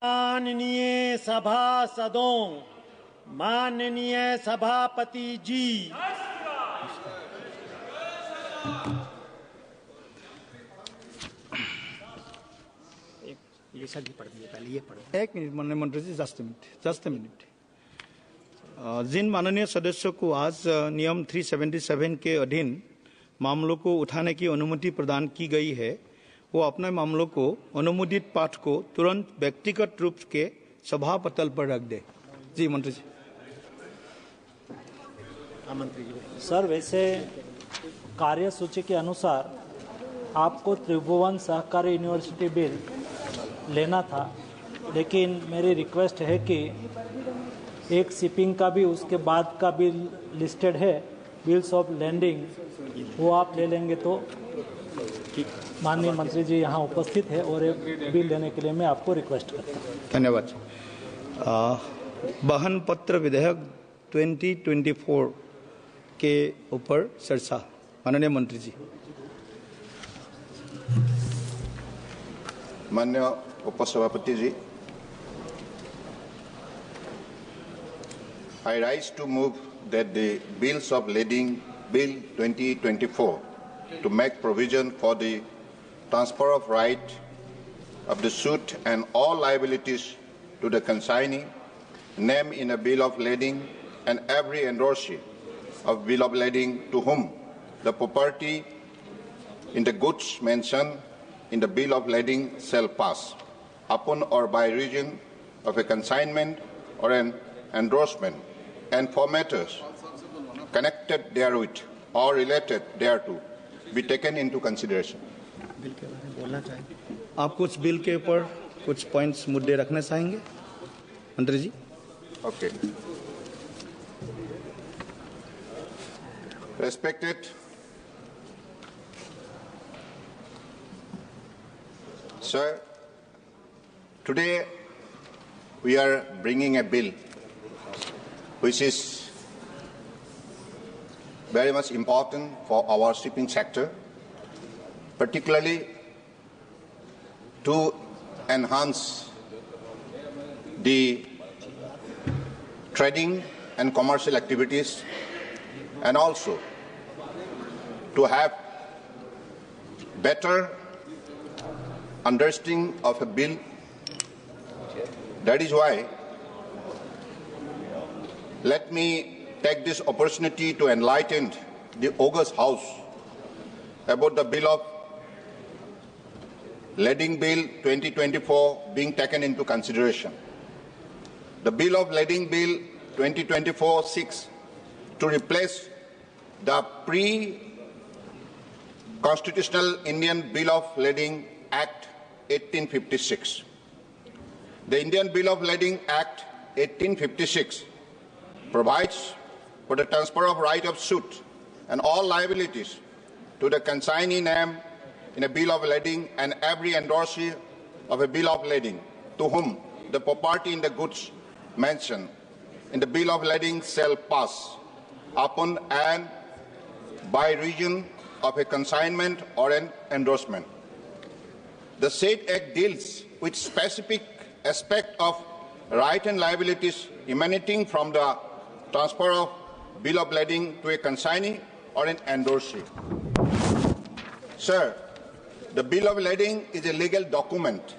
माननीय सभासदों, माननीय सभापति जी, ये सभी पढ़ दिए, पहले ये पढ़। एक मिनट माननीय मंत्री जी, जस्ट ए मिनट। जिन माननीय सदस्यों को आज नियम 377 के अधीन मामलों को उठाने की अनुमति प्रदान की गई है, वो अपने मामलों को अनुमोदित पाठ को तुरंत व्यक्तिगत रूप के सभा पटल पर रख दे। जी मंत्री जी। सर, वैसे कार्यसूची के अनुसार आपको त्रिभुवन सहकारी यूनिवर्सिटी बिल लेना था, लेकिन मेरी रिक्वेस्ट है कि एक शिपिंग का भी उसके बाद का बिल लिस्टेड है, बिल्स ऑफ लैंडिंग, वो आप ले लेंगे तो। माननीय मंत्री जी यहाँ उपस्थित है और एक बिल लेने के लिए मैं आपको रिक्वेस्ट करता हूँ। धन्यवाद। वाहन पत्र विधेयक 2024 के ऊपर चर्चा। माननीय मंत्री जी। माननीय उपसभापति जी, I rise to move that the bills of lading Bill 2024 to make provision for the transfer of right of the suit and all liabilities to the consignee named in a bill of lading and every endorsee of bill of lading to whom the property in the goods mentioned in the bill of lading shall pass upon or by reason of a consignment or an endorsement, and for matters connected therewith or related thereto be taken into consideration. आप कुछ bill के ऊपर कुछ points मुद्दे रखना चाहेंगे मंत्री जी? Okay. Respected Sir, today we are bringing a bill which is very much important for our shipping sector, particularly to enhance the trading and commercial activities, and also to have better understanding of a bill. That is why let me take this opportunity to enlighten the august House about the bill of Lading Bill 2024 being taken into consideration. The bill of Lading Bill 2024 seeks to replace the pre-constitutional Indian Bill of Lading Act 1856. The Indian Bill of Lading Act 1856 provides for the transfer of right of suit and all liabilities to the consignee name in a bill of lading and every endorsee of a bill of lading to whom the property in the goods mentioned in the bill of lading shall pass upon and by reason of a consignment or an endorsement. The said Act deals with specific aspect of right and liabilities emanating from the transfer of bill of lading to a consignee or an endorsee. Sir, the bill of lading is a legal document,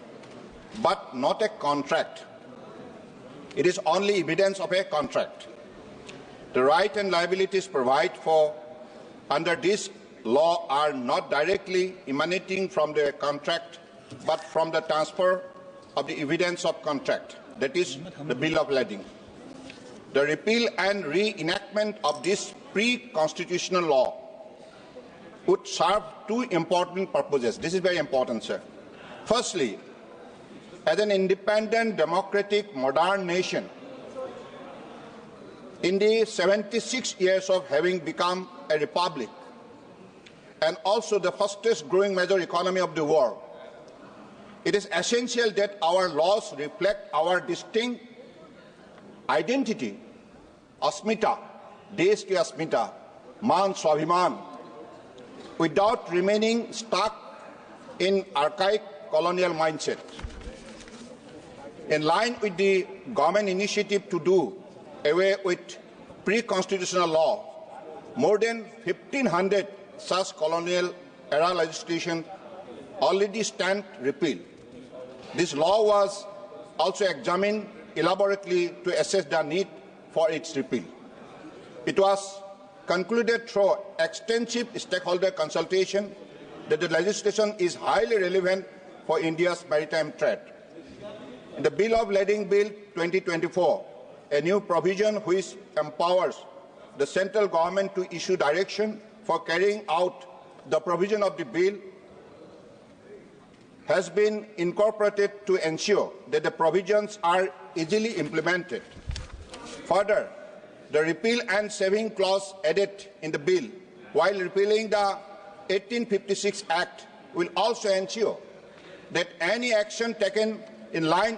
but not a contract. It is only evidence of a contract. The right and liabilities provided for under this law are not directly emanating from the contract, but from the transfer of the evidence of contract, that is, the bill of lading. The repeal and reenactment of this pre-constitutional law would serve two important purposes. This is very important, sir. Firstly, as an independent, democratic, modern nation, in the 76 years of having become a republic, and also the fastest growing major economy of the world, it is essential that our laws reflect our distinct identity, अस्मिता, देश की अस्मिता, मान स्वाभिमान, without remaining stuck in archaic colonial mindset. In line with the government initiative to do away with pre-constitutional law, more than 1,500 such colonial era legislation already stand repeal. This law was also examined elaborately to assess the need for its repeal. It was concluded through extensive stakeholder consultation that the legislation is highly relevant for India's maritime trade. In the Bill of Lading Bill 2024, a new provision which empowers the central government to issue direction for carrying out the provision of the bill has been incorporated to ensure that the provisions are easily implemented. Further, the repeal and saving clause added in the bill, while repealing the 1856 Act, will also ensure that any action taken in line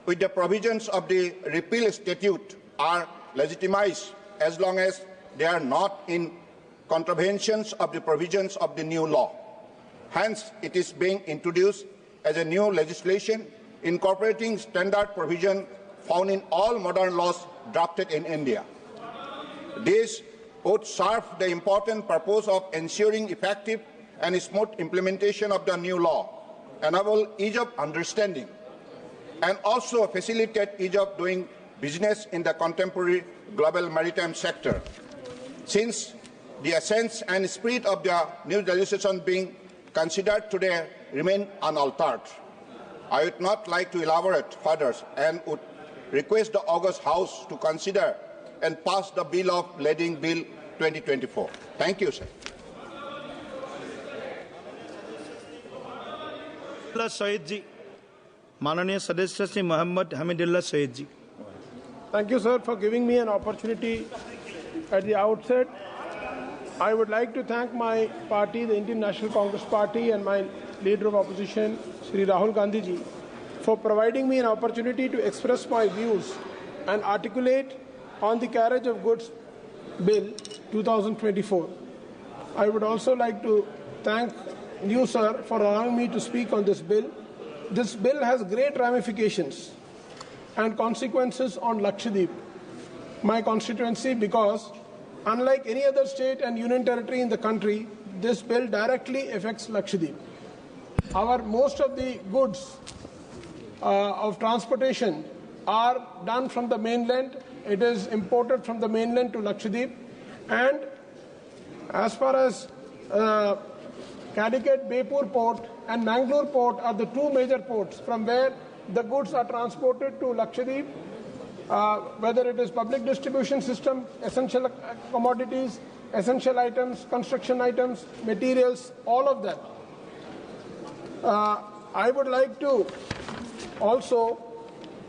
with the provisions of the repeal statute are legitimized as long as they are not in contraventions of the provisions of the new law. Hence, it is being introduced as a new legislation incorporating standard provision found in all modern laws drafted in India. This would serve the important purpose of ensuring effective and smooth implementation of the new law, enable ease of understanding, and also facilitate ease of doing business in the contemporary global maritime sector. Since the essence and spirit of the new legislation being considered today remain unaltered, I would not like to elaborate further and would request the August House to consider and pass the Bill of Lading Bill 2024. Thank you, sir. Saeed जी, माननीय सदस्य श्री मोहम्मद हमीदुल्लाह सईद जी. Thank you, sir, for giving me an opportunity at the outset. I would like to thank my party, the Indian National Congress Party, and my leader of opposition, Shri Rahul Gandhi ji, for providing me an opportunity to express my views and articulate on the Carriage of Goods Bill 2024. I would also like to thank you, sir, for allowing me to speak on this bill. This bill has great ramifications and consequences on Lakshadweep, my constituency, because unlike any other state and union territory in the country, this bill directly affects Lakshadweep. Most of the goods of transportation are done from the mainland. It is imported from the mainland to Lakshadweep, and as far as Calicut, Baipur port and Mangalore port are the two major ports from where the goods are transported to Lakshadweep, whether it is public distribution system, essential commodities, essential items, construction items, materials, all of that. I would like to also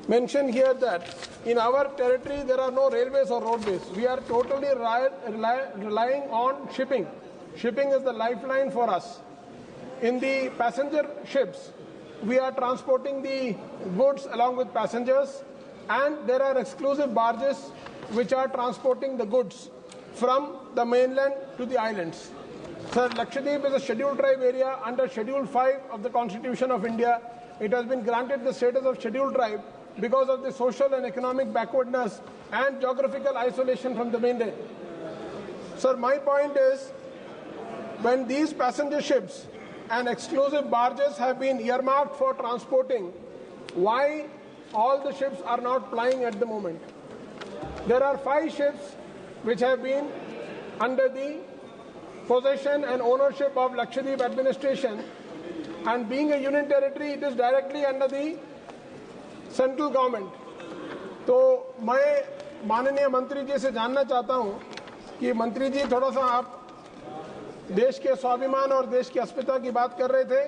mention here that in our territory there are no railways or roadways. We are totally relying on shipping. Shipping is the lifeline for us. In the passenger ships, we are transporting the goods along with passengers, and there are exclusive barges which are transporting the goods from the mainland to the islands. Sir, Lakshadweep is a scheduled tribe area under Schedule 5 of the Constitution of India. It has been granted the status of scheduled tribe because of the social and economic backwardness and geographical isolation from the mainland. Sir, my point is, when these passenger ships and exclusive barges have been earmarked for transporting, why all the ships are not plying at the moment? There are 5 ships which have been under the possession and ownership of Lakshadweep administration, and being a union territory, it is directly under the central government. तो मैं माननीय मंत्री जी से जानना चाहता हूं कि मंत्री जी थोड़ा सा आप देश के स्वाभिमान और देश की अस्मिता की बात कर रहे थे.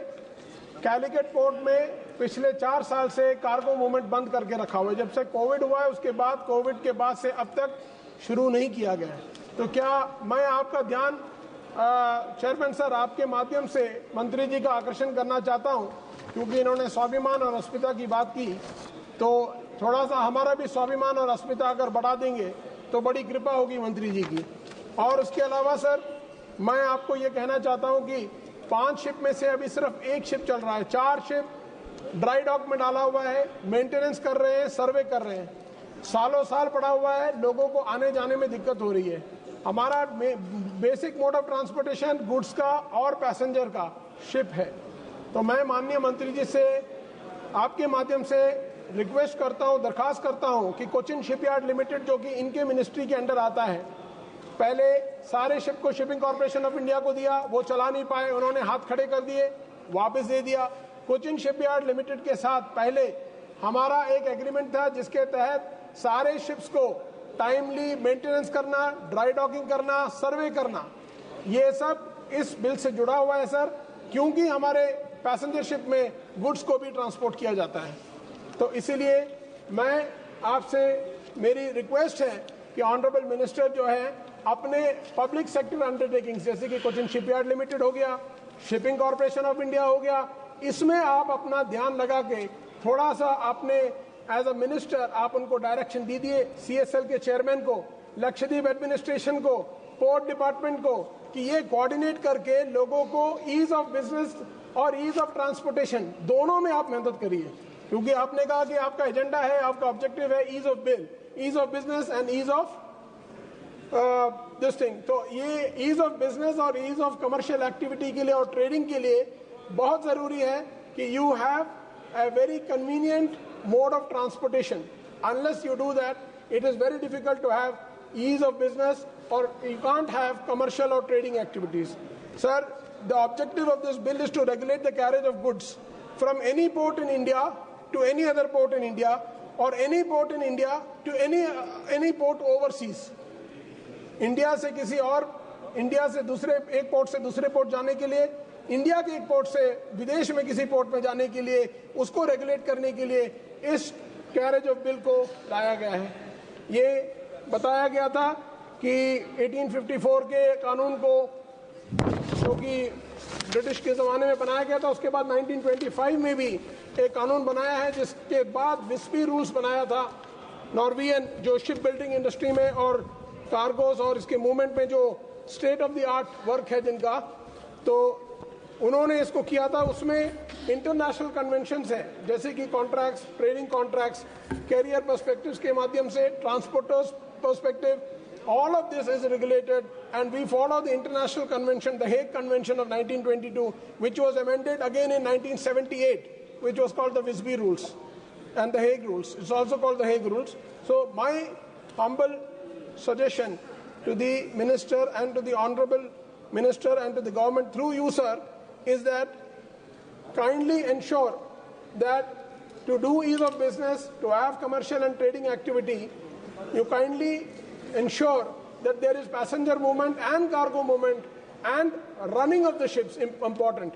कैलिकट पोर्ट में पिछले 4 साल से कार्गो मूवमेंट बंद करके रखा हुआ है. जब से कोविड हुआ है उसके बाद, कोविड के बाद से अब तक शुरू नहीं किया गया है. तो क्या मैं आपका ध्यान चेयरमैन सर आपके माध्यम से मंत्री जी का आकर्षण करना चाहता हूं, क्योंकि इन्होंने स्वाभिमान और अस्मिता की बात की, तो थोड़ा सा हमारा भी स्वाभिमान और अस्मिता अगर बढ़ा देंगे तो बड़ी कृपा होगी मंत्री जी की. और उसके अलावा सर मैं आपको ये कहना चाहता हूं कि 5 शिप में से अभी सिर्फ 1 शिप चल रहा है. 4 शिप ड्राई डॉक में डाला हुआ है, मेंटेनेंस कर रहे हैं, सर्वे कर रहे हैं, सालों साल पड़ा हुआ है, लोगों को आने जाने में दिक्कत हो रही है। हमारा basic mode of transportation goods का और पैसेंजर का शिप है। तो मैं माननीय मंत्री जी से आपके माध्यम से रिक्वेस्ट करता हूं, दरखास्त करता हूं कि कोचिन शिपयार्ड लिमिटेड जो कि इनके मिनिस्ट्री के अंडर आता है, पहले सारे शिप को शिपिंग कॉर्पोरेशन ऑफ इंडिया को दिया, वो चला नहीं पाए, उन्होंने हाथ खड़े कर दिए, वापस दे दिया। कोचिन शिपयार्ड लिमिटेड के साथ पहले हमारा एक एग्रीमेंट था जिसके तहत सारे शिप्स को टाइमली मेंटेनेंस करना, ड्राई डॉकिंग करना, सर्वे करना, ये सब इस बिल से जुड़ा हुआ है सर, क्योंकि हमारे पैसेंजर शिप में गुड्स को भी ट्रांसपोर्ट किया जाता है। तो इसीलिए मैं आपसे मेरी रिक्वेस्ट है कि ऑनरेबल मिनिस्टर जो है अपने पब्लिक सेक्टर अंडरटेकिंग्स जैसे कि कोचिन शिपयार्ड लिमिटेड हो गया, शिपिंग कॉर्पोरेशन ऑफ इंडिया हो गया, इसमें आप अपना ध्यान लगा के थोड़ा सा आपने एज अ मिनिस्टर आप उनको डायरेक्शन दीजिए, CSL के चेयरमैन को, लक्षद्वीप एडमिनिस्ट्रेशन को, पोर्ट डिपार्टमेंट को, कि ये कोऑर्डिनेट करके लोगों को ईज ऑफ बिजनेस और ईज ऑफ ट्रांसपोर्टेशन दोनों में आप मेहनत करिए, क्योंकि आपने कहा कि आपका एजेंडा है, आपका ऑब्जेक्टिव है ease of business and ease of this thing. तो ये ईज ऑफ बिजनेस और ईज ऑफ कमर्शियल एक्टिविटी के लिए और ट्रेडिंग के लिए बहुत जरूरी है कि you have a very convenient mode of transportation. Unless you do that, it is very difficult to have ease of business, or you can't have commercial or trading activities. Sir, the objective of this bill is to regulate the carriage of goods from any port in India to any other port in India, or any port in India to any port overseas. India से किसी और, India से दूसरे एक port से दूसरे port जाने के लिए, इंडिया के एक पोर्ट से विदेश में किसी पोर्ट में जाने के लिए, उसको रेगुलेट करने के लिए इस कैरेज ऑफ बिल को लाया गया है। ये बताया गया था कि 1854 के कानून को, जो कि ब्रिटिश के ज़माने में बनाया गया था, उसके बाद 1925 में भी एक कानून बनाया है, जिसके बाद विस्पी रूल्स बनाया था, नॉर्वियन जो शिप बिल्डिंग इंडस्ट्री में और कार्गोस और इसके मूवमेंट में जो state of the art work है जिनका, तो उन्होंने इसको किया था। उसमें इंटरनेशनल कन्वेंशंस हैं, जैसे कि contracts, trading contracts, carrier perspectives के माध्यम से, transporters perspective, all of this is regulated, and we follow the international convention, the Hague Convention of 1922, which was amended again in 1978, which was called the Visby Rules and the Hague Rules. It's also called the Hague Rules. So my humble suggestion to the minister and to the honorable minister and to the government through you, sir, is that kindly ensure that to do ease of business, to have commercial and trading activity, you kindly ensure that there is passenger movement and cargo movement and running of the ships important.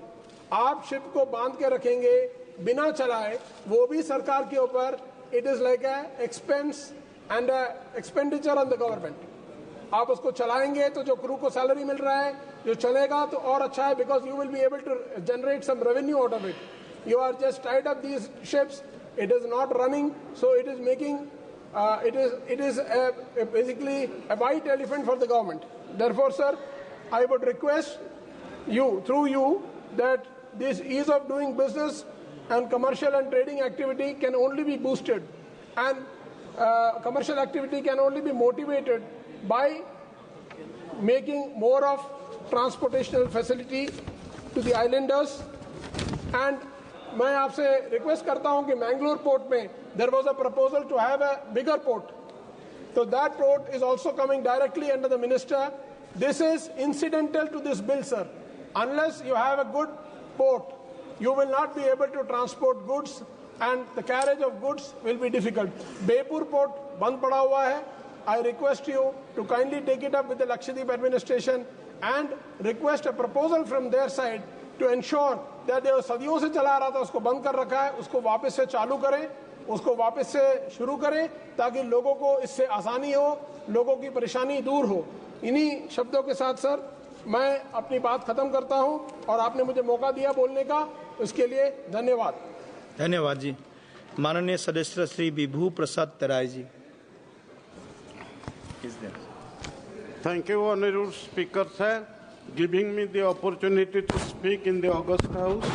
आप ship को बांध के रखेंगे बिना चलाए, वो भी सरकार के ऊपर, it is like a expense and a expenditure on the government. आप उसको चलाएंगे तो जो क्रू को सैलरी मिल रहा है, जो चलेगा तो और अच्छा है, because you will be able to generate some revenue out of it. You are just tied up these ships, it is not running, so it is making it is basically a white elephant for the government. Therefore, sir, I would request you, through you, that this ease of doing business and commercial and trading activity can only be boosted, and commercial activity can only be motivated by making more of transportational facility to the islanders. And मैं आपसे request करता हूं कि Mangalore port में there was a proposal to have a bigger port. So that port is also coming directly under the minister. This is incidental to this bill, sir. Unless you have a good port, you will not be able to transport goods, and the carriage of goods will be difficult. Bepur port band pada hua hai. I request you to kindly take it up with the Lakshadweep administration and request a proposal from their side to ensure that जो सदियों से चला रहा था उसको बंद कर रखा है, उसको वापस से चालू करें, उसको वापस से शुरू करें, ताकि लोगों को इससे आसानी हो, लोगों की परेशानी दूर हो। इन्हीं शब्दों के साथ सर मैं अपनी बात खत्म करता हूं, और आपने मुझे मौका दिया बोलने का, उसके लिए धन्यवाद। धन्यवाद जी। माननीय सदस्य श्री विभू प्रसाद तराई जी। Thank you, Honorable Speaker, sir, giving me the opportunity to speak in the August House.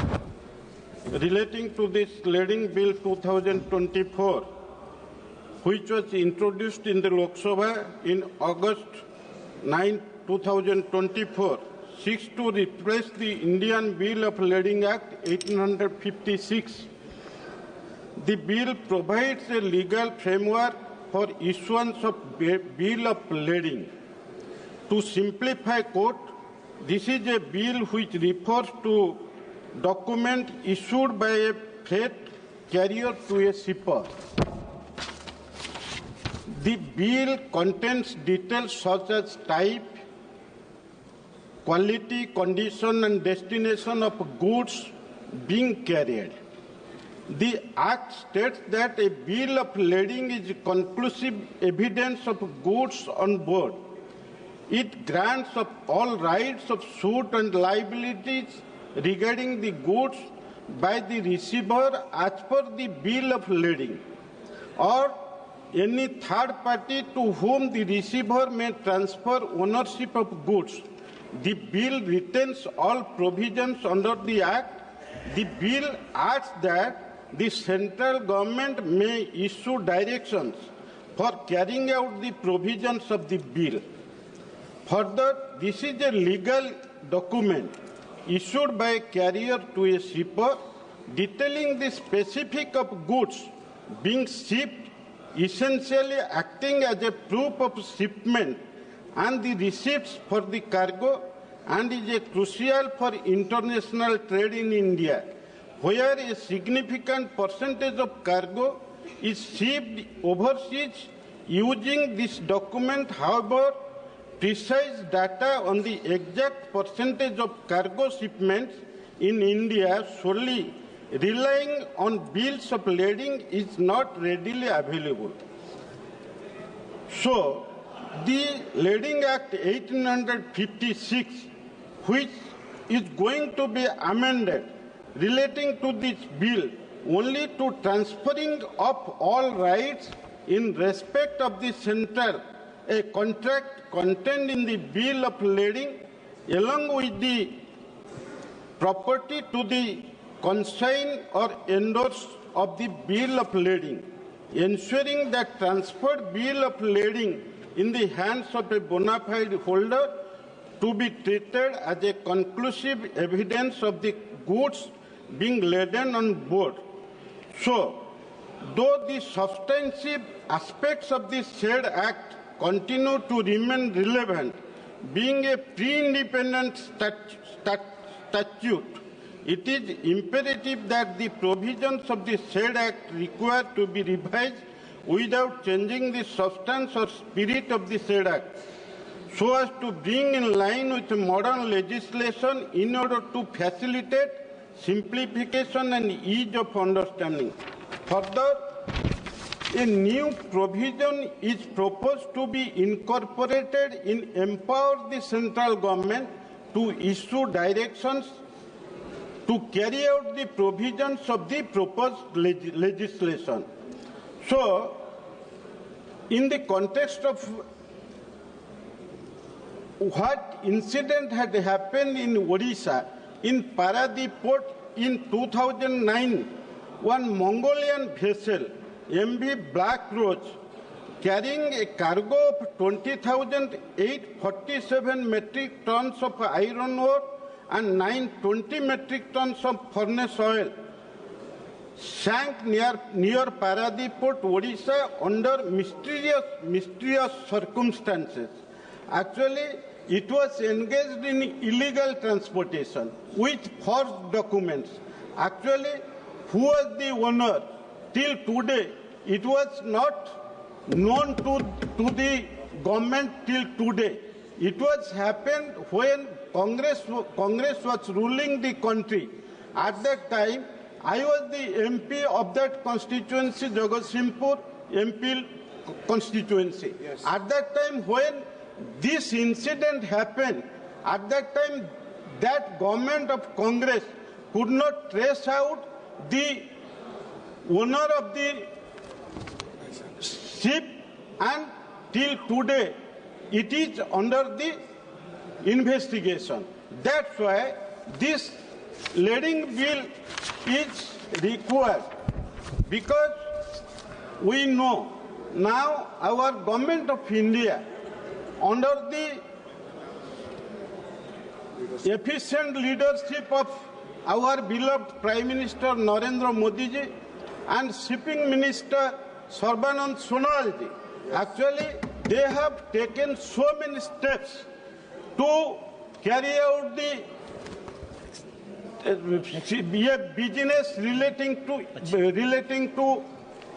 relating to this Leading Bill 2024, which was introduced in the Lok Sabha in August 9, 2024, seeks to replace the Indian Bill of Lading Act 1856. The bill provides a legal framework for issuance of Bill of Lading. To simplify, quote, this is a bill which refers to document issued by a freight carrier to a shipper. The bill contains details such as type, quality, condition and destination of goods being carried. The Act states that a bill of lading is conclusive evidence of goods on board. It grants of all rights of suit and liabilities regarding the goods by the receiver as per the bill of lading, or any third party to whom the receiver may transfer ownership of goods. The bill retains all provisions under the Act. The bill adds that the central government may issue directions for carrying out the provisions of the bill. Further, this is a legal document issued by a carrier to a shipper detailing the specifics of goods being shipped, essentially acting as a proof of shipment and the receipts for the cargo, and is a crucial for international trade in India, where a significant percentage of cargo is shipped overseas. Using this document, however, precise data on the exact percentage of cargo shipments in India solely relying on bills of lading is not readily available. So, the Lading Act 1856, which is going to be amended relating to this bill only to transferring of all rights in respect of the central a contract contained in the bill of lading, along with the property to the consign or endorse of the bill of lading, ensuring that transferred bill of lading in the hands of a bona fide holder to be treated as a conclusive evidence of the goods being laden on board. So, though the substantive aspects of the said Act continue to remain relevant, being a pre-independent statute, it is imperative that the provisions of the said Act require to be revised without changing the substance or spirit of the said Act, so as to bring in line with modern legislation in order to facilitate simplification and ease of understanding. Further, a new provision is proposed to be incorporated in empower the central government to issue directions to carry out the provisions of the proposed legislation. So, in the context of what incident had happened in Odisha, in Paradip port in 2009, one Mongolian vessel, MV Black Rose, carrying a cargo of 20,847 metric tons of iron ore and 920 metric tons of furnace oil, sank near Paradip port, Odisha, under mysterious circumstances. Actually, it was engaged in illegal transportation with forged documents. Actually, who was the owner? Till today, it was not known to the government till today. It was happened when Congress was ruling the country. At that time, I was the MP of that constituency, Jagatsinghpur MP constituency. Yes. At that time, when this incident happened, at that time, that government of Congress could not trace out the owner of the ship, and till today, it is under the investigation. That's why this lading bill is required, because we know now our government of India, under the efficient leadership of our beloved Prime Minister Narendra Modi ji and Shipping Minister Sarbanand Sonowal ji, actually they have taken so many steps to carry out the business relating to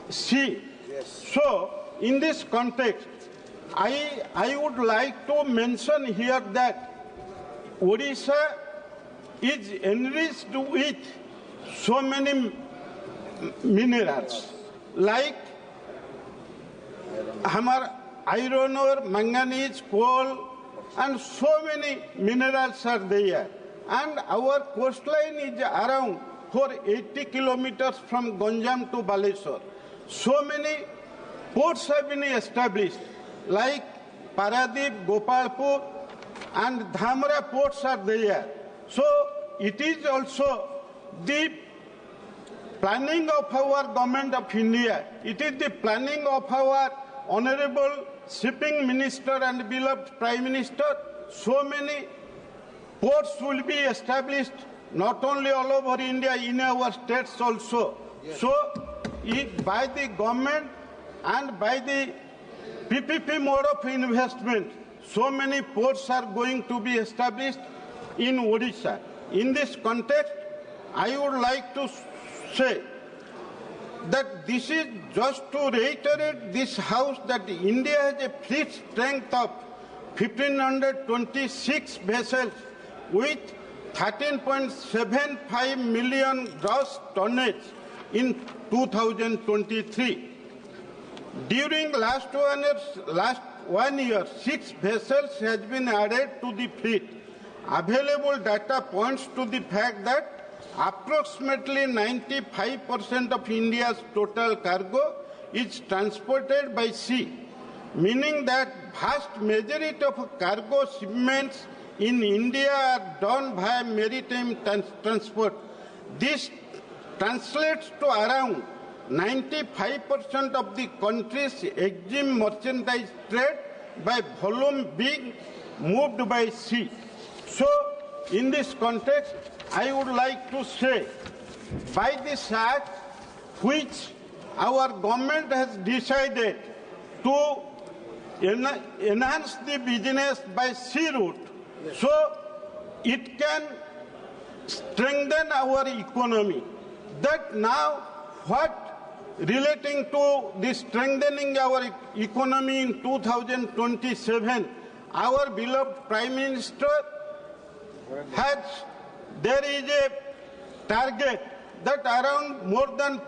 sea. Yes. So, in this context, I would like to mention here that Odisha is enriched with so many minerals, like iron ore, manganese, coal, and so many minerals are there. And our coastline is around 480 kilometers from Ganjam to Baleswar. So many ports have been established, like Paradip, Gopalpur, and Dhamra ports are there. So it is also the planning of our government of India. It is the planning of our Honorable Shipping Minister and beloved Prime Minister. So many ports will be established, not only all over India, in our states also. Yes. So, by the government and by the PPP mode of investment, so many ports are going to be established in Odisha. In this context, I would like to say that this is just to reiterate this House that India has a fleet strength of 1,526 vessels with 13.75 million gross tonnage in 2023. During last 1 year, 6 vessels has been added to the fleet. Available data points to the fact that approximately 95% of India's total cargo is transported by sea, meaning that vast majority of cargo shipments in India are done via maritime transport. This translates to around 95% of the country's EXIM merchandise trade by volume being moved by sea. So, in this context, I would like to say, by this act, which our government has decided to enhance the business by sea route, so it can strengthen our economy. That now, what relating to the strengthening our economy in 2027, our beloved Prime Minister has, there is a target that around more than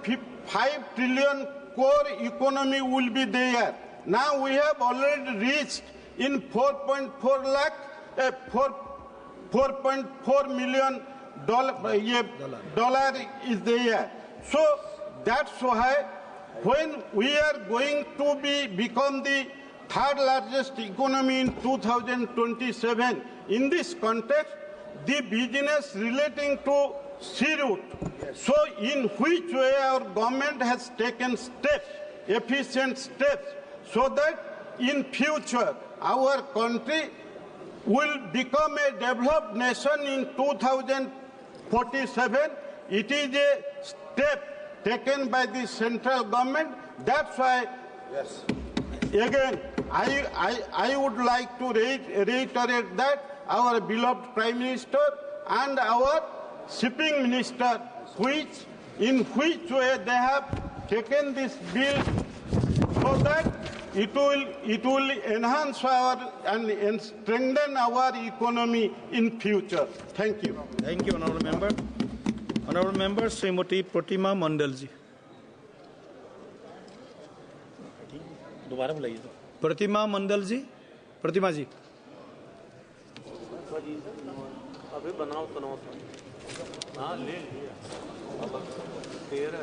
5 trillion core economy will be there. Now we have already reached in 4.4 million dollar is there. So that's why when we are going to become the third largest economy in 2027, in this context, the business relating to sea route. Yes. So in which way our government has taken steps, efficient steps, so that in future our country will become a developed nation in 2047. It is a step taken by the central government. That's why, yes, again, I would like to reiterate that our beloved Prime Minister and our Shipping Minister, in which way they have taken this bill so that it will enhance our and strengthen our economy in future. Thank you. Thank you, Honourable Member. Honourable Member, Srimati Pratima Mandalji. दोबारा बुलाइए तो प्रतिमा मंडल जी, प्रतिमा जी अभी बनाओ तनाव हाँ ले लिया अब तेरा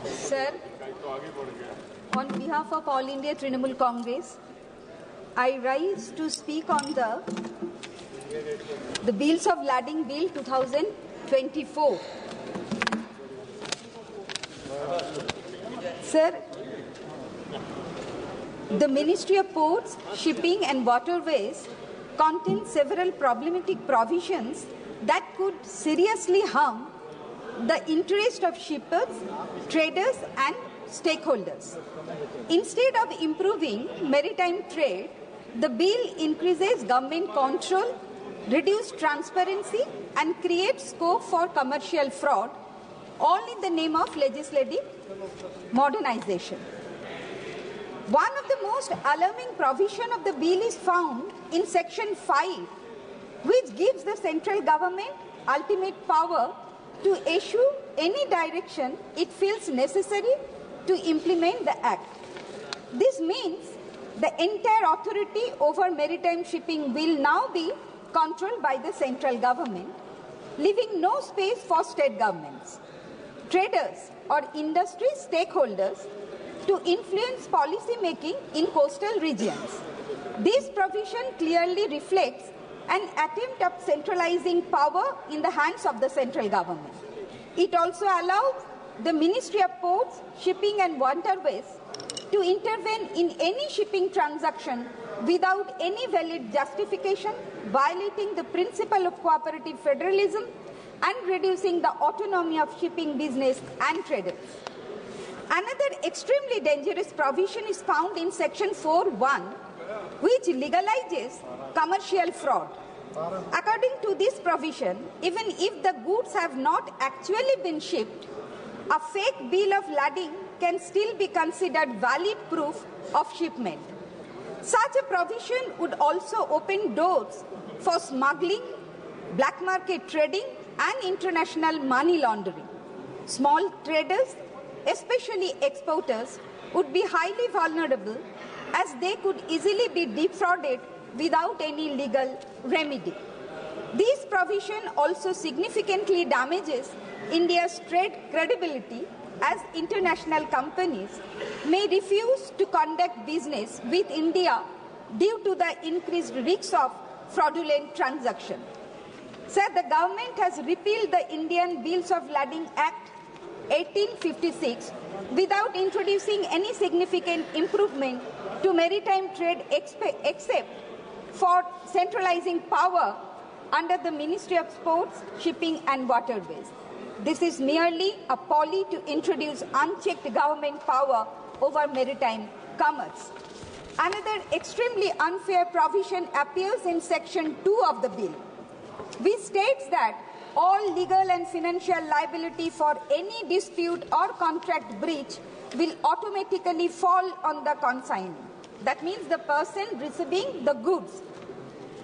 Sir, on behalf of All India Trinamool Congress, I rise to speak on the The Bills of Lading Bill 2024. Sir, the Ministry of Ports, Shipping and Waterways contains several problematic provisions that could seriously harm the interest of shippers, traders and stakeholders. Instead of improving maritime trade, the bill increases government control, reduces transparency and creates scope for commercial fraud, all in the name of legislative modernization. One of the most alarming provisions of the bill is found in Section 5, which gives the central government ultimate power to issue any direction it feels necessary to implement the Act. This means the entire authority over maritime shipping will now be controlled by the central government, leaving no space for state governments, traders or industry stakeholders to influence policy making in coastal regions. This provision clearly reflects an attempt at centralizing power in the hands of the central government. It also allows the Ministry of Ports, Shipping and Waterways to intervene in any shipping transaction without any valid justification, violating the principle of cooperative federalism and reducing the autonomy of shipping business and traders. Another extremely dangerous provision is found in Section 4(1), which legalizes commercial fraud. According to this provision, even if the goods have not actually been shipped, a fake bill of lading can still be considered valid proof of shipment. Such a provision would also open doors for smuggling, black market trading, and international money laundering. Small traders, especially exporters, would be highly vulnerable as they could easily be defrauded without any legal remedy. This provision also significantly damages India's trade credibility, as international companies may refuse to conduct business with India due to the increased risks of fraudulent transactions. Sir, the government has repealed the Indian Bills of Lading Act 1856 without introducing any significant improvement to maritime trade except for centralizing power under the Ministry of Ports, Shipping and Waterways. This is merely a policy to introduce unchecked government power over maritime commerce. Another extremely unfair provision appears in Section 2 of the bill, which states that all legal and financial liability for any dispute or contract breach will automatically fall on the consignee. That means the person receiving the goods.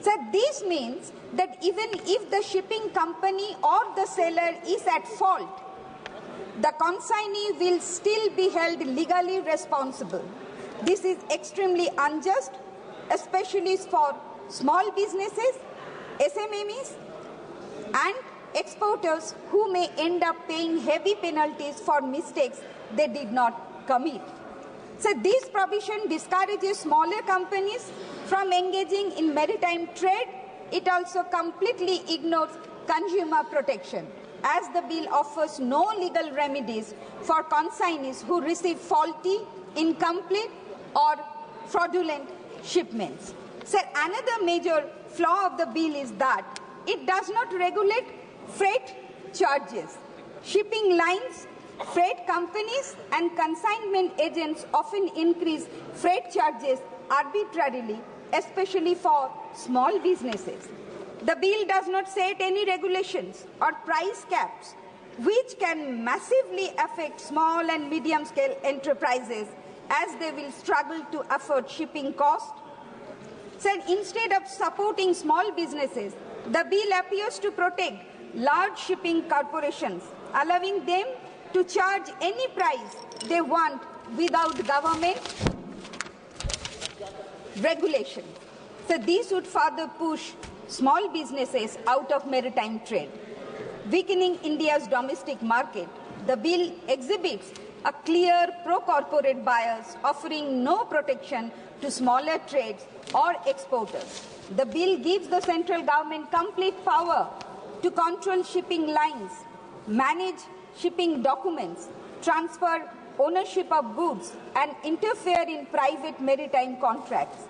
So this means that even if the shipping company or the seller is at fault, the consignee will still be held legally responsible. This is extremely unjust, especially for small businesses, SMEs, and exporters who may end up paying heavy penalties for mistakes they did not commit. So this provision discourages smaller companies from engaging in maritime trade. It also completely ignores consumer protection, as the bill offers no legal remedies for consignees who receive faulty, incomplete or fraudulent shipments. So another major flaw of the bill is that it does not regulate freight charges. Shipping lines, freight companies and consignment agents often increase freight charges arbitrarily, especially for small businesses. The bill does not set any regulations or price caps, which can massively affect small and medium-scale enterprises as they will struggle to afford shipping costs. So instead of supporting small businesses, the bill appears to protect large shipping corporations, allowing them to charge any price they want without government regulation. So this would further push small businesses out of maritime trade. Weakening India's domestic market, the bill exhibits a clear pro-corporate bias, offering no protection to smaller trades or exporters. The bill gives the central government complete power to control shipping lines, manage shipping documents, transfer ownership of goods, and interfere in private maritime contracts.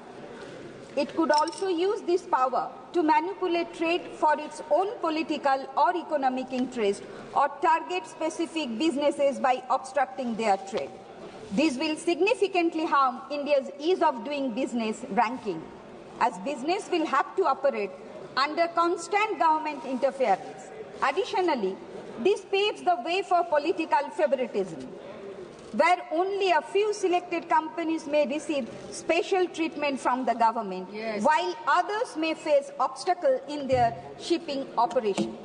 It could also use this power to manipulate trade for its own political or economic interest or target specific businesses by obstructing their trade. This will significantly harm India's ease of doing business ranking, as business will have to operate under constant government interference. Additionally, this paves the way for political favoritism, where only a few selected companies may receive special treatment from the government, while others may face obstacles in their shipping operation.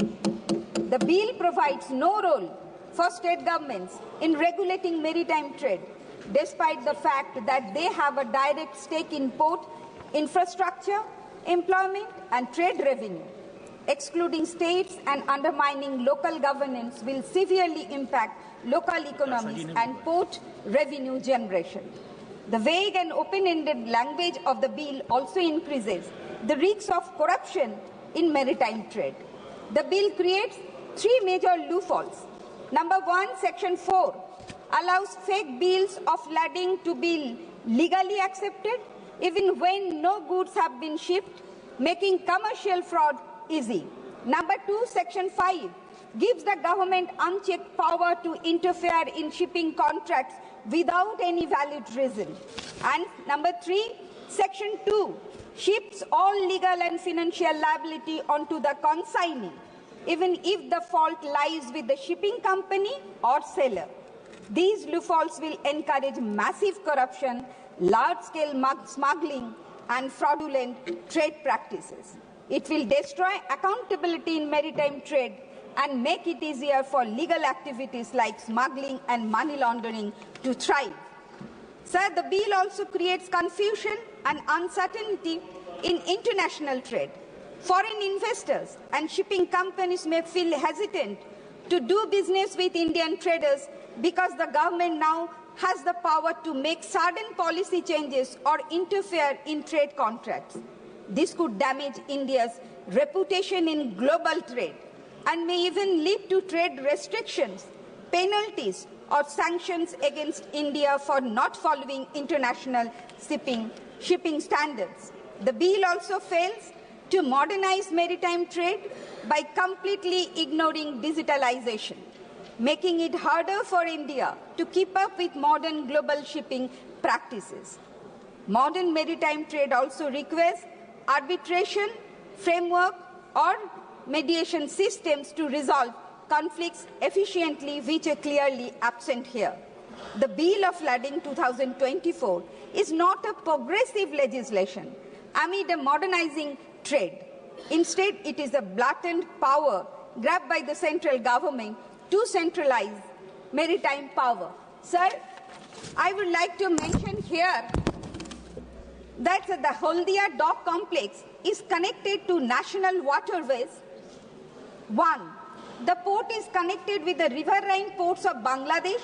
The bill provides no role for state governments in regulating maritime trade, despite the fact that they have a direct stake in port infrastructure, employment, and trade revenue. Excluding states and undermining local governance will severely impact local economies and port revenue generation. The vague and open-ended language of the bill also increases the risks of corruption in maritime trade. The bill creates three major loopholes. Number one, Section 4 allows fake bills of lading to be legally accepted even when no goods have been shipped, making commercial fraud easy. Number two, Section 5 gives the government unchecked power to interfere in shipping contracts without any valid reason. And number three, Section 2 shifts all legal and financial liability onto the consignee, even if the fault lies with the shipping company or seller. These loopholes will encourage massive corruption, large-scale smuggling, and fraudulent trade practices. It will destroy accountability in maritime trade and make it easier for legal activities like smuggling and money laundering to thrive. Sir, the bill also creates confusion and uncertainty in international trade. Foreign investors and shipping companies may feel hesitant to do business with Indian traders because the government now has the power to make sudden policy changes or interfere in trade contracts. This could damage India's reputation in global trade and may even lead to trade restrictions, penalties, or sanctions against India for not following international shipping standards. The bill also fails to modernize maritime trade by completely ignoring digitalization, making it harder for India to keep up with modern global shipping practices. Modern maritime trade also requires arbitration, framework, or mediation systems to resolve conflicts efficiently, which are clearly absent here. The Bill of Lading 2024 is not a progressive legislation amid a modernizing trade. Instead, it is a blatant power grabbed by the central government to centralize maritime power. Sir, I would like to mention here that the Haldia dock complex is connected to national waterways. One, the port is connected with the riverine ports of Bangladesh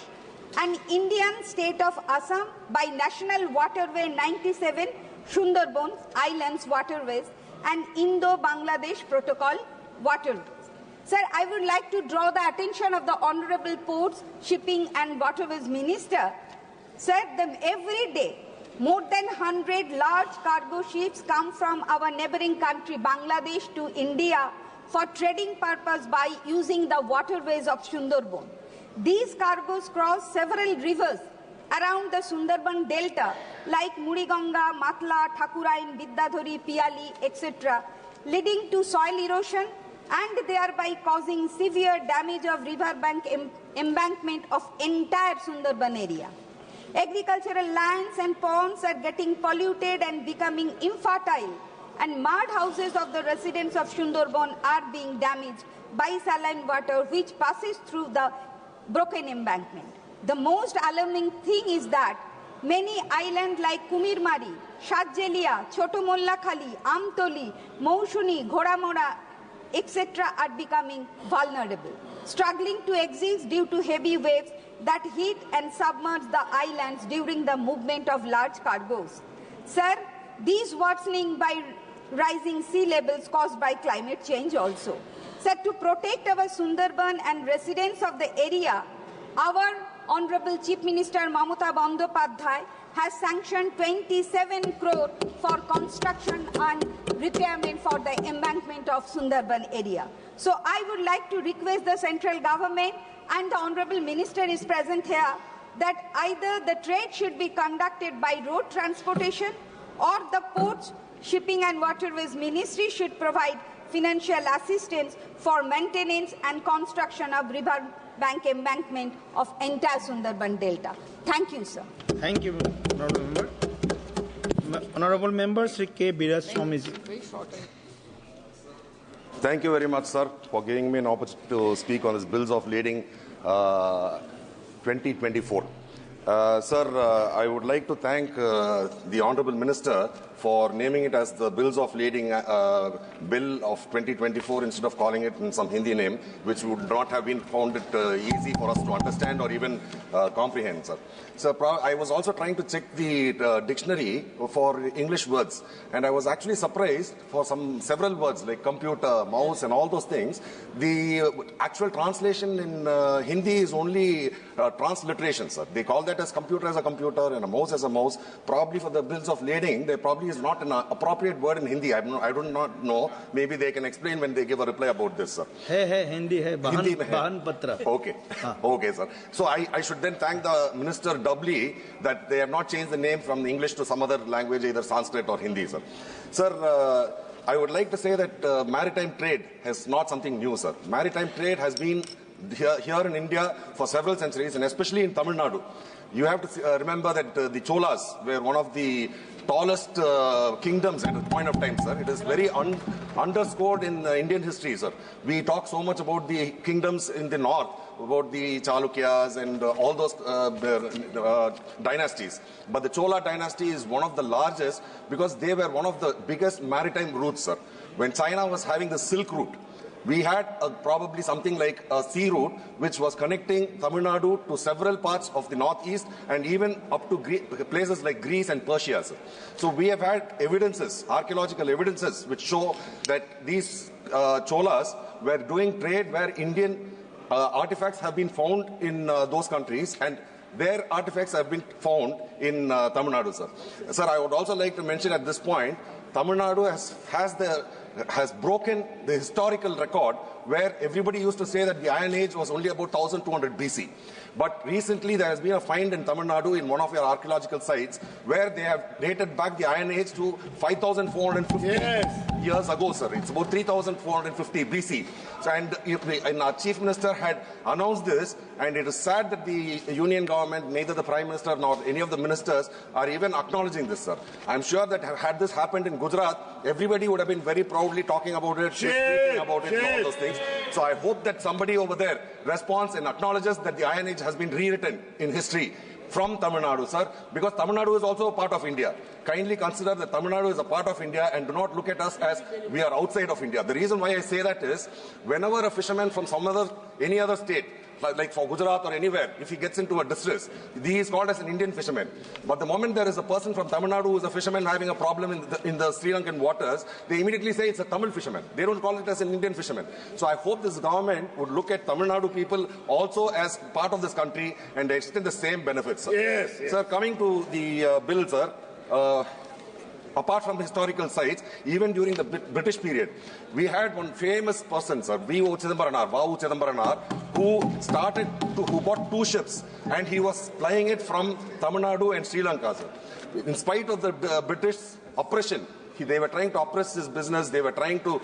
and Indian state of Assam by National Waterway 97, Sundarban Islands Waterways, and Indo-Bangladesh Protocol Waterways. Sir, I would like to draw the attention of the Honorable Ports, Shipping and Waterways Minister. Sir, every day, more than 100 large cargo ships come from our neighboring country, Bangladesh, to India for trading purpose by using the waterways of Sundarban. These cargoes cross several rivers around the Sundarban Delta, like Muriganga, Matla, Thakurain, Vidyadhari, Piali, etc., leading to soil erosion and thereby causing severe damage of riverbank embankment of entire Sundarban area. Agricultural lands and ponds are getting polluted and becoming infertile, and mud houses of the residents of Sundarban are being damaged by saline water which passes through the broken embankment. The most alarming thing is that many islands like Kumirmari, Shadjelia, Chotomollakhali, Amtoli, Moushuni, Ghoramora, etc. are becoming vulnerable, struggling to exist due to heavy waves that hit and submerge the islands during the movement of large cargoes. Sir, these worsening by rising sea levels caused by climate change also. Sir, to protect our Sundarban and residents of the area, our Honorable Chief Minister Mamata Bandyopadhyay has sanctioned 27 crore for construction and repairment for the embankment of Sundarban area. So I would like to request the central government, and the Honorable Minister is present here, that either the trade should be conducted by road transportation, or the Ports, Shipping and Waterways Ministry should provide financial assistance for maintenance and construction of river bank embankment of entire Sundarban Delta. Thank you, sir. Thank you, Honorable Member. Honorable Member, Sri K. Biraj Swamiji. Thank you very much, sir, for giving me an opportunity to speak on this Bills of Lading 2024. Sir, I would like to thank the Honourable Minister for naming it as the Bills of Lading Bill of 2024 instead of calling it in some Hindi name, which would not have been found easy for us to understand or even comprehend, sir. So I was also trying to check the dictionary for English words, and I was actually surprised for several words like computer, mouse, and all those things. The actual translation in Hindi is only transliteration, sir. They call that as a computer and a mouse as a mouse. Probably for the Bills of Lading, there probably is not an appropriate word in Hindi. I do not know. Maybe they can explain when they give a reply about this, sir. Hindi hai, Bahan Patra. Okay. Okay, sir. So I should then thank the Minister doubly that they have not changed the name from English to some other language, either Sanskrit or Hindi, sir. Sir, I would like to say that maritime trade is not something new, sir. Maritime trade has been here in India for several centuries, and especially in Tamil Nadu. You have to remember that the Cholas were one of the tallest kingdoms at a point of time, sir. It is very underscored in Indian history, sir. We talk so much about the kingdoms in the north, about the Chalukyas and all those dynasties. But the Chola dynasty is one of the largest because they were one of the biggest maritime routes, sir. When China was having the Silk Route, we had probably something like a sea route which was connecting Tamil Nadu to several parts of the northeast and even up to places like Greece and Persia, sir. So we have had evidences, archaeological evidences, which show that these Cholas were doing trade where Indian artifacts have been found in those countries, and their artifacts have been found in Tamil Nadu, sir. Sir, I would also like to mention at this point, Tamil Nadu has broken the historical record where everybody used to say that the Iron Age was only about 1200 BC. But recently there has been a find in Tamil Nadu in one of your archaeological sites where they have dated back the Iron Age to 5450 years ago, sir. It's about 3450 BC. So, and our Chief Minister had announced this, and it is sad that the Union government, neither the Prime Minister nor any of the ministers are even acknowledging this, sir. I'm sure that had this happened in Gujarat, everybody would have been very proudly talking about it, speaking about it, and all those things. So I hope that somebody over there responds and acknowledges that the Iron Age has been rewritten in history from Tamil Nadu, sir, because Tamil Nadu is also a part of India. Kindly consider that Tamil Nadu is a part of India and do not look at us as we are outside of India. The reason why I say that is, whenever a fisherman from any other state, like for Gujarat or anywhere, if he gets into a distress, he is called as an Indian fisherman. But the moment there is a person from Tamil Nadu who is a fisherman having a problem in the Sri Lankan waters, they immediately say it's a Tamil fisherman. They don't call it as an Indian fisherman. So I hope this government would look at Tamil Nadu people also as part of this country and extend the same benefits, sir. Yes. Sir, coming to the bill, sir, apart from the historical sites, even during the British period, we had one famous person, sir, Va'u Chidambaranar, who bought 2 ships, and he was flying it from Tamil Nadu and Sri Lanka, sir. In spite of the British oppression, they were trying to oppress his business. They were trying to,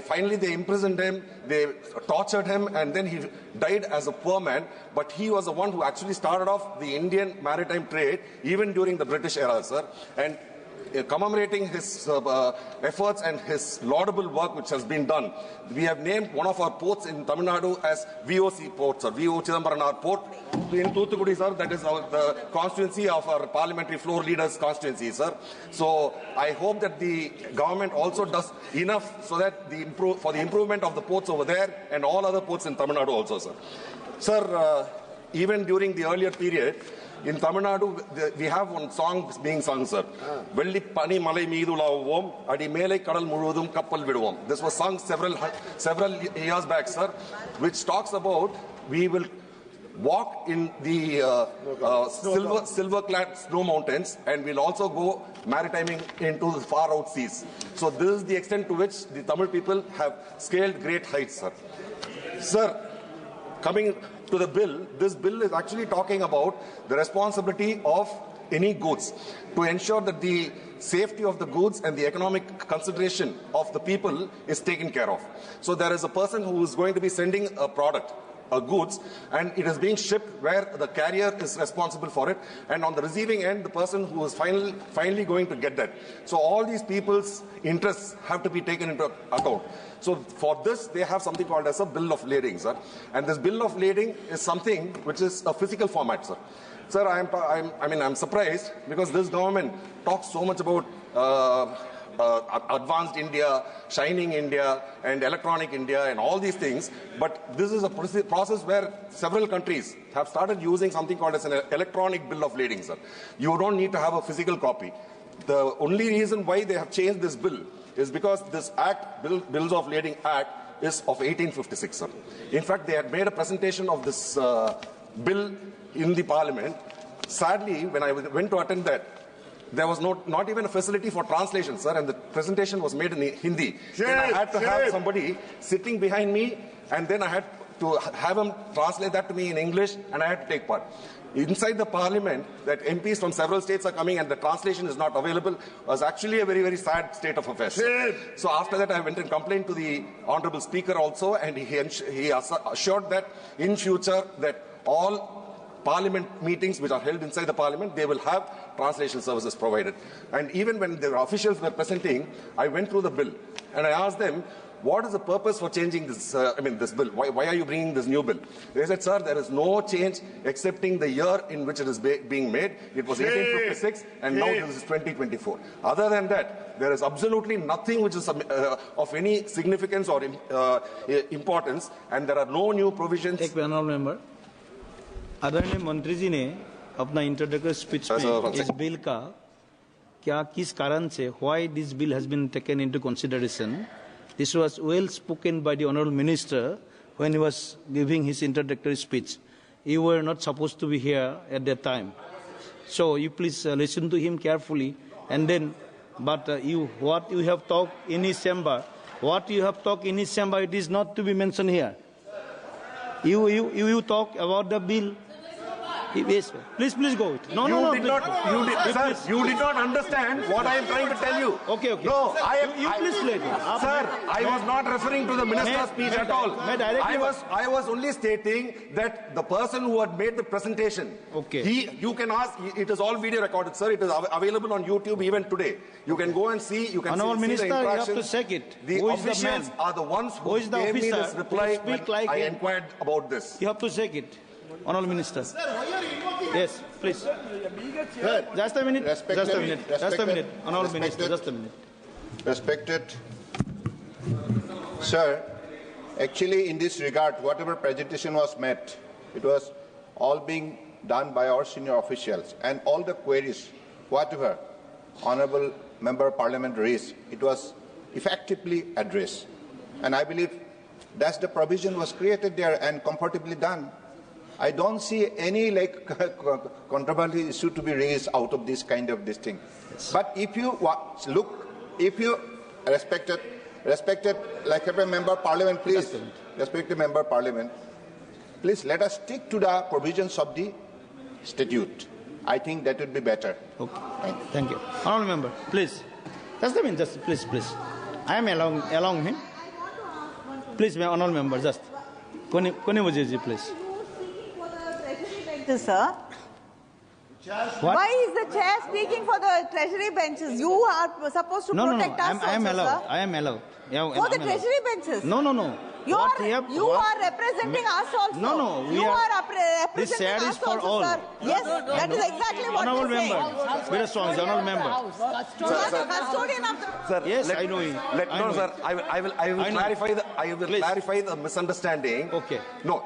finally they imprisoned him, they tortured him, and then he died as a poor man. But he was the one who actually started off the Indian maritime trade, even during the British era, sir. And commemorating his efforts and his laudable work which has been done, we have named one of our ports in Tamil Nadu as VOC Port, sir, Va'u Chidambaranar Port in Thoothukudi, sir. That is the constituency of our parliamentary floor leaders' constituency, sir. So I hope that the government also does enough so that for the improvement of the ports over there and all other ports in Tamil Nadu also, sir. Sir, even during the earlier period, In Tamil Nadu, we have one song being sung, sir. Velli pani malai meedu lavuvom, adi melai kadal murudum kappal viduvom. This was sung several years back, sir, which talks about we will walk in the silver-clad snow mountains, and we'll also go maritiming into the far out seas. So this is the extent to which the Tamil people have scaled great heights, sir. Sir, coming to the bill, this bill is actually talking about the responsibility of any goods to ensure that the safety of the goods and the economic consideration of the people is taken care of. So there is a person who is going to be sending a product, goods, and it is being shipped where the carrier is responsible for it, and on the receiving end, the person who is finally going to get that. So all these people's interests have to be taken into account. So for this, they have something called as a bill of lading, sir. And this bill of lading is something which is a physical format, sir. Sir, I'm surprised because this government talks so much about advanced India, shining India, and electronic India, and all these things. But this is a process where several countries have started using something called as an electronic bill of lading, sir. You don't need to have a physical copy. The only reason why they have changed this bill is because this act, Bills of Lading Act, is of 1856, sir. In fact, they had made a presentation of this bill in the parliament. Sadly, when I went to attend that, there was not even a facility for translation, sir, and the presentation was made in Hindi. Then I had to have somebody sitting behind me, and then I had to have him translate that to me in English, and I had to take part. Inside the parliament, that MPs from several states are coming and the translation is not available, was actually a very, very sad state of affairs. So after that, I went and complained to the Honorable Speaker also, and he assured that in future that all parliament meetings which are held inside the parliament, they will have translation services provided. And even when the officials were presenting, I went through the bill and I asked them, what is the purpose for changing this, this bill? Why are you bringing this new bill? They said, sir, there is no change excepting the year in which it is being made. It was 1856 and now this is 2024. Other than that, there is absolutely nothing which is of any significance or importance, and there are no new provisions. एक panel member आदरणीय मंत्री जी ने अपना introductory speech में इस bill का क्या किस कारण से why this bill has been taken into consideration. This was well spoken by the Honourable Minister when he was giving his introductory speech. You were not supposed to be here at that time. So you please listen to him carefully, and then, but what you have talked in his chamber, it is not to be mentioned here. You talk about the bill. Yes, please go. You did not understand what I am trying to tell you. Okay. No, you please let me. Sir, I was not referring to the minister's speech at all. I was only stating that the person who had made the presentation, you can ask, it is all video recorded, sir. It is available on YouTube even today. You can go and see, you can see the Minister, interactions. you have to check it. The officials are the ones who gave me this reply when I inquired about this. You have to check it. Honourable Minister. Sir, why are you invoking? Yes, please. Sir, just a minute. Just a minute. Honourable Minister, just a minute. Respected Sir, actually in this regard, whatever presentation was made, it was all being done by our senior officials, and all the queries, whatever Honourable Member of Parliament raised, it was effectively addressed. And I believe that's the provision was created there and comfortably done. I don't see any controversial issue to be raised out of this kind of this thing. Yes. But if you look, if you respected member of parliament, please, respected member of parliament, please let us stick to the provisions of the statute. I think that would be better. Okay. Thank you. Honourable member, please. Just a minute, please. I am allowing him. Please, honourable member, just. Kone Vajiji, please. Sir. What? Why is the chair speaking for the treasury benches? You are supposed to protect us. I am allowed. For the treasury benches? No. You are representing us also. No. You are representing this chair is for also, all. Sir. Yes, that is exactly what Honourable you say. member, very strong, honourable member. Custodian of the... Sir, yes, I know. Sir, I will clarify the misunderstanding. Okay. No,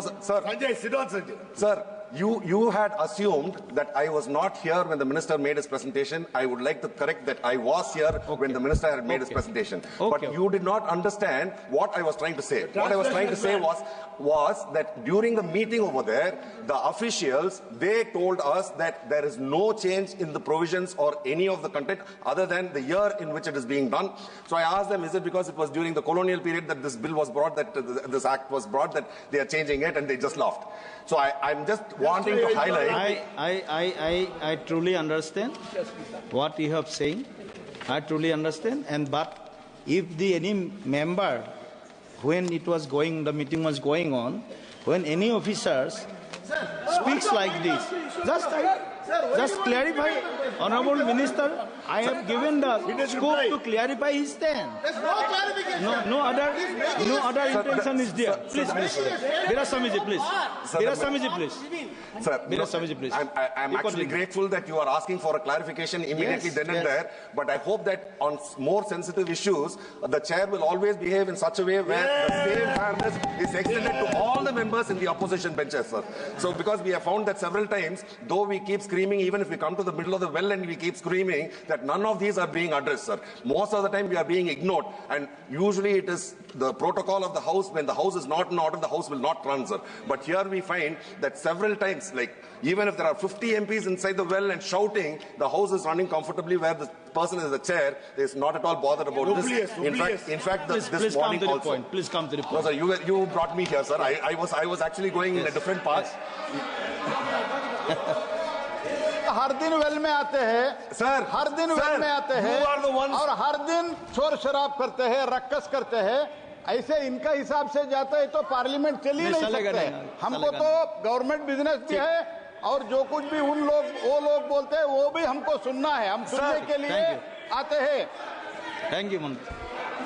sir. Sanjay, sit down, Sanjay. Sir, you had assumed that I was not here when the minister made his presentation. I would like to correct that I was here when the minister had made his presentation. But you did not understand what I was trying to say. What I was trying to say was that during the meeting over there, the officials, they told us that there is no change in the provisions or any of the content other than the year in which it is being done. So I asked them, is it because it was during the colonial period that this bill was brought, that this act was brought, that they are changing it, and they just laughed. So I'm just wanting to highlight. I truly understand what you have saying. I truly understand. But if any member, when it was going, the meeting was going on, when any officers speaks like this, just clarify, Honorable Minister, I have given the scope to clarify his stand. No other intention is there. Please, Bira Samiji, please. Bira Samiji, please. Sir, I'm actually grateful that you are asking for a clarification immediately then and there, but I hope that on more sensitive issues, the chair will always behave in such a way where the same fairness is extended to all the members in the opposition benches, sir. So because we have found that several times, though we keep screaming, even if we come to the middle of the well and we keep screaming, that none of these are being addressed, sir. Most of the time we are being ignored, and usually it is the protocol of the House. When the House is not in order, the House will not run, sir. But here we find that several times, like even if there are 50 MPs inside the well and shouting, the House is running comfortably where the person is the chair is not at all bothered about this. In fact, this morning also. Please come to the point. No, sir, you brought me here, sir. I was actually going in a different path. हर दिन well में आते हैं sir, हर दिन well में आते हैं और हर दिन शोर शराब करते हैं, रक्कस करते हैं. ऐसे इनका हिसाब से जाता है तो पार्लियामेंट चल ही नहीं सकते. हमको तो गवर्नमेंट बिजनेस भी है और जो कुछ भी वो लोग बोलते हैं वो भी हमको सुनना है. हम सुनने के लिए आते हैं. Thank you,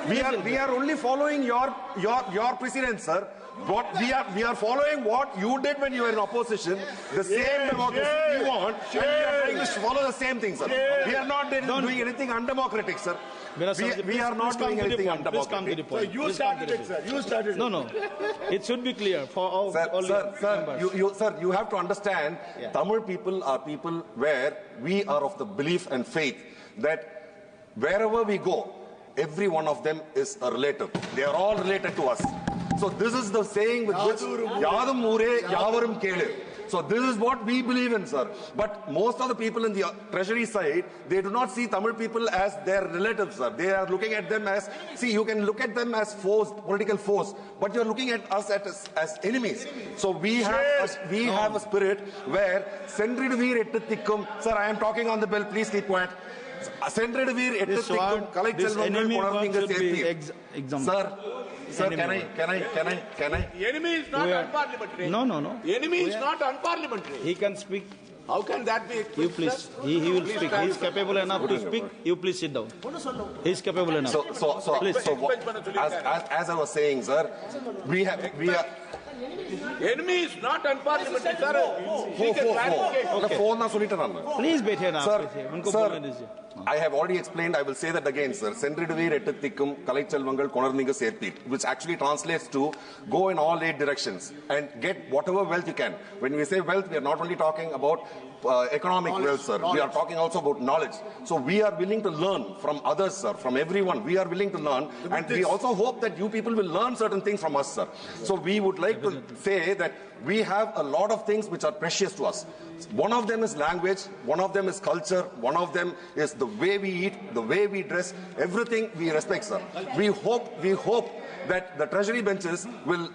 we are only following your precedents, sir. What we are following what you did when you were in opposition, the same democracy you want, and we are trying to follow the same thing, sir. We are not doing anything undemocratic, sir. We are not doing anything undemocratic. Please come to the point. So you started it, sir. You started it. No. It should be clear for all Sir, you have to understand, Tamil people are people where we are of the belief and faith that wherever we go, every one of them is a relative. They are all related to us. So this is the saying with which Yadam Mure Yavarum Kele. So this is what we believe in, sir. But most of the people in the treasury side, they do not see Tamil people as their relatives, sir. They are looking at them as, see, you can look at them as foes, political foes, but you're looking at us as enemies. So we have a spirit where Sendridvir Ettikkum, sir, I am talking on the bill, please keep quiet. Sendridvir Ettikkum, Kalai Chelvangal, Sir, can I? The enemy is not unparliamentary. No. The enemy is not unparliamentary. He can speak. How can that be? You please. He will speak. He is capable enough to speak. You please sit down. He is capable enough. As I was saying, sir, we are. The enemy is not unparliamentary, sir. Please wait here now. Sir, I have already explained, I will say that again, sir. Sendridvir Ettikkum Kalai Chelvangal Konarninga Serpit, which actually translates to go in all 8 directions and get whatever wealth you can. When we say wealth, we are not only talking about economic wealth, sir. We are talking also about knowledge. So we are willing to learn from others, sir, from everyone. We are willing to learn, and we also hope that you people will learn certain things from us, sir. So we would like to say that we have a lot of things which are precious to us. One of them is language, one of them is culture, one of them is the way we eat, the way we dress, everything we respect, sir. We hope that the treasury benches will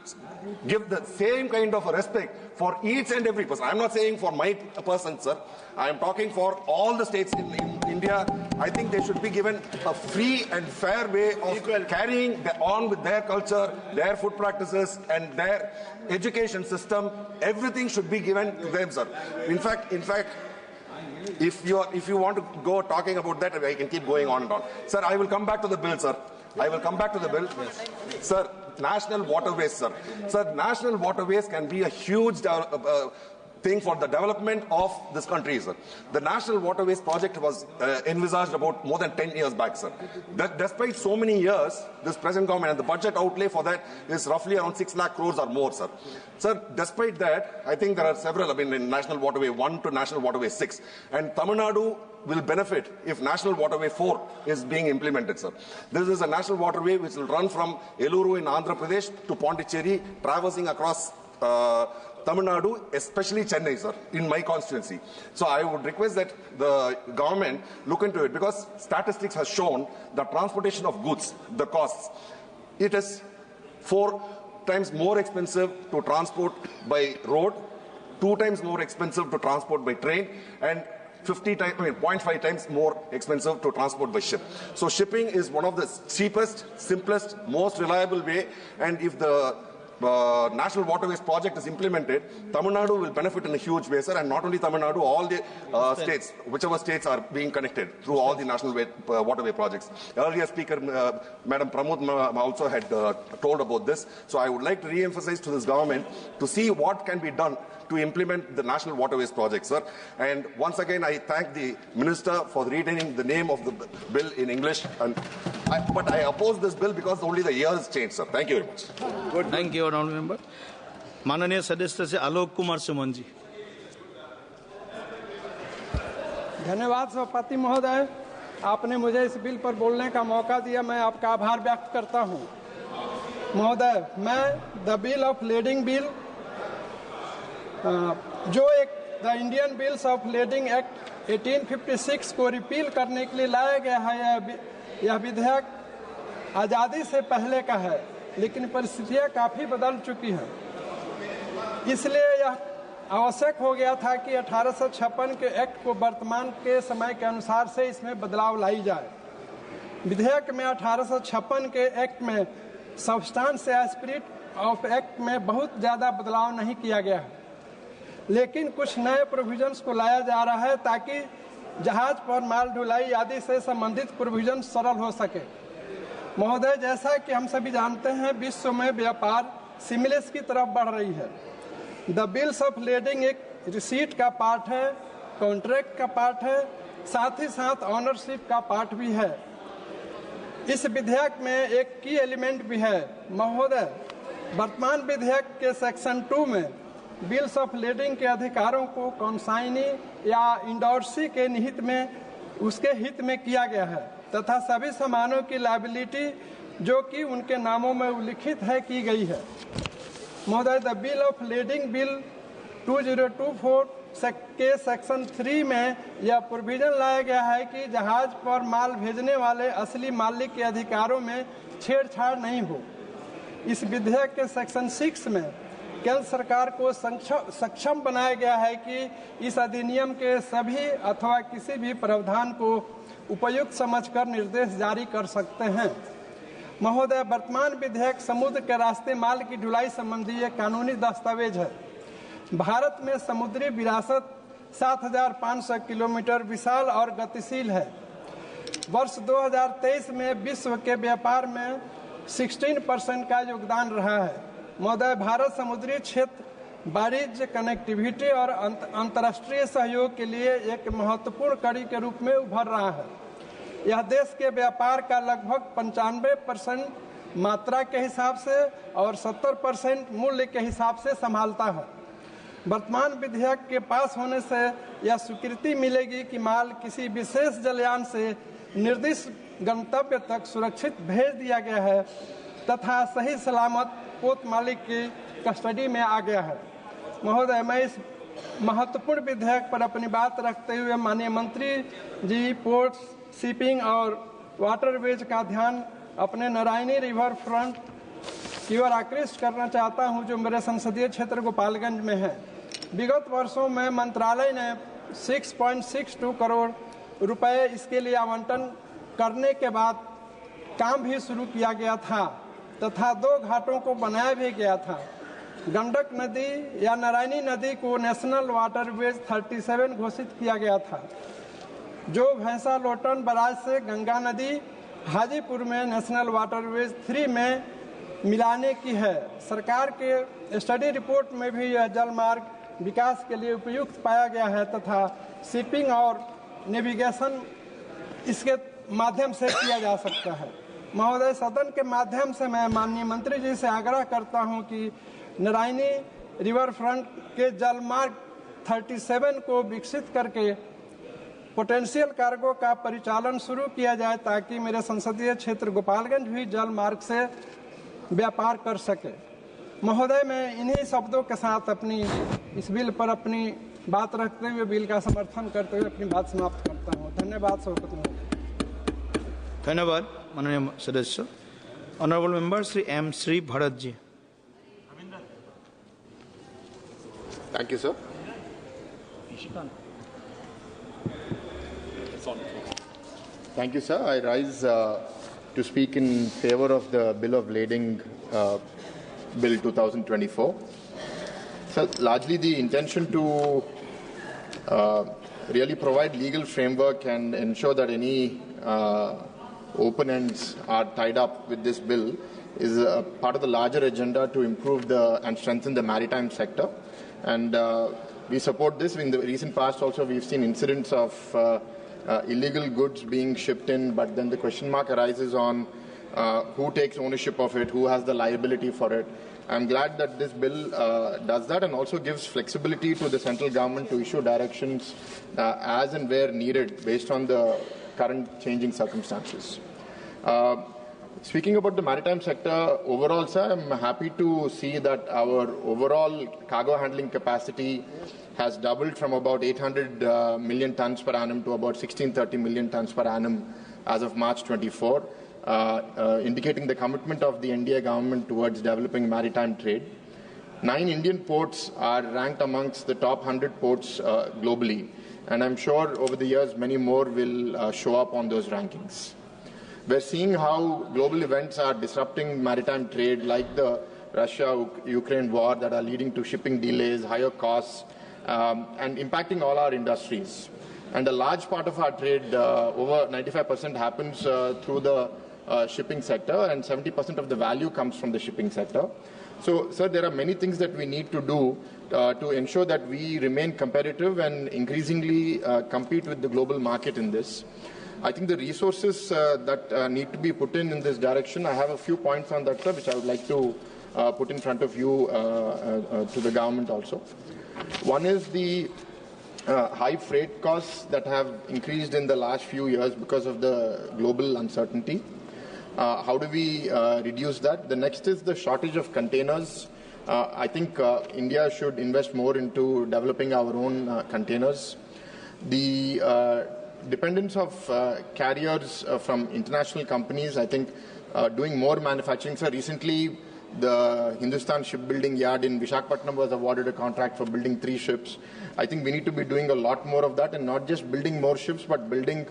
give the same kind of a respect for each and every person. I'm not saying for my person, sir. I am talking for all the states in India. I think they should be given a free and fair way of carrying on with their culture, their food practices, and their education system. Everything should be given to them, sir. In fact, if you want to go talking about that, I can keep going on and on. Sir, I will come back to the bill, sir. I will come back to the bill. Yes. Sir, national waterways, sir. Sir, national waterways can be a huge thing for the development of this country, sir. The National Waterways Project was envisaged about more than 10 years back, sir. Despite so many years, this present government and the budget outlay for that is roughly around 6 lakh crores or more, sir. Sir, despite that, I think there are several, in National Waterway 1 to National Waterway 6. And Tamil Nadu will benefit if National Waterway 4 is being implemented, sir. This is a national waterway which will run from Eluru in Andhra Pradesh to Pondicherry, traversing across Tamil Nadu, especially Chennai, sir, in my constituency. So I would request that the government look into it, because statistics has shown the transportation of goods, the costs, it is 4 times more expensive to transport by road, 2 times more expensive to transport by train, and 0.5 times more expensive to transport by ship. So shipping is one of the cheapest, simplest, most reliable way, and if the National Waterways project is implemented, Tamil Nadu will benefit in a huge way, sir, and not only Tamil Nadu, all the states, whichever states are being connected through all the National Waterway projects. Earlier speaker, Madam Pramod also had told about this, so I would like to re-emphasize to this government to see what can be done to implement the National Waterways project, sir. And once again, I thank the Minister for retaining the name of the bill in English. But I oppose this bill because only the years changed, sir. Thank you very much. Good. Thank you, Honourable Member. माननीय सदस्य से आलोक कुमार सुमन जी. धन्यवाद सभापति महोदय, आपने मुझे इस bill पर बोलने का मौका दिया, मैं आपका आभार व्यक्त करता हूं. महोदय, मैं the bill of lading bill, जो एक the Indian bills of lending act 1856 को रिपील करने के लिए लाया गया है, यह विधेयक आज़ादी से पहले का है, लेकिन परिस्थितियाँ काफ़ी बदल चुकी हैं. इसलिए यह आवश्यक हो गया था कि 1856 के एक्ट को वर्तमान के समय के अनुसार से इसमें बदलाव लाई जाए. विधेयक में 1856 के एक्ट में सब्सटेंस या स्पिरिट ऑफ एक्ट में बहुत ज़्यादा बदलाव नहीं किया गया है, लेकिन कुछ नए प्रोविजंस को लाया जा रहा है ताकि जहाज पर माल ढुलाई आदि से संबंधित प्रोविजन सरल हो सके. महोदय, जैसा कि हम सभी जानते हैं, विश्व में व्यापार सिमिलेस की तरफ बढ़ रही है. द बिल्स ऑफ लेडिंग एक रिसीट का पार्ट है, कॉन्ट्रैक्ट का पार्ट है, साथ ही साथ ऑनरशिप का पार्ट भी है. इस विधेयक में एक की एलिमेंट भी है. महोदय, वर्तमान विधेयक के सेक्शन 2 में बिल्स ऑफ लेडिंग के अधिकारों को कॉन्साइनी या इंडोर्सी के निहित में उसके हित में किया गया है तथा सभी सामानों की लायबिलिटी जो कि उनके नामों में उल्लिखित है की गई है. महोदय, the bill of lading bill 2024 के सेक्शन 3 में यह प्रोविजन लाया गया है कि जहाज पर माल भेजने वाले असली मालिक के अधिकारों में छेड़छाड़ नहीं हो. इस विधेयक के सेक्शन 6 में केंद्र सरकार को सक्षम बनाया गया है कि इस अधिनियम के सभी अथवा किसी भी प्रावधान को उपयुक्त समझकर निर्देश जारी कर सकते हैं. महोदय, वर्तमान विधेयक समुद्र के रास्ते माल की ढुलाई संबंधी एक कानूनी दस्तावेज है. भारत में समुद्री विरासत 7,500 किलोमीटर विशाल और गतिशील है. वर्ष 2023 में विश्व के व्यापार में 16% का योगदान रहा है. महोदय, भारत समुद्री क्षेत्र वाणिज्य, कनेक्टिविटी और अंतर्राष्ट्रीय सहयोग के लिए एक महत्वपूर्ण कड़ी के रूप में उभर रहा है. यह देश के व्यापार का लगभग 95% मात्रा के हिसाब से और 70% मूल्य के हिसाब से संभालता है. वर्तमान विधेयक के पास होने से यह स्वीकृति मिलेगी कि माल किसी विशेष जलयान से निर्दिष्ट गंतव्य तक सुरक्षित भेज दिया गया है तथा सही सलामत पोत मालिक की कस्टडी में आ गया है. महोदय, मैं इस महत्वपूर्ण विधेयक पर अपनी बात रखते हुए माननीय मंत्री जी पोर्ट्स, शिपिंग और वाटरवेज का ध्यान अपने नारायणी रिवर फ्रंट की ओर आकृष्ट करना चाहता हूं, जो मेरे संसदीय क्षेत्र गोपालगंज में है. विगत वर्षों में मंत्रालय ने 6.62 करोड़ रुपए इसके लिए आवंटन करने के बाद काम भी शुरू किया गया था तथा 2 घाटों को बनाया भी गया था. गंडक नदी या नारायणी नदी को नेशनल वाटरवेज 37 घोषित किया गया था, जो भैंसा लोटन बराज से गंगा नदी हाजीपुर में नेशनल वाटरवेज 3 में मिलाने की है. सरकार के स्टडी रिपोर्ट में भी यह जल मार्ग विकास के लिए उपयुक्त पाया गया है तथा शिपिंग और नेविगेशन इसके माध्यम से किया जा सकता है। महोदय, सदन के माध्यम से मैं माननीय मंत्री जी से आग्रह करता हूं कि नारायणी रिवर फ्रंट के जलमार्ग 37 को विकसित करके पोटेंशियल कार्गो का परिचालन शुरू किया जाए ताकि मेरे संसदीय क्षेत्र गोपालगंज भी जल मार्ग से व्यापार कर सके। महोदय, मैं इन्हीं शब्दों के साथ अपनी इस बिल पर अपनी बात रखते हुए बिल का समर्थन करते हुए अपनी बात समाप्त करता हूँ। धन्यवाद सभापति महोदय। धन्यवाद माननीय सदस्य। Honourable member Shri M Shri Bharat ji. Thank you, sir. Thank you, sir. I rise to speak in favor of the Bill of Lading, Bill 2024. So, largely the intention to really provide legal framework and ensure that any open ends are tied up with this bill is a part of the larger agenda to improve and strengthen the maritime sector. And we support this. In the recent past also, we've seen incidents of illegal goods being shipped in, but then the question mark arises on who takes ownership of it, who has the liability for it. I'm glad that this bill does that and also gives flexibility to the central government to issue directions as and where needed based on the current changing circumstances. Speaking about the maritime sector overall, sir, I'm happy to see that our overall cargo handling capacity has doubled from about 800 million tons per annum to about 1630 million tons per annum as of March 24, indicating the commitment of the NDA government towards developing maritime trade. 9 Indian ports are ranked amongst the top 100 ports globally, and I'm sure over the years many more will show up on those rankings. We're seeing how global events are disrupting maritime trade, like the Russia-Ukraine war, that are leading to shipping delays, higher costs, and impacting all our industries. And a large part of our trade, over 95%, happens through the shipping sector, and 70% of the value comes from the shipping sector. So, sir, there are many things that we need to do to ensure that we remain competitive and increasingly compete with the global market in this. I think the resources that need to be put in this direction, I have a few points on that, sir, which I would like to put in front of you to the government also. One is the high freight costs that have increased in the last few years because of the global uncertainty. How do we reduce that? The next is the shortage of containers. I think India should invest more into developing our own containers. The dependence of carriers from international companies, I think doing more manufacturing. So recently, the Hindustan Shipbuilding Yard in Visakhapatnam was awarded a contract for building 3 ships. I think we need to be doing a lot more of that, and not just building more ships, but building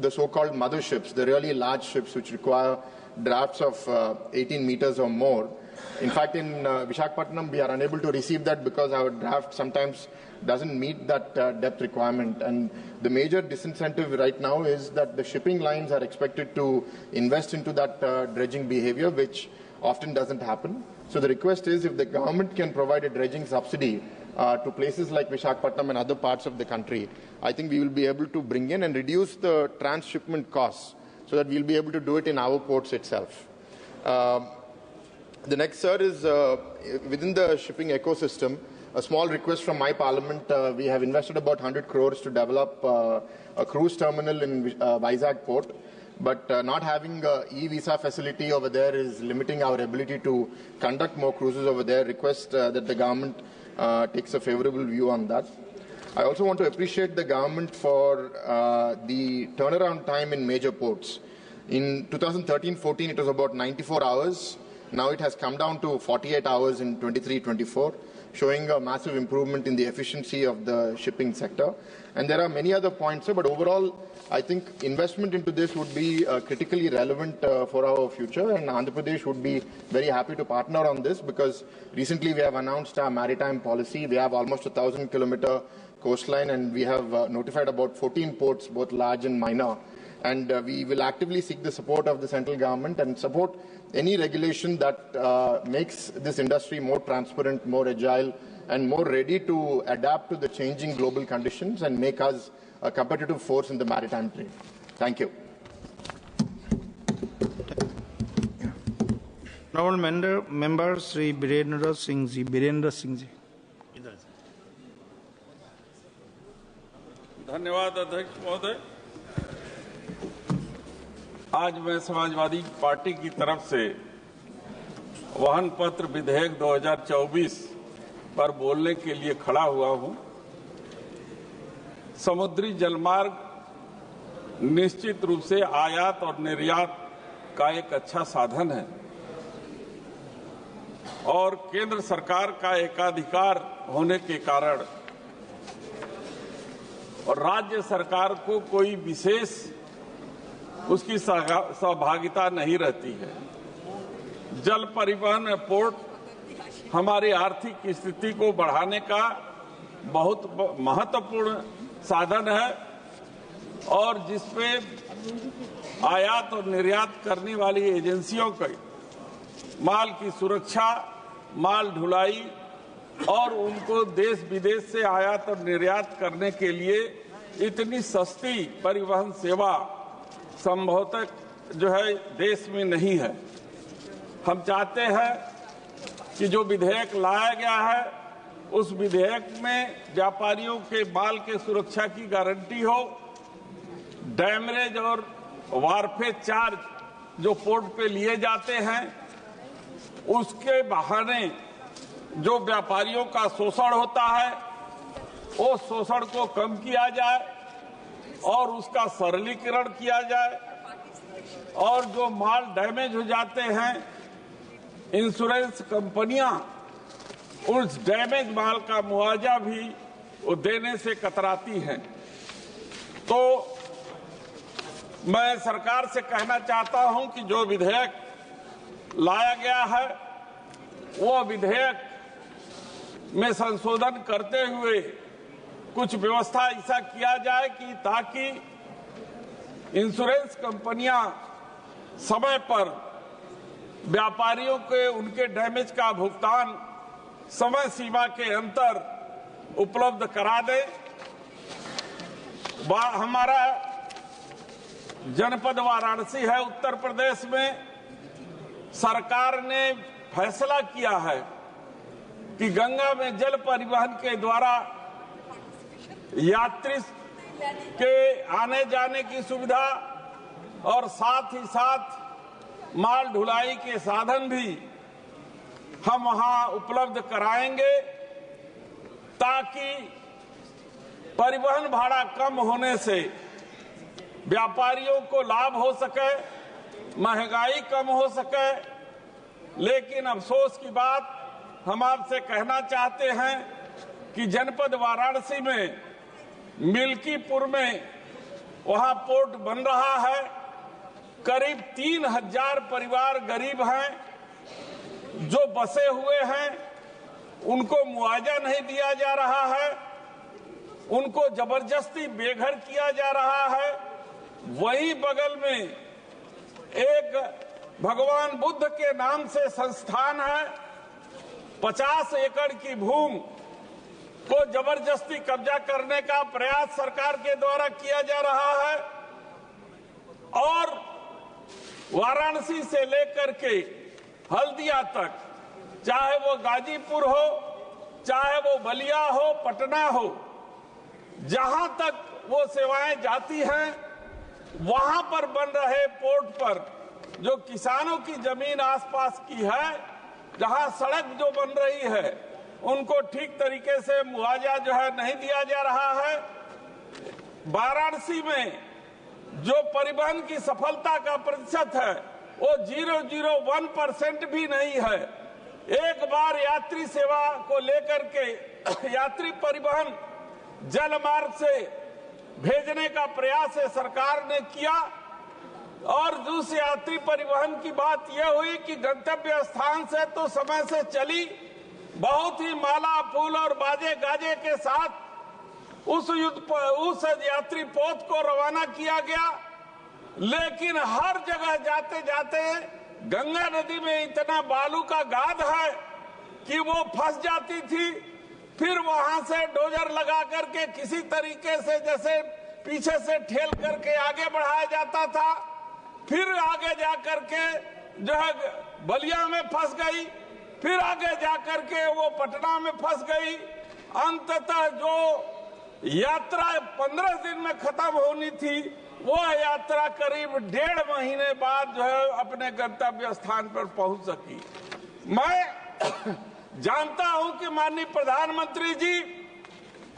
the so-called mother ships, the really large ships which require drafts of 18 meters or more. In fact, in Visakhapatnam, we are unable to receive that because our draft sometimes doesn't meet that depth requirement. And the major disincentive right now is that the shipping lines are expected to invest into that dredging behavior, which often doesn't happen. So the request is, if the government can provide a dredging subsidy to places like Visakhapatnam and other parts of the country, I think we will be able to bring in and reduce the transshipment costs so that we'll be able to do it in our ports itself. The next, sir, is within the shipping ecosystem, a small request from my parliament. We have invested about 100 crores to develop a cruise terminal in Vizag port, but not having an e-visa facility over there is limiting our ability to conduct more cruises over there. Request that the government takes a favorable view on that. I also want to appreciate the government for the turnaround time in major ports. In 2013-14, it was about 94 hours. Now it has come down to 48 hours in 23-24, showing a massive improvement in the efficiency of the shipping sector. And there are many other points, sir, but overall, I think investment into this would be critically relevant for our future, and Andhra Pradesh would be very happy to partner on this, because recently we have announced our maritime policy. We have almost 1,000-kilometer coastline, and we have notified about 14 ports, both large and minor. And we will actively seek the support of the central government and support any regulation that makes this industry more transparent, more agile, and more ready to adapt to the changing global conditions and make us a competitive force in the maritime trade. Thank you. Honourable member Sri Birendra Singh ji. धन्यवाद अध्यक्ष महोदय। आज मैं Samajwadi party की तरफ से वाहन पत्र विधेयक 2024 पर बोलने के लिए खड़ा हुआ हूं। समुद्री जलमार्ग निश्चित रूप से आयात और निर्यात का एक अच्छा साधन है और केंद्र सरकार का एकाधिकार होने के कारण और राज्य सरकार को कोई विशेष उसकी सहभागिता नहीं रहती है। जल परिवहन पोर्ट हमारी आर्थिक स्थिति को बढ़ाने का बहुत महत्वपूर्ण साधन है और जिसपे आयात और निर्यात करने वाली एजेंसियों के माल की सुरक्षा, माल ढुलाई और उनको देश विदेश से आयात और निर्यात करने के लिए इतनी सस्ती परिवहन सेवा संभवतः जो है देश में नहीं है। हम चाहते हैं कि जो विधेयक लाया गया है उस विधेयक में व्यापारियों के माल के सुरक्षा की गारंटी हो, डैमरेज और वारफेज चार्ज जो पोर्ट पे लिए जाते हैं उसके बहाने जो व्यापारियों का शोषण होता है उस शोषण को कम किया जाए और उसका सरलीकरण किया जाए और जो माल डैमेज हो जाते हैं इंश्योरेंस कंपनियां उस डैमेज माल का मुआवजा भी वो देने से कतराती हैं। तो मैं सरकार से कहना चाहता हूं कि जो विधेयक लाया गया है वो विधेयक में संशोधन करते हुए कुछ व्यवस्था ऐसा किया जाए कि ताकि इंश्योरेंस कंपनियां समय पर व्यापारियों के उनके डैमेज का भुगतान समय सीमा के अंतर उपलब्ध करा दे। हमारा जनपद वाराणसी है उत्तर प्रदेश में, सरकार ने फैसला किया है कि गंगा में जल परिवहन के द्वारा यात्री के आने जाने की सुविधा और साथ ही साथ माल ढुलाई के साधन भी हम वहां उपलब्ध कराएंगे ताकि परिवहन भाड़ा कम होने से व्यापारियों को लाभ हो सके, महंगाई कम हो सके। लेकिन अफसोस की बात हम आपसे कहना चाहते हैं कि जनपद वाराणसी में मिल्कीपुर में वहां पोर्ट बन रहा है, करीब 3000 परिवार गरीब हैं जो बसे हुए हैं, उनको मुआवजा नहीं दिया जा रहा है, उनको जबरदस्ती बेघर किया जा रहा है। वही बगल में एक भगवान बुद्ध के नाम से संस्थान है, 50 एकड़ की भूमि को जबरदस्ती कब्जा करने का प्रयास सरकार के द्वारा किया जा रहा है और वाराणसी से लेकर के हल्दिया तक, चाहे वो गाजीपुर हो, चाहे वो बलिया हो, पटना हो, जहां तक वो सेवाएं जाती हैं वहां पर बन रहे पोर्ट पर जो किसानों की जमीन आसपास की है, जहां सड़क जो बन रही है उनको ठीक तरीके से मुआवजा जो है नहीं दिया जा रहा है। वाराणसी में जो परिवहन की सफलता का प्रतिशत है वो 0.01% भी नहीं है। एक बार यात्री सेवा को लेकर के यात्री परिवहन जल मार्ग से भेजने का प्रयास सरकार ने किया और दूसरे यात्री परिवहन की बात यह हुई कि गंतव्य स्थान से तो समय से चली, बहुत ही माला फूल और बाजे गाजे के साथ उस यात्री पोत को रवाना किया गया, लेकिन हर जगह जाते जाते गंगा नदी में इतना बालू का गाद है कि वो फंस जाती थी फिर वहां से डोजर लगा करके किसी तरीके से जैसे पीछे से ठेल करके आगे बढ़ाया जाता था, फिर आगे जा करके जो है बलिया में फंस गई, फिर आगे जा करके वो पटना में फंस गई। अंततः जो यात्रा 15 दिन में खत्म होनी थी, वो यात्रा करीब 1.5 महीने बाद जो है अपने गंतव्य स्थान पर पहुंच सकी। मैं जानता हूं कि माननीय प्रधानमंत्री जी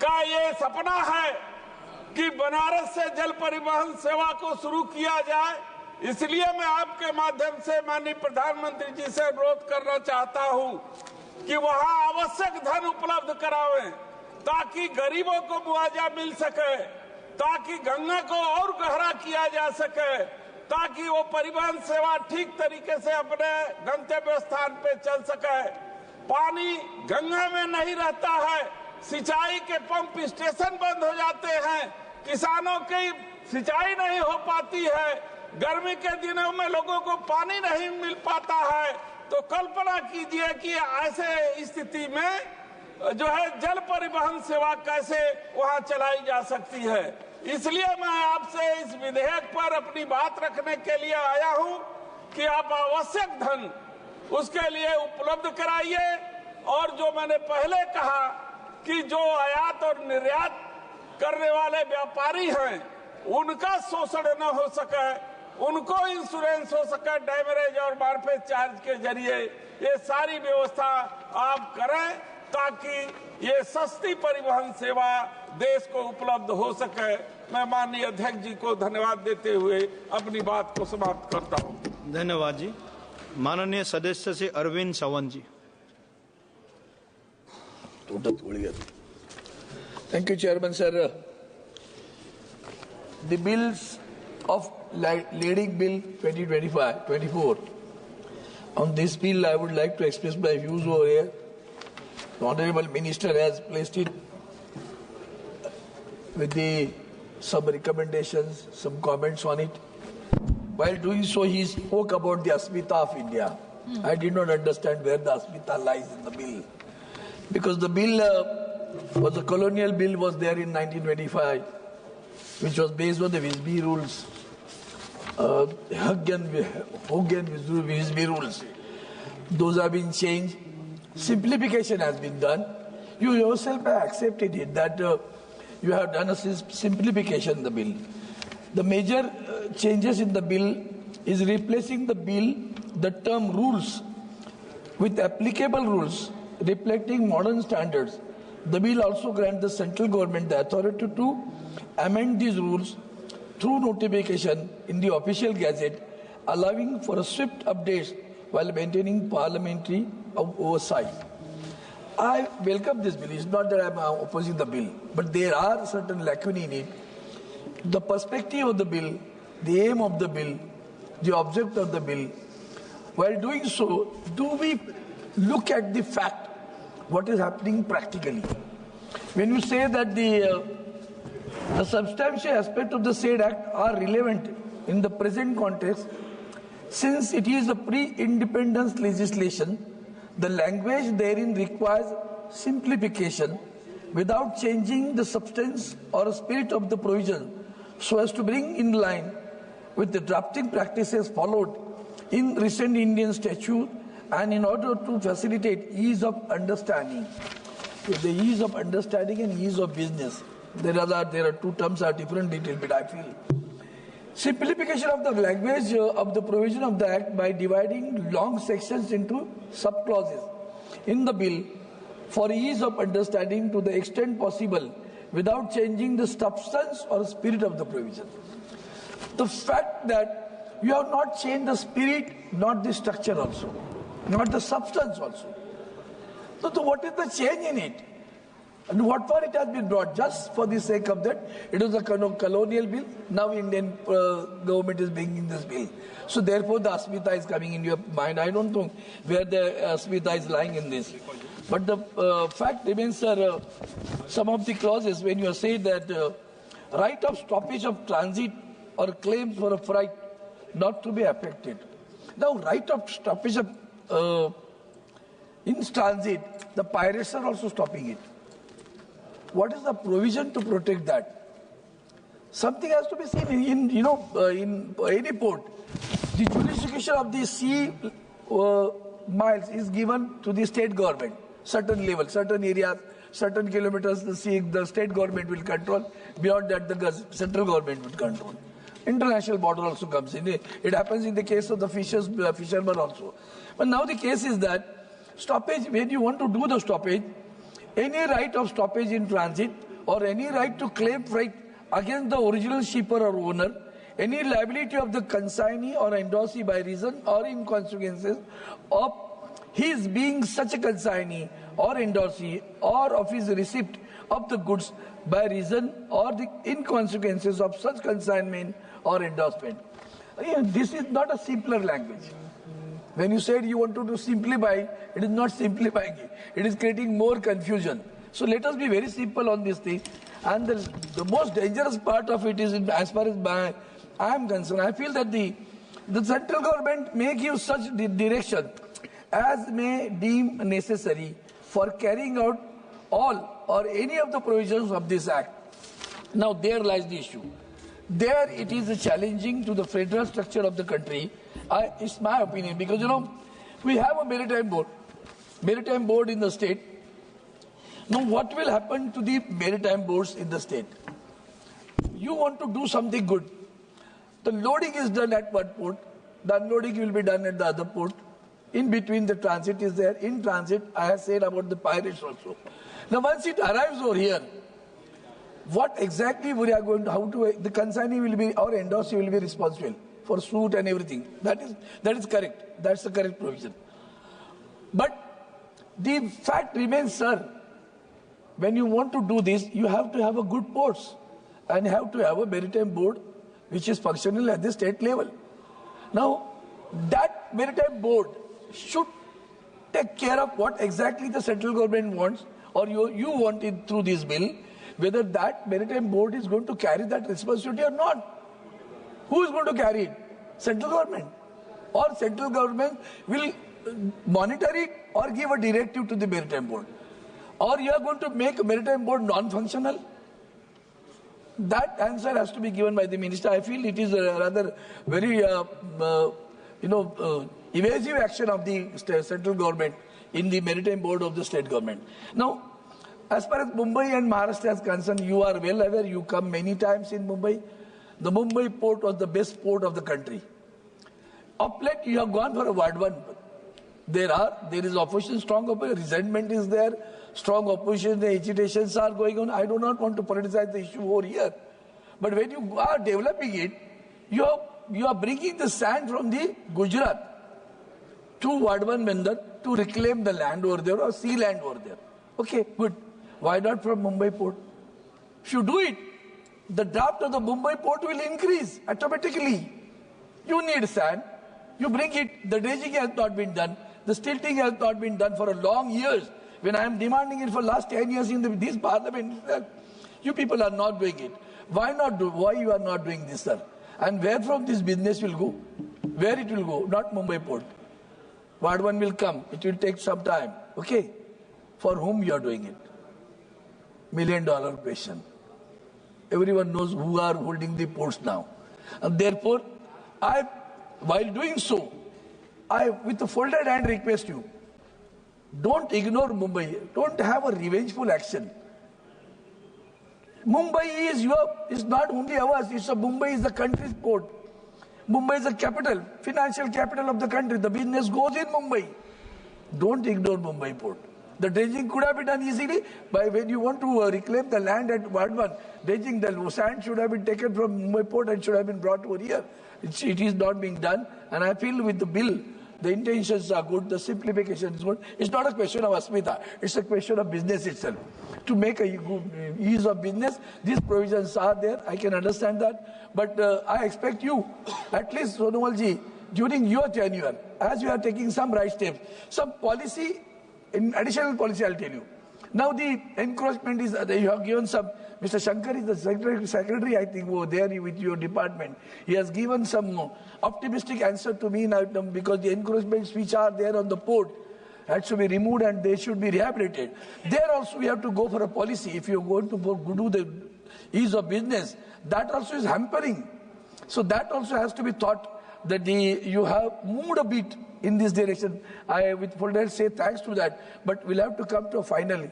का ये सपना है कि बनारस से जल परिवहन सेवा को शुरू किया जाए, इसलिए मैं आपके माध्यम से माननीय प्रधानमंत्री जी से अनुरोध करना चाहता हूं कि वहां आवश्यक धन उपलब्ध करावें ताकि गरीबों को मुआवजा मिल सके, ताकि गंगा को और गहरा किया जा सके, ताकि वो परिवहन सेवा ठीक तरीके से अपने गंतव्य स्थान पे चल सके। पानी गंगा में नहीं रहता है, सिंचाई के पंप स्टेशन बंद हो जाते हैं, किसानों की सिंचाई नहीं हो पाती है, गर्मी के दिनों में लोगों को पानी नहीं मिल पाता है। तो कल्पना कीजिए कि ऐसे स्थिति में जो है जल परिवहन सेवा कैसे वहां चलाई जा सकती है। इसलिए मैं आपसे इस विधेयक पर अपनी बात रखने के लिए आया हूं कि आप आवश्यक धन उसके लिए उपलब्ध कराइए, और जो मैंने पहले कहा कि जो आयात और निर्यात करने वाले व्यापारी हैं उनका शोषण न हो सके, उनको इंश्योरेंस हो सके डैमरेज और मार्फेज चार्ज के जरिए, ये सारी व्यवस्था आप करें ताकि ये सस्ती परिवहन सेवा देश को उपलब्ध हो सके। मैं माननीय अध्यक्ष जी को धन्यवाद देते हुए अपनी बात को समाप्त करता हूं। धन्यवाद जी। माननीय सदस्य से अरविंद सावंत जी। Thank you, Chairman sir. The bills of leading bill 2025-24. On this bill, I would like to express my views over here. The Honorable Minister has placed it with some recommendations, some comments on it. While doing so, he spoke about the Asmita of India. I did not understand where the Asmita lies in the bill. Because the bill was a colonial bill, was there in 1925, which was based on the Visby rules, Huggen Visby rules. Those have been changed. Simplification has been done. You yourself have accepted it, that you have done a simplification in the bill. The major changes in the bill is replacing the term rules with applicable rules reflecting modern standards. The bill also grants the central government the authority to amend these rules through notification in the official gazette, allowing for a swift updates while maintaining parliamentary oversight. I welcome this bill. It's not that I'm opposing the bill, but there are certain lacunae in it. The perspective of the bill, the aim of the bill, the object of the bill. While doing so, do we look at the fact, what is happening practically? When you say that the substantial aspects of the said act are relevant in the present context, since it is a pre-independence legislation, the language therein requires simplification without changing the substance or spirit of the provision, so as to bring in line with the drafting practices followed in recent Indian statute, and in order to facilitate ease of understanding. The ease of understanding and ease of business. There are two terms are different little bit, I feel. Simplification of the language of the provision of the Act by dividing long sections into sub-clauses in the bill for ease of understanding to the extent possible without changing the substance or spirit of the provision. The fact that you have not changed the spirit, not the structure also, not the substance also. So what is the change in it? And what for it has been brought? Just for the sake of that, it was a colonial bill. Now Indian government is bringing this bill. So therefore the Asmita is coming in your mind. I don't know where the Asmita is lying in this. But the fact remains, sir, some of the clauses when you say that right of stoppage of transit or claims for a freight not to be affected. Now right of stoppage of in transit, the pirates are also stopping it. what is the provision to protect that? Something has to be seen in any port. The jurisdiction of the sea miles is given to the state government, certain level, certain areas, certain kilometers the state government will control. Beyond that, the central government will control. International border also comes in. It happens in the case of the fishermen also. But now the case is that stoppage, when you want to do the stoppage, any right of stoppage in transit or any right to claim freight against the original shipper or owner, any liability of the consignee or endorsee by reason or in consequences of his being such a consignee or endorsee or of his receipt of the goods by reason or the inconsequences of such consignment or endorsement. This is not a simpler language. When you said you wanted to simplify, it is not simplifying it. It is creating more confusion. So let us be very simple on this thing. And the most dangerous part of it is, as far as I am concerned, I feel that the central government may give such direction as may deem necessary for carrying out all or any of the provisions of this act. Now there lies the issue. There it is challenging to the federal structure of the country. It's my opinion, because we have a maritime board in the state. Now what will happen to the maritime boards in the state? You want to do something good. The loading is done at one port, the unloading will be done at the other port. In between the transit is there. In transit, I have said about the pirates also. Now once it arrives over here, what exactly we are going to, the consignee will be, or endorsee will be responsible for suit and everything. That is correct. That's the correct provision. But the fact remains, sir, when you want to do this, you have to have a good ports and have to have a maritime board which is functional at the state level. Now, that maritime board should take care of what exactly the central government wants, or you want it through this bill, whether that maritime board is going to carry that responsibility or not. Who is going to carry it? Central government. Or central government will monitor it or give a directive to the maritime board. Or you are going to make a maritime board non-functional? That answer has to be given by the minister. I feel it is a rather very, evasive action of the central government in the maritime board of the state government. Now, as far as Mumbai and Maharashtra is concerned, you are well aware, you come many times in Mumbai. The Mumbai port was the best port of the country. Of late, you have gone for a ward one. There is opposition, strong opposition, resentment is there, strong opposition, the agitations are going on. I do not want to politicize the issue over here. But when you are developing it, you are bringing the sand from the Gujarat to ward one Mandar to reclaim the land over there or sea land over there. Okay, good. Why not from Mumbai port? If you do it, the draft of the Mumbai port will increase automatically. You need sand. You bring it. The dredging has not been done. The stilting has not been done for a long years. When I am demanding it for last 10 years in this parliament, you people are not doing it. Why you are not doing this, sir? And where from this business will go? Where it will go? Not Mumbai port. Ward one will come. It will take some time. Okay? For whom you are doing it? $1 million question. Everyone knows who are holding the ports now. And therefore, while doing so, with a folded hand request you, don't ignore Mumbai. Don't have a revengeful action. Mumbai is not only ours. Mumbai is the country's port. Mumbai is the capital, financial capital of the country. The business goes in Mumbai. Don't ignore Mumbai port. The dredging could have been done easily when you want to reclaim the land at Ward 1. Dredging, the sand should have been taken from Mumbai port and should have been brought over here. It is not being done. And I feel with the bill, the intentions are good, the simplification is good. It's not a question of Asmita. It's a question of business itself. To make a good ease of business, these provisions are there. I can understand that. But I expect you, at least Sonomalji, during your tenure, as you are taking some right steps, some policy, in additional policy, I'll tell you. Now the encroachment is, you have given some, Mr. Shankar is the secretary, I think, over there with your department. He has given some optimistic answer to me now because the encroachments which are there on the port has to be removed and they should be rehabilitated. There also we have to go for a policy. If you're going to do the ease of business, that also is hampering. So that also has to be thought that you have moved a bit in this direction. I, with full respect, say thanks to that. But we'll have to come to a final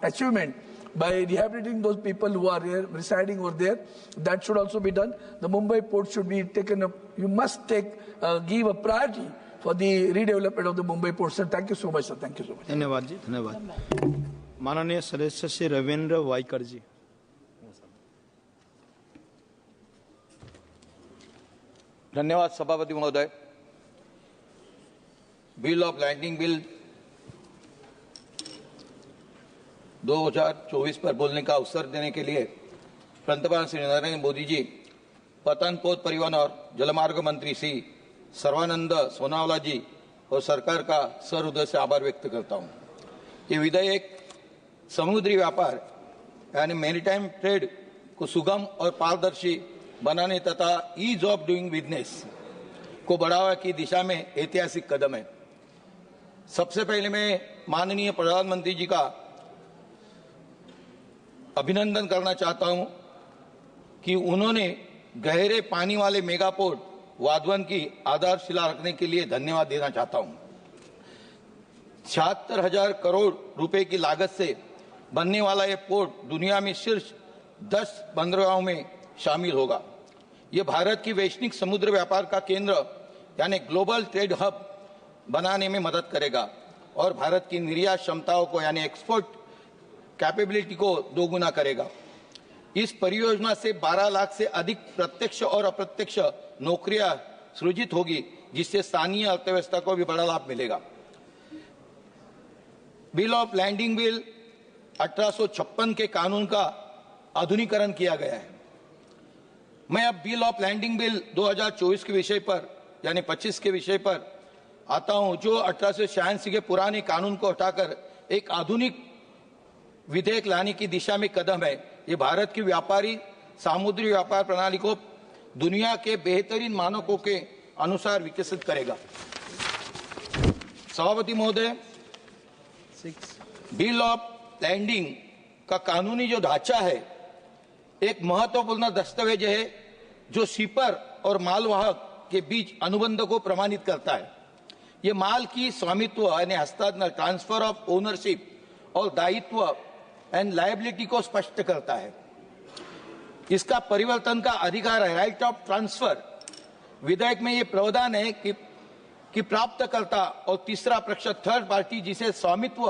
achievement by rehabilitating those people who are here, residing over there. That should also be done. The Mumbai port should be taken up. You must give a priority for the redevelopment of the Mumbai port. Sir, thank you so much, sir. Thank you so much. धन्यवाद जी, धन्यवाद. माननीय सदस्य श्री रविंद्र वाइकर जी. धन्यवाद सभापति महोदय. Bill of landing bill 2024 पर बोलने का अवसर देने के लिए पंतप्रधान श्री नरेंद्र मोदी जी, पठानकोट परिवहन और जलमार्ग मंत्री श्री सर्बानंद सोनोवाल जी और सरकार का सहृदय से आभार व्यक्त करता हूं. ये विधेयक समुद्री व्यापार यानी मैरीटाइम ट्रेड को सुगम और पारदर्शी बनाने तथा ईज ऑफ डूइंग बिजनेस को बढ़ावा की दिशा में ऐतिहासिक कदम है. सबसे पहले मैं माननीय प्रधानमंत्री जी का अभिनंदन करना चाहता हूं कि उन्होंने गहरे पानी वाले मेगा पोर्ट वाधवन की आधारशिला रखने के लिए धन्यवाद देना चाहता हूं. 76,000 करोड़ रुपए की लागत से बनने वाला यह पोर्ट दुनिया में शीर्ष 10 बंदरगाहों में शामिल होगा. यह भारत की वैश्विक समुद्र व्यापार का केंद्र यानी ग्लोबल ट्रेड हब बनाने में मदद करेगा और भारत की निर्यात क्षमताओं को यानी एक्सपोर्ट कैपेबिलिटी को दोगुना करेगा. इस परियोजना से 12 लाख से अधिक प्रत्यक्ष और अप्रत्यक्ष नौकरियां सृजित होगी, जिससे स्थानीय अर्थव्यवस्था को भी बड़ा लाभ मिलेगा. बिल ऑफ लैंडिंग बिल 1856 के कानून का आधुनिकीकरण किया गया है. मैं अब बिल ऑफ लैंडिंग बिल 2024 के विषय पर यानी 25 के विषय पर आता हूं, जो 1886 के पुराने कानून को हटाकर एक आधुनिक विधेयक लाने की दिशा में कदम है. ये भारत की व्यापारी समुद्री व्यापार प्रणाली को दुनिया के बेहतरीन मानकों के अनुसार विकसित करेगा. सभापति महोदय, बिल ऑफ लैंडिंग का कानूनी जो ढांचा है एक महत्वपूर्ण दस्तावेज है जो शिपर और मालवाहक के बीच अनुबंध को प्रमाणित करता है. ये माल की स्वामित्व यानी हस्तांतरण ट्रांसफर ऑफ ओनरशिप और दायित्व एंड लायबिलिटी को स्पष्ट करता है. इसका परिवर्तन का अधिकार है, राइट ऑफ ट्रांसफर. विधेयक में ये प्रावधान है कि प्राप्तकर्ता और तीसरा पक्ष थर्ड पार्टी जिसे स्वामित्व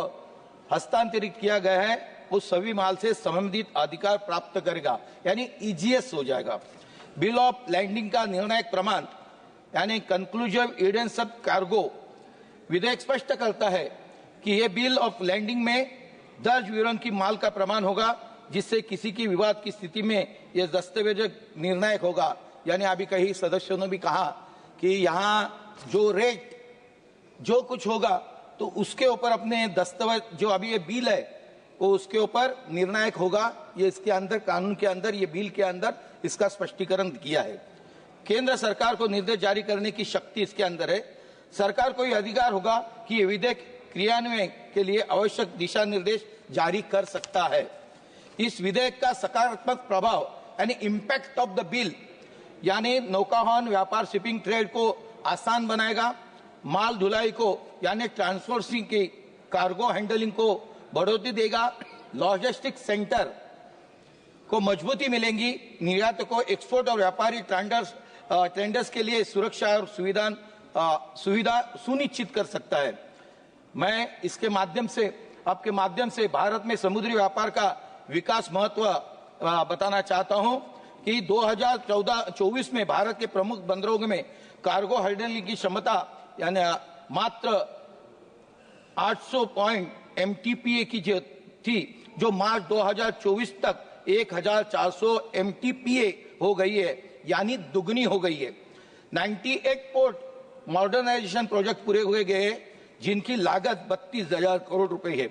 हस्तांतरित किया गया है वो सभी माल से संबंधित अधिकार प्राप्त करेगा, यानी ईजीएस हो जाएगा. बिल ऑफ लैंडिंग का निर्णायक प्रमाण यानी कंक्लूसिव एविडेंस ऑफ कार्गो विधेयक स्पष्ट करता है कि यह बिल ऑफ लैंडिंग में दर्ज विवरण की माल का प्रमाण होगा, जिससे किसी की विवाद की स्थिति में यह दस्तावेज निर्णायक होगा. यानी अभी कई सदस्यों ने भी कहा कि यहाँ जो रेट जो कुछ होगा तो उसके ऊपर अपने दस्तावेज जो अभी ये बिल है वो उसके ऊपर निर्णायक होगा. ये इसके अंदर कानून के अंदर ये बिल के अंदर इसका स्पष्टीकरण किया है. केंद्र सरकार को निर्देश जारी करने की शक्ति इसके अंदर है. सरकार को यह अधिकार होगा कि ये विधेयक क्रियान्वयन के लिए आवश्यक दिशा निर्देश जारी कर सकता है. इस विधेयक का सकारात्मक प्रभाव यानी इम्पैक्ट ऑफ द बिल यानी नौकावाहन व्यापार शिपिंग ट्रेड को आसान बनाएगा, माल ढुलाई को यानी ट्रांसपोर्टिंग की कार्गो हैंडलिंग को बढ़ोतरी देगा, लॉजिस्टिक सेंटर को मजबूती मिलेगी, निर्यातकों एक्सपोर्ट और व्यापारी ट्रेंडर्स के लिए सुरक्षा और सुविधा सुनिश्चित कर सकता है. मैं इसके माध्यम से आपके माध्यम से भारत में समुद्री व्यापार का विकास महत्व बताना चाहता हूं कि 2024 में भारत के प्रमुख बंदरों में कार्गो हैंडलिंग की क्षमता यानी मात्र 800 MTPA की थी, जो मार्च 2024 तक 1400 MTPA हो गई है, यानी दुगनी हो गई है. 98 पोर्ट मॉडर्नाइजेशन प्रोजेक्ट पूरे हुए गए जिनकी लागत 32,000 करोड़ रुपए है.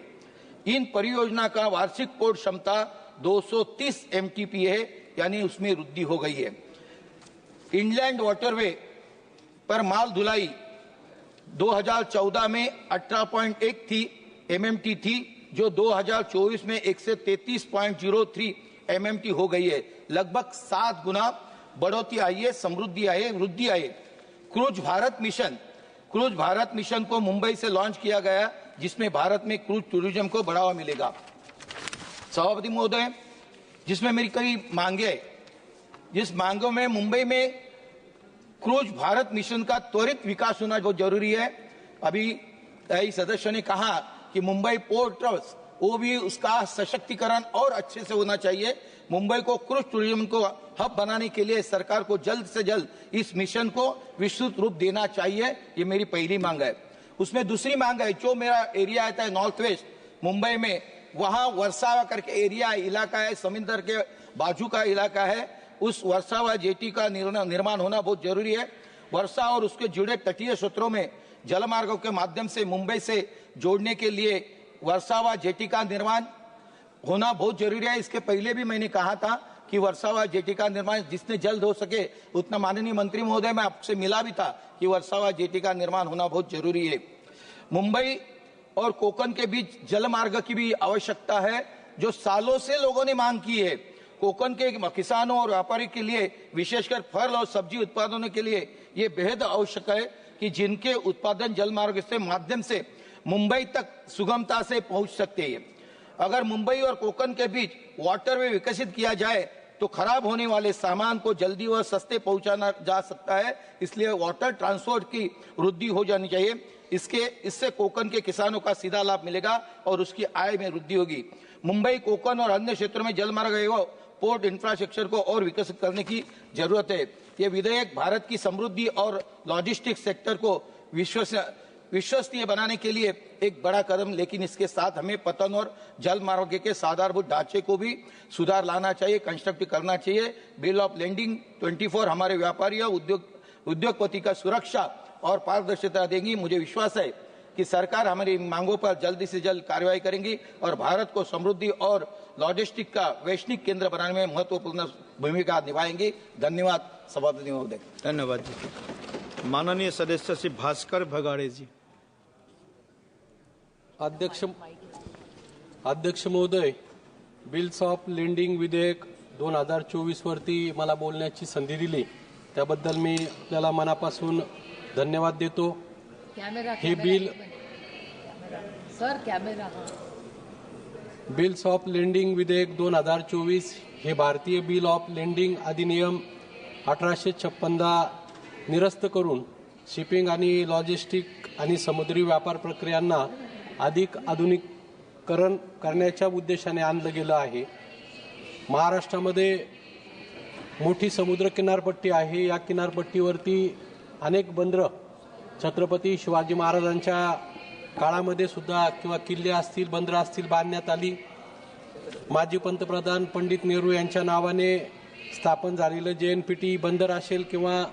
इन परियोजना का वार्षिक पोर्ट क्षमता 230 MTPA है, यानी उसमें वृद्धि हो गई है. इनलैंड वाटरवे पर माल ढुलाई 2014 में 18.1 थी MMT थी, जो 2024 में 133.03 MMT हो गई है। लगभग 7 गुना बढ़ोतरी आई है, समृद्धि आई है, वृद्धि आई है। क्रूज भारत मिशन को मुंबई से लॉन्च किया गया, जिसमें भारत में क्रूज टूरिज्म को बढ़ावा मिलेगा। सभापति महोदय, जिसमें मेरी कई मांगे हैं, जिस मांगों में मुंबई में क्रूज भारत मिशन का त्वरित विकास होना बहुत जरूरी है। अभी कई सदस्यों ने कहा कि मुंबई पोर्ट ट्रस्ट, वो भी उसका सशक्तिकरण और अच्छे से होना चाहिए। मुंबई को क्रूज टूरिज्म को हब बनाने के लिए सरकार को जल्द से जल्द इस मिशन को विस्तृत रूप देना चाहिए, ये मेरी पहली मांग है। उसमें दूसरी मांग है, जो मेरा एरिया आता है नॉर्थ वेस्ट मुंबई में, वहां वर्सावा करके एरिया इलाका है, समुद्र के बाजू का इलाका है, उस वर्सावा जेटी का निर्माण होना बहुत जरूरी है। वर्षा और उसके जुड़े तटीय क्षेत्रों में जलमार्गों के माध्यम से मुंबई से जोड़ने के लिए वर्सावा जेटी का निर्माण होना बहुत जरूरी है। इसके पहले भी मैंने कहा था कि वर्सावा जेटी का निर्माण जितने जल्द हो सके उतना, माननीय मंत्री महोदय मैं आपसे मिला भी था कि वर्सावा जेटी का निर्माण होना बहुत जरूरी है। मुंबई और कोकण के बीच जलमार्ग की भी आवश्यकता है, जो सालों से लोगों ने मांग की है। कोकण के किसानों और व्यापारी के लिए, विशेषकर फल और सब्जी उत्पादनों के लिए ये बेहद आवश्यक है कि जिनके उत्पादन जलमार्ग के माध्यम से मुंबई तक सुगमता से पहुंच सकते हैं। अगर मुंबई और कोकण के बीच वाटरवे विकसित किया जाए तो खराब होने वाले सामान को जल्दी और सस्ते पहुंचाना जा सकता है, इसलिए वाटर ट्रांसपोर्ट की वृद्धि हो जानी चाहिए। इससे कोकण के किसानों का सीधा लाभ मिलेगा और उसकी आय में वृद्धि होगी। मुंबई, कोकण और अन्य क्षेत्रों में जलमार्ग एवं पोर्ट इंफ्रास्ट्रक्चर को और विकसित करने की जरूरत है। ये विधेयक भारत की समृद्धि और लॉजिस्टिक्स सेक्टर को विश्वसनीय बनाने के लिए एक बड़ा कदम, लेकिन इसके साथ हमें पतन और जल मार्ग के आधारभूत ढांचे को भी सुधार लाना चाहिए, कंस्ट्रक्ट करना चाहिए। बिल ऑफ लैंडिंग 24 हमारे व्यापारियों उद्योगपति का सुरक्षा और पारदर्शिता देंगी। मुझे विश्वास है कि सरकार हमारी मांगों पर जल्दी से जल्द कार्रवाई करेंगी और भारत को समृद्धि और लॉजिस्टिक का वैश्विक केंद्र बनाने में महत्वपूर्ण भूमिका निभाएंगी। धन्यवाद सभापति महोदय। धन्यवाद जी। माननीय सदस्य श्री भास्कर भगाड़े जी। अध्यक्ष महोदय, बिल्स ऑफ लेंडिंग विधेयक 2024 वरती मला बोलण्याची संधी दिली त्याबद्दल मी आपल्याला मनापासून धन्यवाद देतो। हे बिल बिल्स ऑफ लेंडिंग विधेयक 2024 हे भारतीय बिल ऑफ लेंडिंग अधिनियम 1856 निरस्त करून शिपिंग आणि लॉजिस्टिक आणि समुद्री व्यापार प्रक्रियांना अधिक आधुनिकीकरण करण्याच्या उद्देशाने आणलं गेलं आहे। महाराष्ट्रामध्ये मोठी समुद्र किनारपट्टी आहे। या किनारपट्टीवरती अनेक बंदरं छत्रपती शिवाजी महाराजांच्या काळामध्ये सुद्धा किंवा किल्ले असतील, बंदरं असतील बांधण्यात आली। माजी पंतप्रधान पंडित नेहरू यांच्या नावाने स्थापन झालेलं JNPT बंदर असेल किंवा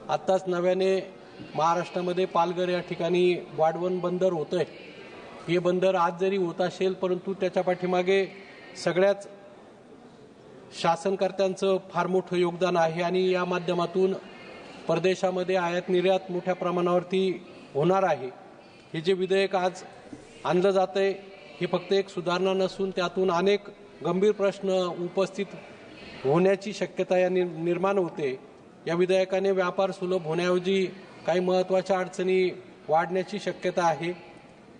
आत्ताच नव्याने महाराष्ट्रामध्ये पालघर या ठिकाणी वाढवण बंदर होतंय। हे बंदर आज जरी होत असेल परंतु त्याच्या पाठीमागे सगळ्याच शासनकर्त्यांचं फार मोठं योगदान आहे आणि या माध्यमातून परदेशामध्ये आयात निर्यात मोठ्या प्रमाणावरती होणार आहे। हे जे विधेयक आज आणलं जातंय हे फक्त एक सुधारणा नसून त्यातून अनेक गंभीर प्रश्न उपस्थित होण्याची शक्यता या निर्माण होते। या विधेयकाने व्यापार सुलभ होण्याऐवजी काही महत्त्वाच्या अडचणी वाढण्याची शक्यता आहे।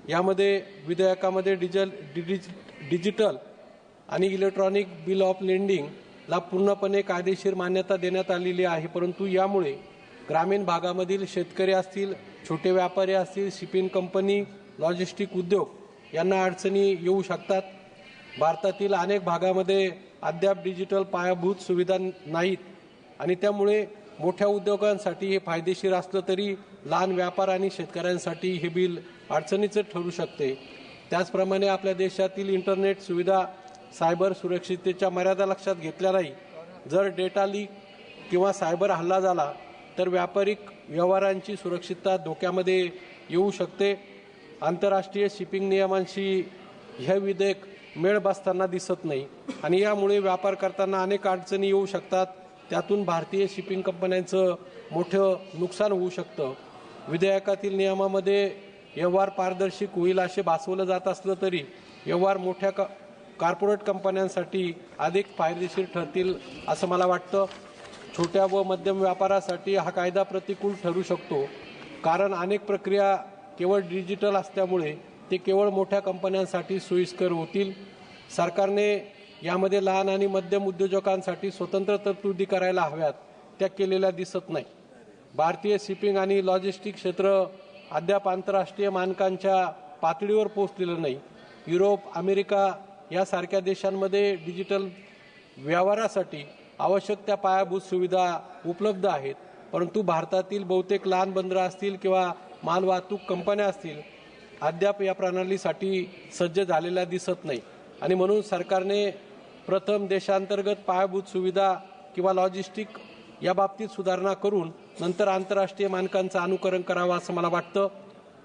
यामध्ये विधेयकामध्ये डिजिटल आणि इलेक्ट्रॉनिक बिल ऑफ लेंडिंगला पूर्णपणे कायदेशीर मान्यता देण्यात आलेली आहे, परंतु यामुळे ग्रामीण भागामधील शेतकरी असतील, छोटे व्यापारी असतील, शिपिंग कंपनी, लॉजिस्टिक उद्योग यांना अडचणी येऊ शकतात। भारतातील अनेक भागामध्ये अद्याप डिजिटल पायाभूत सुविधा नाहीत आणि त्यामुळे मोठ्या उद्योगांसाठी हे फायदेशीर असलं तरी लहान व्यापार आणि शेतकऱ्यांसाठी हे बिल अडचणीचं ठरू शकते। त्याचप्रमाणे आपल्या देशातील इंटरनेट सुविधा सायबर सुरक्षिततेच्या मर्यादा लक्षात घेतल्या नाही। जर डेटा लीक किंवा सायबर हल्ला झाला तर व्यापारिक व्यवहारांची सुरक्षितता धोक्यामध्ये येऊ शकते। आंतरराष्ट्रीय शिपिंग नियमांशी हे विधेयक मेळ बसताना दिसत नाही आणि यामुळे व्यापार करताना अनेक अडचणी येऊ शकतात। त्यातून भारतीय शिपिंग कंपन्यांचं मोठं नुकसान होऊ शकतं। विधेयकातील नियमामध्ये व्यवहार पारदर्शी होईल असे भासवलं जात असलं तरी व्यवहार मोठ्या कॉर्पोरेट कंपन्यांसाठी अधिक फायदेशीर ठरतील असं मला वाटतं. छोट्या व मध्यम व्यापारासाठी हा कायदा प्रतिकूल ठरू शकतो, कारण अनेक प्रक्रिया केवळ डिजिटल असल्यामुळे ते केवळ मोठ्या कंपन्यांसाठी सोयीस्कर होतील. सरकारने यामध्ये लहान आणि मध्यम उद्योजकांसाठी स्वतंत्र तरतुदी करायला हव्यात, त्या केलेल्या दिसत नाही. भारतीय शिपिंग आणि लॉजिस्टिक क्षेत्र अद्याप आंतरराष्ट्रीय मानकांच्या पातळीवर पोहोचलेलं नाही. युरोप, अमेरिका यासारख्या देशांमध्ये डिजिटल व्यवहारासाठी आवश्यक त्या पायाभूत सुविधा उपलब्ध आहेत, परंतु भारतातील बहुतेक लहान बंदरं असतील किंवा मालवाहतूक कंपन्या असतील अद्याप या प्रणालीसाठी सज्ज झालेल्या दिसत नाही. आणि म्हणून सरकारने प्रथम देशांतर्गत पायाभूत सुविधा किंवा लॉजिस्टिक या बाबतीत सुधारणा करून नंतर आंतरराष्ट्रीय मानकांचं अनुकरण करावं असं मला वाटतं.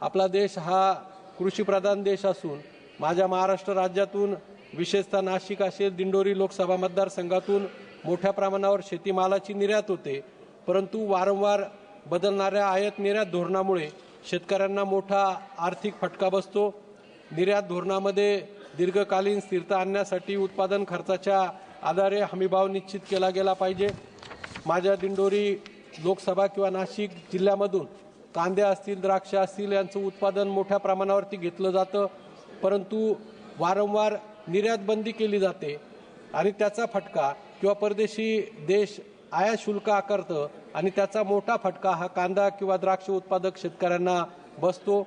आपला देश हा कृषीप्रधान देश असून माझ्या महाराष्ट्र राज्यातून विशेषतः नाशिक असेल, दिंडोरी लोकसभा मतदारसंघातून मोठ्या प्रमाणावर शेतीमालाची निर्यात होते, परंतु वारंवार बदलणाऱ्या आयात निर्यात धोरणामुळे शेतकऱ्यांना मोठा आर्थिक फटका बसतो. निर्यात धोरणामध्ये दीर्घकालीन स्थिरता आणण्यासाठी उत्पादन खर्चाच्या आधारे हमीभाव निश्चित केला गेला पाहिजे. माझ्या दिंडोरी लोकसभा किंवा नाशिक जिल्ह्यामधून कांदे असतील, द्राक्ष असतील यांचं उत्पादन मोठ्या प्रमाणावरती घेतलं जातं, परंतु वारंवार निर्यात बंदी केली जाते आणि त्याचा फटका किंवा परदेशी देश आयात शुल्क आकारतं आणि त्याचा मोठा फटका हा कांदा किंवा द्राक्ष उत्पादक शेतकऱ्यांना बसतो.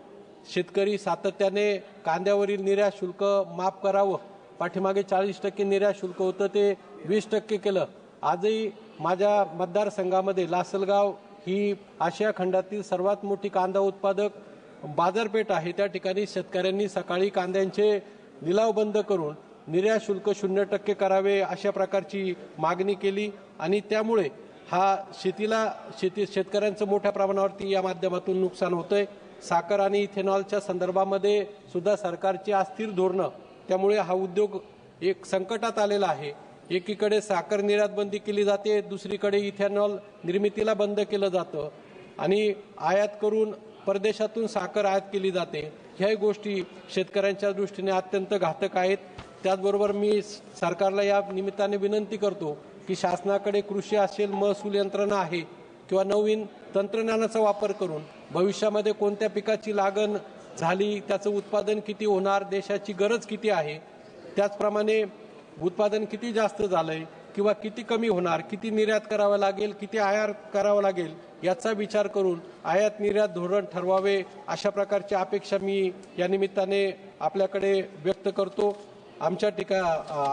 शेतकरी सातत्याने कांद्यावरील निर्यात शुल्क माफ करावं, पाठीमागे 40% निर्यात शुल्क होतं ते 20% केलं. आजही माझ्या मतदारसंघामध्ये लासलगाव ही आशिया खंडातील सर्वात मोठी कांदा उत्पादक बाजारपेठ आहे. त्या ठिकाणी शेतकऱ्यांनी सकाळी कांद्यांचे लिलाव बंद करून निर्यात शुल्क 0% करावे अशा प्रकारची मागणी केली आणि त्यामुळे हा शेतकऱ्यांचं मोठ्या प्रमाणावरती या माध्यमातून नुकसान होतंय. साखर आणि इथेनॉलच्या संदर्भामध्ये सुद्धा सरकारची अस्थिर धोरणं, त्यामुळे हा उद्योग एक संकटात आलेला आहे. एकीकडे साखर निर्यात बंदी केली जाते, दुसरीकडे इथेनॉल निर्मितीला बंद केलं जातं आणि आयात करून परदेशातून साखर आयात केली जाते. ह्या गोष्टी शेतकऱ्यांच्या दृष्टीने अत्यंत घातक आहेत. त्याचबरोबर मी सरकारला या निमित्ताने विनंती करतो की शासनाकडे कृषी असेल, महसूल यंत्रणा आहे किंवा नवीन तंत्रज्ञानाचा वापर करून भविष्यामध्ये कोणत्या पिकाची लागण झाली, त्याचं उत्पादन किती होणार, देशाची गरज किती आहे, त्याचप्रमाणे उत्पादन किती जास्त झालंय किंवा किती कमी होणार, किती निर्यात करावं लागेल, किती आयात करावं लागेल याचा विचार करून आयात निर्यात धोरण ठरवावे अशा प्रकारची अपेक्षा मी या निमित्ताने आपल्याकडे व्यक्त करतो. आमच्या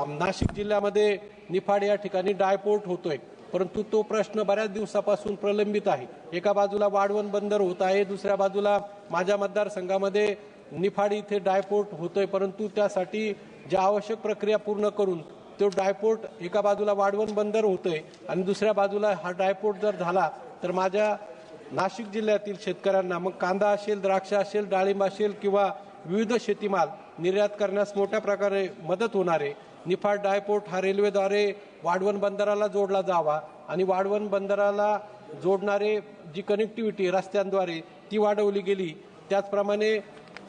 नाशिक जिल्ह्यामध्ये निफाड या ठिकाणी डायपोर्ट होतोय, परंतु तो प्रश्न बऱ्याच दिवसापासून प्रलंबित आहे. एका बाजूला वाढवण बंदर होत आहे, दुसऱ्या बाजूला माझ्या मतदारसंघामध्ये निफाड इथे डायपोर्ट होतोय, परंतु त्यासाठी ज्या आवश्यक प्रक्रिया पूर्ण करून तो डायपोर्ट एका बाजूला वाढवण बंदर होतोय आणि दुसऱ्या बाजूला हा डायपोर्ट जर झाला तर माझ्या नाशिक जिल्ह्यातील शेतकऱ्यांना मग कांदा असेल, द्राक्ष असेल, डाळिंब असेल किंवा विविध शेतीमाल निर्यात करण्यास मोठ्या प्रकारे मदत होणार आहे. निफाड डायपोर्ट हा रेल्वेद्वारे वाढवण बंदराला जोडला जावा आणि वाढवण बंदराला जोडणारे जी कनेक्टिव्हिटी रस्त्यांद्वारे ती वाढवली गेली. त्याचप्रमाणे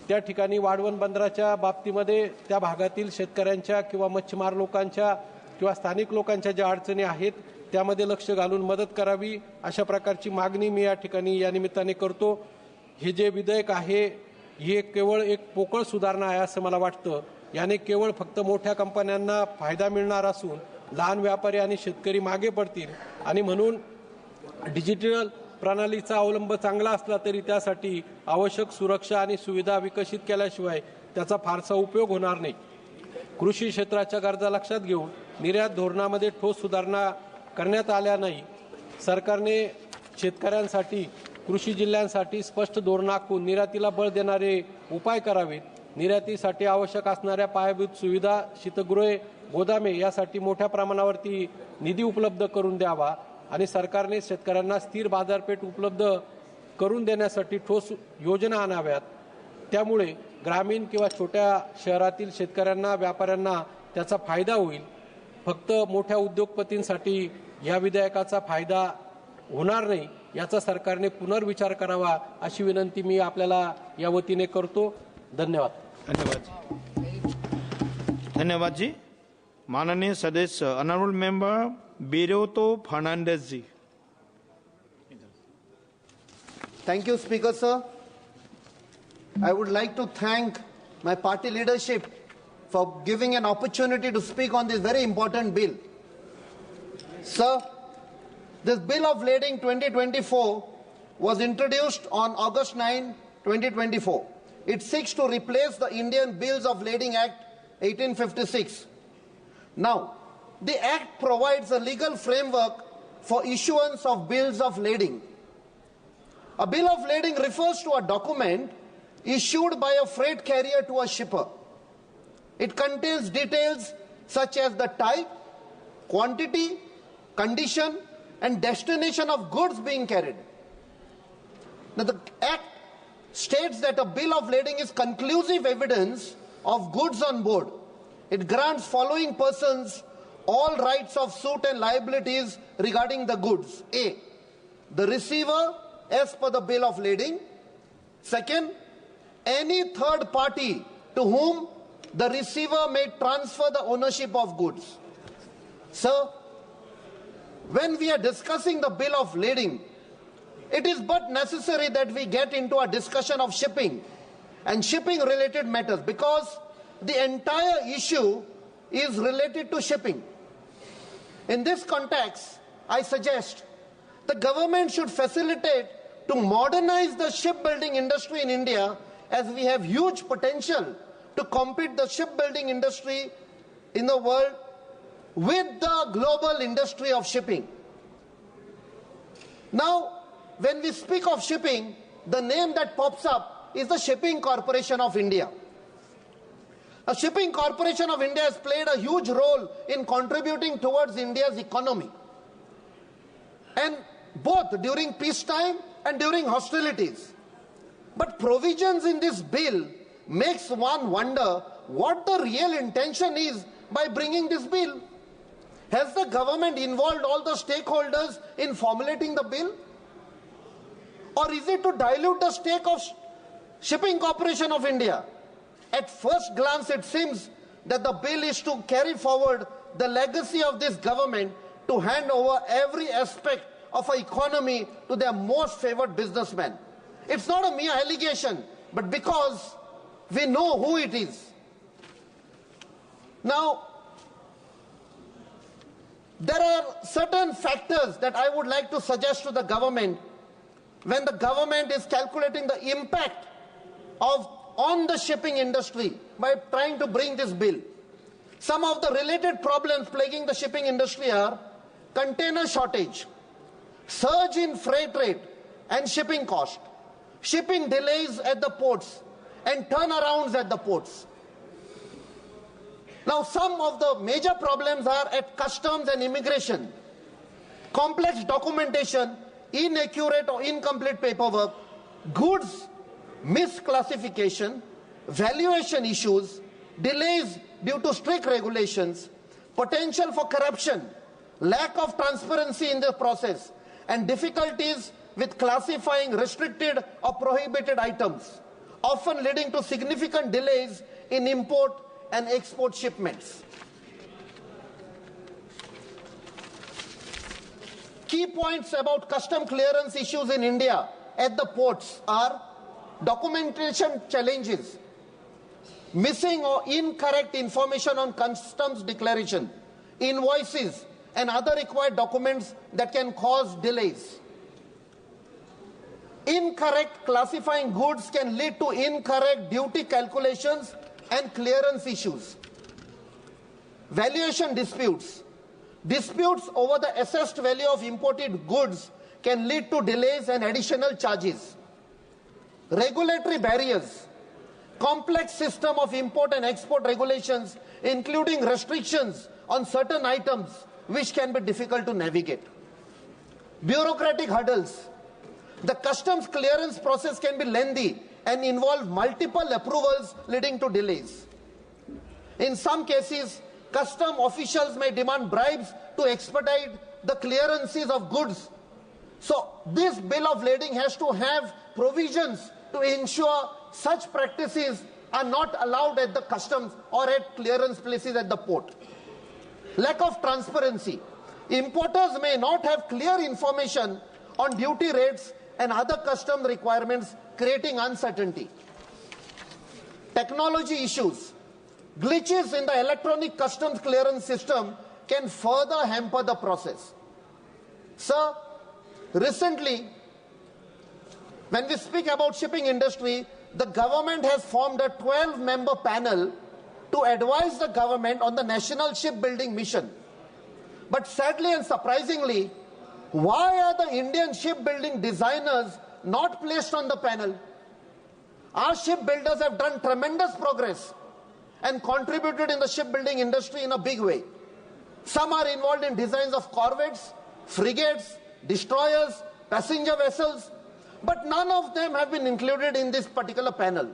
त्या ठिकाणी वाढवण बंदराच्या बाबतीमध्ये त्या भागातील शेतकऱ्यांच्या किंवा मच्छीमार लोकांच्या किंवा स्थानिक लोकांच्या ज्या अडचणी आहेत त्यामध्ये लक्ष घालून मदत करावी अशा प्रकारची मागणी मी या ठिकाणी या निमित्ताने करतो. हे जे विधेयक आहे हे केवळ एक पोकळ सुधारणा आहे असं मला वाटतं. याने केवळ फक्त मोठ्या कंपन्यांना फायदा मिळणार असून लहान व्यापारी आणि शेतकरी मागे पडतील आणि म्हणून डिजिटल प्रणालीचा अवलंब चांगला असला तरी त्यासाठी आवश्यक सुरक्षा आणि सुविधा विकसित केल्याशिवाय त्याचा फारसा उपयोग होणार नाही. कृषी क्षेत्राच्या गरजा लक्षात घेऊन निर्यात धोरणामध्ये ठोस सुधारणा करण्यात आल्या नाही. सरकारने शेतकऱ्यांसाठी, कृषी जिल्ह्यांसाठी स्पष्ट धोरण आखून निर्यातीला बळ देणारे उपाय करावेत. निर्यातीसाठी आवश्यक असणाऱ्या पायाभूत सुविधा, शीतगृहे, गोदामे यासाठी मोठ्या प्रमाणावरती निधी उपलब्ध करून द्यावा आणि सरकारने शेतकऱ्यांना स्थिर बाजारपेठ उपलब्ध करून देण्यासाठी ठोस योजना आणाव्यात. त्यामुळे ग्रामीण किंवा छोट्या शहरातील शेतकऱ्यांना, व्यापाऱ्यांना त्याचा फायदा होईल. फक्त मोठ्या उद्योगपतींसाठी या विधेयकाचा फायदा होणार नाही याचा सरकारने पुनर्विचार करावा अशी विनंती मी आपल्याला या वतीने करतो. धन्यवाद. धन्यवाद जी. माननीय सदस्य honourable member Biroto Fernandes ji. Thank you, Speaker, sir. I would like to thank my party leadership for giving an opportunity to speak on this very important bill. Sir, this Bill of Lading 2024 was introduced on August 9, 2024. It seeks to replace the Indian Bills of Lading Act 1856. Now, the Act provides a legal framework for issuance of bills of lading. A bill of lading refers to a document issued by a freight carrier to a shipper. It contains details such as the type, quantity, condition, and destination of goods being carried. Now, the Act states that a bill of lading is conclusive evidence of goods on board. It grants following persons all rights of suit and liabilities regarding the goods. A, the receiver as per the bill of lading. Second, any third party to whom the receiver may transfer the ownership of goods. Sir, when we are discussing the bill of lading, it is but necessary that we get into a discussion of shipping and shipping related matters, because the entire issue is related to shipping. In this context, I suggest the government should facilitate to modernize the shipbuilding industry in India, as we have huge potential to compete the shipbuilding industry in the world with the global industry of shipping. Now, when we speak of shipping, the name that pops up is the Shipping Corporation of India. The Shipping Corporation of India has played a huge role in contributing towards India's economy, and both during peacetime and during hostilities. But provisions in this bill makes one wonder what the real intention is by bringing this bill. Has the government involved all the stakeholders in formulating the bill? Or is it to dilute the stake of Shipping Corporation of India? At first glance, it seems that the bill is to carry forward the legacy of this government to hand over every aspect of our economy to their most favored businessmen. It's not a mere allegation, but because we know who it is. Now, there are certain factors that I would like to suggest to the government when the government is calculating the impact on the shipping industry by trying to bring this bill. Some of the related problems plaguing the shipping industry are container shortage, surge in freight rate and shipping cost, shipping delays at the ports, and turnarounds at the ports. Now, some of the major problems are at customs and immigration. Complex documentation, inaccurate or incomplete paperwork, goods misclassification, valuation issues, delays due to strict regulations, potential for corruption, lack of transparency in the process, and difficulties with classifying restricted or prohibited items, often leading to significant delays in import and export shipments. Key points about custom clearance issues in India at the ports are documentation challenges, missing or incorrect information on customs declaration, invoices, and other required documents that can cause delays. Incorrect classifying goods can lead to incorrect duty calculations and clearance issues. Valuation disputes. Disputes over the assessed value of imported goods can lead to delays and additional charges. Regulatory barriers. Complex system of import and export regulations, including restrictions on certain items which can be difficult to navigate. Bureaucratic hurdles. The customs clearance process can be lengthy and involve multiple approvals leading to delays. In some cases, custom officials may demand bribes to expedite the clearances of goods. So this bill of lading has to have provisions to ensure such practices are not allowed at the customs or at clearance places at the port. Lack of transparency. Importers may not have clear information on duty rates and other custom requirements, creating uncertainty. Technology issues. Glitches in the electronic customs clearance system can further hamper the process. Sir, recently, when we speak about shipping industry, the government has formed a 12-member panel to advise the government on the national shipbuilding mission. But sadly and surprisingly, why are the Indian shipbuilding designers not placed on the panel? Our shipbuilders have done tremendous progress and contributed in the shipbuilding industry in a big way. Some are involved in designs of corvettes, frigates, destroyers, passenger vessels, but none of them have been included in this particular panel.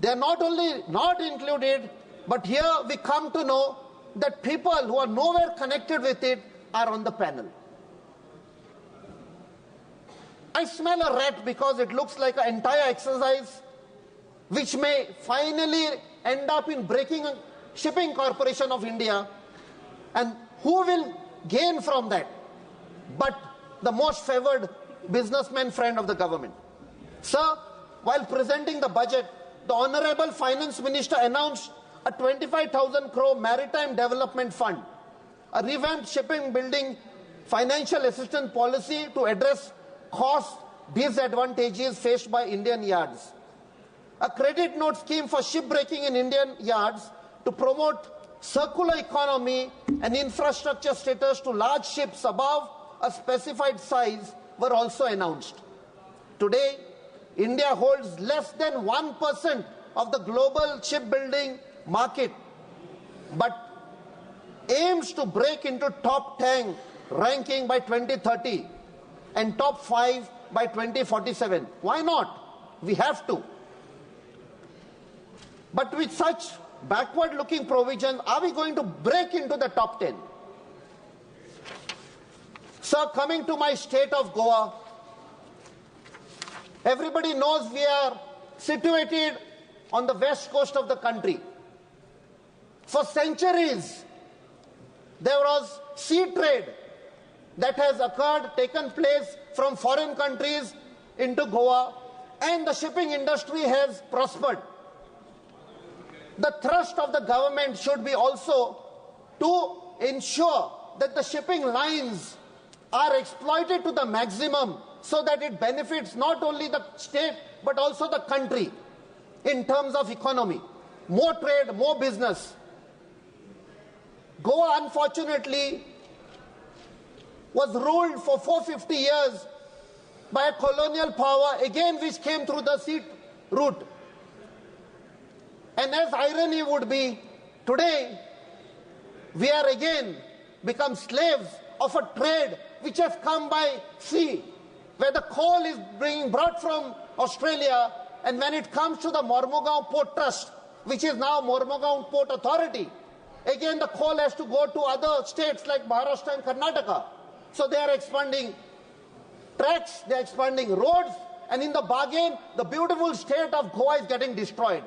They are not only not included, but here we come to know that people who are nowhere connected with it are on the panel. I smell a rat because it looks like an entire exercise which may finally end up in breaking Shipping Corporation of India, and who will gain from that but the most favored businessman friend of the government. Sir, while presenting the budget, the Honorable Finance Minister announced a 25,000 crore maritime development fund, a revamped shipping building financial assistance policy to address cost disadvantages faced by Indian yards, a credit note scheme for shipbreaking in Indian yards to promote circular economy and infrastructure status to large ships above a specified size were also announced. Today, India holds less than 1% of the global shipbuilding market, but aims to break into top 10 ranking by 2030 and top 5 by 2047. Why not? We have to. But with such backward-looking provisions, are we going to break into the top 10? Sir, coming to my state of Goa, everybody knows we are situated on the west coast of the country. For centuries, there was sea trade that has occurred, taken place from foreign countries into Goa, and the shipping industry has prospered. The thrust of the government should be also to ensure that the shipping lines are exploited to the maximum so that it benefits not only the state but also the country in terms of economy. More trade, more business. Goa, unfortunately, was ruled for 450 years by a colonial power, again which came through the sea route. And as irony would be, today we are again become slaves of a trade which has come by sea, where the coal is being brought from Australia, and when it comes to the Mormugao Port Trust, which is now Mormugao Port Authority, again the coal has to go to other states like Maharashtra and Karnataka. So they are expanding tracks, they are expanding roads, and in the bargain, the beautiful state of Goa is getting destroyed.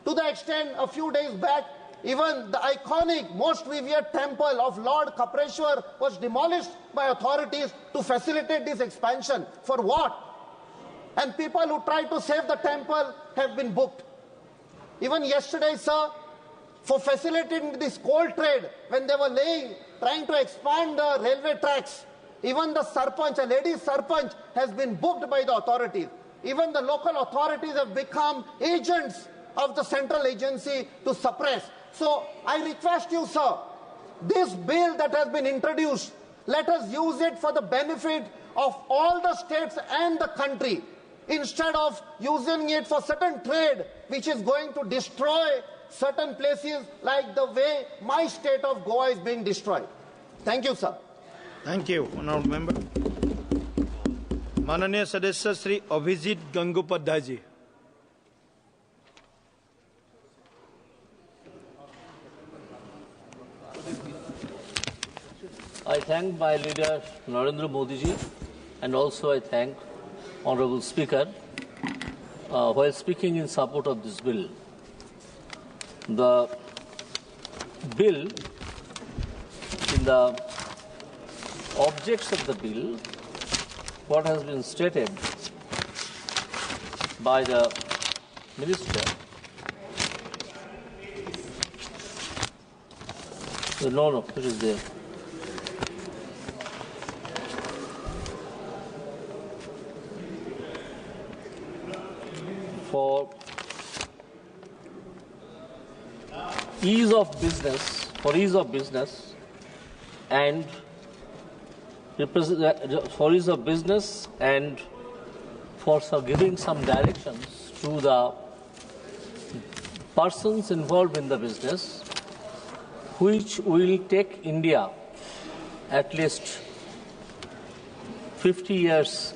To the extent, a few days back, even the iconic, most revered temple of Lord Kapreshwar was demolished by authorities to facilitate this expansion. For what? And people who tried to save the temple have been booked. Even yesterday, sir, for facilitating this coal trade, when they were trying to expand the railway tracks, even the sarpanch, a lady sarpanch, has been booked by the authorities. Even the local authorities have become agents of the central agency to suppress. So I request you, sir, this bill that has been introduced, let us use it for the benefit of all the states and the country, instead of using it for certain trade which is going to destroy certain places like the way my state of Goa is being destroyed. Thank you, sir. Thank you, honorable member. माननीय सदस्य श्री अभिजीत गंगोपाध्याय जी. I thank my leader Narendra Modi ji, and also I thank Honorable Speaker while speaking in support of this bill. The bill, in the objects of the bill, what has been stated by the Minister, no, it is there. For ease of business, and for giving some directions to the persons involved in the business, which will take India at least 50 years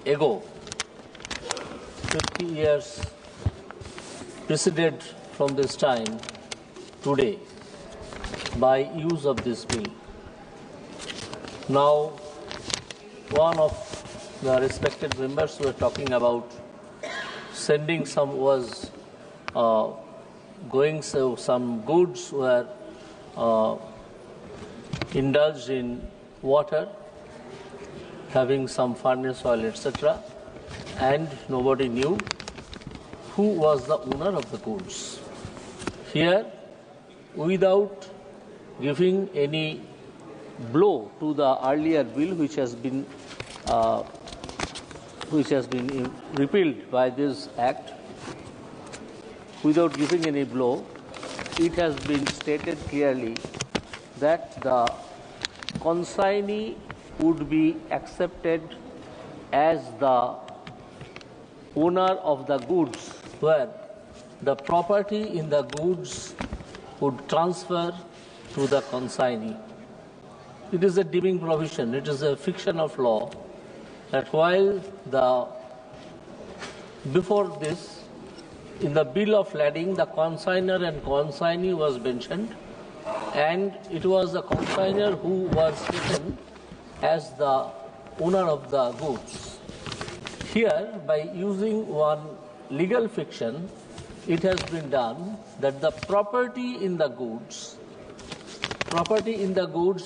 ago, 50 years preceded from this time today by use of this bill. Now, one of the respected members were talking about sending some goods were indulged in water, having some furnace oil, etc., and nobody knew who was the owner of the goods. Here, without giving any blow to the earlier bill, which has been repealed by this act, without giving any blow, it has been stated clearly that the consignee would be accepted as the owner of the goods, where the property in the goods would transfer to the consignee. It is a deeming provision. It is a fiction of law that while before this, in the bill of lading, the consignor and consignee was mentioned, and it was the consignor who was taken as the owner of the goods. Here, by using one legal fiction, it has been done that the property in the goods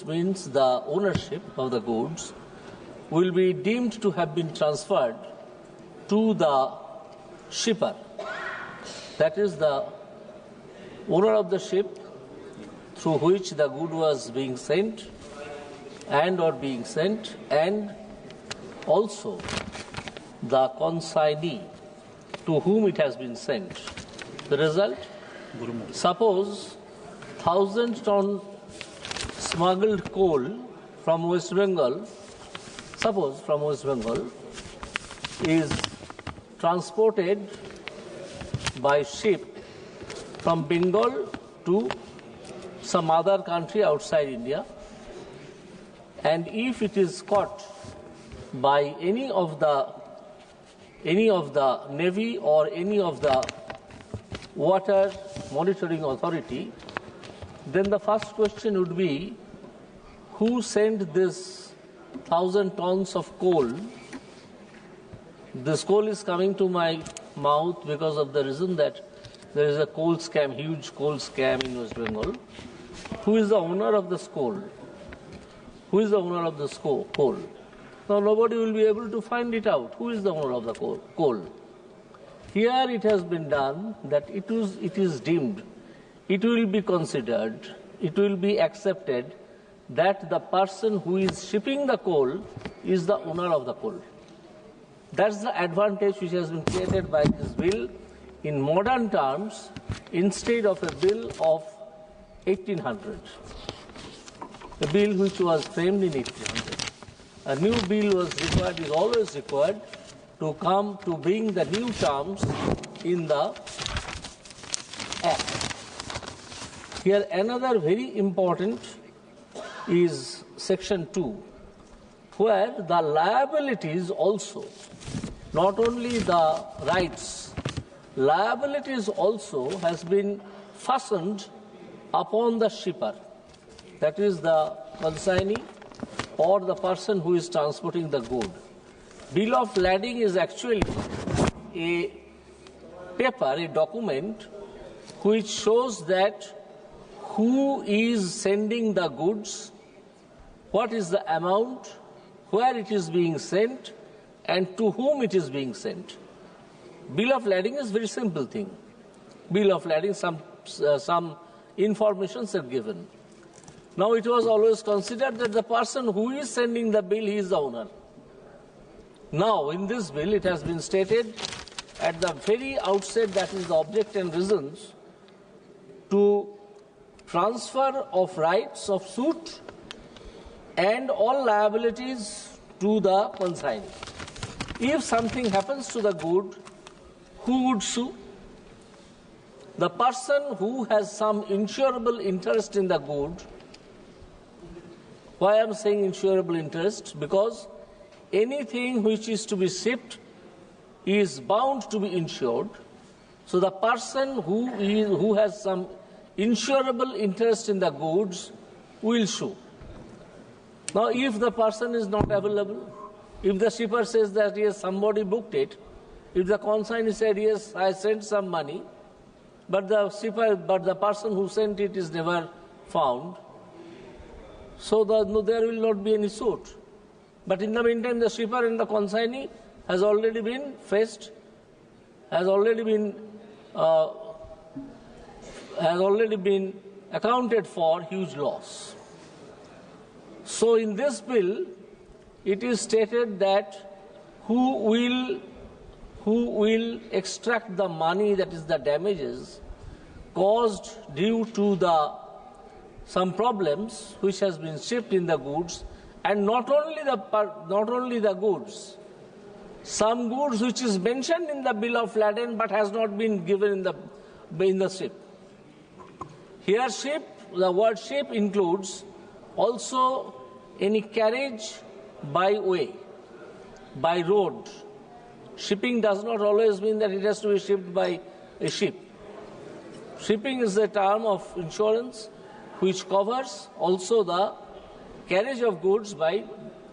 means the ownership of the goods will be deemed to have been transferred to the shipper. That is the owner of the ship through which the good was being sent and also the consignee to whom it has been sent. The result, suppose 1,000-ton smuggled coal from West Bengal, is transported by ship from Bengal to some other country outside India, and if it is caught by any of the Navy or any of the water monitoring authority, then the first question would be, who sent this 1,000 tons of coal? This coal is coming to my mouth because of the reason that there is a coal scam, huge coal scam in West Bengal. Who is the owner of this coal? Who is the owner of this coal? Now nobody will be able to find it out. Who is the owner of the coal? Here it has been done that it is deemed, it will be considered, it will be accepted that the person who is shipping the coal is the owner of the coal. That's the advantage which has been created by this bill in modern terms instead of a bill of 1800. A bill which was framed in 1800. A new bill was required, is always required to come to bring the new terms in the Act. Here another very important is Section 2, where the liabilities also, not only the rights, liabilities also has been fastened upon the shipper. that is the consignee or the person who is transporting the good. Bill of lading is actually a paper, a document, which shows that who is sending the goods, what is the amount, where it is being sent, and to whom it is being sent. Bill of lading is a very simple thing. Bill of lading, some informations are given. Now it was always considered that the person who is sending the bill, he is the owner. Now in this bill it has been stated at the very outset, that is the object and reasons, to transfer of rights of suit and all liabilities to the consignee. If something happens to the good, who would sue? The person who has some insurable interest in the good. Why I am saying insurable interest? Because anything which is to be shipped is bound to be insured. So the person who has some insurable interest in the goods will sue. Now if the person is not available, if the shipper says that yes, somebody booked it, if the consignee said yes, I sent some money, but the person who sent it is never found, so there will not be any suit. But in the meantime, the shipper and the consignee has already been faced, has already been accounted for huge loss. So in this bill, it is stated that who will extract the money, that is the damages caused due to some problems which has been shipped in the goods, and not only the goods, some goods which is mentioned in the bill of lading but has not been given in the ship. Here ship, the word ship includes also any carriage by way, by road. Shipping does not always mean that it has to be shipped by a ship. Shipping is a term of insurance which covers also the carriage of goods by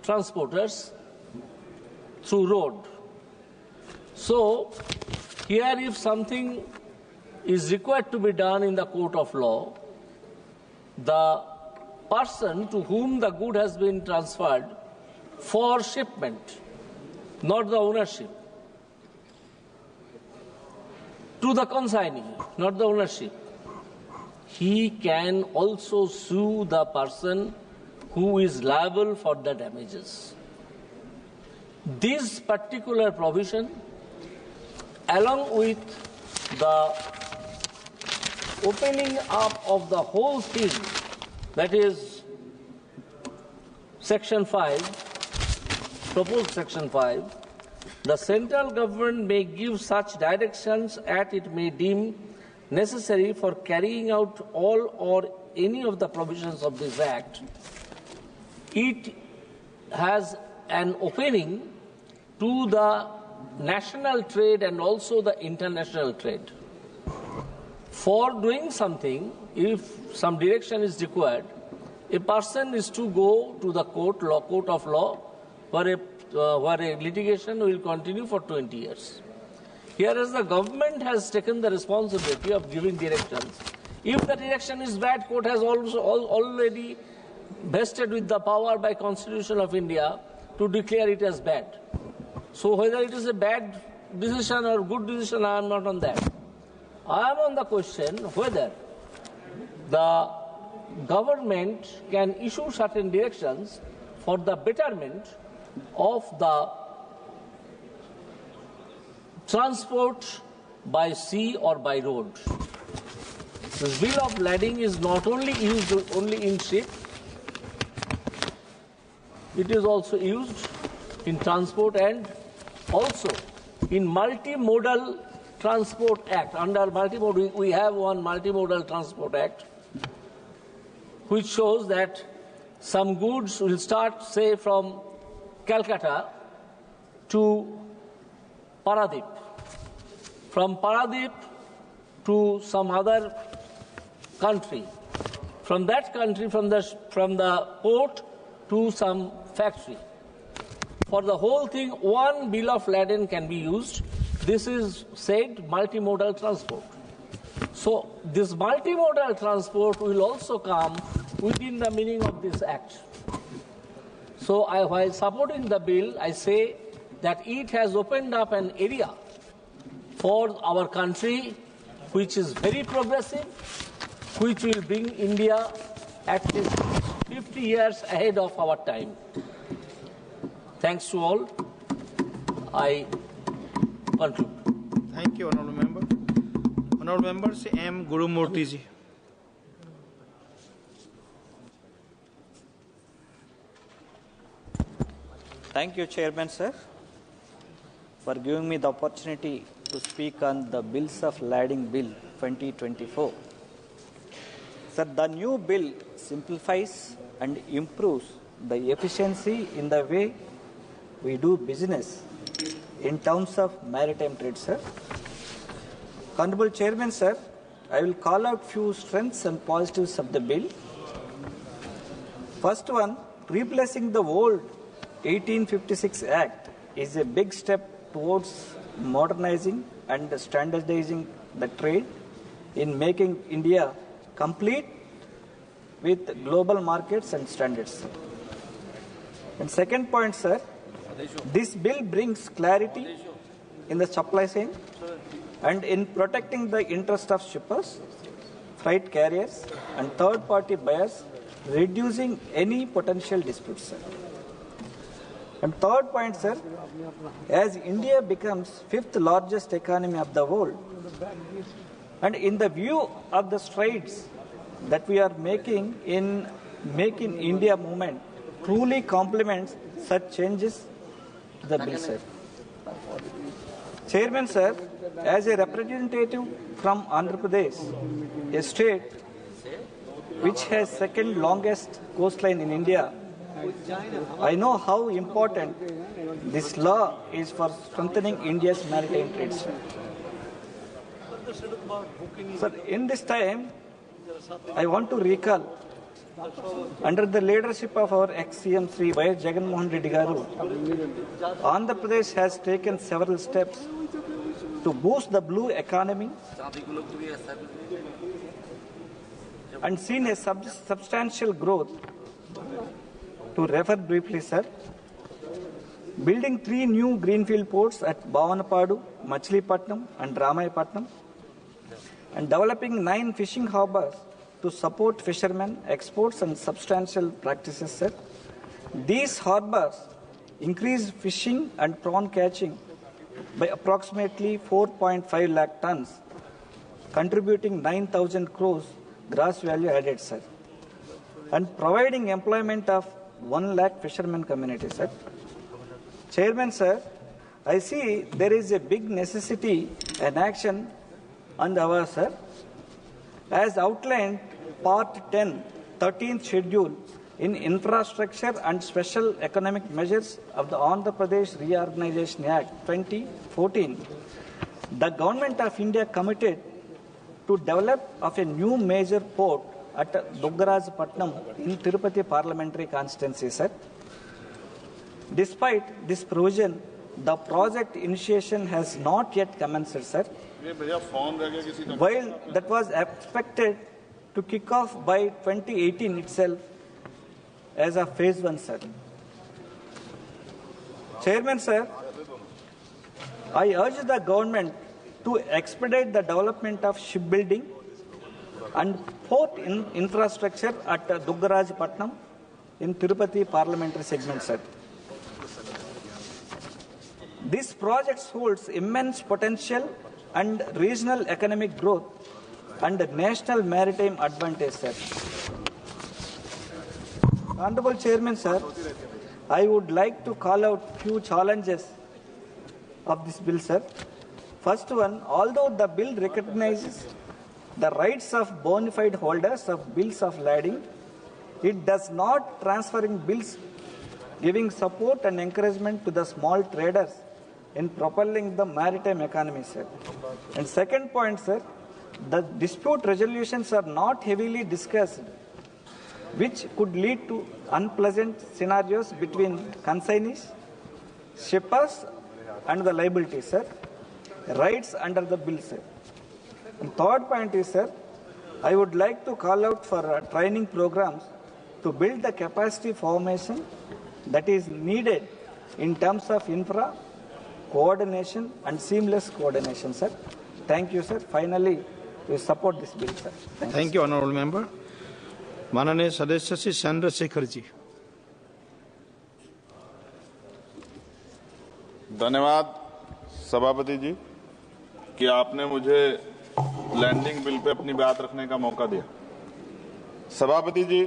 transporters through road. So, here if something is required to be done in the court of law, the person to whom the good has been transferred for shipment, not the ownership, to the consignee, not the ownership, he can also sue the person who is liable for the damages. This particular provision, along with the opening up of the whole thing, that is Section 5, proposed Section 5, the central government may give such directions as it may deem necessary for carrying out all or any of the provisions of this Act. It has an opening to the national trade and also the international trade. For doing something, if some direction is required, a person is to go to the court of law, where a litigation will continue for 20 years. Whereas the government has taken the responsibility of giving directions. If the direction is bad, court has also already vested with the power by Constitution of India to declare it as bad. So whether it is a bad decision or good decision, I am not on that. I am on the question whether the government can issue certain directions for the betterment of the transport by sea or by road. This bill of lading is not only used only in ship, it is also used in transport and also in multimodal transport act. Under multimodal, we have one multimodal transport act which shows that some goods will start, say, from Calcutta to Paradip, from Paradip to some other country, from that country, from the port to some factory. For the whole thing, one bill of lading can be used. This is said multimodal transport. So this multimodal transport will also come within the meaning of this act. So while supporting the bill, I say that it has opened up an area for our country which is very progressive, which will bring India at least 50 years ahead of our time. Thanks to all. I conclude. Thank you, Honourable Member. Honourable Members, M. Gurumurthy ji. Thank you, Chairman, sir, for giving me the opportunity to speak on the Bills of Lading Bill 2024. Sir, the new bill simplifies and improves the efficiency in the way we do business in terms of maritime trade, sir. Honorable Chairman, sir, I will call out few strengths and positives of the bill. First one, replacing the old 1856 Act is a big step towards modernizing and standardizing the trade in making India complete with global markets and standards. And second point, sir, this bill brings clarity in the supply chain and in protecting the interest of shippers, freight carriers, and third-party buyers, reducing any potential disputes, sir. And third point, sir, as India becomes fifth largest economy of the world, and in the view of the strides that we are making in Make in India movement, truly complements such changes to the bill, sir. Chairman, sir, as a representative from Andhra Pradesh, a state which has second longest coastline in India, I know how important this law is for strengthening India's maritime trade. Sir, in this time, I want to recall, under the leadership of our ex-CM Sri Y. Jagannath Reddy Garu, Andhra Pradesh has taken several steps to boost the blue economy and seen a substantial growth. To refer briefly, sir, building 3 new greenfield ports at Bhavanapadu, Machilipatnam and Ramayapatnam, and developing 9 fishing harbors to support fishermen, exports and substantial practices, sir. These harbors increase fishing and prawn catching by approximately 4.5 lakh tons, contributing 9,000 crores gross value added, sir, and providing employment of 1 lakh fishermen community, sir. Chairman, sir, I see there is a big necessity and action on our, sir. As outlined, Part 10, 13th Schedule in Infrastructure and Special Economic Measures of the Andhra Pradesh Reorganization Act 2014, the Government of India committed to develop of a new major port at Duggarajpatnam in Tirupati Parliamentary Constituency, sir. Despite this provision, the project initiation has not yet commenced, sir. While that was expected to kick off by 2018 itself as a phase 1, sir. Chairman, sir, I urge the government to expedite the development of shipbuilding and port infrastructure at Duggarajpatnam in Tirupati Parliamentary segment, sir. This project holds immense potential and regional economic growth and national maritime advantage, sir. Honorable Chairman, sir, I would like to call out few challenges of this bill, sir. First one, although the bill recognizes the rights of bona fide holders of bills of lading, it does not transferring bills giving support and encouragement to the small traders in propelling the maritime economy, sir. And second point, sir, the dispute resolutions are not heavily discussed which could lead to unpleasant scenarios between consignees, shippers and the liability, sir. Rights under the bill, sir. And third point is, sir, I would like to call out for training programs to build the capacity formation that is needed in terms of infra, coordination and seamless coordination, sir. Thank you, sir. Finally, we support this bill, sir. Thank you, Honourable Member. माननीय सदस्य श्री चंद्रशेखर जी। धन्यवाद सभापति जी कि आपने मुझे landing bill pay अपनी बात रखने का मौका दिया। सभापति जी,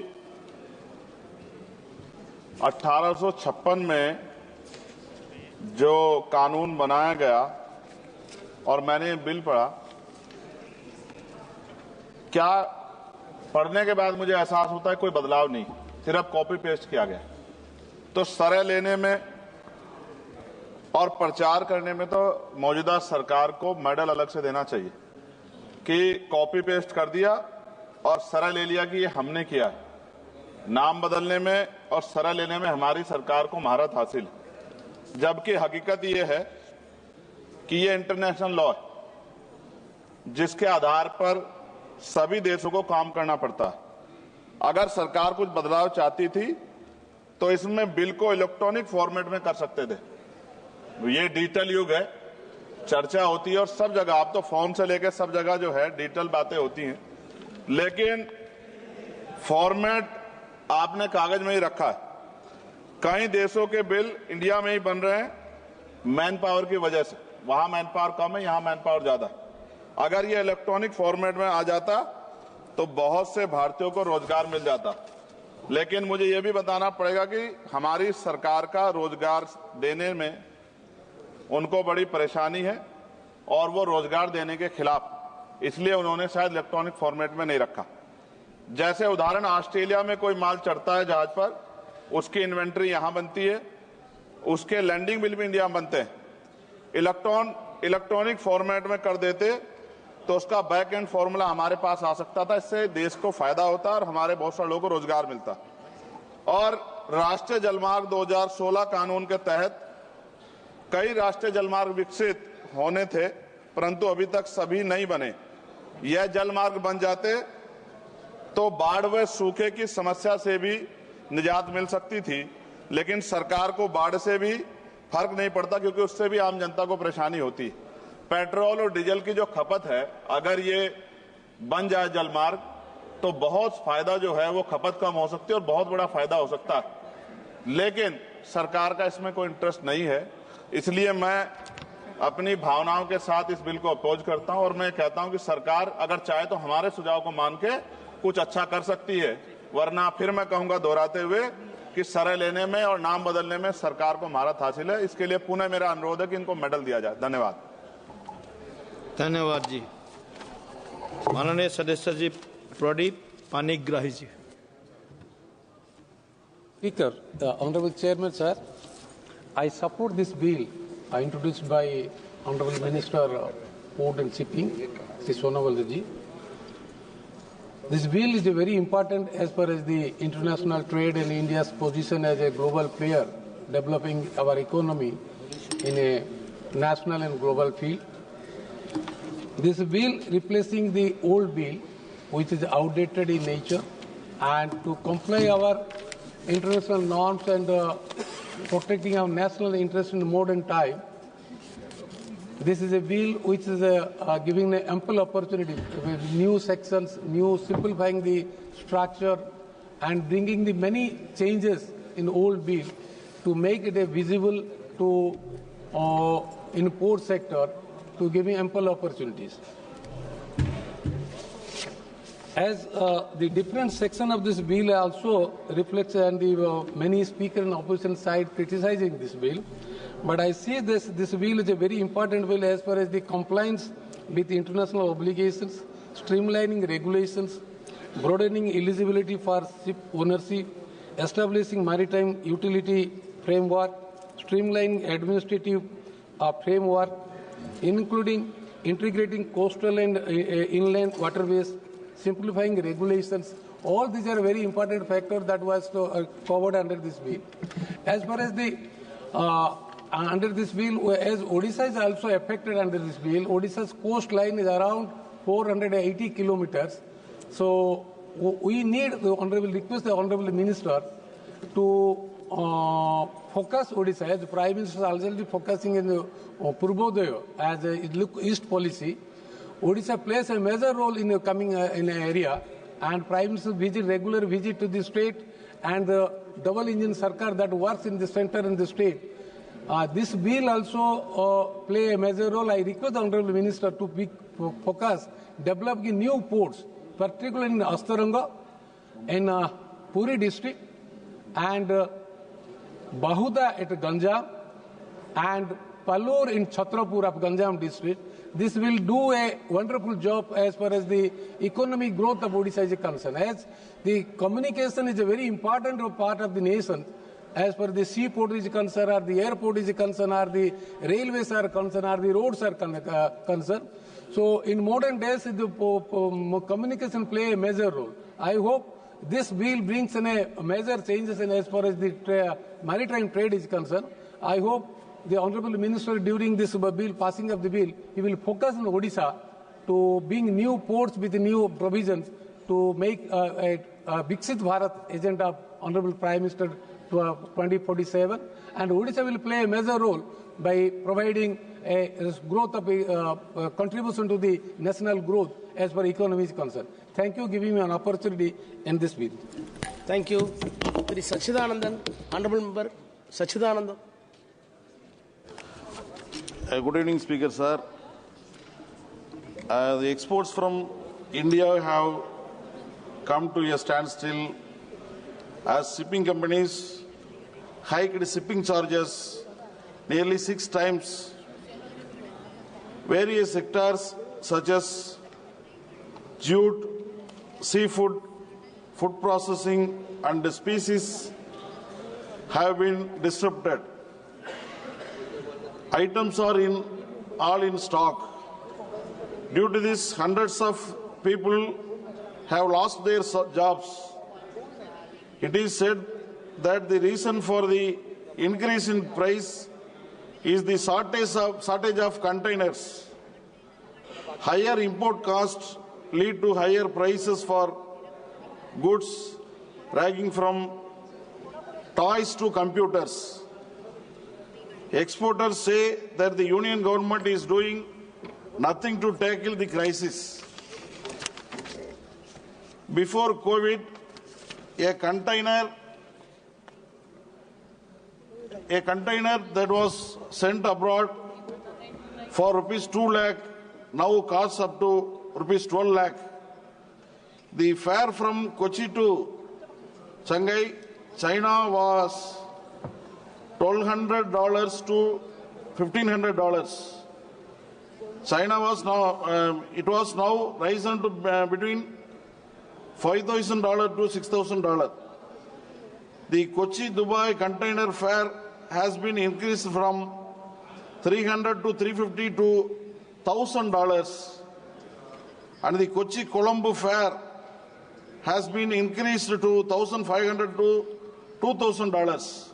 1856 में जो कानून बनाया गया और मैंने बिल पढ़ा, क्या पढ़ने के बाद मुझे एहसास होता है कोई बदलाव नहीं, सिर्फ कॉपी पेस्ट किया गया। तो सरह लेने में और प्रचार करने में तो मौजूदा सरकार को मेडल अलग से देना चाहिए कि कॉपी पेस्ट कर दिया और सरह ले लिया कि ये हमने किया है। नाम बदलने में और सरह लेने में हमारी सरकार को महारत हासिल है, जबकि हकीकत ये है कि ये इंटरनेशनल लॉ है जिसके आधार पर सभी देशों को काम करना पड़ता है। अगर सरकार कुछ बदलाव चाहती थी तो इसमें बिल को इलेक्ट्रॉनिक फॉर्मेट में कर सकते थे। ये डिजिटल युग है, चर्चा होती है और सब जगह, आप तो फोन से लेकर सब जगह जो है डिजिटल बातें होती हैं, लेकिन फॉर्मेट आपने कागज में ही रखा है। कई देशों के बिल इंडिया में ही बन रहे हैं मैन पावर की वजह से। वहां मैन पावर कम है, यहां मैन पावर ज्यादा। अगर ये इलेक्ट्रॉनिक फॉर्मेट में आ जाता तो बहुत से भारतीयों को रोजगार मिल जाता। लेकिन मुझे ये भी बताना पड़ेगा कि हमारी सरकार का रोजगार देने में उनको बड़ी परेशानी है और वो रोजगार देने के खिलाफ, इसलिए उन्होंने शायद इलेक्ट्रॉनिक फॉर्मेट में नहीं रखा। जैसे उदाहरण, ऑस्ट्रेलिया में कोई माल चढ़ता है जहाज पर, उसकी इन्वेंट्री यहां बनती है, उसके लैंडिंग बिल भी इंडिया में बनते हैं। इलेक्ट्रॉनिक फॉर्मेट में कर देते तो उसका बैक एंड फॉर्मूला हमारे पास आ सकता था। इससे देश को फायदा होता और हमारे बहुत सारे लोगों को रोजगार मिलता। और राष्ट्रीय जलमार्ग 2016 कानून के तहत कई राष्ट्रीय जलमार्ग विकसित होने थे, परंतु अभी तक सभी नहीं बने। यह जलमार्ग बन जाते तो बाढ़ व सूखे की समस्या से भी निजात मिल सकती थी, लेकिन सरकार को बाढ़ से भी फर्क नहीं पड़ता क्योंकि उससे भी आम जनता को परेशानी होती। पेट्रोल और डीजल की जो खपत है, अगर ये बन जाए जलमार्ग तो बहुत फायदा जो है वो खपत कम हो सकती है और बहुत बड़ा फायदा हो सकता है। लेकिन सरकार का इसमें कोई इंटरेस्ट नहीं है, इसलिए मैं अपनी भावनाओं के साथ इस बिल को अपोज करता हूं और मैं कहता हूं कि सरकार अगर चाहे तो हमारे सुझाव को मान के कुछ अच्छा कर सकती है, वरना फिर मैं कहूंगा दोहराते हुए कि सरह लेने में और नाम बदलने में सरकार को महारत हासिल है। इसके लिए पुनः मेरा अनुरोध है कि इनको मेडल दिया जाए। धन्यवाद। धन्यवाद जी। माननीय सदस्य जी प्रदीप पानीग्राही जी। Speaker, Honorable Chairman, sir, I support this bill introduced by Honorable Minister Port and Shipping, Sri Sonawal ji. This bill is very important as far as the international trade and India's position as a global player, developing our economy in a national and global field. This bill replacing the old bill, which is outdated in nature, and to comply our international norms and protecting our national interest in modern time. This is a bill which is giving an ample opportunity with new sections, new simplifying the structure and bringing the many changes in old bill to make it a visible to in port sector to giving ample opportunities. As the different section of this bill also reflects and the many speakers on opposition side criticizing this bill, but I see this bill is a very important bill as far as the compliance with international obligations, streamlining regulations, broadening eligibility for ship ownership, establishing maritime utility framework, streamlining administrative framework, including integrating coastal and inland waterways, simplifying regulations All these are very important factors that was covered under this bill. As far as the under this bill, as Odisha is also affected under this bill, Odisha's coastline is around 480 kilometers. So we need the honorable request the honorable minister to focus Odisha, as the Prime Minister is already focusing in the Purbodaya as a East policy. Odisha plays a major role in the coming in an area, and Prime Minister regular visit to the state and the double engine sarkar that works in the center and the state. This bill also play a major role. I request the honorable minister to focus developing new ports, particularly in Astaranga, in Puri district, and Bahuda at Ganjam, and Palur in Chhatrapur of Ganjam district. This will do a wonderful job as far as the economic growth of Odisha is concerned. As the communication is a very important part of the nation, as per the seaport is concerned, or the airport is concerned, or the railways are concerned, or the roads are concerned. So in modern days, the communication play a major role. I hope this bill brings in a major changes in as far as the maritime trade is concerned. I hope the honorable minister during this bill, passing of the bill, he will focus on Odisha to bring new ports with new provisions to make a Viksit Bharat agenda of honorable Prime Minister to 2047, and Odisha will play a major role by providing a growth of contribution to the national growth as far as economy is concerned. Thank you for giving me an opportunity in this bill. Thank you. Very Sachidanandan, honorable member Sachidanandan. Good evening, Speaker, sir. The exports from India have come to a standstill as shipping companies hiked shipping charges nearly 6 times. Various sectors such as jute, seafood, food processing and species have been disrupted. Items are all in stock. Due to this, hundreds of people have lost their jobs. It is said that the reason for the increase in price is the shortage of containers. Higher import costs lead to higher prices for goods ranging from toys to computers. Exporters say that the union government is doing nothing to tackle the crisis. Before COVID, a container that was sent abroad for rupees 2 lakh now costs up to rupees 12 lakh. The fare from Kochi to Shanghai, China was $1,200 to $1,500. China was now it was now risen to between $5,000 to $6,000. The Kochi-Dubai container fare has been increased from $300 to $350 to $1,000, and the Kochi-Colombo fare has been increased to $1,500 to $2,000.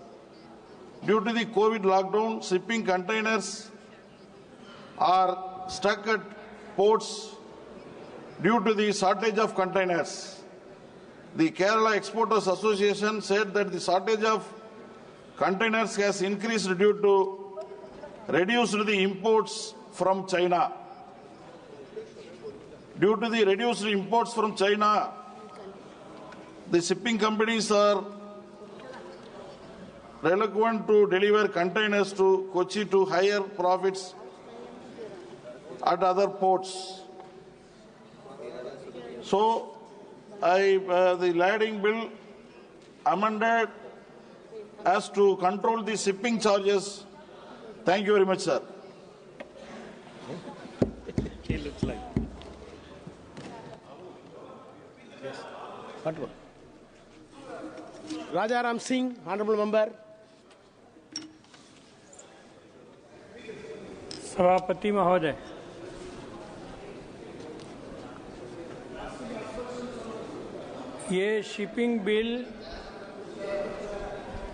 Due to the COVID lockdown, shipping containers are stuck at ports due to the shortage of containers. The Kerala Exporters Association said that the shortage of containers has increased due to reduced the imports from China. Due to the reduced imports from China, the shipping companies are reluctant to deliver containers to Kochi to higher profits at other ports. So, the Lading Bill amended as to control the shipping charges. Thank you very much, sir. It looks like. Yes. What one? Rajaram Singh, honorable member. सभापति महोदय, ये shipping bill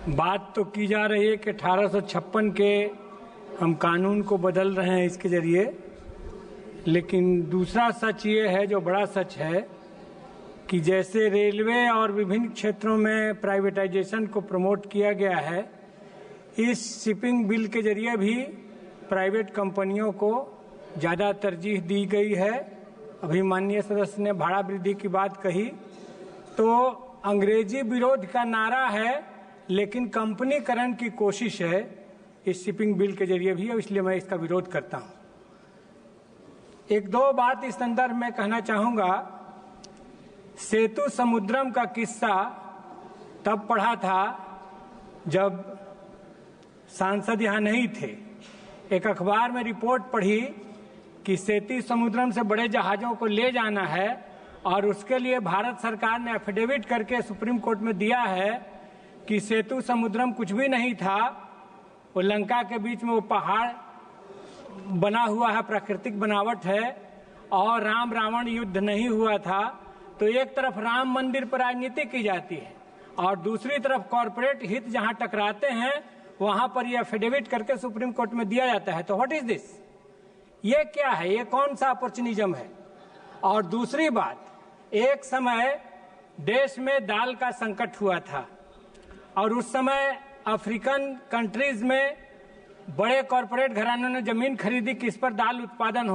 बात तो की जा रही है कि 1856 के हम कानून को बदल रहे हैं इसके जरिए, लेकिन दूसरा सच ये है, जो बड़ा सच है, कि जैसे रेलवे और विभिन्न क्षेत्रों में प्राइवेटाइजेशन को प्रमोट किया गया है, इस शिपिंग बिल के जरिए भी प्राइवेट कंपनियों को ज़्यादा तरजीह दी गई है। अभी माननीय सदस्य ने भाड़ा वृद्धि की बात कही, तो अंग्रेजी विरोध का नारा है, लेकिन कंपनीकरण की कोशिश है इस शिपिंग बिल के जरिए भी, इसलिए मैं इसका विरोध करता हूं। एक दो बात इस संदर्भ में कहना चाहूंगा। सेतु समुद्रम का किस्सा तब पढ़ा था जब सांसद यहां नहीं थे। एक अखबार में रिपोर्ट पढ़ी कि सेतु समुद्रम से बड़े जहाजों को ले जाना है और उसके लिए भारत सरकार ने एफिडेविट करके सुप्रीम कोर्ट में दिया है कि सेतु समुद्रम कुछ भी नहीं था, वो लंका के बीच में वो पहाड़ बना हुआ है, प्राकृतिक बनावट है, और राम रावण युद्ध नहीं हुआ था। तो एक तरफ राम मंदिर पर राजनीति की जाती है और दूसरी तरफ कॉरपोरेट हित जहां टकराते हैं वहां पर ये एफिडेविट करके सुप्रीम कोर्ट में दिया जाता है। तो व्हाट इज दिस? ये क्या है? ये कौन सा अपॉर्चुनिज्म है? और दूसरी बात, एक समय देश में दाल का संकट हुआ था और उस समय अफ्रीकन कंट्रीज में बड़े कॉरपोरेट घरानों ने जमीन खरीदी कि इस पर दाल उत्पादन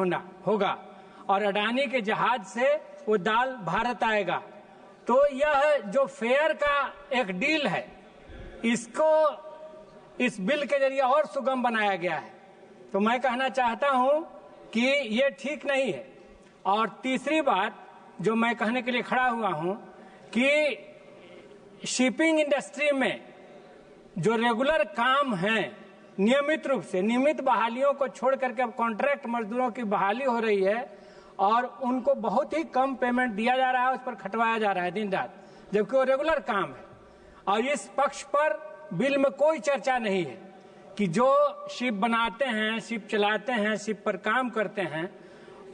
होगा और अडानी के जहाज से वो दाल भारत आएगा। तो यह जो फेयर का एक डील है, इसको इस बिल के जरिए और सुगम बनाया गया है। तो मैं कहना चाहता हूं कि ये ठीक नहीं है। और तीसरी बात जो मैं कहने के लिए खड़ा हुआ हूं कि शिपिंग इंडस्ट्री में जो रेगुलर काम है, नियमित रूप से नियमित बहालियों को छोड़ करके अब कॉन्ट्रैक्ट मजदूरों की बहाली हो रही है और उनको बहुत ही कम पेमेंट दिया जा रहा है, उस पर खटवाया जा रहा है दिन रात, जबकि वो रेगुलर काम है। और इस पक्ष पर बिल में कोई चर्चा नहीं है कि जो शिप बनाते हैं, शिप चलाते हैं, शिप पर काम करते हैं,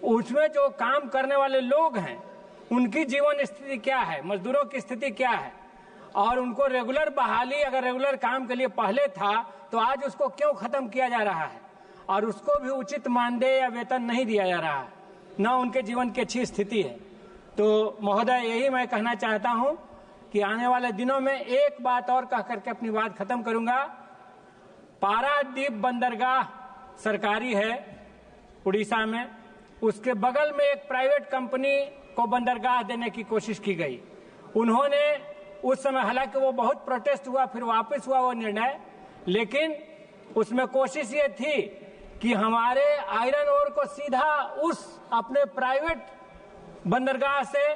उसमें जो काम करने वाले लोग हैं उनकी जीवन स्थिति क्या है, मजदूरों की स्थिति क्या है, और उनको रेगुलर बहाली अगर रेगुलर काम के लिए पहले था तो आज उसको क्यों खत्म किया जा रहा है और उसको भी उचित मानदेय या वेतन नहीं दिया जा रहा है, न उनके जीवन की अच्छी स्थिति है। तो महोदय, यही मैं कहना चाहता हूं कि आने वाले दिनों में एक बात और कह करके अपनी बात खत्म करूंगा। पारादीप बंदरगाह सरकारी है उड़ीसा में, उसके बगल में एक प्राइवेट कंपनी को बंदरगाह देने की कोशिश की गई। उन्होंने उस समय, हालांकि वो बहुत प्रोटेस्ट हुआ, फिर वापस हुआ वो निर्णय, लेकिन उसमें कोशिश ये थी कि हमारे आयरन ओर को सीधा उस अपने प्राइवेट बंदरगाह से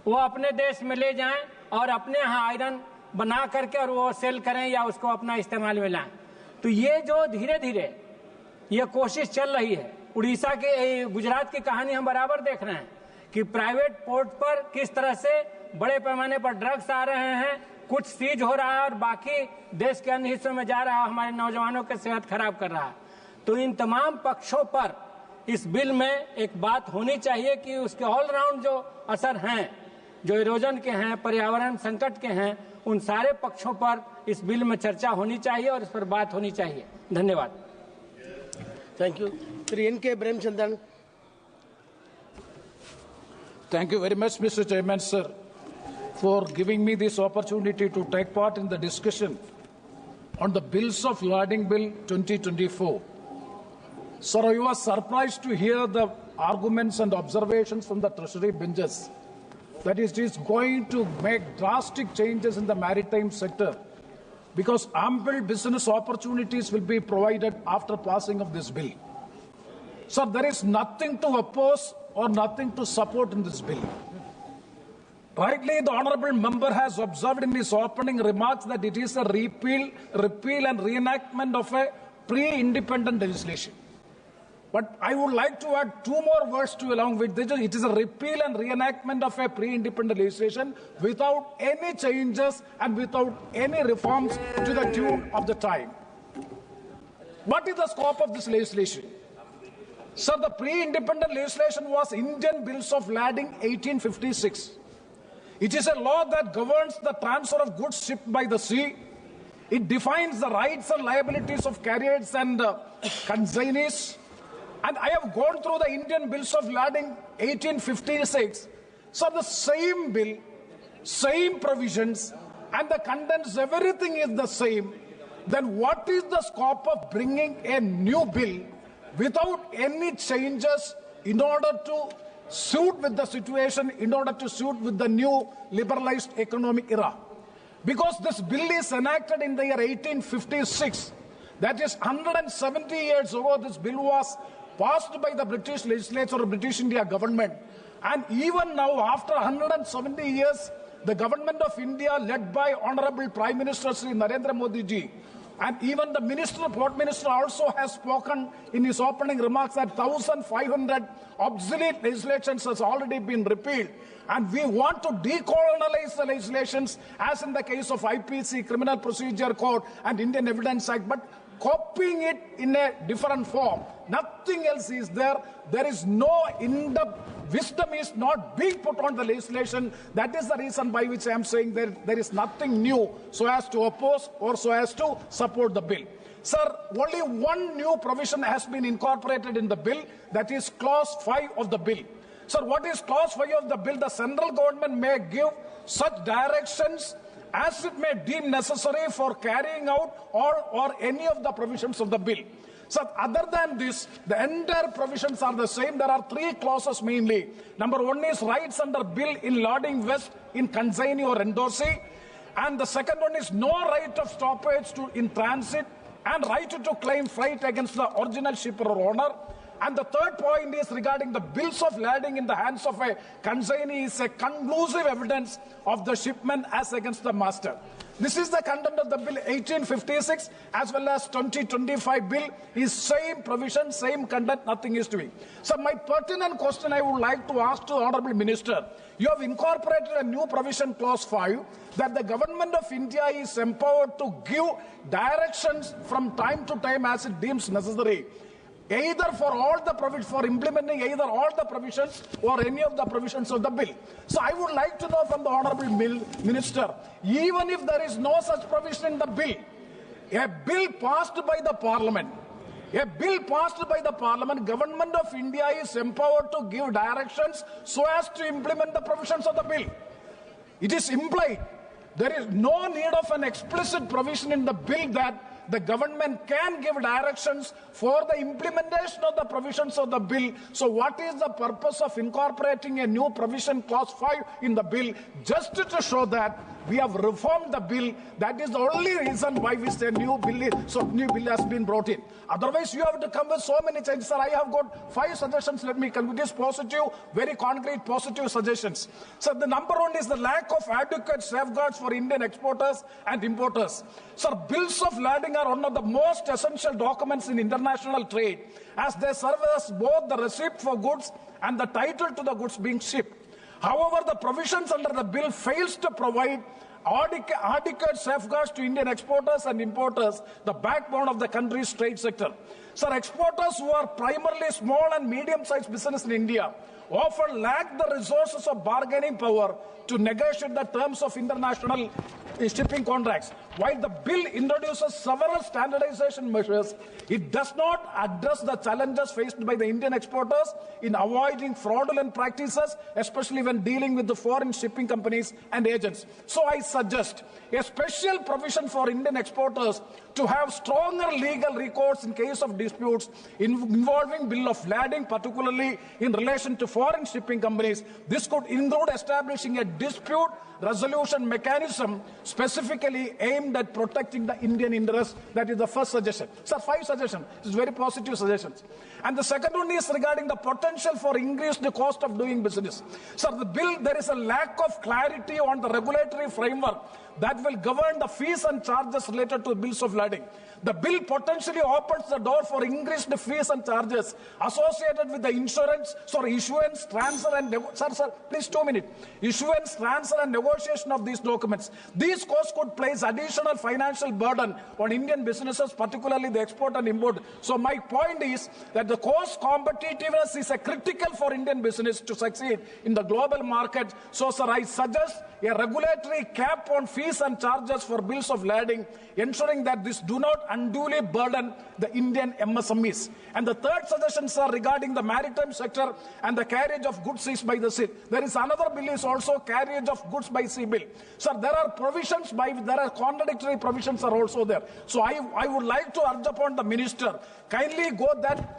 वो अपने देश में ले जाएं और अपने यहाँ आयरन बना करके और वो सेल करें या उसको अपना इस्तेमाल में लाएं। तो ये जो धीरे धीरे ये कोशिश चल रही है, उड़ीसा के, गुजरात की कहानी हम बराबर देख रहे हैं कि प्राइवेट पोर्ट पर किस तरह से बड़े पैमाने पर ड्रग्स आ रहे हैं, कुछ सीज हो रहा है और बाकी देश के अन्य हिस्सों में जा रहा है, हमारे नौजवानों की सेहत खराब कर रहा है। तो इन तमाम पक्षों पर इस बिल में एक बात होनी चाहिए कि उसके ऑलराउंड जो असर हैं, जो इरोजन के हैं, पर्यावरण संकट के हैं, उन सारे पक्षों पर इस बिल में चर्चा होनी चाहिए और इस पर बात होनी चाहिए। धन्यवाद। Thank you. Shri N.K. Brahmachandran. Thank you very much, Mr. Chairman, sir, for giving me this opportunity to take part in the discussion on the bills of lading bill 2024. Sir, I was surprised to hear the arguments and observations from the Treasury benches that it is going to make drastic changes in the maritime sector because ample business opportunities will be provided after passing of this bill. Sir, there is nothing to oppose or nothing to support in this bill. Rightly, the honourable member has observed in his opening remarks that it is a repeal and reenactment of a pre-independent legislation. But I would like to add two more words to along with this. It is a repeal and reenactment of a pre-independent legislation without any changes and without any reforms to the tune of the time. What is the scope of this legislation? Sir, the pre-independent legislation was Indian Bills of Lading 1856. It is a law that governs the transfer of goods shipped by the sea. It defines the rights and liabilities of carriers and consignees. And I have gone through the Indian Bills of Lading 1856. So the same bill, same provisions, and the contents, everything is the same. Then what is the scope of bringing a new bill without any changes in order to suit with the situation, in order to suit with the new liberalized economic era? Because this bill is enacted in the year 1856. That is 170 years ago, this bill was passed by the British legislature or British India government. And even now, after 170 years, the government of India, led by Honorable Prime Minister Sri Narendra Modi ji, and even the Minister, Port Minister also has spoken in his opening remarks that 1,500 obsolete legislations has already been repealed. And we want to decolonize the legislations, as in the case of IPC, Criminal Procedure Code, and Indian Evidence Act, but copying it in a different form. Nothing else is there. There is no in-depth wisdom is not being put on the legislation. That is the reason by which I am saying there is nothing new so as to oppose or so as to support the bill. Sir, only one new provision has been incorporated in the bill, that is Clause 5 of the bill. Sir, what is Clause 5 of the bill? The central government may give such directions as it may deem necessary for carrying out or any of the provisions of the bill. So other than this, the entire provisions are the same. There are three clauses mainly. Number one is rights under bill in loading west in consignee or endorsee. And the second one is no right of stoppage in transit and right to claim freight against the original shipper or owner. And the third point is regarding the bills of lading in the hands of a consignee is a conclusive evidence of the shipment as against the master. This is the content of the bill 1856 as well as 2025 bill is same provision, same content, nothing is doing. So my pertinent question I would like to ask to the Honorable Minister, you have incorporated a new provision, Clause 5, that the Government of India is empowered to give directions from time to time as it deems necessary, either for all the provisions, for implementing either all the provisions or any of the provisions of the bill. So I would like to know from the Honorable Minister, even if there is no such provision in the bill, a bill passed by the Parliament, Government of India is empowered to give directions so as to implement the provisions of the bill. It is implied. There is no need of an explicit provision in the bill that the government can give directions for the implementation of the provisions of the bill. So what is the purpose of incorporating a new provision, Clause 5, in the bill? Just to show that we have reformed the bill. That is the only reason why we say new bill has been brought in. Otherwise, you have to come with so many changes. Sir, I have got 5 suggestions. Let me come with these positive, very concrete, positive suggestions. So the number one is the lack of adequate safeguards for Indian exporters and importers. Sir, bills of lading are one of the most essential documents in international trade, as they serve as both the receipt for goods and the title to the goods being shipped. However, the provisions under the bill fails to provide adequate safeguards to Indian exporters and importers, the backbone of the country's trade sector. Sir, exporters who are primarily small and medium-sized business in India often lack the resources of bargaining power to negotiate the terms of international shipping contracts. While the bill introduces several standardization measures, it does not address the challenges faced by the Indian exporters in avoiding fraudulent practices, especially when dealing with the foreign shipping companies and agents. So I suggest a special provision for Indian exporters to have stronger legal recourse in case of disputes involving bill of lading, particularly in relation to foreign shipping companies. This could include establishing a dispute resolution mechanism specifically aimed at protecting the Indian interest. That is the first suggestion. Sir, 5 suggestions. It's very positive suggestions. And the second one is regarding the potential for increased cost of doing business. Sir, the bill, there is a lack of clarity on the regulatory framework framework that will govern the fees and charges related to bills of lading. The bill potentially opens the door for increased fees and charges associated with the issuance, transfer and please 2 minutes. Issuance, transfer and negotiation of these documents. These costs could place additional financial burden on Indian businesses, particularly the export and import. So my point is that the cost competitiveness is a critical for Indian business to succeed in the global market. So sir, I suggest a regulatory cap on fees and charges for bills of lading, ensuring that this do not unduly burden the Indian MSMEs. And the third suggestion, sir, regarding the maritime sector and the carriage of goods seized by the sea. There is another bill is also carriage of goods by sea bill. Sir, there are provisions there are contradictory provisions are also there. So I would like to urge upon the minister, kindly go that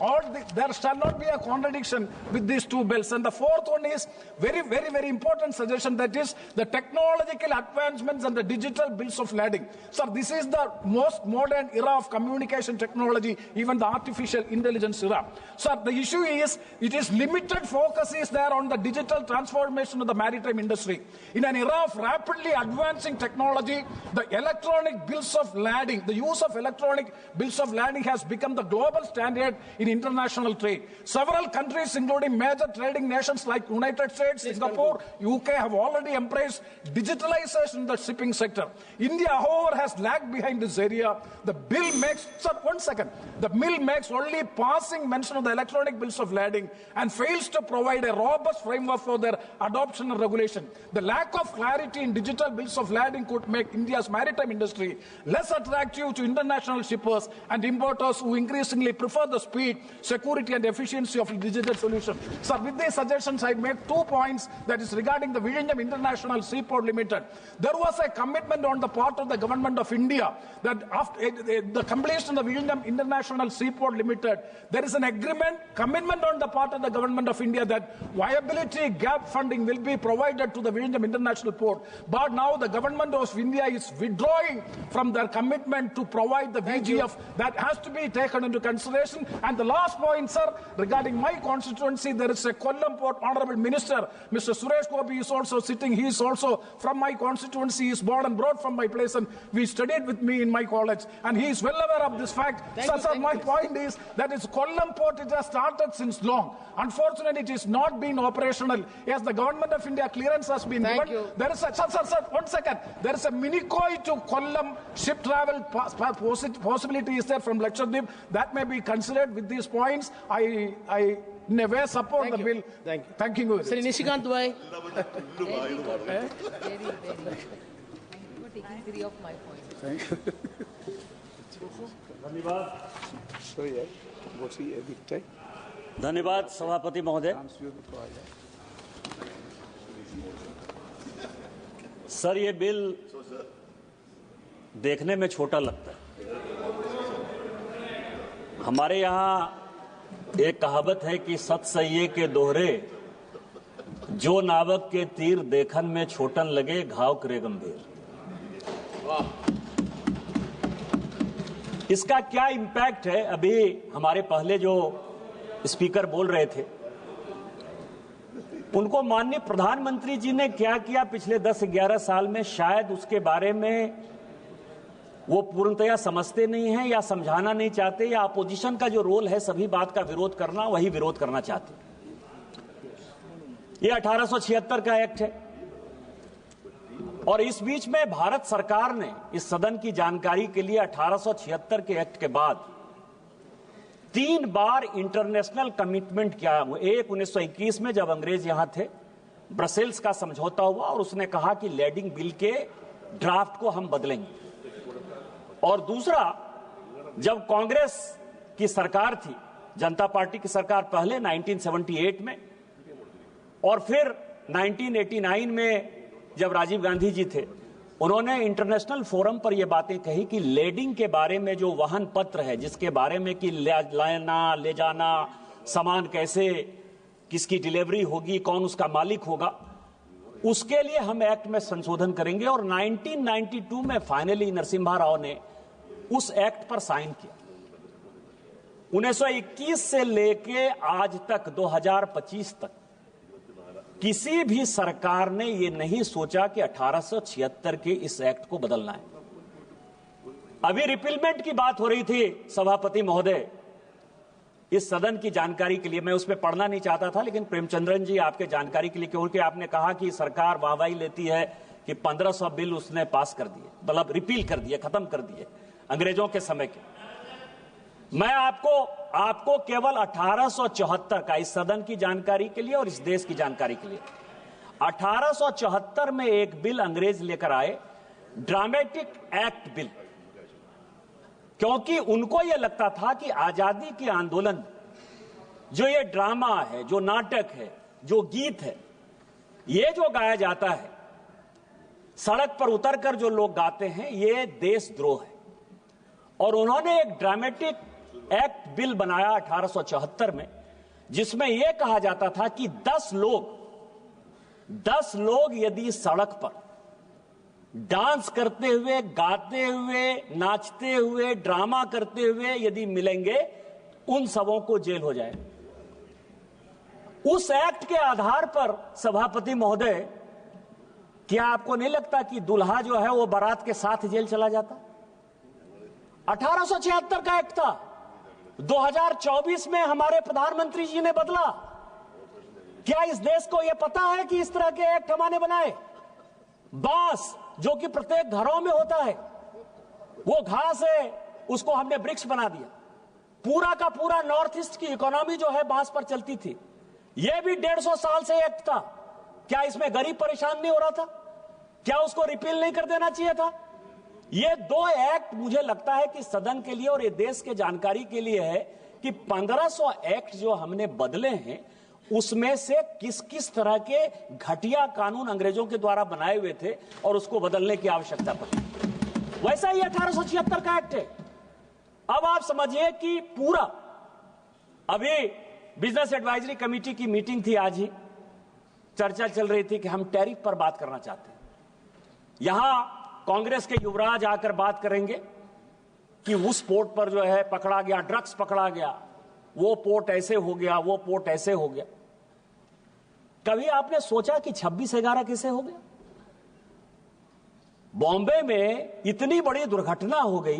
there shall not be a contradiction with these two bills. And the fourth one is very, very, very important suggestion, that is the technological advancements and the digital bills of lading. Sir, this is the most modern era of communication technology, even the artificial intelligence era. Sir, the issue is, it is limited focus is there on the digital transformation of the maritime industry. In an era of rapidly advancing technology, the electronic bills of lading, the use of electronic bills of lading has become the global standard in international trade. Several countries, including major trading nations like United States, Singapore, UK, have already embraced digitalization in the shipping sector. India, however, has lagged behind this area. The bill makes, sir, 1 second. The bill makes only passing mention of the electronic bills of lading and fails to provide a robust framework for their adoption and regulation. The lack of clarity in digital bills of lading could make India's maritime industry less attractive to international shippers and importers who increasingly prefer the speed, security and efficiency of digital solution. Sir, with these suggestions, I make 2 points, that is regarding the Vizhinjam International Seaport Limited. There was a commitment on the part of the government of India that after the completion of the Vizhinjam International Seaport Limited, there is an commitment on the part of the government of India that viability gap funding will be provided to the Vizhinjam International Port. But now the government of India is withdrawing from their commitment to provide the VGF. That has to be taken into consideration. And the last point, sir, regarding my constituency, there is a Kollam Port Honorable Minister, Mr. Suresh Gopi is also sitting. He is also from my constituency. He is born and brought from my place, and we studied with me in my college. And he is well aware of this fact. Sir, my point is that it's Kollam Port, it has started since long. Unfortunately, it is not been operational. Yes, the government of India clearance has been given. There is a, sir, 1 second. There is a Minikoi to Kollam ship travel possibility is there from Lakshadweep. That may be considered with these points. I in a way support the bill. Thank you. Sir, Nishikant Bhai. Taking 3 of my points. Thank you. धन्यवाद सभापति महोदय। Sir, ये bill देखने में छोटा लगता है। हमारे यहाँ एक कहावत है कि सत सइये के दोहरे, जो नावक के तीर देखन में छोटन लगे, घाव करे गंभीर। इसका क्या इम्पैक्ट है? अभी हमारे पहले जो स्पीकर बोल रहे थे, उनको माननीय प्रधानमंत्री जी ने क्या किया पिछले 10-11 साल में, शायद उसके बारे में वो पूर्णतया समझते नहीं हैं या समझाना नहीं चाहते, या अपोजिशन का जो रोल है सभी बात का विरोध करना, वही विरोध करना चाहते। ये 1876 का एक्ट है, और इस बीच में भारत सरकार ने इस सदन की जानकारी के लिए 1876 के एक्ट के बाद 3 बार इंटरनेशनल कमिटमेंट किया। एक 1921 में जब अंग्रेज यहां थे, ब्रसेल्स का समझौता हुआ और उसने कहा कि लैंडिंग बिल के ड्राफ्ट को हम बदलेंगे, और दूसरा जब कांग्रेस की सरकार थी, जनता पार्टी की सरकार पहले 1978 में, और फिर 1989 में जब राजीव गांधी जी थे, उन्होंने इंटरनेशनल फोरम पर यह बातें कही कि लैंडिंग के बारे में जो वाहन पत्र है, जिसके बारे में कि लाना ले जाना, सामान कैसे, किसकी डिलीवरी होगी, कौन उसका मालिक होगा, उसके लिए हम एक्ट में संशोधन करेंगे। और 1992 में फाइनली नरसिम्हा राव ने उस एक्ट पर साइन किया। 1921 से लेके आज तक 2025 तक किसी भी सरकार ने यह नहीं सोचा कि 1876 के इस एक्ट को बदलना है। अभी रिपीलमेंट की बात हो रही थी सभापति महोदय, इस सदन की जानकारी के लिए, मैं उसमें पढ़ना नहीं चाहता था, लेकिन प्रेमचंद्रन जी आपके जानकारी के लिए, क्योंकि आपने कहा कि सरकार वाहवाही लेती है कि 1500 बिल उसने पास कर दिए, मतलब रिपील कर दिए, खत्म कर दिए अंग्रेजों के समय के। मैं आपको केवल 1874 का, इस सदन की जानकारी के लिए और इस देश की जानकारी के लिए, 1874 में एक बिल अंग्रेज लेकर आए, ड्रामेटिक एक्ट बिल, क्योंकि उनको यह लगता था कि आजादी के आंदोलन, जो ये ड्रामा है, जो नाटक है, जो गीत है, ये जो गाया जाता है, सड़क पर उतरकर जो लोग गाते हैं, ये देशद्रोह है। और उन्होंने एक ड्रामेटिक एक्ट बिल बनाया 1874 में, जिसमें यह कहा जाता था कि 10 लोग यदि सड़क पर डांस करते हुए, गाते हुए, नाचते हुए, ड्रामा करते हुए यदि मिलेंगे, उन सबों को जेल हो जाए। उस एक्ट के आधार पर सभापति महोदय, क्या आपको नहीं लगता कि दुल्हा जो है वो बारात के साथ जेल चला जाता? 1876 का एक्ट था, 2024 में हमारे प्रधानमंत्री जी ने बदला। क्या इस देश को यह पता है कि इस तरह के एक्ट हमने बनाए? बांस जो कि प्रत्येक घरों में होता है, वो घास है, उसको हमने वृक्ष बना दिया। पूरा का पूरा नॉर्थ ईस्ट की इकोनॉमी जो है बांस पर चलती थी। यह भी 150 साल से एक्ट था। क्या इसमें गरीब परेशान नहीं हो रहा था? क्या उसको रिपील नहीं कर देना चाहिए था? ये 2 एक्ट मुझे लगता है कि सदन के लिए और ये देश के जानकारी के लिए है कि 1500 एक्ट जो हमने बदले हैं, उसमें से किस किस तरह के घटिया कानून अंग्रेजों के द्वारा बनाए हुए थे और उसको बदलने की आवश्यकता पड़ी। वैसा ही 1876 का एक्ट है। अब आप समझिए कि पूरा, अभी बिजनेस एडवाइजरी कमेटी की मीटिंग थी, आज ही चर्चा चल रही थी कि हम टैरिफ पर बात करना चाहते हैं। यहां कांग्रेस के युवराज आकर बात करेंगे कि उस पोर्ट पर जो है पकड़ा गया, ड्रग्स पकड़ा गया, वो पोर्ट ऐसे हो गया, वो पोर्ट ऐसे हो गया। कभी आपने सोचा कि 26/11 कैसे हो गया? बॉम्बे में इतनी बड़ी दुर्घटना हो गई,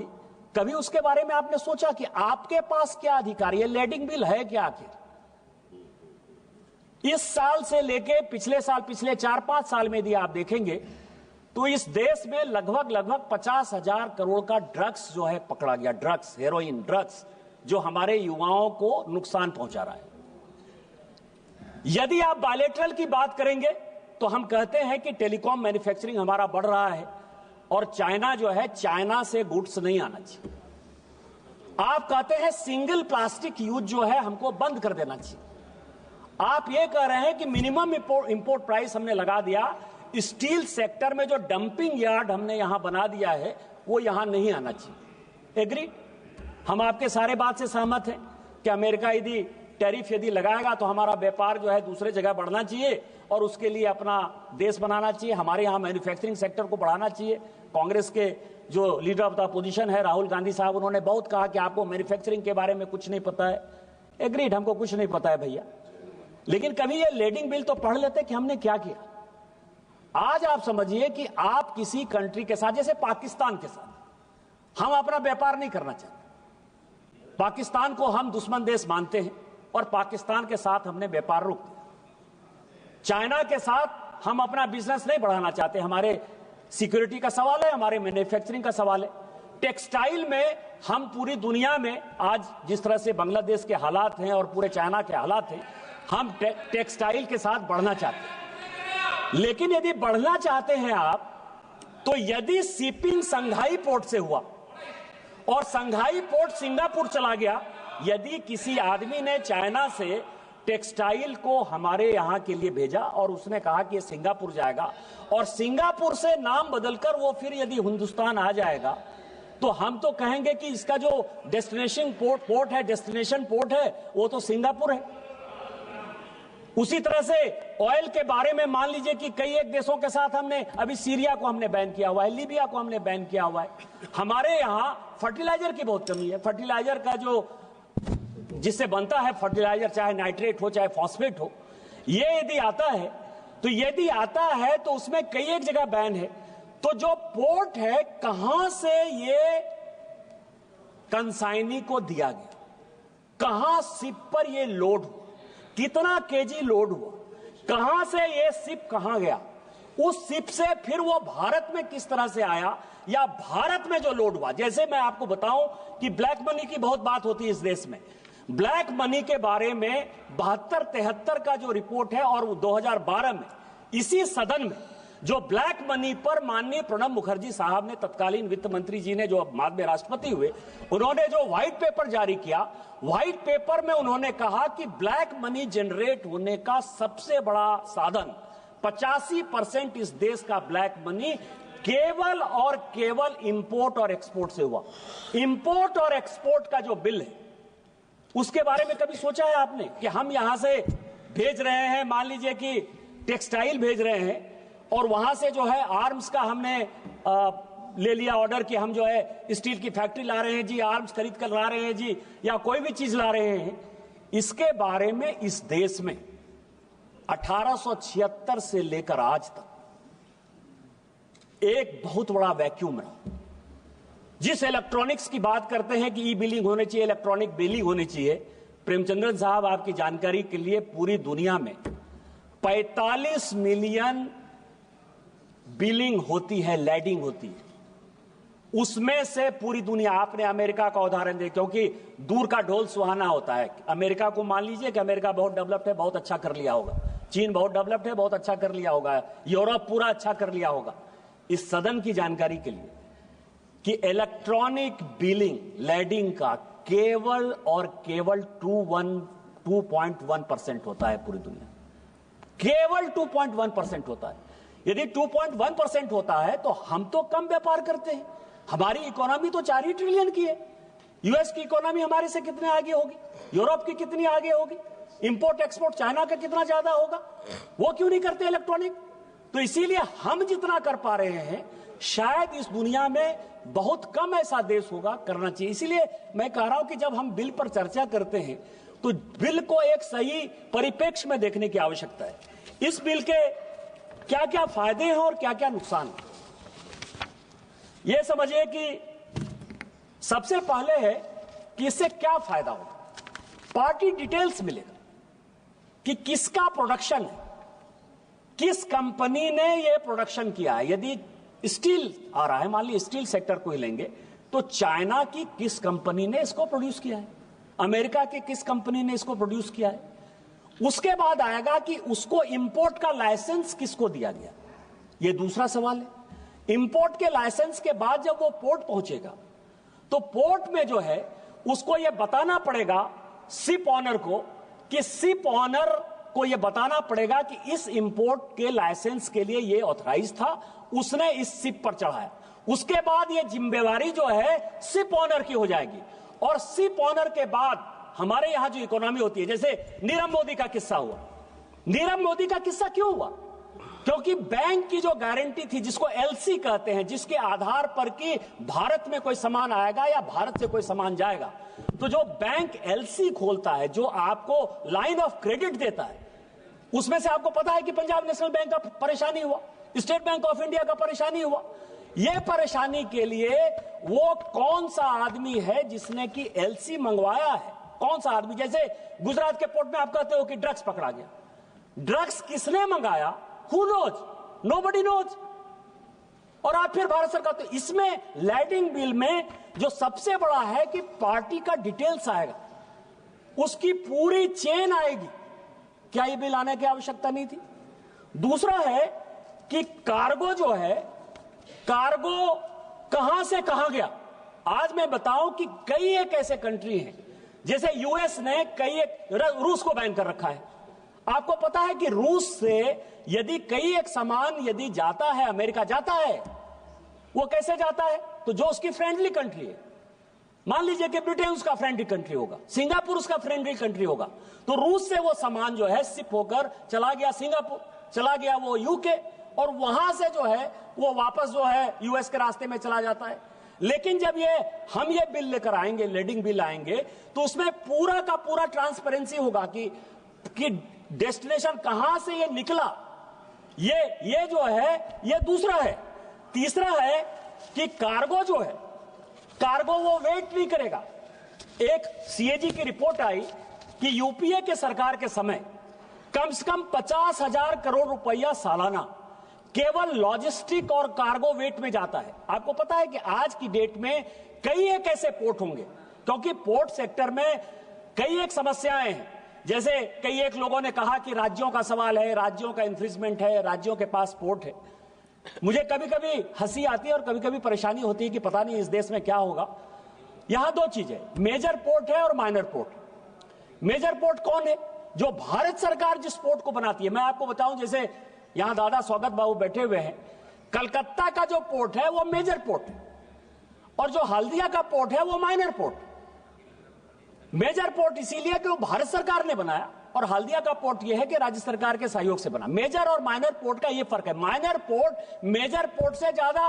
कभी उसके बारे में आपने सोचा कि आपके पास क्या अधिकार? ये लेडिंग बिल है क्या आखिर? इस साल से लेके पिछले साल, पिछले 4-5 साल में यदि आप देखेंगे तो इस देश में लगभग 50,000 करोड़ का ड्रग्स जो है पकड़ा गया। ड्रग्स, हेरोइन ड्रग्स, जो हमारे युवाओं को नुकसान पहुंचा रहा है। यदि आप बायलैटरल की बात करेंगे तो हम कहते हैं कि टेलीकॉम मैन्युफैक्चरिंग हमारा बढ़ रहा है और चाइना जो है, चाइना से गुड्स नहीं आना चाहिए। आप कहते हैं सिंगल प्लास्टिक यूज जो है हमको बंद कर देना चाहिए। आप ये कह रहे हैं कि मिनिमम इंपोर्ट प्राइस हमने लगा दिया। स्टील सेक्टर में जो डंपिंग यार्ड हमने यहां बना दिया है, वो यहां नहीं आना चाहिए। एग्री? हम आपके सारे बात से सहमत हैं कि अमेरिका यदि टैरिफ यदि लगाएगा तो हमारा व्यापार जो है दूसरे जगह बढ़ना चाहिए और उसके लिए अपना देश बनाना चाहिए। हमारे यहां मैन्युफैक्चरिंग सेक्टर को बढ़ाना चाहिए। कांग्रेस के जो लीडर ऑफ द अपोजिशन है राहुल गांधी साहब, उन्होंने बहुत कहा कि आपको मैन्युफैक्चरिंग के बारे में कुछ नहीं पता है। एग्रीड, हमको कुछ नहीं पता है भैया, लेकिन कभी ये लेडिंग बिल तो पढ़ लेते कि हमने क्या किया। आज आप समझिए कि आप किसी कंट्री के साथ, जैसे पाकिस्तान के साथ हम अपना व्यापार नहीं करना चाहते। पाकिस्तान को हम दुश्मन देश मानते हैं और पाकिस्तान के साथ हमने व्यापार रोक दिया। चाइना के साथ हम अपना बिजनेस नहीं बढ़ाना चाहते। हमारे सिक्योरिटी का सवाल है, हमारे मैन्युफैक्चरिंग का सवाल है। टेक्सटाइल में हम पूरी दुनिया में आज जिस तरह से बांग्लादेश के हालात हैं और पूरे चाइना के हालात हैं, हम टेक्सटाइल के साथ बढ़ना चाहते हैं। लेकिन यदि बढ़ना चाहते हैं आप, तो यदि शिपिंग संघाई पोर्ट से हुआ और संघाई पोर्ट सिंगापुर चला गया, यदि किसी आदमी ने चाइना से टेक्सटाइल को हमारे यहां के लिए भेजा और उसने कहा कि ये सिंगापुर जाएगा और सिंगापुर से नाम बदलकर वो फिर यदि हिंदुस्तान आ जाएगा, तो हम तो कहेंगे कि इसका जो डेस्टिनेशन पोर्ट है, डेस्टिनेशन पोर्ट है, वो तो सिंगापुर है। उसी तरह से ऑयल के बारे में मान लीजिए कि कई एक देशों के साथ हमने, अभी सीरिया को हमने बैन किया हुआ है, लीबिया को हमने बैन किया हुआ है। हमारे यहां फर्टिलाइजर की बहुत कमी है। फर्टिलाइजर का जो जिससे बनता है फर्टिलाइजर, चाहे नाइट्रेट हो चाहे फॉस्फेट हो, ये यदि आता है तो यदि आता है तो उसमें कई एक जगह बैन है। तो जो पोर्ट है, कहां से ये कंसाइनी को दिया गया, कहां शिप पर ये लोड हुआ, कितना केजी लोड हुआ, कहां से ये शिप कहां गया, उस शिप से फिर वो भारत में किस तरह से आया, या भारत में जो लोड हुआ। जैसे मैं आपको बताऊं कि ब्लैक मनी की बहुत बात होती है इस देश में। ब्लैक मनी के बारे में 72-73 का जो रिपोर्ट है, और 2012 में इसी सदन में जो ब्लैक मनी पर माननीय प्रणब मुखर्जी साहब ने, तत्कालीन वित्त मंत्री जी ने, जो अब बाद में राष्ट्रपति हुए, उन्होंने जो व्हाइट पेपर जारी किया, व्हाइट पेपर में उन्होंने कहा कि ब्लैक मनी जनरेट होने का सबसे बड़ा साधन 85% इस देश का ब्लैक मनी केवल और केवल इंपोर्ट और एक्सपोर्ट से हुआ। इंपोर्ट और एक्सपोर्ट का जो बिल है, उसके बारे में कभी सोचा है आपने कि हम यहां से भेज रहे हैं, मान लीजिए कि टेक्सटाइल भेज रहे हैं, और वहां से जो है आर्म्स का हमने ले लिया ऑर्डर कि हम जो है स्टील की फैक्ट्री ला रहे हैं जी, आर्म्स खरीद कर ला रहे हैं जी, या कोई भी चीज ला रहे हैं। इसके बारे में इस देश में 1876 से लेकर आज तक एक बहुत बड़ा वैक्यूम रहा। जिस इलेक्ट्रॉनिक्स की बात करते हैं कि ई बिलिंग होनी चाहिए, इलेक्ट्रॉनिक बिलिंग होनी चाहिए, प्रेमचंद्रन साहब आपकी जानकारी के लिए पूरी दुनिया में 45 मिलियन बिलिंग होती है, लैडिंग होती है। उसमें से पूरी दुनिया, आपने अमेरिका का उदाहरण दे, क्योंकि दूर का ढोल सुहाना होता है। अमेरिका को मान लीजिए कि अमेरिका बहुत डेवलप्ड है, बहुत अच्छा कर लिया होगा। चीन बहुत डेवलप्ड है, बहुत अच्छा कर लिया होगा। यूरोप पूरा अच्छा कर लिया होगा। इस सदन की जानकारी के लिए कि इलेक्ट्रॉनिक बिलिंग, लैडिंग का केवल और केवल 2.1% होता है पूरी दुनिया, केवल 2.1% होता है। यदि 2.1% होता है तो हम तो कम व्यापार करते हैं। हमारी इकोनॉमी तो 4 ही ट्रिलियन की है। यूएस की इकोनॉमी हमारे से कितने आगे होगी, यूरोप की कितनी आगे होगी, इंपोर्ट एक्सपोर्ट चाइना का कितना ज्यादा होगा। वो क्यों नहीं करते इलेक्ट्रॉनिक? तो इसीलिए हम जितना कर पा रहे हैं, शायद इस दुनिया में बहुत कम ऐसा देश होगा करना चाहिए। इसीलिए मैं कह रहा हूं कि जब हम बिल पर चर्चा करते हैं तो बिल को एक सही परिप्रेक्ष्य में देखने की आवश्यकता है। इस बिल के क्या क्या फायदे हैं और क्या क्या नुकसान है, यह समझिए कि सबसे पहले है कि इससे क्या फायदा होगा। पार्टी डिटेल्स मिलेगा कि किसका प्रोडक्शन है, किस कंपनी ने यह प्रोडक्शन किया है। यदि स्टील आ रहा है, मान लीजिए स्टील सेक्टर को ही लेंगे, तो चाइना की किस कंपनी ने इसको प्रोड्यूस किया है, अमेरिका की किस कंपनी ने इसको प्रोड्यूस किया है। उसके बाद आएगा कि उसको इंपोर्ट का लाइसेंस किसको दिया गया, यह दूसरा सवाल है। इंपोर्ट के लाइसेंस के बाद जब वो पोर्ट पहुंचेगा तो पोर्ट में जो है उसको यह बताना पड़ेगा शिप ऑनर को, कि शिप ऑनर को यह बताना पड़ेगा कि इस इंपोर्ट के लाइसेंस के लिए यह ऑथराइज था, उसने इस शिप पर चढ़ाया। उसके बाद यह जिम्मेवारी जो है शिप ऑनर की हो जाएगी, और शिप ऑनर के बाद हमारे यहां जो इकोनॉमी होती है, जैसे नीरव मोदी का किस्सा हुआ। नीरव मोदी का किस्सा क्यों हुआ? क्योंकि बैंक की जो गारंटी थी, जिसको एलसी कहते हैं, जिसके आधार पर कि भारत में कोई सामान आएगा या भारत से कोई सामान जाएगा, तो जो बैंक एलसी खोलता है, जो आपको लाइन ऑफ क्रेडिट देता है, उसमें से आपको पता है कि पंजाब नेशनल बैंक का परेशानी हुआ, स्टेट बैंक ऑफ इंडिया का परेशानी हुआ। यह परेशानी के लिए वो कौन सा आदमी है जिसने कि एलसी मंगवाया है, कौन सा आदमी? जैसे गुजरात के पोर्ट में आप कहते हो कि ड्रग्स पकड़ा गया, ड्रग्स किसने मंगाया? Who knows? Nobody knows. और आप फिर भारत सरकार, तो इसमें लैडिंग बिल में जो सबसे बड़ा है कि पार्टी का डिटेल्स आएगा, उसकी पूरी चेन आएगी। क्या ये बिल आने की आवश्यकता नहीं थी? दूसरा है कि कार्गो जो है, कार्गो कहां से कहां गया। आज मैं बताऊं कि कई एक ऐसे कंट्री हैं, जैसे यूएस ने कई एक, रूस को बैन कर रखा है। आपको पता है कि रूस से यदि कई एक सामान यदि जाता है, अमेरिका जाता है, वो कैसे जाता है? तो जो उसकी फ्रेंडली कंट्री है, मान लीजिए कि ब्रिटेन उसका फ्रेंडली कंट्री होगा, सिंगापुर उसका फ्रेंडली कंट्री होगा, तो रूस से वो सामान जो है शिप होकर चला गया सिंगापुर, चला गया वो यूके, और वहां से जो है वो वापस जो है यूएस के रास्ते में चला जाता है। लेकिन जब हम ये बिल लेकर आएंगे, लैडिंग बिल आएंगे, तो उसमें पूरा का पूरा ट्रांसपेरेंसी होगा कि डेस्टिनेशन कहां से ये निकला, ये जो है ये दूसरा है। तीसरा है कि कार्गो जो है, कार्गो वो वेट नहीं करेगा। एक सीएजी की रिपोर्ट आई कि यूपीए के सरकार के समय कम से कम 50,000 करोड़ रुपया सालाना केवल लॉजिस्टिक और कार्गो वेट में जाता है। आपको पता है कि आज की डेट में कई एक ऐसे पोर्ट होंगे, क्योंकि पोर्ट सेक्टर में कई एक समस्याएं हैं। जैसे कई एक लोगों ने कहा कि राज्यों का सवाल है, राज्यों का इन्फ्रिजमेंट है, राज्यों के पास पोर्ट है। मुझे कभी कभी हंसी आती है और कभी कभी परेशानी होती है कि पता नहीं इस देश में क्या होगा। यहां दो चीजें, मेजर पोर्ट है और माइनर पोर्ट। मेजर पोर्ट कौन है? जो भारत सरकार जिस पोर्ट को बनाती है। मैं आपको बताऊं, जैसे यहां दादा स्वागत बाबू बैठे हुए हैं, कलकत्ता का जो पोर्ट है वो मेजर पोर्ट है और जो हल्दिया का पोर्ट है वो माइनर पोर्ट। मेजर पोर्ट इसीलिए कि वो भारत सरकार ने बनाया और हल्दिया का पोर्ट यह है कि राज्य सरकार के सहयोग से बना। मेजर और माइनर पोर्ट का यह फर्क है। माइनर पोर्ट मेजर पोर्ट से ज्यादा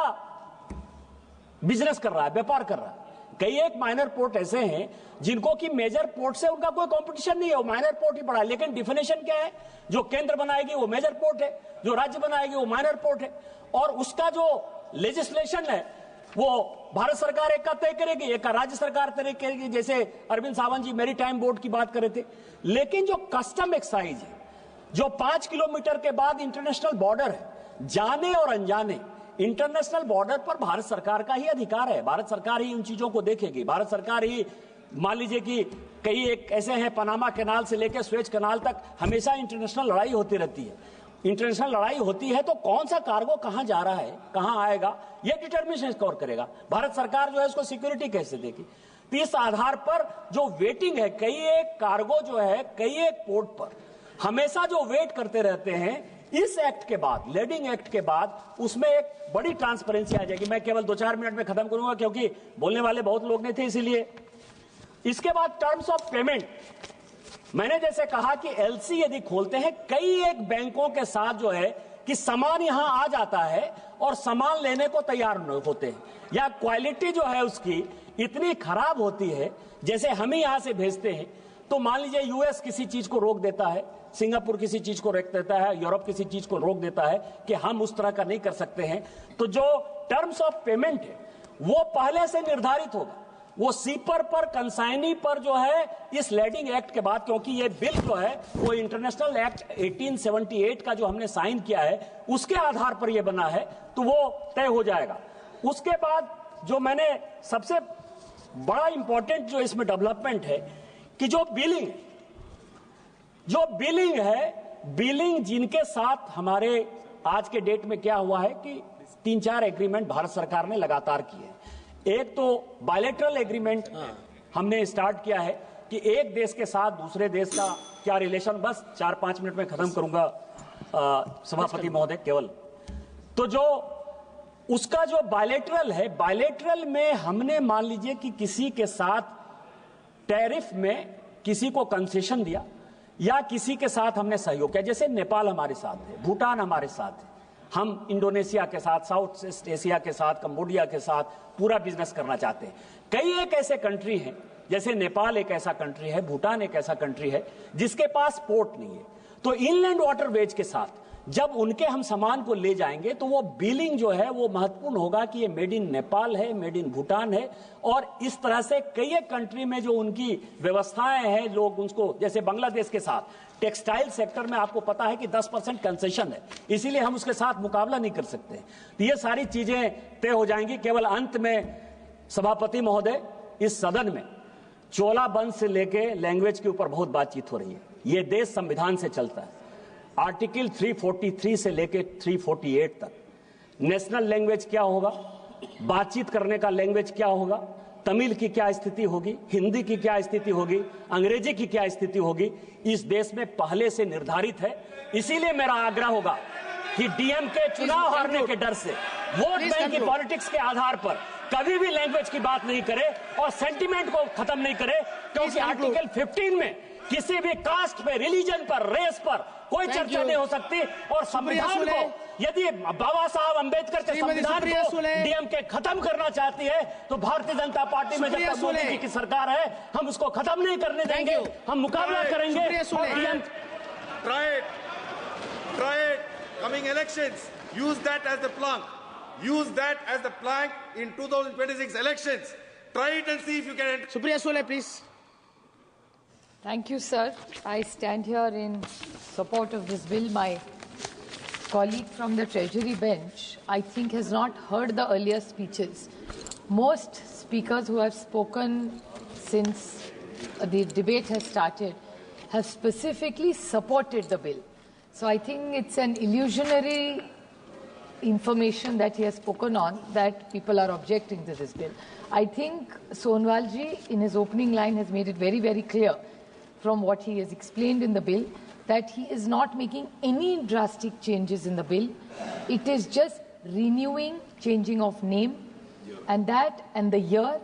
बिजनेस कर रहा है, व्यापार कर रहा है। कई एक माइनर पोर्ट ऐसे हैं जिनको कि मेजर पोर्ट से उनका कोई कंपटीशन नहीं है, वो माइनर पोर्ट ही पड़ा है। लेकिन डिफिनेशन क्या है? जो केंद्र बनाएगी वो मेजर पोर्ट है, जो राज्य बनाएगी वो माइनर पोर्ट है। और उसका जो लेजिस्लेशन है वो भारत सरकार एक का तय करेगी, एक का राज्य सरकार तय करेगी। जैसे अरविंद सावंत जी मैरीटाइम बोर्ड की बात कर रहे थे। लेकिन जो कस्टम एक्साइज है, जो 5 किलोमीटर के बाद इंटरनेशनल बॉर्डर है, जाने और अनजाने इंटरनेशनल बॉर्डर पर भारत सरकार का ही अधिकार है। भारत सरकार ही उन चीजों को देखेगी। भारत सरकार ही, मान लीजिए कि कई एक ऐसे हैं, पनामा कैनाल से लेकर स्वेज कैनाल तक हमेशा इंटरनेशनल लड़ाई होती रहती है। इंटरनेशनल लड़ाई होती है तो कौन सा कार्गो कहां जा रहा है, कहां आएगा, यह डिटर्मिनेशन कौन करेगा? भारत सरकार जो है उसको सिक्योरिटी कैसे देगी? तो इस आधार पर जो वेटिंग है, कई एक कार्गो जो है कई एक पोर्ट पर हमेशा जो वेट करते रहते हैं, इस एक्ट के बाद, लेडिंग एक्ट के बाद उसमें एक बड़ी ट्रांसपेरेंसी आ जाएगी। मैं केवल 2-4 मिनट में खत्म करूंगा क्योंकि बोलने वाले बहुत लोग नहीं थे, इसीलिए। इसके बाद टर्म्स ऑफ पेमेंट, मैंने जैसे कहा कि एलसी यदि खोलते हैं, कई एक बैंकों के साथ जो है कि सामान यहां आ जाता है और सामान लेने को तैयार होते हैं, या क्वालिटी जो है उसकी इतनी खराब होती है, जैसे हम ही यहां से भेजते हैं तो मान लीजिए यूएस किसी चीज को रोक देता है, सिंगापुर किसी चीज को रोक देता है, यूरोप किसी चीज को रोक देता है कि हम उस तरह का नहीं कर सकते हैं, तो जो टर्म्स ऑफ पेमेंट है वो पहले से निर्धारित होगा। वो सीपर पर, कंसाइनी पर जो है इस लेडिंग एक्ट के बाद, क्योंकि ये बिल जो है वो इंटरनेशनल एक्ट 1878 का जो हमने साइन किया है उसके आधार पर ये बना है, तो वो तय हो जाएगा। उसके बाद जो मैंने सबसे बड़ा इंपॉर्टेंट जो इसमें डेवलपमेंट है कि जो बिलिंग है, बिलिंग जिनके साथ हमारे आज के डेट में क्या हुआ है कि 3-4 एग्रीमेंट भारत सरकार ने लगातार किए। एक तो बायलैटरल एग्रीमेंट हमने स्टार्ट किया है कि एक देश के साथ दूसरे देश का क्या रिलेशन, बस 4-5 मिनट में खत्म करूंगा सभापति महोदय केवल। तो जो उसका जो बायलैटरल है, बायलैटरल में हमने मान लीजिए कि किसी के साथ टैरिफ में किसी को कंसेशन दिया या किसी के साथ हमने सहयोग किया, जैसे नेपाल हमारे साथ है, भूटान हमारे साथ है, हम इंडोनेशिया के साथ, साउथ ईस्ट एशिया के साथ, कंबोडिया के साथ पूरा बिजनेस करना चाहते हैं। कई एक ऐसे कंट्री हैं, जैसे नेपाल एक ऐसा कंट्री है, भूटान एक ऐसा कंट्री है जिसके पास पोर्ट नहीं है। तो इनलैंड वाटरवेज के साथ जब उनके हम सामान को ले जाएंगे तो वो बिलिंग जो है वो महत्वपूर्ण होगा कि ये मेड इन नेपाल है, मेड इन भूटान है। और इस तरह से कई एक कंट्री में जो उनकी व्यवस्थाएं हैं, लोग उसको, जैसे बांग्लादेश के साथ टेक्सटाइल सेक्टर में आपको पता है कि 10% कंसेशन है, इसीलिए हम उसके साथ मुकाबला नहीं कर सकते। तो ये सारी चीजें तय हो जाएंगी। केवल अंत में सभापति महोदय, इस सदन में चोला बंद से लेके लैंग्वेज के ऊपर बहुत बातचीत हो रही है। ये देश संविधान से चलता है, आर्टिकल 343 से लेके 348 तक। नेशनल लैंग्वेज क्या होगा, बातचीत करने का लैंग्वेज क्या होगा, तमिल की क्या स्थिति होगी, हिंदी की क्या स्थिति होगी, अंग्रेजी की क्या स्थिति होगी, इस देश में पहले से निर्धारित है। इसीलिए मेरा आग्रह होगा कि डीएमके चुनाव हारने के डर से वोट बैंक की पॉलिटिक्स के आधार पर कभी भी लैंग्वेज की बात नहीं करे और सेंटिमेंट को खत्म नहीं करे, क्योंकि आर्टिकल 15 में किसी भी कास्ट पे, रिलीजन पर, रेस पर कोई चर्चा नहीं हो सकती। और संविधान को, यदि बाबा साहब अंबेडकर के संविधान को डीएमके खत्म करना चाहती है तो भारतीय जनता पार्टी में जब तक मोदी जी की सरकार है हम उसको खत्म नहीं करने देंगे, हम मुकाबला करेंगे। coming elections, use that as the plank. Use that as the plank in 2026 elections. Try it and see if you can. Supriya Sule, please. Thank you, sir. I stand here in support of this bill. My colleague from the Treasury bench, I think, has not heard the earlier speeches. Most speakers who have spoken since the debate has started have specifically supported the bill. So I think it's an illusionary information that he has spoken on that people are objecting to this bill. I think Sonwalji in his opening line has made it very, very clear from what he has explained in the bill that he is not making any drastic changes in the bill. It is just renewing, changing of name and that and the year,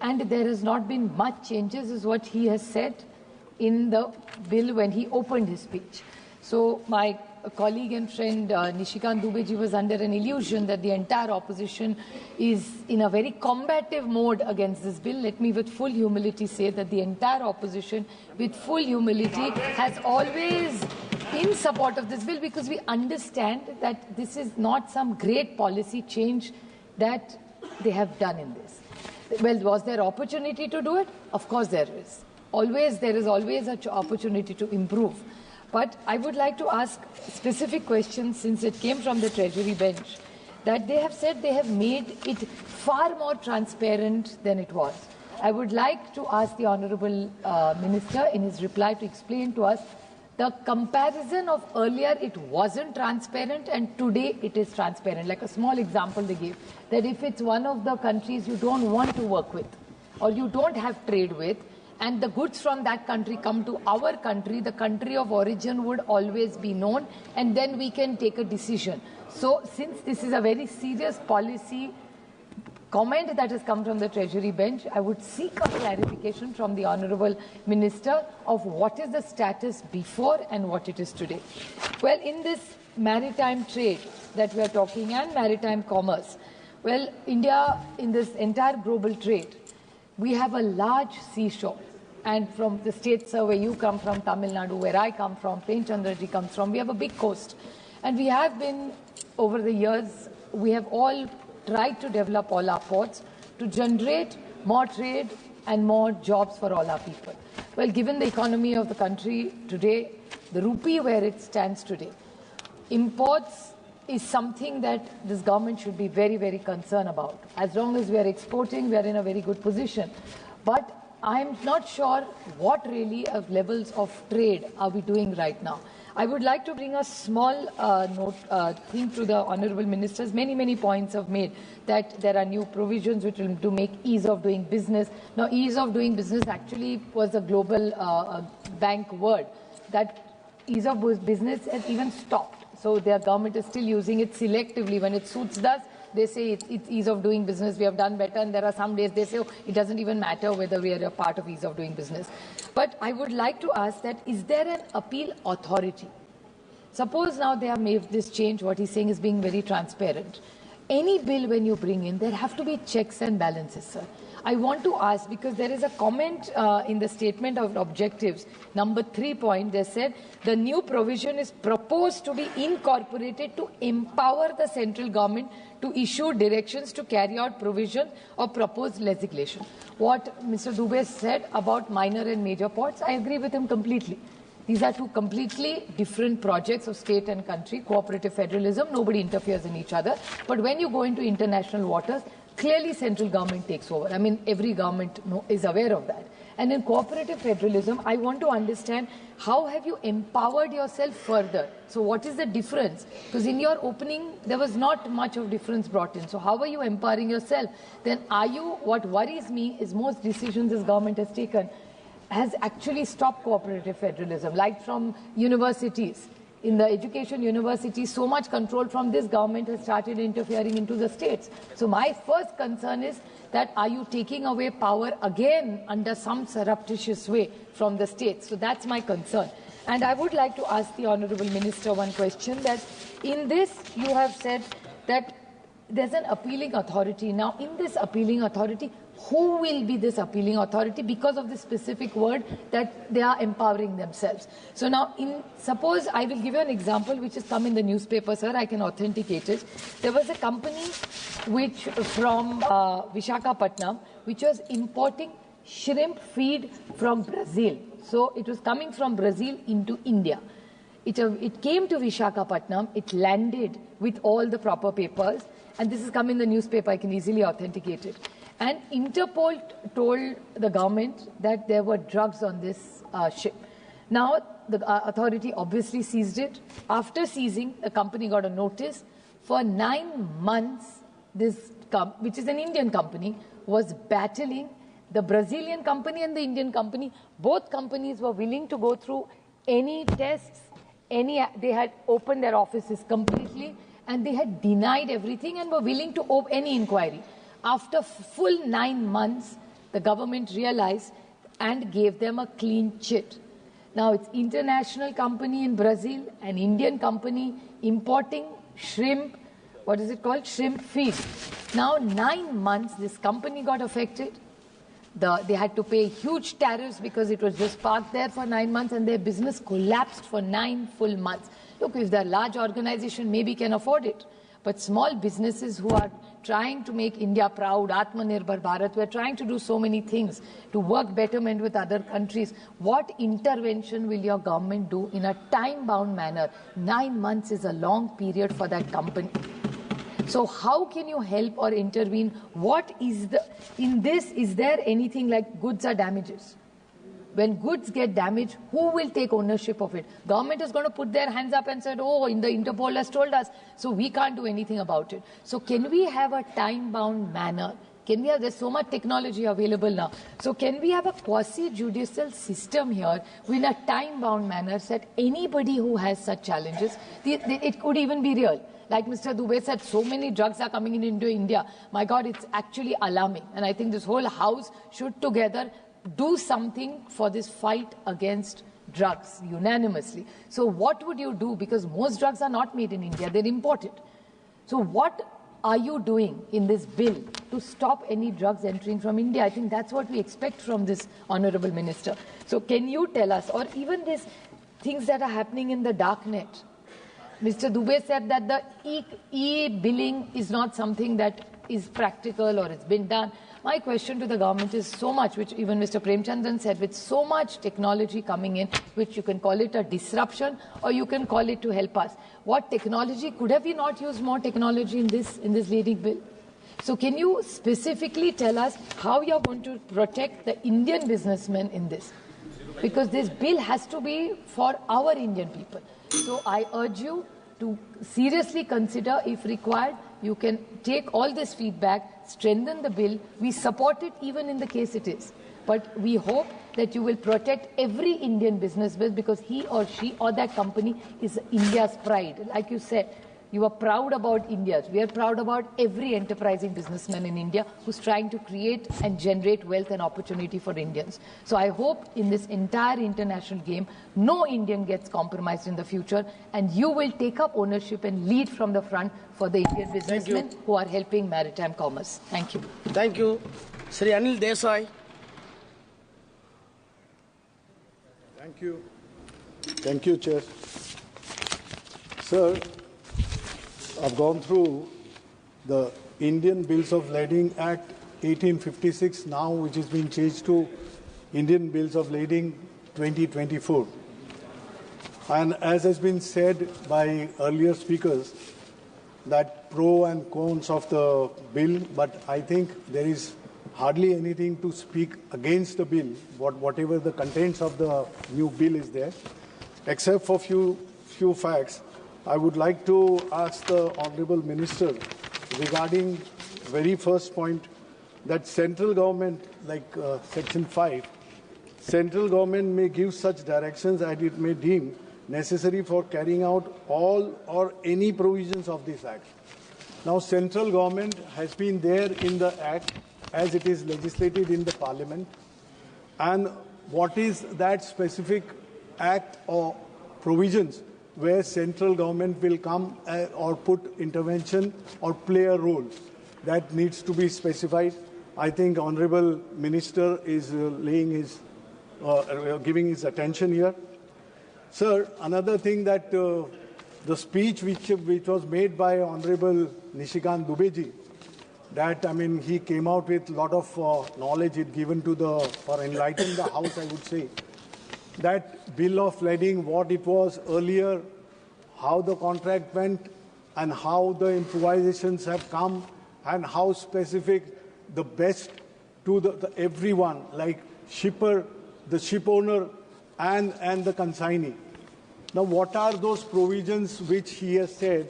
and there has not been much changes is what he has said in the bill when he opened his speech. So my colleague and friend Nishikant Dubeji was under an illusion that the entire opposition is in a very combative mode against this bill. Let me with full humility say that the entire opposition with full humility has always in support of this bill because we understand that this is not some great policy change that they have done in this. Well, was there opportunity to do it? Of course there is. There is always an opportunity to improve. But I would like to ask specific questions since it came from the Treasury bench that they have said they have made it far more transparent than it was. I would like to ask the Honourable Minister in his reply to explain to us the comparison of earlier it wasn't transparent and today it is transparent. Like a small example they gave, that if it's one of the countries you don't want to work with or you don't have trade with, and the goods from that country come to our country, the country of origin would always be known, and then we can take a decision. So since this is a very serious policy comment that has come from the Treasury bench, I would seek a clarification from the Honourable Minister of what is the status before and what it is today. Well, in this maritime trade that we are talking and maritime commerce, well, India, in this entire global trade, we have a large seashore. And from the state where you come from, Tamil Nadu, where I come from, Plain Chandraji comes from, we have a big coast. And we have been, over the years, we have all tried to develop all our ports to generate more trade and more jobs for all our people. Well, given the economy of the country today, the rupee where it stands today, imports is something that this government should be very, very concerned about. As long as we are exporting, we are in a very good position. But I'm not sure what really levels of trade are we doing right now. I would like to bring a small thing to the Honourable Ministers. Many points have made that there are new provisions which will to make ease of doing business. Now, ease of doing business actually was a global bank word. That ease of business has even stopped. So their government is still using it selectively. When it suits us, they say it's ease of doing business, we have done better, and there are some days they say, oh, it doesn't even matter whether we are a part of ease of doing business. But I would like to ask that, is there an appeal authority? Suppose now they have made this change, what he's saying is being very transparent. Any bill when you bring in, there have to be checks and balances, sir. I want to ask, because there is a comment in the statement of objectives, number 3 point, they said, the new provision is proposed to be incorporated to empower the central government to issue directions to carry out provision or proposed legislation. What Mr. Dubey said about minor and major ports, I agree with him completely. These are two completely different projects of state and country, cooperative federalism, nobody interferes in each other. But when you go into international waters, clearly central government takes over. I mean, every government is aware of that. And in cooperative federalism, I want to understand how have you empowered yourself further? So what is the difference? Because in your opening, there was not much of difference brought in. So how are you empowering yourself? Then are you, what worries me is most decisions this government has taken has actually stopped cooperative federalism, like from universities. In the education university, so much control from this government has started interfering into the states. So my first concern is that are you taking away power again under some surreptitious way from the states? So that's my concern. And I would like to ask the Honourable Minister one question, that in this you have said that there's an appealing authority. Now, in this appealing authority, Who will be this appealing authority because of the specific word that they are empowering themselves? So now, suppose I will give you an example which has come in the newspaper, sir, I can authenticate it. There was a company which from Visakhapatnam which was importing shrimp feed from Brazil. So it was coming from Brazil into India. It came to Visakhapatnam, it landed with all the proper papers, and this has come in the newspaper, I can easily authenticate it. And Interpol told the government that there were drugs on this ship. Now, the authority obviously seized it. After seizing, the company got a notice. For 9 months, this which is an Indian company, was battling the Brazilian company and the Indian company. Both companies were willing to go through any tests, they had opened their offices completely, and they had denied everything and were willing to open any inquiry. After full 9 months, the government realized and gave them a clean chit. Now it's international company in Brazil, an Indian company importing shrimp, what is it called? Shrimp feed. Now 9 months, this company got affected. They had to pay huge tariffs because it was just parked there for 9 months, and their business collapsed for 9 full months. Look, if they're a large organization, maybe can afford it. But small businesses who are trying to make India proud, Atmanirbhar Bharat, we're trying to do so many things to work betterment with other countries. What intervention will your government do in a time-bound manner? 9 months is a long period for that company. So how can you help or intervene? What is in this, is there anything like goods or damages? When goods get damaged, who will take ownership of it? Government is going to put their hands up and said, oh, the Interpol has told us, so we can't do anything about it. So can we have a time-bound manner? Can we have, there's so much technology available now. So can we have a quasi-judicial system here in a time-bound manner so that anybody who has such challenges, it could even be real. Like Mr. Dubey said, so many drugs are coming into India. My God, it's actually alarming. And I think this whole House should together do something for this fight against drugs unanimously. So what would you do? Because most drugs are not made in India, they're imported. So what are you doing in this bill to stop any drugs entering from India? I think that's what we expect from this Honorable Minister. So can you tell us, or even these things that are happening in the dark net? Mr. Dubey said that the e-billing is not something that is practical or it's been done. My question to the government is so much, which even Mr. Premchandran said, with so much technology coming in, which you can call it a disruption or you can call it to help us. What technology, could have we not used more technology in this leading bill? So can you specifically tell us how you're going to protect the Indian businessmen in this? Because this bill has to be for our Indian people. So I urge you to seriously consider, if required, you can take all this feedback, strengthen the bill. We support it even in the case it is. But we hope that you will protect every Indian businessman because he or she or that company is India's pride. Like you said, you are proud about India. We are proud about every enterprising businessman in India who's trying to create and generate wealth and opportunity for Indians. So I hope in this entire international game, no Indian gets compromised in the future, and you will take up ownership and lead from the front for the Indian businessmen who are helping maritime commerce. Thank you. Thank you. Sri Anil Desai. Thank you. Thank you, Chair. Sir, I've gone through the Indian Bills of Lading Act 1856 now, which has been changed to Indian Bills of Lading 2024. And as has been said by earlier speakers, that pro and cons of the bill, but I think there is hardly anything to speak against the bill, whatever the contents of the new bill is there, except for few facts. I would like to ask the Honourable Minister regarding very first point that central government, like Section 5, central government may give such directions as it may deem necessary for carrying out all or any provisions of this Act. Now, central government has been there in the Act as it is legislated in the Parliament, and what is that specific Act or provisions where central government will come or put intervention or play a role that needs to be specified. I think Honorable Minister is laying his, giving his attention here. Sir, another thing that the speech which was made by Honorable Nishikant Dubeji, that, I mean, he came out with a lot of knowledge it given to for enlightening the House, I would say. That bill of lading, what it was earlier, how the contract went, and how the improvisations have come, and how specific the best to everyone, like shipper, the ship owner, and the consignee. Now, what are those provisions which he has said?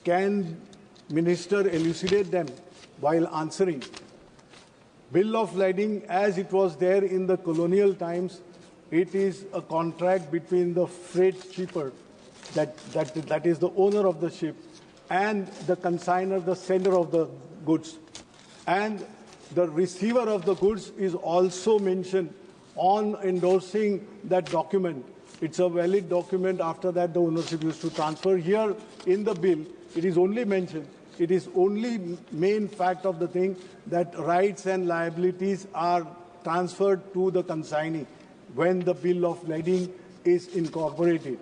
Can Minister elucidate them while answering? Bill of lading, as it was there in the colonial times, it is a contract between the freight shipper, that is the owner of the ship, and the consignor, the sender of the goods. And the receiver of the goods is also mentioned on endorsing that document. It's a valid document. After that, the ownership used to transfer. Here in the bill, it is only mentioned, it is only main fact of the thing that rights and liabilities are transferred to the consignee when the bill of lading is incorporated.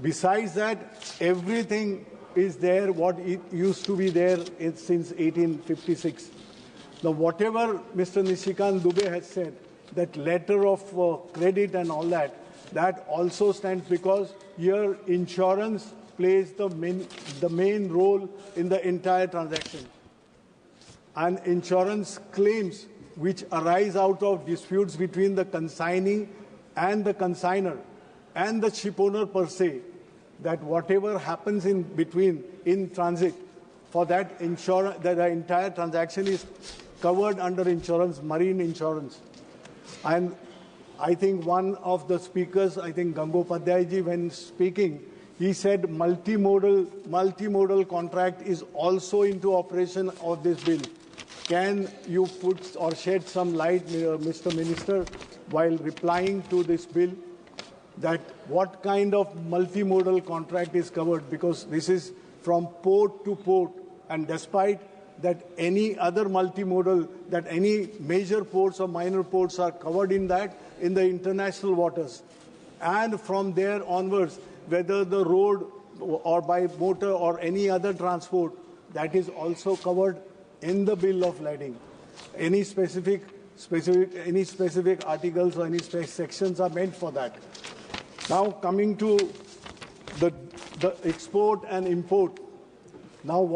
Besides that, everything is there what it used to be there since 1856. Now, whatever Mr. Nishikant Dubey has said, that letter of credit and all that, that also stands because here insurance plays the main role in the entire transaction. And insurance claims which arise out of disputes between the consignee and the consignor and the shipowner per se, that whatever happens in between in transit, for that insurance, that the entire transaction is covered under insurance, marine insurance. And I think one of the speakers, I think Gangopadhyayji, when speaking, he said multimodal contract is also into operation of this bill. Can you put or shed some light, Mr. Minister, while replying to this bill, that what kind of multimodal contract is covered? Because this is from port to port, and despite that any other multimodal, that any major ports or minor ports are covered in that, in the international waters. And from there onwards, whether the road or by motor or any other transport, that is also covered in the bill of lading. Any specific articles or any sections are meant for that. Now, coming to the export and import. Now,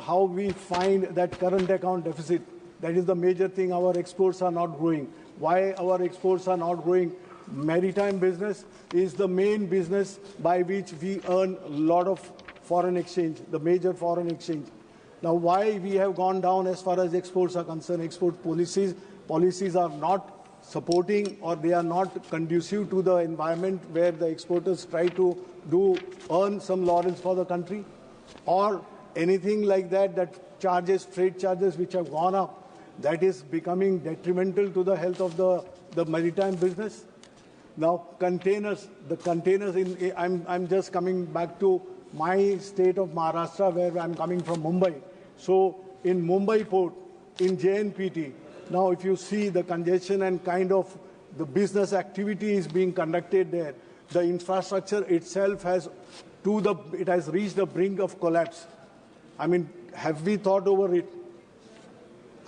how we find that current account deficit? That is the major thing. Our exports are not growing. Why our exports are not growing? Maritime business is the main business by which we earn a lot of foreign exchange, the major foreign exchange. Now, why we have gone down as far as exports are concerned? Export policies are not supporting, or they are not conducive to the environment where the exporters try to earn some laurels for the country, or anything like that, that freight charges which have gone up, that is becoming detrimental to the health of the maritime business. Now, containers, I'm just coming back to my state of Maharashtra, where I'm coming from, Mumbai. So, in Mumbai port, in JNPT, now if you see the congestion and kind of the business activity is being conducted there, the infrastructure itself has reached the brink of collapse. I mean, have we thought over it?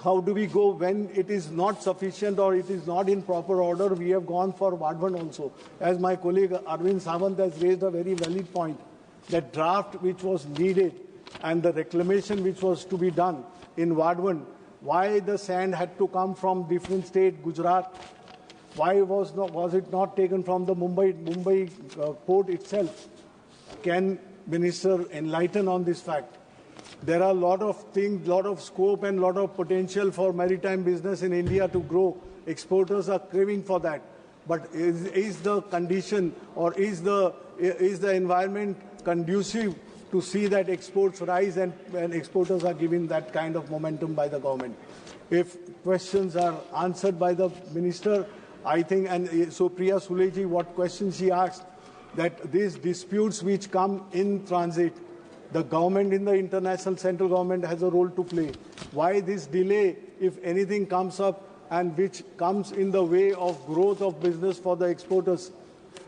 How do we go when it is not sufficient or it is not in proper order? We have gone for Wadhwan also. As my colleague Arvind Sawant has raised a very valid point, that draft which was needed and the reclamation which was to be done in Wadhwan, why the sand had to come from different state, Gujarat? Why was it not taken from the Mumbai port itself? Can Minister enlighten on this fact? There are a lot of things, lot of scope and lot of potential for maritime business in India to grow. Exporters are craving for that. But is the condition or is the environment conducive to see that exports rise and exporters are given that kind of momentum by the government? If questions are answered by the Minister, I think, and so Priya Suleji, what question she asked, that these disputes which come in transit, The government in the international central government has a role to play. Why this delay if anything comes up and which comes in the way of growth of business for the exporters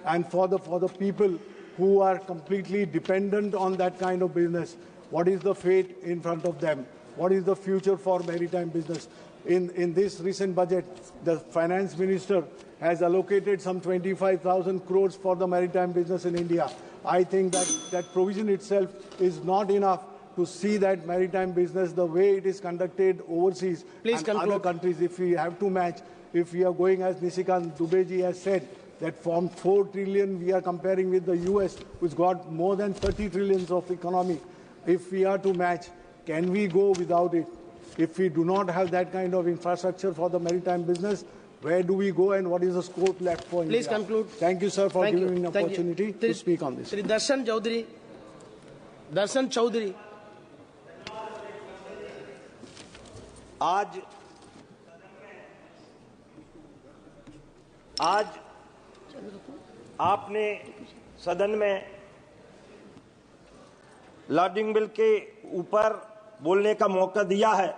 and for the people who are completely dependent on that kind of business? What is the fate in front of them? What is the future for maritime business? In this recent budget, the finance minister has allocated some 25,000 crores for the maritime business in India. I think that provision itself is not enough to see that maritime business the way it is conducted overseas and other countries. If we have to match, if we are going as Nishikant Dubeji has said, that from 4 trillion we are comparing with the US, which got more than 30 trillions of economy. If we are to match, can we go without it? If we do not have that kind of infrastructure for the maritime business, where do we go and what is the scope left for India? Please conclude. Thank you, sir, for giving me an opportunity to speak on this. Shri Darshan Chowdhury. आज आपने सदन में लॉन्डिंग bill के ऊपर बोलने का मौका दिया है।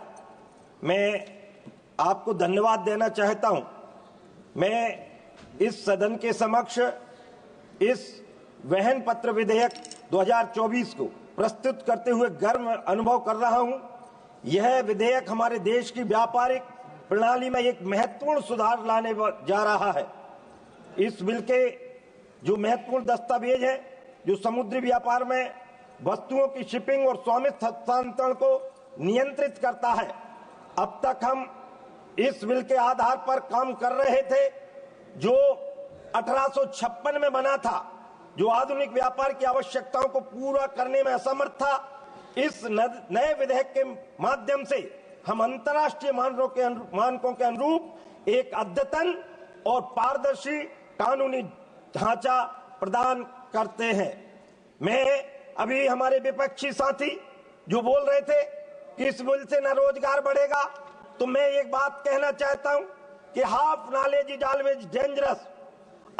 मैं आपको धन्यवाद देना चाहता हूं। मैं इस सदन के समक्ष इस वहन पत्र विधेयक 2024 को प्रस्तुत करते हुए गर्व अनुभव कर रहा हूं। यह विधेयक हमारे देश की व्यापारिक प्रणाली में एक महत्वपूर्ण सुधार लाने जा रहा है। इस बिल के जो महत्वपूर्ण दस्तावेज है, जो समुद्री व्यापार में वस्तुओं की शिपिंग और स्वामित्व हस्तांतरण को नियंत्रित करता है। अब तक हम इस बिल के आधार पर काम कर रहे थे, जो 1856 में बना था, जो आधुनिक व्यापार की आवश्यकताओं को पूरा करने में असमर्थ था। इस नए विधेयक के माध्यम से हम अंतर्राष्ट्रीय मानकों के अनुरूप एक अद्यतन और पारदर्शी कानूनी ढांचा प्रदान करते हैं। मैं अभी हमारे विपक्षी साथी जो बोल रहे थे कि इस बिल से न रोजगार बढ़ेगा, तो मैं एक बात कहना चाहता हूं कि half knowledge is always dangerous.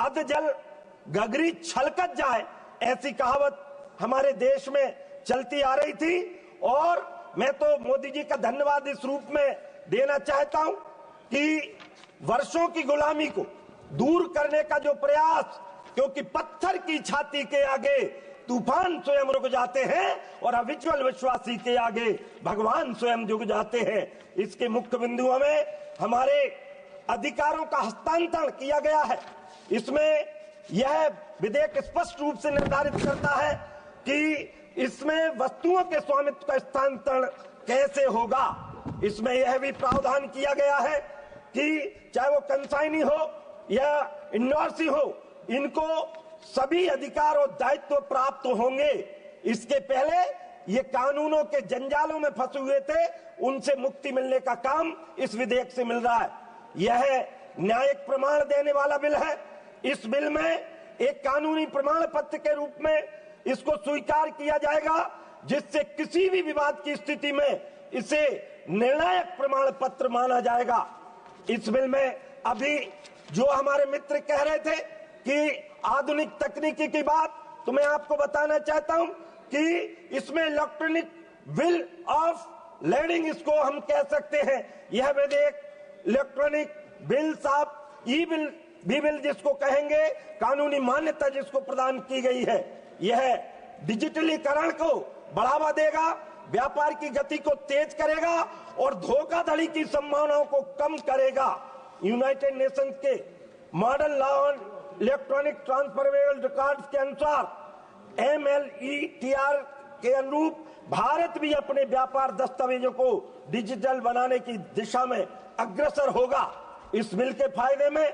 अध जल गगरी छलकत जाए, ऐसी कहावत हमारे देश में चलती आ रही थी। और मैं तो मोदी जी का धन्यवाद इस रूप में देना चाहता हूं कि वर्षों की गुलामी को दूर करने का जो प्रयास, क्योंकि पत्थर की छाती के आगे तूफान स्वयं रुक जाते हैं और अविचल विश्वासी के आगे भगवान स्वयं झुक जाते हैं। इसके मुख्य बिंदुओं में हमारे अधिकारों का हस्तांतरण किया गया है। इसमें यह विधेयक स्पष्ट रूप से निर्धारित करता है कि इसमें वस्तुओं के स्वामित्व का हस्तांतरण कैसे होगा। इसमें यह भी प्रावधान किया गया है कि चाहे वो कंसाइनी हो या इंडोर्सी हो, इनको सभी अधिकार और दायित्व प्राप्त होंगे। इसके पहले ये कानूनों के जंजालों में फंसे हुए थे, उनसे मुक्ति मिलने का काम इस विधेयक से मिल रहा है। यह न्यायिक प्रमाण देने वाला बिल है। इस बिल में एक कानूनी प्रमाण पत्र के रूप में इसको स्वीकार किया जाएगा, जिससे किसी भी विवाद की स्थिति में इसे निर्णायक प्रमाण पत्र माना जाएगा। इस बिल में अभी जो हमारे मित्र कह रहे थे कि आधुनिक तकनीकी की बात, तो मैं आपको बताना चाहता हूं कि इसमें इलेक्ट्रॉनिक बिल ऑफ लेडिंग इसको हम कह सकते हैं। यह विधेयक electronic bills of E bill जिसको कहेंगे, कानूनी मान्यता जिसको प्रदान की गई है, यह डिजिटलीकरण को बढ़ावा देगा, व्यापार की गति को तेज करेगा और धोखाधड़ी की संभावनाओं को कम करेगा। यूनाइटेड नेशंस के model law on electronic transferable records के अनुसार MLETR के अनुरूप भारत भी अपने व्यापार दस्तावेजों को डिजिटल बनाने की दिशा में अग्रसर होगा। इस बिल के फायदे में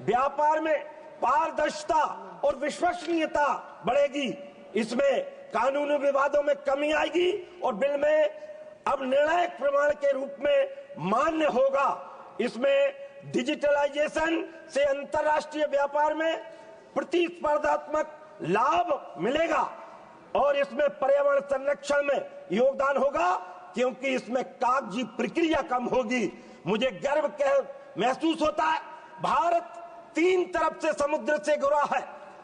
व्यापार में पारदर्शिता और विश्वसनीयता बढ़ेगी। इसमें कानूनी विवादों में कमी आएगी और बिल में अब निर्णायक प्रमाण के रूप में मान्य होगा। इसमें डिजिटलाइजेशन से अंतर्राष्ट्रीय व्यापार में प्रतिस्पर्धात्मक लाभ मिलेगा और इसमें पर्यावरण संरक्षण में योगदान होगा, क्योंकि इसमें कागजी प्रक्रिया कम होगी। मुझे गर्व महसूस होता है, भारत 3 तरफ से समुद्र से घिरा है।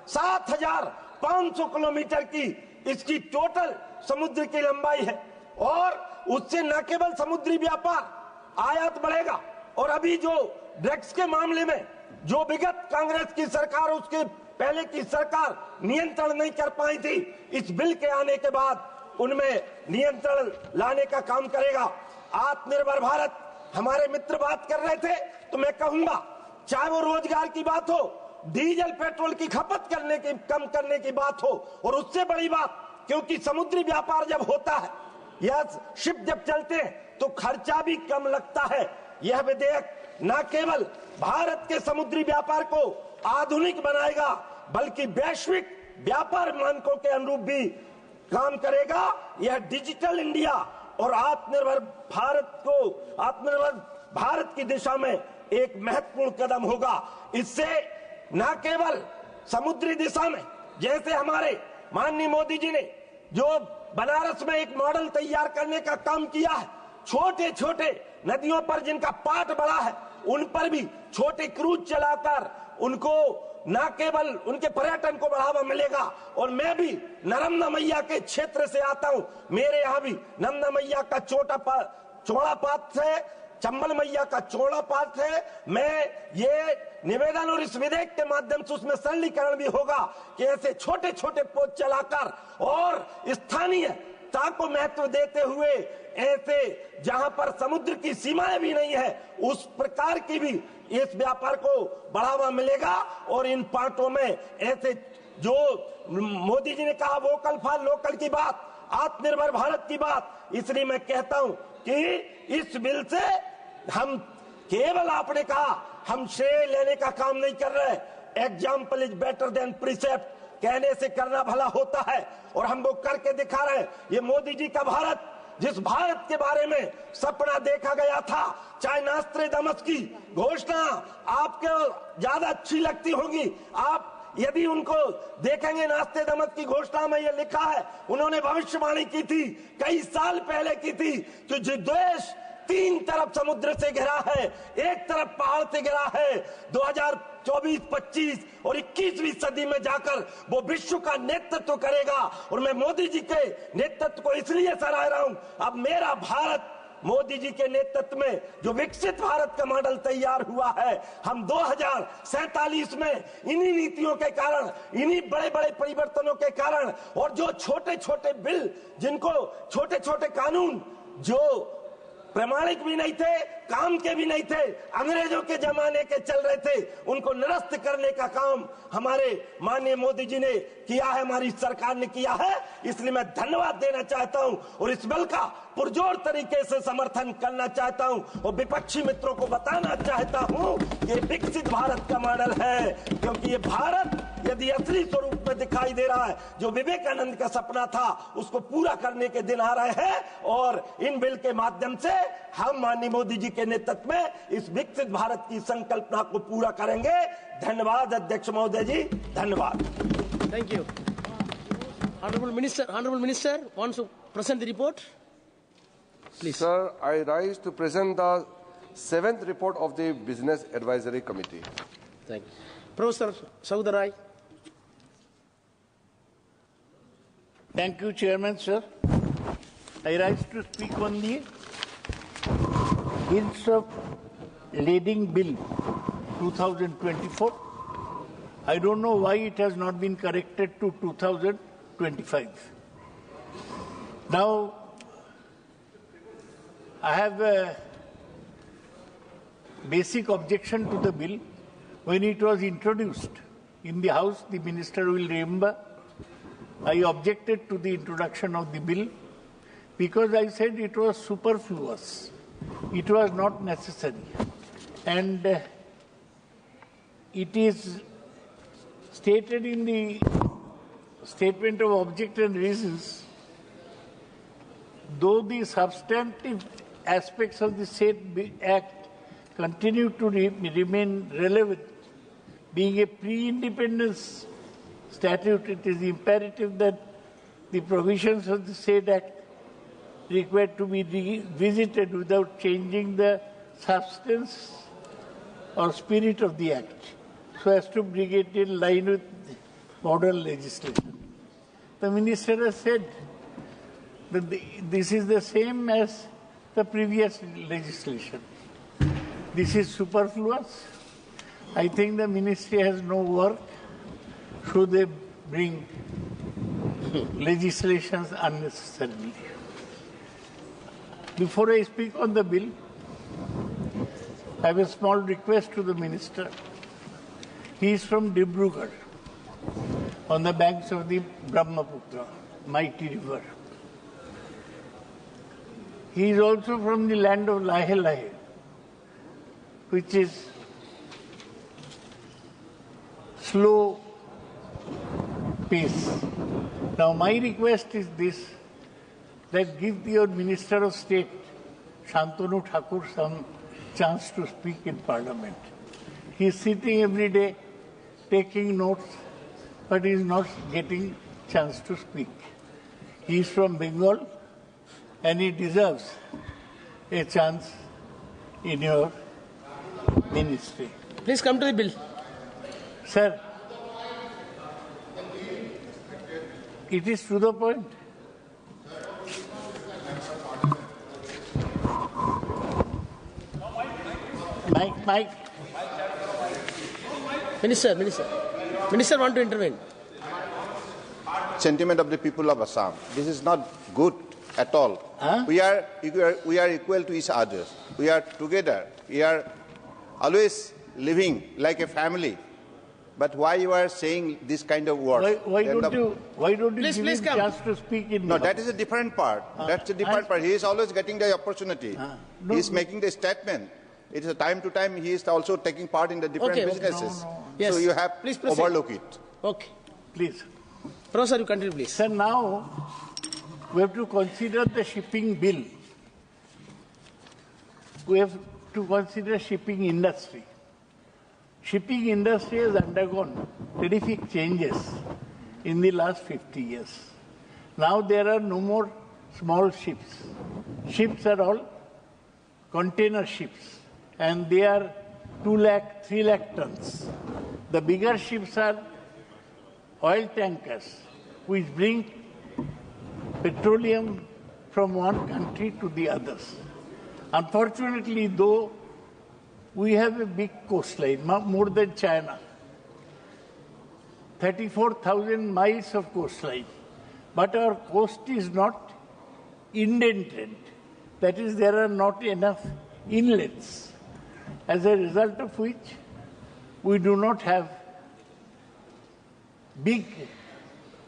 7,500 किलोमीटर की इसकी टोटल समुद्र की लंबाई है और उससे न केवल समुद्री व्यापार आयात बढ़ेगा और अभी जो ड्रग्स के मामले में जो विगत कांग्रेस की सरकार उसके पहले की सरकार नियंत्रण नहीं कर पाई थी, इस बिल के आने के बाद उनमें नियंत्रण लाने का काम करेगा। आत्मनिर्भर भारत, हमारे मित्र बात कर रहे थे, तो मैं कहूंगा चाहे वो रोजगार की बात हो, डीजल पेट्रोल की खपत करने की कम करने की बात हो, और उससे बड़ी बात, क्योंकि समुद्री व्यापार जब होता है या शिप जब चलते हैं तो खर्चा भी कम लगता है। यह विधेयक न केवल भारत के समुद्री व्यापार को आधुनिक बनाएगा बल्कि वैश्विक व्यापार मानकों के अनुरूप भी काम करेगा। यह डिजिटल इंडिया और आत्मनिर्भर भारत की दिशा में एक महत्वपूर्ण कदम होगा। इससे न केवल समुद्री दिशा में, जैसे हमारे माननीय मोदी जी ने जो बनारस में एक मॉडल तैयार करने का काम किया है, छोटे छोटे नदियों पर जिनका पाट बड़ा है उन पर भी छोटे क्रूज चलाकर उनको न केवल उनके पर्यटन को बढ़ावा मिलेगा। और मैं भी नर्मदा मैया के क्षेत्र से आता हूं, मेरे यहाँ भी नर्मदा मैया का चौड़ा पाठ है, चंबल मैया का चौड़ा पाठ है। मैं ये निवेदन और इस विधेयक के माध्यम से उसमें सरलीकरण भी होगा कि ऐसे छोटे छोटे पोत चलाकर और स्थानीयता को महत्व देते हुए ऐसे जहां पर समुद्र की सीमाएं भी नहीं है उस प्रकार की भी इस व्यापार को बढ़ावा मिलेगा। और इन पार्टों में ऐसे जो मोदी जी ने कहा वोकल फॉर लोकल की बात, आत्मनिर्भर भारत की बात, इसलिए मैं कहता हूं कि इस बिल से हम केवल, आपने कहा, हम श्रेय लेने का काम नहीं कर रहे। Example is better than precept, कहने से करना भला होता है और हम वो करके दिखा रहे हैं। ये मोदी जी का भारत, जिस भारत के बारे में सपना देखा गया था, चाहे नास्त्रेदमस की घोषणा आपको ज्यादा अच्छी लगती होगी, आप यदि उनको देखेंगे, नास्त्रेदमस की घोषणा में ये लिखा है, उन्होंने भविष्यवाणी की थी, कई साल पहले की थी, कि जो देश 3 तरफ समुद्र से घिरा है, एक तरफ पहाड़ से घिरा है, 2024, 25 और 21वीं सदी में जाकर वो विश्व का नेतृत्व करेगा। और मैं मोदी जी के नेतृत्व को इसलिए सराह रहा हूं, अब मेरा भारत मोदी जी के नेतृत्व में जो विकसित भारत का मॉडल तैयार हुआ है, हम 2047 में इन्हीं नीतियों के कारण, इन्हीं बड़े बड़े परिवर्तनों के कारण, और जो छोटे छोटे बिल, जिनको छोटे छोटे कानून जो प्रामाणिक भी नहीं थे, काम के भी नहीं थे, अंग्रेजों के जमाने के चल रहे थे, उनको निरस्त करने का काम हमारे माननीय मोदी जी ने किया है, हमारी सरकार ने किया है। इसलिए मैं धन्यवाद देना चाहता हूं और इस बिल का पुरजोर तरीके से समर्थन करना चाहता हूं और विपक्षी मित्रों को बताना चाहता हूं कि विकसित भारत का मॉडल है, क्योंकि ये भारत यदि असली स्वरूप में दिखाई दे रहा है, जो विवेकानंद का सपना था, उसको पूरा करने के दिन आ रहे हैं। और इन बिल के माध्यम से हम माननीय मोदी जी के नेतृत्व में इस विकसित भारत की संकल्पना को पूरा करेंगे। धन्यवाद अध्यक्ष महोदय जी, धन्यवाद। Thank you. Honorable Minister wants to present the report. Please. Sir, I rise to present the 7th report of the Business Advisory Committee. Thank you. Professor Saudarai. Thank you, Chairman, sir. I rise to speak on the Bills of Lading Bill 2024. I don't know why it has not been corrected to 2025. Now, I have a basic objection to the bill. When it was introduced in the House, the Minister will remember, I objected to the introduction of the bill because I said it was superfluous. It was not necessary. And it is stated in the statement of object and reasons, though the substantive aspects of the said Act continue to remain relevant, being a pre-independence statute, it is imperative that the provisions of the said Act required to be revisited without changing the substance or spirit of the Act, so as to bring it in line with modern legislation. The Minister has said this is the same as the previous legislation. This is superfluous. I think the ministry has no work. Should they bring legislations unnecessarily? Before I speak on the bill, I have a small request to the minister. He is from Dibrugarh, on the banks of the Brahmaputra, mighty river. He is also from the land of Lahe Lahe, which is slow pace. Now my request is this, that give your Minister of State, Shantanu Thakur, some chance to speak in Parliament. He is sitting every day, taking notes, but he is not getting chance to speak. He is from Bengal and he deserves a chance in your ministry. Please come to the bill. Sir, it is to the point. Mike. Minister want to intervene. Sentiment of the people of Assam. This is not good at all. Huh? We are equal to each other. We are together. We are always living like a family. But why you are saying this kind of words? Why don't you give him chance to speak in? No, that is a different part. That's a different part. He is always getting the opportunity. He is making the statement. It is time to time he is also taking part in the different businesses. Yes. So you have overlook it. Okay. Please. Professor, you continue, please. Sir, now we have to consider the shipping bill. We have to consider shipping industry. Shipping industry has undergone terrific changes in the last 50 years. Now there are no more small ships. Ships are all container ships, and they are 2 lakh, 3 lakh tons. The bigger ships are oil tankers, which bring petroleum from one country to the others. Unfortunately, though, we have a big coastline, more than China. 34,000 miles of coastline. But our coast is not indented. That is, there are not enough inlets. As a result of which, we do not have big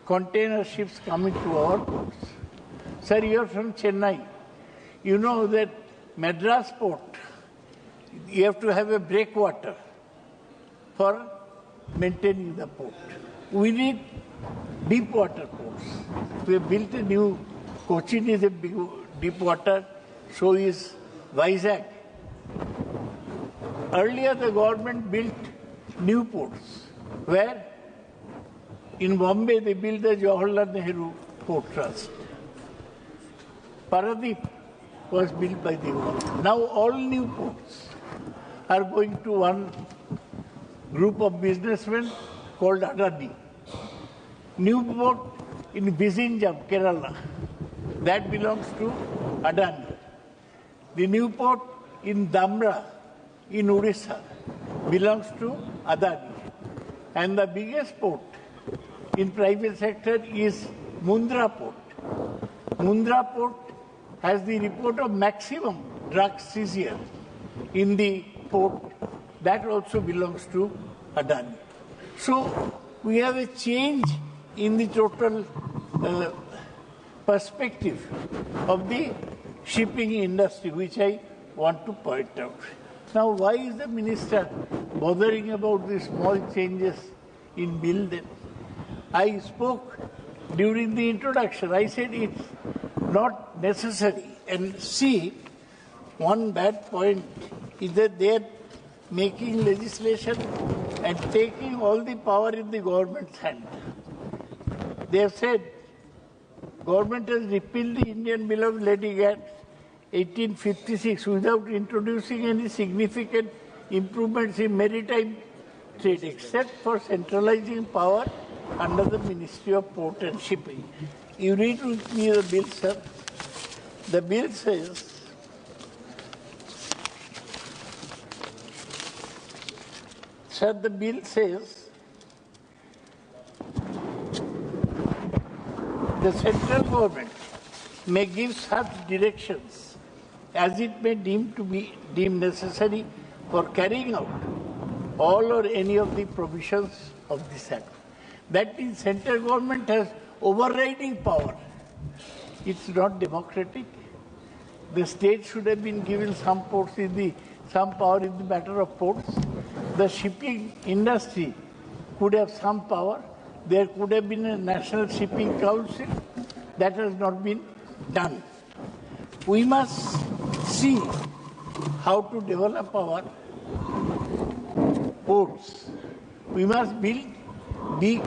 container ships coming to our ports. Sir, you are from Chennai. You know that Madras port, you have to have a breakwater for maintaining the port. We need deep water ports. We have built a new, Cochin is a big deep water, so is Vizag. Earlier the government built new ports, where in Bombay they built the Jawaharlal Nehru Port Trust. Paradip was built by the government. Now all new ports are going to one group of businessmen called Adani. New port in Vizinjam, Kerala, that belongs to Adani. The new port in Damra, in Odisha, belongs to Adani. And the biggest port in private sector is Mundra port. Mundra port has the report of maximum drug seizure in the port. That also belongs to Adani. So we have a change in the total perspective of the shipping industry, which I want to point out. Now, why is the minister bothering about the small changes in bill then? I spoke during the introduction. I said it's not necessary. And see, one bad point is that they are making legislation and taking all the power in the government's hand. They have said government has repealed the Indian Bill of Lading Act 1856 without introducing any significant improvements in maritime trade, except for centralizing power under the Ministry of Port and Shipping. you read with me the bill, sir. The bill says, sir, the bill says the central government may give such directions as it may deem necessary for carrying out all or any of the provisions of this Act. That means central government has overriding power. It's not democratic. The state should have been given some power in the matter of ports. The shipping industry could have some power. There could have been a national shipping council. That has not been done. We must see how to develop our ports. We must build big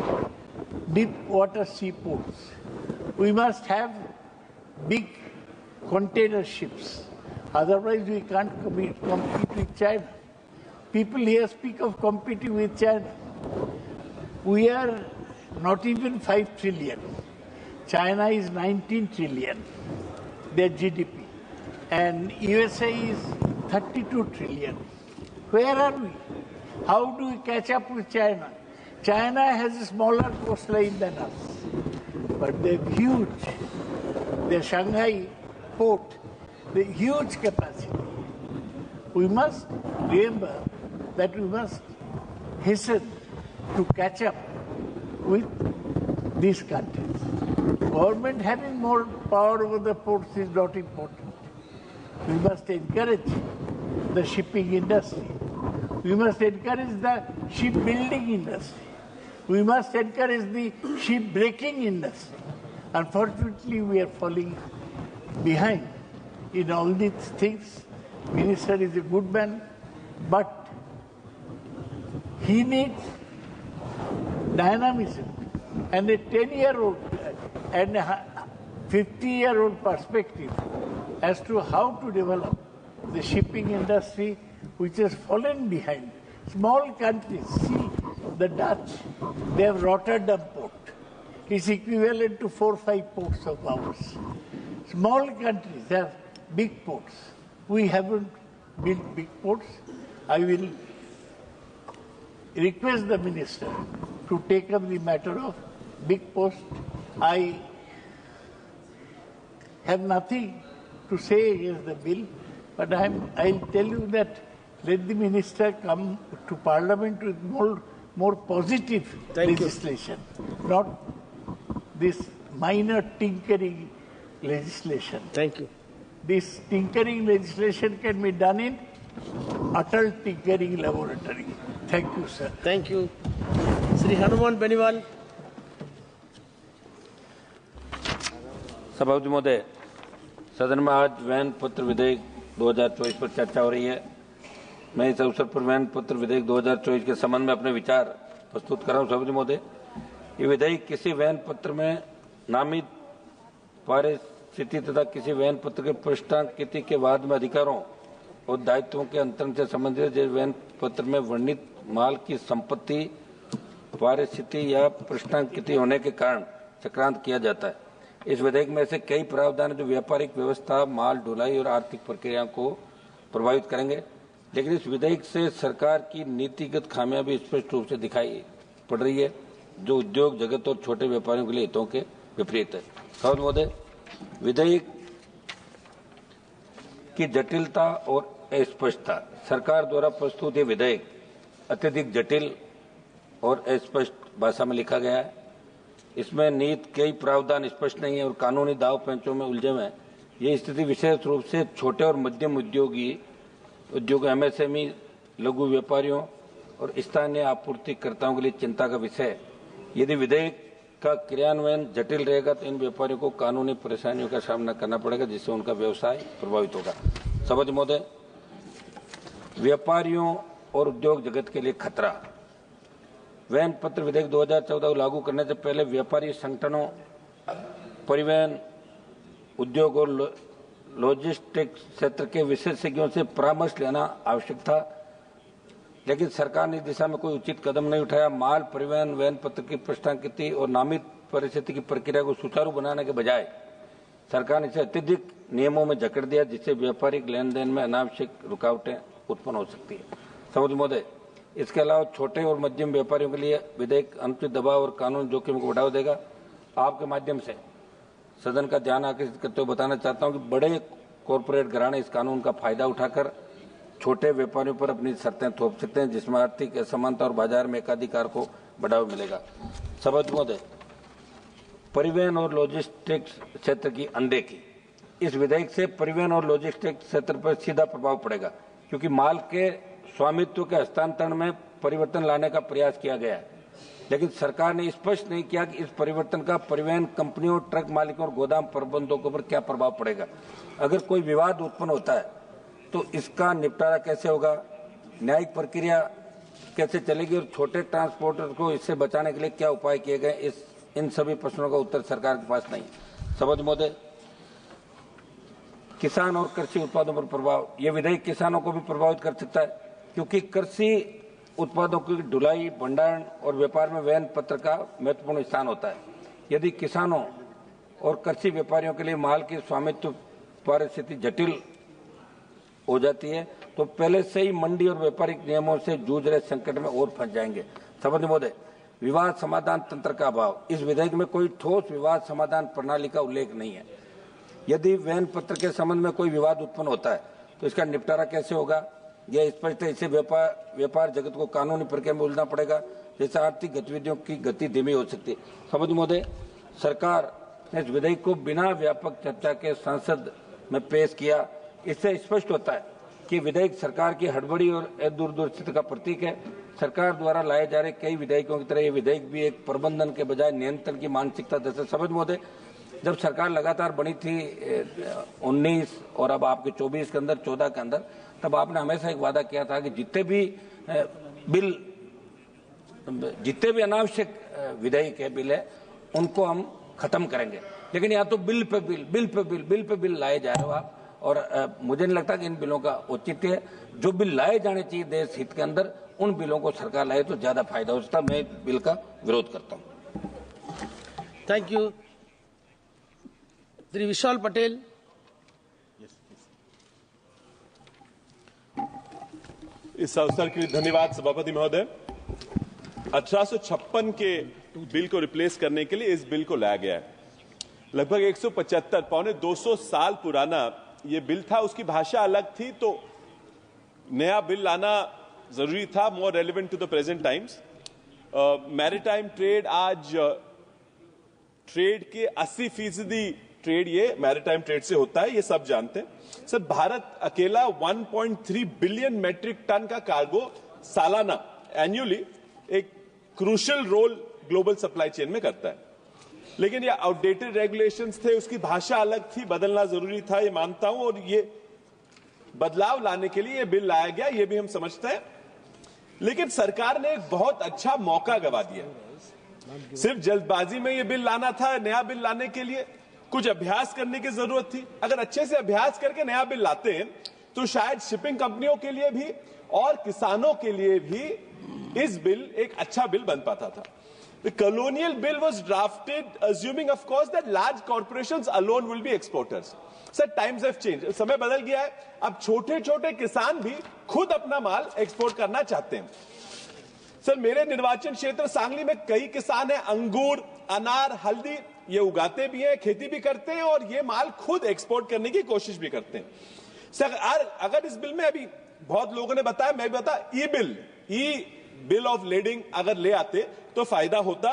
deep water seaports. We must have big container ships. Otherwise, we can't compete with China. People here speak of competing with China. We are not even 5 trillion. China is 19 trillion, their GDP. And USA is 32 trillion. Where are we? How do we catch up with China? China has a smaller coastline than us, but they're huge. The Shanghai port, the huge capacity. We must remember that we must hasten to catch up with these countries. Government having more power over the ports is not important. We must encourage the shipping industry. We must encourage the shipbuilding industry. We must encourage the ship-breaking industry. Unfortunately, we are falling behind in all these things. Minister is a good man, but he needs dynamism and a 10-year-old and a 50-year-old perspective as to how to develop the shipping industry, which has fallen behind. Small countries, see the Dutch, they have Rotterdam port. It's equivalent to 4 or 5 ports of ours. Small countries have big ports. We haven't built big ports. I will request the minister to take up the matter of big ports. I have nothing to say against the bill, but I'll tell you that let the minister come to Parliament with more positive legislation, not this minor tinkering legislation. Thank you. This tinkering legislation can be done in Atal Tinkering Laboratory. Thank you, sir. Thank you. Sri Hanuman Beniwal. सभापति महोदय, सदन में आज van पत्र विधेयक 2024 पर चर्चा हो रही है। मैं इस अवसर पर वैन पत्र विधेयक 2024 के संबंध में अपने विचार प्रस्तुत कर रहा हूं। सभापति महोदय, ये विधेयक किसी वैन पत्र में नामित पारिस्थिति तथा किसी वैन पत्र के पृष्ठांकित के बाद में अधिकारों और दायित्वों के अंतरण से संबंधित जिस वैन पत्र में वर्णित माल की संपत्ति पारिस्थिति या पृष्ठांकित होने के कारण चक्रांत किया जाता है। इस विधेयक में ऐसे कई प्रावधान जो व्यापारिक व्यवस्था, माल ढुलाई और आर्थिक प्रक्रियाओं को प्रभावित करेंगे, लेकिन इस विधेयक से सरकार की नीतिगत खामियां भी स्पष्ट रूप से दिखाई पड़ रही है, जो उद्योग जगत और छोटे व्यापारियों के लिए हितों के विपरीत है। सभापति महोदय, विधेयक की जटिलता और अस्पष्टता। सरकार द्वारा प्रस्तुत ये विधेयक अत्यधिक जटिल और अस्पष्ट भाषा में लिखा गया है। इसमें निहित कई प्रावधान स्पष्ट नहीं है और कानूनी दाव पेंचों में उलझे हुए हैं। ये स्थिति विशेष रूप से छोटे और मध्यम उद्योग एमएसएमई, लघु व्यापारियों और स्थानीय आपूर्तिकर्ताओं के लिए चिंता का विषय है। यदि विधेयक का क्रियान्वयन जटिल रहेगा तो इन व्यापारियों को कानूनी परेशानियों का सामना करना पड़ेगा, जिससे उनका व्यवसाय प्रभावित होगा। सभापति महोदय, व्यापारियों और उद्योग जगत के लिए खतरा। वैन पत्र विधेयक 2014 को लागू करने से पहले व्यापारी संगठनों, परिवहन उद्योग और लॉजिस्टिक्स क्षेत्र के विशेषज्ञों से परामर्श लेना आवश्यक था, लेकिन सरकार ने इस दिशा में कोई उचित कदम नहीं उठाया। माल परिवहन वैन पत्र की पृष्ठांकित और नामित परिस्थिति की प्रक्रिया को सुचारू बनाने के बजाय सरकार ने इसे अत्यधिक नियमों में जकड़ दिया, जिससे व्यापारिक लेन देन में अनावश्यक रुकावटें उत्पन्न हो सकती है। सभापति महोदय, इसके अलावा छोटे और मध्यम व्यापारियों के लिए विधेयक अनुचित दबाव और कानून जोखिम को बढ़ावा देगा। आपके माध्यम से सदन का ध्यान आकर्षित करते हुए बताना चाहता हूं कि बड़े कॉरपोरेट घराने इस कानून का फायदा उठाकर छोटे व्यापारियों पर अपनी शर्तें थोप सकते हैं, जिसमें आर्थिक असमानता और बाजार में एकाधिकार को बढ़ावा मिलेगा। सभापति महोदय, परिवहन और लॉजिस्टिक्स क्षेत्र की अनदेखी। इस विधेयक से परिवहन और लॉजिस्टिक्स क्षेत्र पर सीधा प्रभाव पड़ेगा, क्योंकि माल के स्वामित्व के हस्तांतरण में परिवर्तन लाने का प्रयास किया गया है, लेकिन सरकार ने स्पष्ट नहीं किया कि इस परिवर्तन का परिवहन कंपनियों, ट्रक मालिकों और गोदाम प्रबंधकों पर क्या प्रभाव पड़ेगा। अगर कोई विवाद उत्पन्न होता है तो इसका निपटारा कैसे होगा, न्यायिक प्रक्रिया कैसे चलेगी और छोटे ट्रांसपोर्टर को इससे बचाने के लिए क्या उपाय किए गए, इन सभी प्रश्नों का उत्तर सरकार के पास नहीं। सभापति महोदय, किसान और कृषि उत्पादों पर प्रभाव। यह विधेयक किसानों को भी प्रभावित कर सकता है, क्योंकि कृषि उत्पादों की ढुलाई, भंडारण और व्यापार में वहन पत्र का महत्वपूर्ण स्थान होता है। यदि किसानों और कृषि व्यापारियों के लिए माल की स्वामित्व परिस्थिति जटिल हो जाती है तो पहले से ही मंडी और व्यापारिक नियमों से जूझ रहे संकट में और फंस जाएंगे। सभापति महोदय, विवाद समाधान तंत्र का अभाव। इस विधेयक में कोई ठोस विवाद समाधान प्रणाली का उल्लेख नहीं है। यदि वहन पत्र के संबंध में कोई विवाद उत्पन्न होता है तो इसका निपटारा कैसे होगा, यह स्पष्ट है। इससे व्यापार जगत को कानूनी प्रक्रिया में उलझना पड़ेगा, जिससे आर्थिक गतिविधियों की गति धीमी हो सकती है। सभापति महोदय, सरकार ने इस विधेयक को बिना व्यापक चर्चा के संसद में पेश किया। इससे स्पष्ट होता है कि विधेयक सरकार की हड़बड़ी और दूरदर्शिता का प्रतीक है। सरकार द्वारा लाए जा रहे कई विधेयकों की तरह ये विधेयक भी एक प्रबंधन के बजाय नियंत्रण की मानसिकता दर्शाता है। सभापति महोदय, जब सरकार लगातार बनी थी 19 और अब आपके 24 के अंदर, 14 के अंदर, तब आपने हमेशा एक वादा किया था कि जितने भी अनावश्यक विधेयक है, बिल है, उनको हम खत्म करेंगे। लेकिन यहाँ तो बिल पे बिल लाए जा रहे हो आप, और मुझे नहीं लगता कि इन बिलों का औचित्य है। जो बिल लाए जाने चाहिए देश हित के अंदर, उन बिलों को सरकार लाए तो ज्यादा फायदा हो सकता है। मैं बिल का विरोध करता हूँ। Thank you. श्री विशाल पटेल। इस अवसर के लिए धन्यवाद सभापति महोदय। 1856 के बिल को रिप्लेस करने के लिए इस बिल को लाया गया है। लगभग 175 पौने 200 साल पुराना ये बिल था। उसकी भाषा अलग थी, तो नया बिल लाना जरूरी था, more relevant to the present times. Maritime trade आज ट्रेड के 80% ट्रेड ये मैरीटाइम ट्रेड से होता है, ये सब जानते हैं। सर, भारत अकेला 1.3 बिलियन मेट्रिक टन का कार्गो सालाना एन्युअली एक crucial role global supply chain में करता है। लेकिन ये आउटडेटेड रेगुलेशंस थे, उसकी भाषा अलग थी, बदलना जरूरी था, ये मानता हूं, और ये बदलाव लाने के लिए ये बिल लाया गया, ये भी हम समझते हैं। लेकिन सरकार ने एक बहुत अच्छा मौका गवा दिया। सिर्फ जल्दबाजी में ये बिल लाना था। नया बिल लाने के लिए कुछ अभ्यास करने की जरूरत थी। अगर अच्छे से अभ्यास करके नया बिल लाते हैं तो शायद शिपिंग कंपनियों के लिए भी और किसानों के लिए भी इस बिल एक अच्छा बिल बन पाता था। The colonial bill was drafted assuming, of course, that large corporations alone will be exporters. Sir, times have changed. समय बदल गया है। अब छोटे छोटे किसान भी खुद अपना माल एक्सपोर्ट करना चाहते हैं। सर, मेरे निर्वाचन क्षेत्र सांगली में कई किसान हैं, अंगूर, अनार, हल्दी ये उगाते भी हैं, खेती भी करते हैं और ये माल खुद एक्सपोर्ट करने की कोशिश भी करते हैं। सर, अगर इस बिल में अभी बहुत लोगों ने बताया, मैं भी बता, ई बिल ऑफ लेडिंग अगर ले आते तो फायदा होता,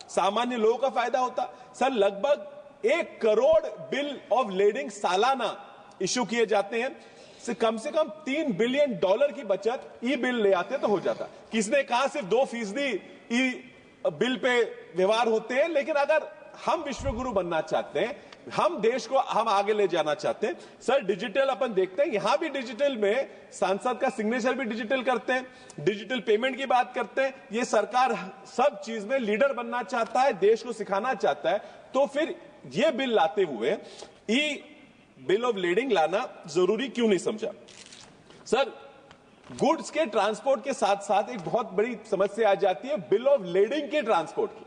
सामान्य लोगों का फायदा होता। सर, लगभग 1 करोड़ बिल ऑफ लेडिंग सालाना इश्यू किए जाते हैं। से कम $3 बिलियन की बचत ई बिल ले आते तो हो जाता। किसने कहा सिर्फ 2% ई बिल पे व्यवहार होते हैं, लेकिन अगर हम विश्वगुरु बनना चाहते हैं, हम देश को हम आगे ले जाना चाहते हैं। सर, डिजिटल अपन देखते हैं, यहां भी डिजिटल में सांसद का सिग्नेचर भी डिजिटल करते हैं, डिजिटल पेमेंट की बात करते हैं। ये सरकार सब चीज में लीडर बनना चाहता है, देश को सिखाना चाहता है, तो फिर ये बिल लाते हुए ई बिल ऑफ लेडिंग लाना जरूरी क्यों नहीं समझा? सर, गुड्स के ट्रांसपोर्ट के साथ साथ एक बहुत बड़ी समस्या आ जाती है बिल ऑफ लेडिंग के ट्रांसपोर्ट की।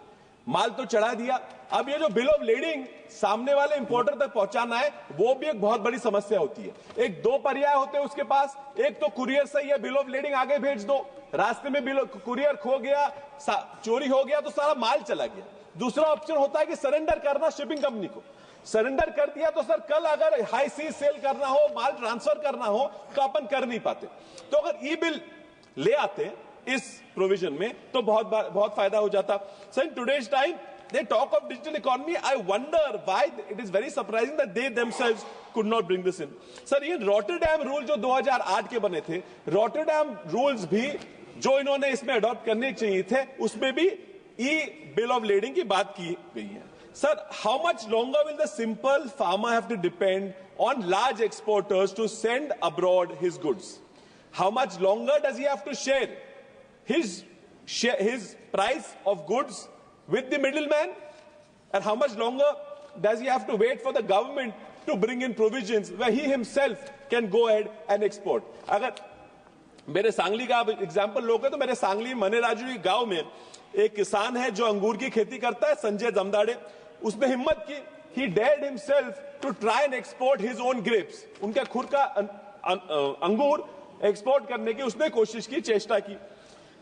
माल तो चढ़ा दिया, अब ये जो बिल ऑफ लेडिंग सामने वाले इंपोर्टर तक पहुंचाना है वो भी एक बहुत बड़ी समस्या होती है। एक दो पर्याय होते हैं उसके पास, एक तो कुरियर सही है, बिल ऑफ लेडिंग आगे भेज दो, रास्ते में बिल कुरियर खो गया, चोरी हो गया तो सारा माल चला गया। दूसरा ऑप्शन होता है कि सरेंडर करना शिपिंग कंपनी को, सरेंडर कर दिया तो सर कल अगर हाई सी सेल करना हो, माल ट्रांसफर करना हो तो अपन कर नहीं पाते। तो अगर ई बिल ले आते इस प्रोविजन में तो बहुत फायदा हो जाता। Sir in today's time they talk of digital economy, I wonder why it is very surprising that they themselves could not bring this in. Sir ये रॉटरडैम रूल जो 2008 के बने थे, रॉटरडैम रूल्स भी जो इन्होंने इसमें अडॉप्ट करने चाहिए थे उसमें भी ई बिल ऑफ लेडिंग की बात की गई है। Sir how much longer will the simple farmer have to depend on large exporters to send abroad his goods? How much longer does he have to share his price of goods with the middleman, and how much longer does he have to wait for the government to bring in provisions where he himself can go ahead and export? अगर मेरे सांगली का example लोगे तो मेरे सांगली मनेराजू गांव में एक किसान है जो अंगूर की खेती करता है, संजय जमदाड़े, उसने हिम्मत की, he dared himself to try and export his own grapes, उनका खुद का अंगूर एक्सपोर्ट करने की उसने कोशिश की, चेष्टा की।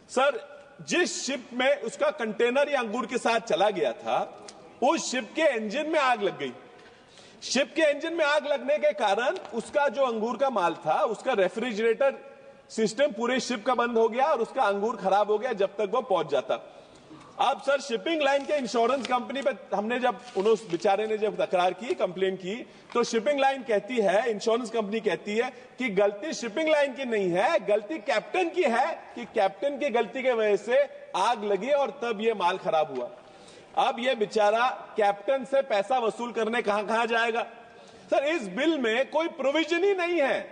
सर जिस शिप में उसका कंटेनर या अंगूर के साथ चला गया था उस शिप के इंजन में आग लग गई। शिप के इंजन में आग लगने के कारण उसका जो अंगूर का माल था उसका रेफ्रिजरेटर सिस्टम पूरे शिप का बंद हो गया और उसका अंगूर खराब हो गया जब तक वो पहुंच जाता। अब सर शिपिंग लाइन के इंश्योरेंस कंपनी पे हमने जब उस बेचारे ने जब तकरार की, कंप्लेन की, तो शिपिंग लाइन कहती है, इंश्योरेंस कंपनी कहती है कि गलती शिपिंग लाइन की नहीं है, गलती कैप्टन की है कि कैप्टन की गलती की वजह से आग लगी और तब ये माल खराब हुआ। अब ये बेचारा कैप्टन से पैसा वसूल करने कहां जाएगा? सर इस बिल में कोई प्रोविजन ही नहीं है,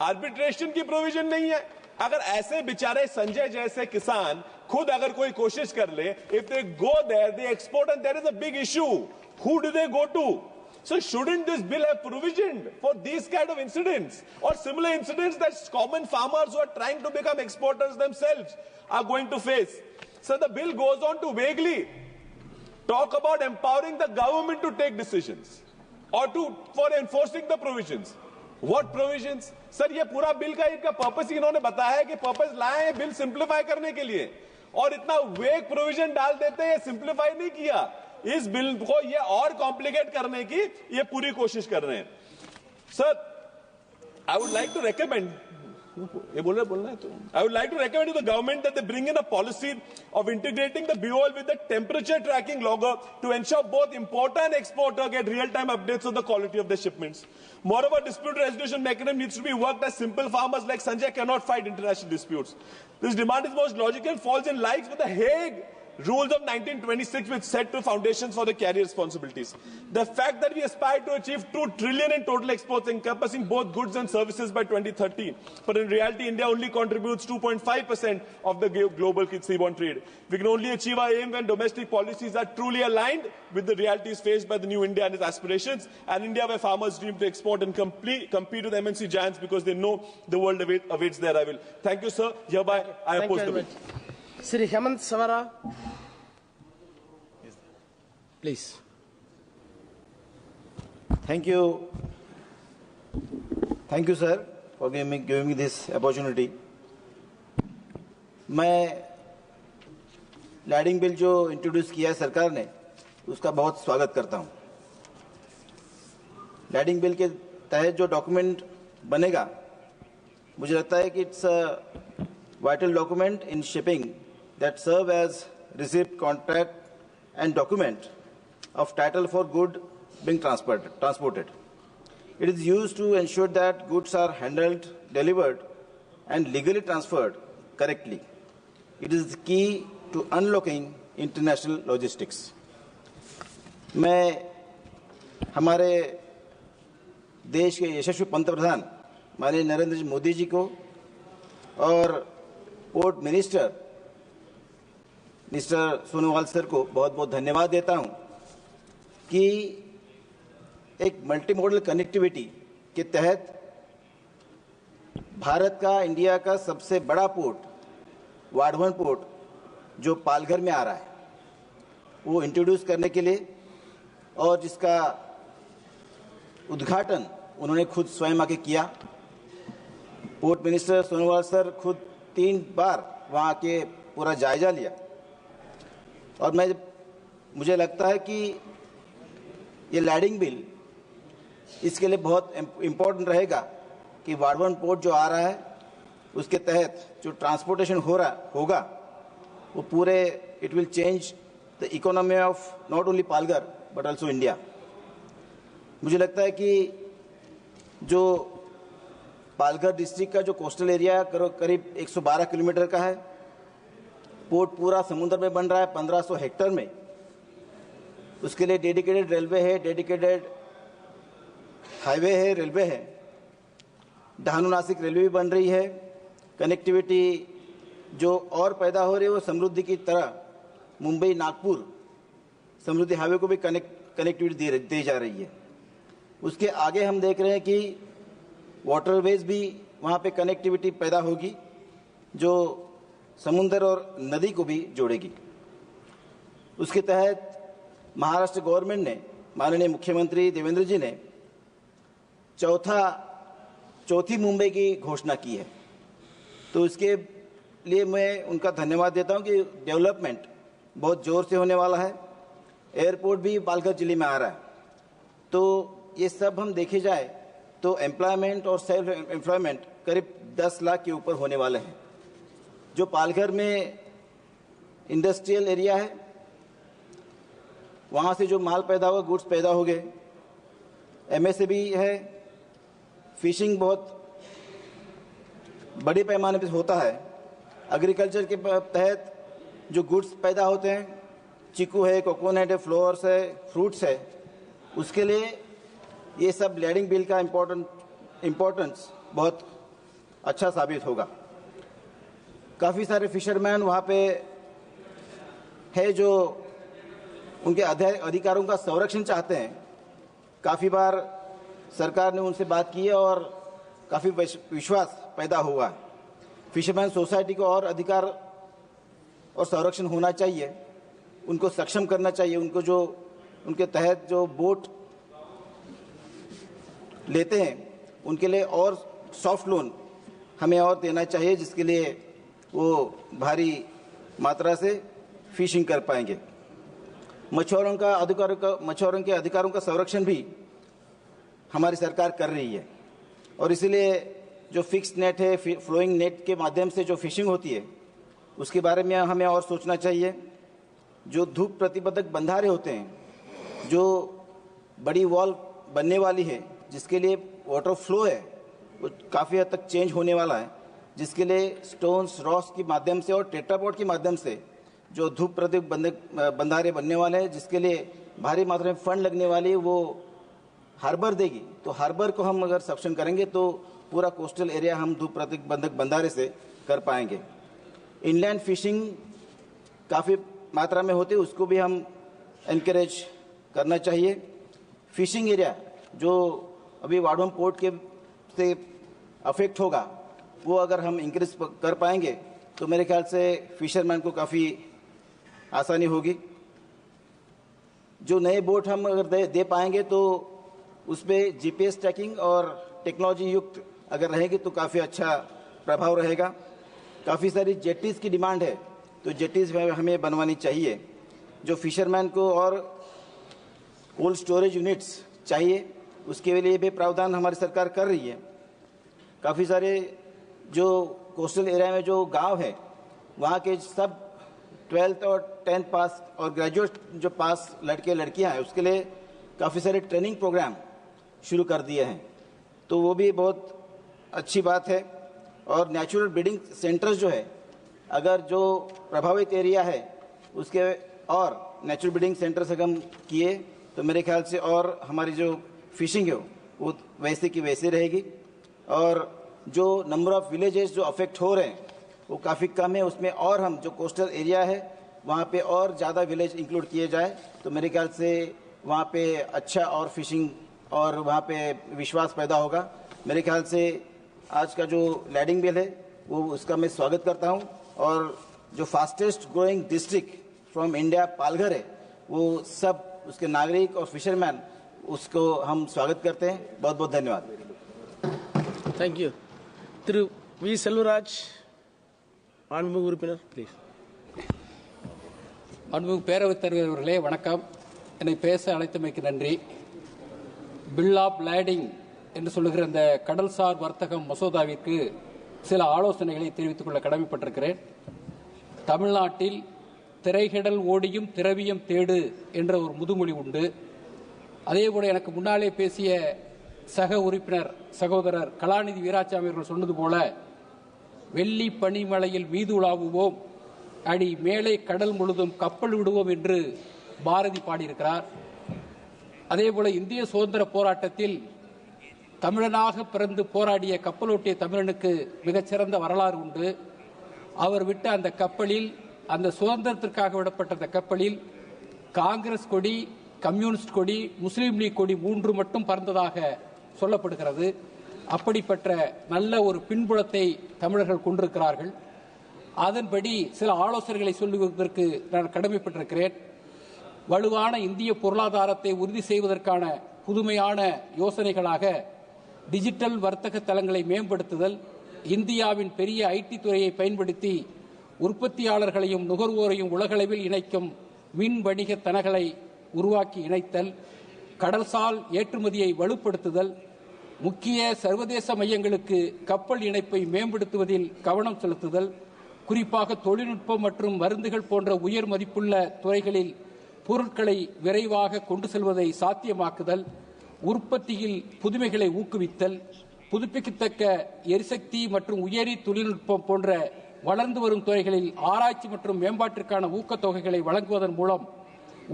आर्बिट्रेशन की प्रोविजन नहीं है। अगर ऐसे बेचारे संजय जैसे किसान खुद अगर कोई कोशिश कर ले, if they go there, they export and there is a big issue, who do they go to? So shouldn't this bill have provisioned for these kind of incidents or similar incidents that common farmers who are trying to become exporters themselves are going to face? So the bill goes on to vaguely talk about empowering the government to take decisions or for enforcing the provisions. What provisions? Sir ये पूरा bill का इनका purpose इन्होंने बताया है कि purpose लाए हैं बिल सिंप्लीफाई करने के लिए, और इतना वेग प्रोविजन डाल देते हैं, सिंप्लीफाई नहीं किया, इस बिल को ये और कॉम्प्लिकेट करने की ये पूरी कोशिश कर रहे हैं। Sir I would like to recommend, ये बोलना है तो I would like to recommend to the government that they bring in a policy of integrating the BOL with the temperature tracking logger to ensure both importer and exporter get real-time updates on the quality of their shipments. Moreover, dispute resolution mechanism needs to be worked as simple farmers like Sanjay cannot fight international disputes. This demand is most logical, falls in line with the Hague rules of 1926 which set the foundations for the carrier responsibilities. The fact that we aspire to achieve 2 trillion in total exports encompassing both goods and services by 2030, but in reality India only contributes 2.5% of the global seaborne trade. We can only achieve our aim when domestic policies are truly aligned with the realities faced by the new India and its aspirations, and India where farmers dream to export and compete with MNC giants because they know the world awaits their arrival. Thank you, sir. Hereby I oppose the bill. Sri Hemant Savara, please. Thank you, sir, for giving me this opportunity. मैं lading bill जो introduce किया है सरकार ने उसका बहुत स्वागत करता हूं। लैडिंग बिल के तहत जो डॉक्यूमेंट बनेगा मुझे लगता है कि it's a vital document in shipping that serve as receipt, contract and document of title for good being transported. It is used to ensure that goods are handled, delivered and legally transferred correctly. It is the key to unlocking international logistics. मैं हमारे देश के यशस्वी पंतप्रधान माननीय नरेंद्र मोदी जी को और port minister mister Sonowal sir को बहुत बहुत धन्यवाद देता हूं कि एक मल्टी मॉडल कनेक्टिविटी के तहत भारत का, इंडिया का सबसे बड़ा पोर्ट वाधवन पोर्ट जो पालघर में आ रहा है वो इंट्रोड्यूस करने के लिए, और जिसका उद्घाटन उन्होंने खुद स्वयं आके किया। पोर्ट मिनिस्टर सोनोवाल सर खुद 3 बार वहाँ आके पूरा जायजा लिया, और मुझे लगता है कि ये लैंडिंग बिल इसके लिए बहुत इम्पोर्टेंट रहेगा कि वाडवन पोर्ट जो आ रहा है उसके तहत जो ट्रांसपोर्टेशन होगा वो पूरे it will change the economy of not only Palghar but also India. मुझे लगता है कि जो पालघर डिस्ट्रिक्ट का जो कोस्टल एरिया करीब 112 किलोमीटर का है, पोर्ट पूरा समुद्र में बन रहा है 1500 हेक्टेयर में, उसके लिए डेडिकेटेड रेलवे है, डेडिकेटेड हाईवे है, रेलवे है, दहानू नासिक रेलवे भी बन रही है। कनेक्टिविटी जो और पैदा हो रही है वो समृद्धि की तरह मुंबई नागपुर समृद्धि हाईवे को भी कनेक्टिविटी दी जा रही है। उसके आगे हम देख रहे हैं कि वाटरवेज भी वहाँ पे कनेक्टिविटी पैदा होगी जो समुद्र और नदी को भी जोड़ेगी। उसके तहत महाराष्ट्र गवर्नमेंट ने, माननीय मुख्यमंत्री देवेंद्र जी ने चौथी मुंबई की घोषणा की है। तो इसके लिए मैं उनका धन्यवाद देता हूं कि डेवलपमेंट बहुत जोर से होने वाला है। एयरपोर्ट भी पालघर जिले में आ रहा है। तो ये सब हम देखे जाए तो एम्प्लॉयमेंट और सेल्फ एम्प्लॉयमेंट करीब 10 लाख के ऊपर होने वाले हैं। जो पालघर में इंडस्ट्रियल एरिया है वहाँ से जो माल पैदा हुआ, गुड्स पैदा हो गए, एमएसएमई है, फिशिंग बहुत बड़े पैमाने पर होता है, एग्रीकल्चर के तहत जो गुड्स पैदा होते हैं, चीकू है, कोकोनट है, फ्लावर्स है, फ्रूट्स है, उसके लिए ये सब लैंडिंग बिल का इम्पोर्टेंस बहुत अच्छा साबित होगा। काफ़ी सारे फिशरमैन वहाँ पे है जो उनके अधिकारों का संरक्षण चाहते हैं। काफ़ी बार सरकार ने उनसे बात की है और काफ़ी विश्वास पैदा हुआ है। फिशरमैन सोसाइटी को और अधिकार और संरक्षण होना चाहिए, उनको सक्षम करना चाहिए, उनको जो उनके तहत जो बोट लेते हैं उनके लिए और सॉफ्ट लोन हमें और देना चाहिए, जिसके लिए वो भारी मात्रा से फिशिंग कर पाएंगे। मछुआरों के अधिकारों का संरक्षण भी हमारी सरकार कर रही है, और इसीलिए जो फिक्स्ड नेट है, फ्लोइंग नेट के माध्यम से जो फिशिंग होती है उसके बारे में हमें और सोचना चाहिए। जो धूप प्रतिबंधक बंधारे होते हैं, जो बड़ी वॉल बनने वाली है, जिसके लिए वाटर फ्लो है वो काफ़ी हद तक चेंज होने वाला है, जिसके लिए स्टोन्स, रॉक्स के माध्यम से और टेट्रापॉड के माध्यम से जो धूप प्रतिबंधक बंधारे बनने वाले हैं, जिसके लिए भारी मात्रा में फंड लगने वाली है, वो हार्बर देगी। तो हार्बर को हम अगर सक्षम करेंगे तो पूरा कोस्टल एरिया हम धूप प्रतिबंधक बंधारे से कर पाएंगे। इनलैंड फिशिंग काफ़ी मात्रा में होती है, उसको भी हम एनकरेज करना चाहिए। फिशिंग एरिया जो अभी वाडवन पोर्ट के से अफेक्ट होगा वो अगर हम इंक्रीज कर पाएंगे तो मेरे ख्याल से फिशरमैन को काफ़ी आसानी होगी। जो नए बोट हम अगर दे पाएंगे तो उस पर जीपीएस ट्रैकिंग और टेक्नोलॉजी युक्त अगर रहेगी तो काफ़ी अच्छा प्रभाव रहेगा। काफ़ी सारी जेटीज़ की डिमांड है, तो जेटीज़ हमें बनवानी चाहिए। जो फिशरमैन को और कोल्ड स्टोरेज यूनिट्स चाहिए, उसके लिए भी प्रावधान हमारी सरकार कर रही है। काफ़ी सारे जो कोस्टल एरिया में जो गांव है वहाँ के सब 12th और 10th पास और ग्रेजुएट जो पास लड़के लड़कियां हैं उसके लिए काफ़ी सारे ट्रेनिंग प्रोग्राम शुरू कर दिए हैं, तो वो भी बहुत अच्छी बात है। और नेचुरल ब्रीडिंग सेंटर्स जो है, अगर जो प्रभावित एरिया है उसके और नेचुरल ब्रीडिंग सेंटर्स अगर हम किए तो मेरे ख्याल से और हमारी जो फिशिंग है वो वैसे की वैसे रहेगी। और जो नंबर ऑफ विलेजेस जो अफेक्ट हो रहे हैं वो काफ़ी कम है, उसमें और हम जो कोस्टल एरिया है वहाँ पे और ज़्यादा विलेज इंक्लूड किए जाए तो मेरे ख्याल से वहाँ पे अच्छा और फिशिंग और वहाँ पे विश्वास पैदा होगा। मेरे ख्याल से आज का जो लैंडिंग बिल है वो उसका मैं स्वागत करता हूँ। और जो fastest growing district from India Palghar है, वो सब उसके नागरिक और फिशरमैन उसको हम स्वागत करते हैं. बहुत बहुत धन्यवाद. Thank you. Through V. Selvaraj, மாண்புமிகு உறுப்பினர், please. மாண்புமிகு பேரவைத் தலைவர் அவர்களே, வணக்கம். என்னை பேச அழைத்தமைக்கு நன்றி. பில் ஆஃப் லேடிங் என்று சொல்லுகிற இந்த கடல்சார் வர்த்தகம் மசோதாவிற்கு சில ஆலோசனைகளை தெரிவித்துக் கொள்ள கடமைப்பட்டிருக்கிறேன். தமிழ்நாட்டில் திரைகடல் ஓடியும் திரவியம் தேடு என்ற ஒரு முதுமொழி உண்டு. அதேபோல எனக்கு முன்னாலே பேசிய சக உறுப்பினர் சகோதரர் கலாநிதி வீராசாமி அவர்கள் சொன்னது போல வெள்ளி பனிமலையில் மீது உலாவுவோம், அடி மேலே கடல் முழுதும் கப்பல் விடுவோம் என்று பாரதி பாடியிருக்கிறார். அதேபோல இந்திய சுதந்திர போராட்டத்தில் தமிழனாக பிறந்து போராடிய கப்பலோட்டிய தமிழனுக்கு மிகச்சிறந்த வரலாறு உண்டு. அவர் விட்ட அந்த கப்பலில், அந்த சுதந்திரத்திற்காக விடப்பட்ட அந்த கப்பலில் காங்கிரஸ் கொடி, கம்யூனிஸ்ட் கொடி, முஸ்லீம் லீக் கொடி 3 மட்டும் பறந்ததாக சொல்லப்படுகிறது. அப்படிப்பட்ட நல்ல ஒரு பின்புலத்தை தமிழர்கள் கொண்டிருக்கிறார்கள். அதன்படி சில ஆலோசனைகளை சொல்லுவதற்கு நான் கடமைப்பட்டிருக்கிறேன். வலுவான இந்திய பொருளாதாரத்தை உறுதி செய்வதற்கான புதுமையான யோசனைகளாக டிஜிட்டல் வர்த்தக தளங்களை மேம்படுத்துதல், இந்தியாவின் பெரிய ஐடி துறையை பயன்படுத்தி உற்பத்தியாளர்களையும் நுகர்வோரையும் உலகளவில் இணைக்கும் மின் வணிக தனங்களை உருவாக்கி இணைத்தல், கடல்சார் ஏற்றுமதியை வலுப்படுத்துதல், முக்கிய சர்வதேச மையங்களுக்கு கப்பல் இணைப்பை மேம்படுத்துவதில் கவனம் செலுத்துதல், குறிப்பாக தொழில்நுட்பம் மற்றும் மருந்துகள் போன்ற உயர் மதிப்புள்ள துறைகளில் பொருட்களை விரைவாக கொண்டு செல்வதை சாத்தியமாக்குதல், உற்பத்தியில் புதுமைகளை ஊக்குவித்தல், புதுப்பிக்கத்தக்க எரிசக்தி மற்றும் உயரி தொழில்நுட்பம் போன்ற வளர்ந்து வரும் துறைகளில் ஆராய்ச்சி மற்றும் மேம்பாட்டிற்கான ஊக்கத்தொகைகளை வழங்குவதன் மூலம்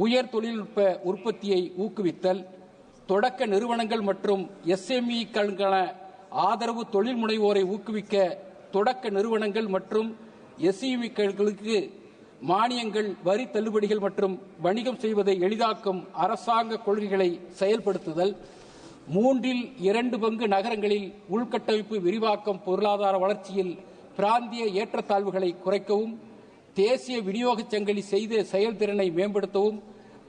உயர் தொழில்நுட்ப உற்பத்தியை ஊக்குவித்தல், தொடக்க நிறுவனங்கள் மற்றும் எஸ்எம்இக்களுக்கான ஆதரவு, தொழில் முனைவோரை ஊக்குவிக்க தொடக்க நிறுவனங்கள் மற்றும் எஸ்எம்இக்களுக்கு மானியங்கள், வரி தள்ளுபடிகள் மற்றும் வணிகம் செய்வதை எளிதாக்கும் அரசாங்க கொள்கைகளை செயல்படுத்துதல், 2/3 நகரங்களில் உள்கட்டமைப்பு விரிவாக்கம் பொருளாதார வளர்ச்சியில் பிராந்திய ஏற்றத்தாழ்வுகளை குறைக்கவும், தேசிய விநியோக சங்கிலி செய்த செயல்திறனை மேம்படுத்தவும்,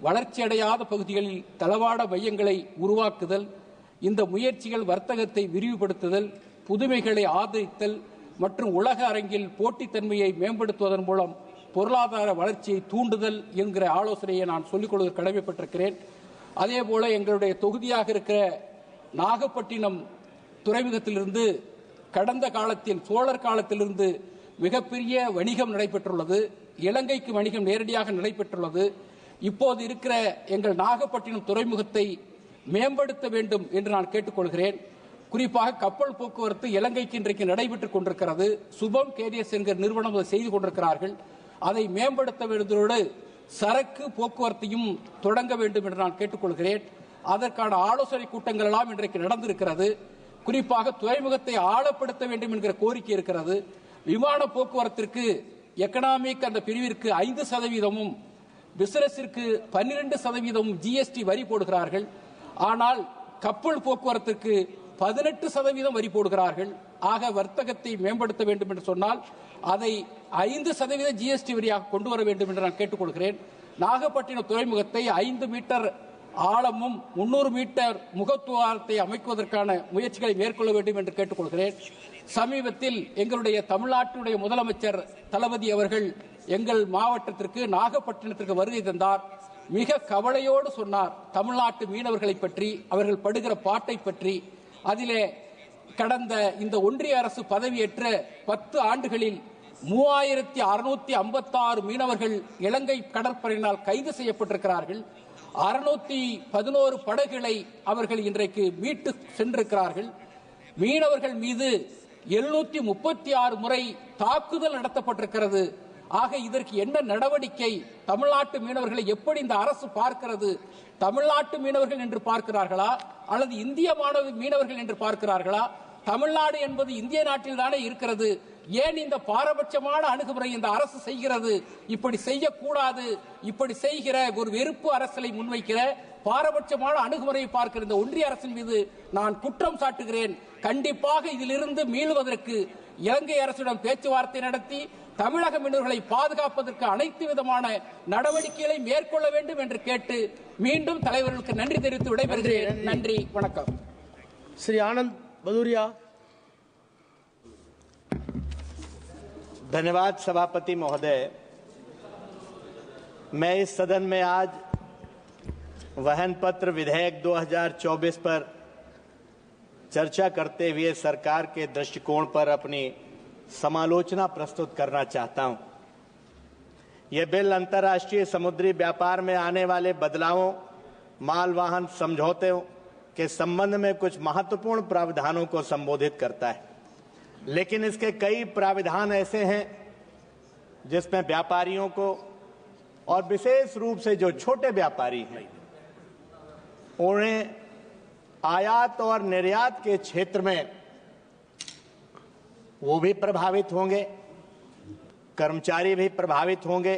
வளர்ச்சியடையாத பகுதிகளில் தளவாட மையங்களை உருவாக்குதல், இந்த முயற்சிகள் வர்த்தகத்தை விரிவுபடுத்துதல், புதுமைகளை ஆதரித்தல் மற்றும் உலக அரங்கில் போட்டித்தன்மையை மேம்படுத்துவதன் மூலம் பொருளாதார வளர்ச்சியை தூண்டுதல் என்கிற ஆலோசனையை நான் சொல்லிக் கொள்வதற்கு கடமைப்பட்டிருக்கிறேன். அதேபோல எங்களுடைய தொகுதியாக இருக்கிற நாகப்பட்டினம் துறைமுகத்திலிருந்து கடந்த காலத்தில், சோழர் காலத்திலிருந்து மிகப்பெரிய வணிகம் நடைபெற்றுள்ளது. இலங்கைக்கு வணிகம் நேரடியாக நடைபெற்றுள்ளது. இப்போது இருக்கிற எங்கள் நாகப்பட்டினம் துறைமுகத்தை மேம்படுத்த வேண்டும் என்று நான் கேட்டுக்கொள்கிறேன். குறிப்பாக கப்பல் போக்குவரத்து இலங்கைக்கு இன்றைக்கு நடைபெற்றுக் கொண்டிருக்கிறது. சுபம் கேரியர்ஸ் என்கிற நிறுவனம் அதை செய்து கொண்டிருக்கிறார்கள். அதை மேம்படுத்த வேண்டுவதோடு சரக்கு போக்குவரத்தையும் தொடங்க வேண்டும் என்று நான் கேட்டுக்கொள்கிறேன். அதற்கான ஆலோசனை கூட்டங்கள் எல்லாம் இன்றைக்கு நடந்திருக்கிறது. குறிப்பாக துறைமுகத்தை ஆழப்படுத்த வேண்டும் என்கிற கோரிக்கை இருக்கிறது. விமான போக்குவரத்திற்கு எக்கனாமிக் அந்த பிரிவிற்கு 5%, பிசினஸிற்கு 12% ஜிஎஸ்டி வரி போடுகிறார்கள். ஆனால் கப்பல் போக்குவரத்திற்கு 18% வரி போடுகிறார்கள். ஆக வர்த்தகத்தை மேம்படுத்த வேண்டும் என்று சொன்னால் அதை 5% ஜிஎஸ்டி வரியாக கொண்டு வர வேண்டும் என்று நான் கேட்டுக்கொள்கிறேன். நாகப்பட்டினம் துறைமுகத்தை 5 மீட்டர் ஆழமும் 300 மீட்டர் முகத்துவாரத்தை அமைக்குவதற்கான முயற்சிகளை மேற்கொள்ள வேண்டும் என்று கேட்டுக்கொள்கிறேன். சமீபத்தில் எங்களுடைய தமிழ்நாட்டுடைய முதலமைச்சர் தளபதி அவர்கள் எங்கள் மாவட்டத்திற்கு நாகப்பட்டினத்திற்கு வருகை தந்தார். மிக கவலையோடு சொன்னார் தமிழ்நாட்டு மீனவர்களை பற்றி, அவர்கள் படுகிற பாட்டை பற்றி. அதிலே கடந்த இந்த ஒன்றிய அரசு பதவியேற்ற 10 ஆண்டுகளில் 3656 மீனவர்கள் இலங்கை கடற்படையினால் கைது செய்யப்பட்டிருக்கிறார்கள். 611 படகுகளை அவர்கள் இன்றைக்கு மீட்டு சென்றிருக்கிறார்கள். மீனவர்கள் மீது 736 முறை தாக்குதல் நடத்தப்பட்டிருக்கிறது. ஆக இதற்கு என்ன நடவடிக்கை? தமிழ்நாட்டு மீனவர்களை எப்படி இந்த அரசு பார்க்கிறது? தமிழ்நாட்டு மீனவர்கள் என்று பார்க்கிறார்களா அல்லது இந்திய மீனவர்கள் என்று பார்க்கிறார்களா? தமிழ்நாடு என்பது இந்திய நாட்டில் தானே இருக்கிறது. ஏன் இந்த பாரபட்சமான அணுகுமுறை இந்த அரசு செய்கிறது? இப்படி செய்யக்கூடாது. இப்படி செய்கிற ஒரு வெறுப்பு அரசியலை முன்வைக்கிற பாரபட்சமான அணுகுமுறையை பார்க்கிற இந்த ஒன்றிய அரசின் மீது நான் குற்றம் சாட்டுகிறேன். கண்டிப்பாக இதிலிருந்து மீளுவதற்கு இலங்கை அரசிடம் பேச்சுவார்த்தை நடத்தி தமிழக மீனவர்களை பாதுகாப்பதற்கு அனைத்து விதமான நடவடிக்கைகளை மேற்கொள்ள வேண்டும் என்று கேட்டு மீண்டும் தலைவர்களுக்கு நன்றி தெரிவித்து விடைபெறுகிறேன். நன்றி, வணக்கம். श्री आनंद भदौरिया। धन्यवाद सभापति महोदय। मैं इस सदन में आज वहन पत्र विधेयक 2024 पर चर्चा करते हुए सरकार के दृष्टिकोण पर अपनी समालोचना प्रस्तुत करना चाहता हूं। यह बिल अंतर्राष्ट्रीय समुद्री व्यापार में आने वाले बदलावों, माल वाहन समझौतों के संबंध में कुछ महत्वपूर्ण प्रावधानों को संबोधित करता है, लेकिन इसके कई प्रावधान ऐसे हैं जिसमें व्यापारियों को और विशेष रूप से जो छोटे व्यापारी हैं उन्हें आयात और निर्यात के क्षेत्र में वो भी प्रभावित होंगे, कर्मचारी भी प्रभावित होंगे।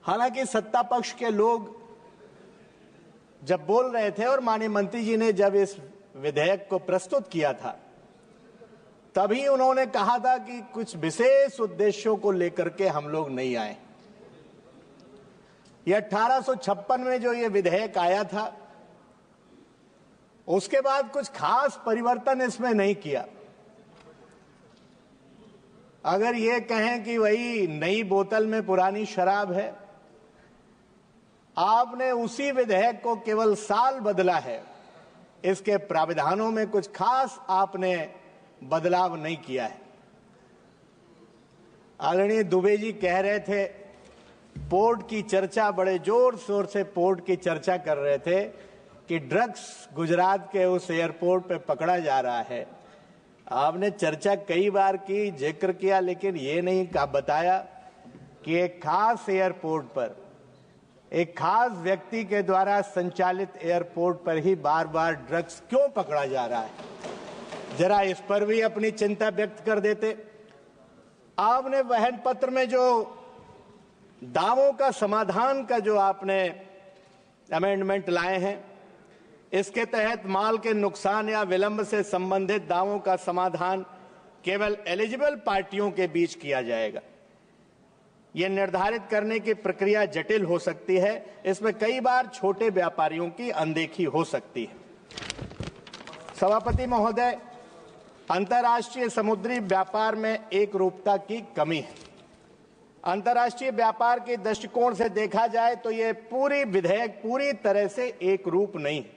हालांकि सत्ता पक्ष के लोग जब बोल रहे थे और माननीय मंत्री जी ने जब इस विधेयक को प्रस्तुत किया था तभी उन्होंने कहा था कि कुछ विशेष उद्देश्यों को लेकर के हम लोग नहीं आए। यह 1856 में जो ये विधेयक आया था उसके बाद कुछ खास परिवर्तन इसमें नहीं किया। अगर ये कहें कि वही नई बोतल में पुरानी शराब है, आपने उसी विधेयक को केवल साल बदला है, इसके प्रावधानों में कुछ खास आपने बदलाव नहीं किया है। आदरणीय दुबे जी कह रहे थे पोर्ट की चर्चा, बड़े जोर शोर से पोर्ट की चर्चा कर रहे थे कि ड्रग्स गुजरात के उस एयरपोर्ट पे पकड़ा जा रहा है। आपने चर्चा कई बार की, जिक्र किया, लेकिन ये नहीं बताया कि एक खास एयरपोर्ट पर एक खास व्यक्ति के द्वारा संचालित एयरपोर्ट पर ही बार बार ड्रग्स क्यों पकड़ा जा रहा है। जरा इस पर भी अपनी चिंता व्यक्त कर देते। आपने वहन पत्र में जो दावों का समाधान का जो आपने अमेंडमेंट लाए हैं, इसके तहत माल के नुकसान या विलंब से संबंधित दावों का समाधान केवल एलिजिबल पार्टियों के बीच किया जाएगा। यह निर्धारित करने की प्रक्रिया जटिल हो सकती है, इसमें कई बार छोटे व्यापारियों की अनदेखी हो सकती है। सभापति महोदय, अंतर्राष्ट्रीय समुद्री व्यापार में एक रूपता की कमी है। अंतर्राष्ट्रीय व्यापार के दृष्टिकोण से देखा जाए तो यह पूरी विधेयक पूरी तरह से एक रूप नहीं है।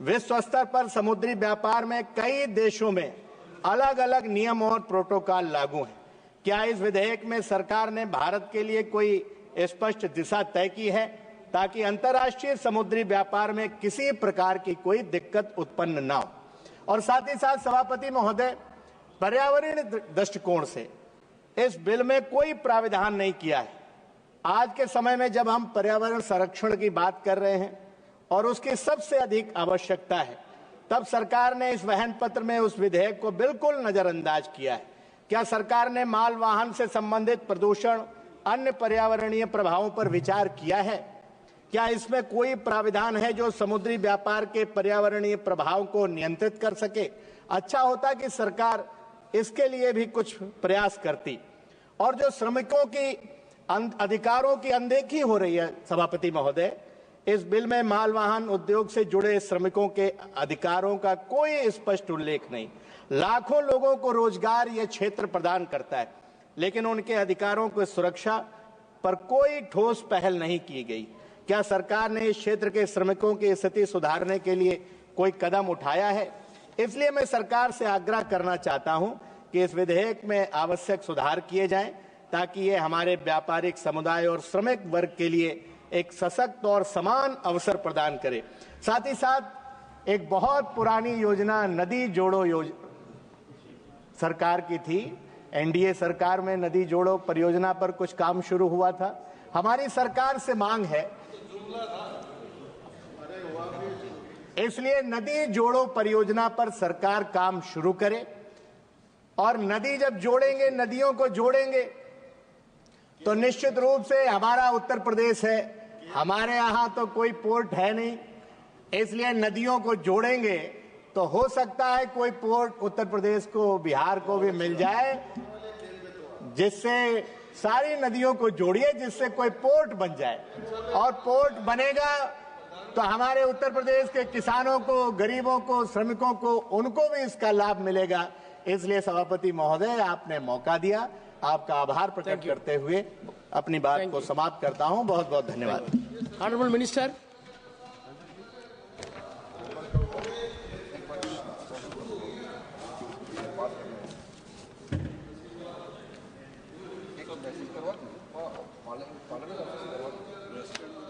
विश्व स्तर पर समुद्री व्यापार में कई देशों में अलग अलग नियम और प्रोटोकॉल लागू हैं। क्या इस विधेयक में सरकार ने भारत के लिए कोई स्पष्ट दिशा तय की है ताकि अंतर्राष्ट्रीय समुद्री व्यापार में किसी प्रकार की कोई दिक्कत उत्पन्न ना हो? और साथ ही साथ सभापति महोदय, पर्यावरणीय दृष्टिकोण से इस बिल में कोई प्राविधान नहीं किया है। आज के समय में जब हम पर्यावरण संरक्षण की बात कर रहे हैं और उसकी सबसे अधिक आवश्यकता है, तब सरकार ने इस वहन पत्र में उस विधेयक को बिल्कुल नजरअंदाज किया है। क्या सरकार ने माल वाहन से संबंधित प्रदूषण, अन्य पर्यावरणीय प्रभावों पर विचार किया है? क्या इसमें कोई प्राविधान है जो समुद्री व्यापार के पर्यावरणीय प्रभाव को नियंत्रित कर सके? अच्छा होता कि सरकार इसके लिए भी कुछ प्रयास करती। और जो श्रमिकों की अधिकारों की अनदेखी हो रही है सभापति महोदय, इस बिल में माल वाहन उद्योग से जुड़े श्रमिकों के अधिकारों का कोई स्पष्ट उल्लेख नहीं। लाखों लोगों को रोजगार यह क्षेत्र प्रदान करता है, लेकिन उनके अधिकारों की सुरक्षा पर कोई ठोस पहल नहीं की गई। क्या सरकार ने इस क्षेत्र के श्रमिकों की स्थिति सुधारने के लिए कोई कदम उठाया है? इसलिए मैं सरकार से आग्रह करना चाहता हूं कि इस विधेयक में आवश्यक सुधार किए जाएं ताकि ये हमारे व्यापारिक समुदाय और श्रमिक वर्ग के लिए एक सशक्त और समान अवसर प्रदान करे। साथ ही साथ एक बहुत पुरानी योजना नदी जोड़ो योजना सरकार की थी। एनडीए सरकार में नदी जोड़ो परियोजना पर कुछ काम शुरू हुआ था। हमारी सरकार से मांग है, इसलिए नदी जोड़ो परियोजना पर सरकार काम शुरू करे और नदी जब जोड़ेंगे, नदियों को जोड़ेंगे तो निश्चित रूप से हमारा उत्तर प्रदेश है, हमारे यहाँ तो कोई पोर्ट है नहीं, इसलिए नदियों को जोड़ेंगे तो हो सकता है कोई पोर्ट उत्तर प्रदेश को, बिहार को भी मिल जाए। जिससे सारी नदियों को जोड़िए, जिससे कोई पोर्ट बन जाए, और पोर्ट बनेगा तो हमारे उत्तर प्रदेश के किसानों को, गरीबों को, श्रमिकों को, उनको भी इसका लाभ मिलेगा। इसलिए सभापति महोदय, आपने मौका दिया, आपका आभार प्रकट करते हुए अपनी बात को समाप्त करता हूं। बहुत बहुत धन्यवाद। Honourable minister.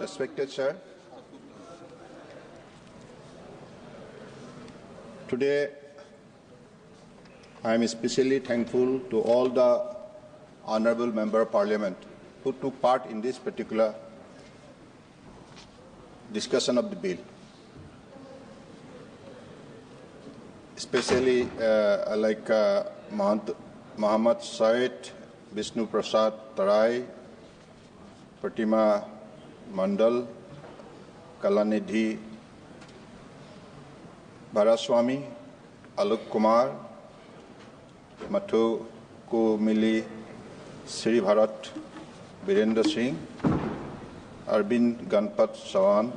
Respected Sir, today I am especially thankful to all the Honourable Member of Parliament who took part in this particular discussion of the bill. Especially Mohammad Said, Vishnu Prasad Tarai, Pratima Mandal, Kalanidhi Bharaswamy, Alok Kumar, Mathu Kumili, Sri Bharat Virendra Singh, Arvind Ganpat Sawan,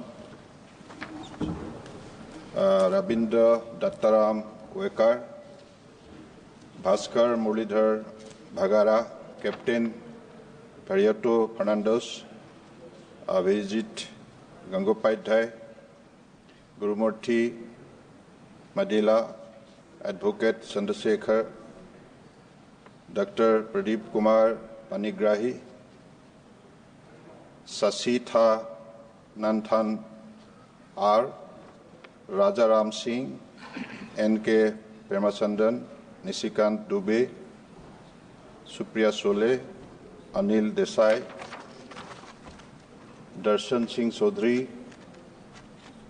Rabindra Dattaram Wekar, Bhaskar Muralidhar Bhagara, Captain Pariyato Fernandes, Avijit Gangopadhyay, Gurumurthy Madila, Advocate Chandrasekhar, Dr. Pradeep Kumar Panigrahi, Sasitha Nanthan R, Rajaram Singh, N.K. Premachandan, Nisikant Dubey, Supriya Sole, Anil Desai, Darshan Singh Chaudhary,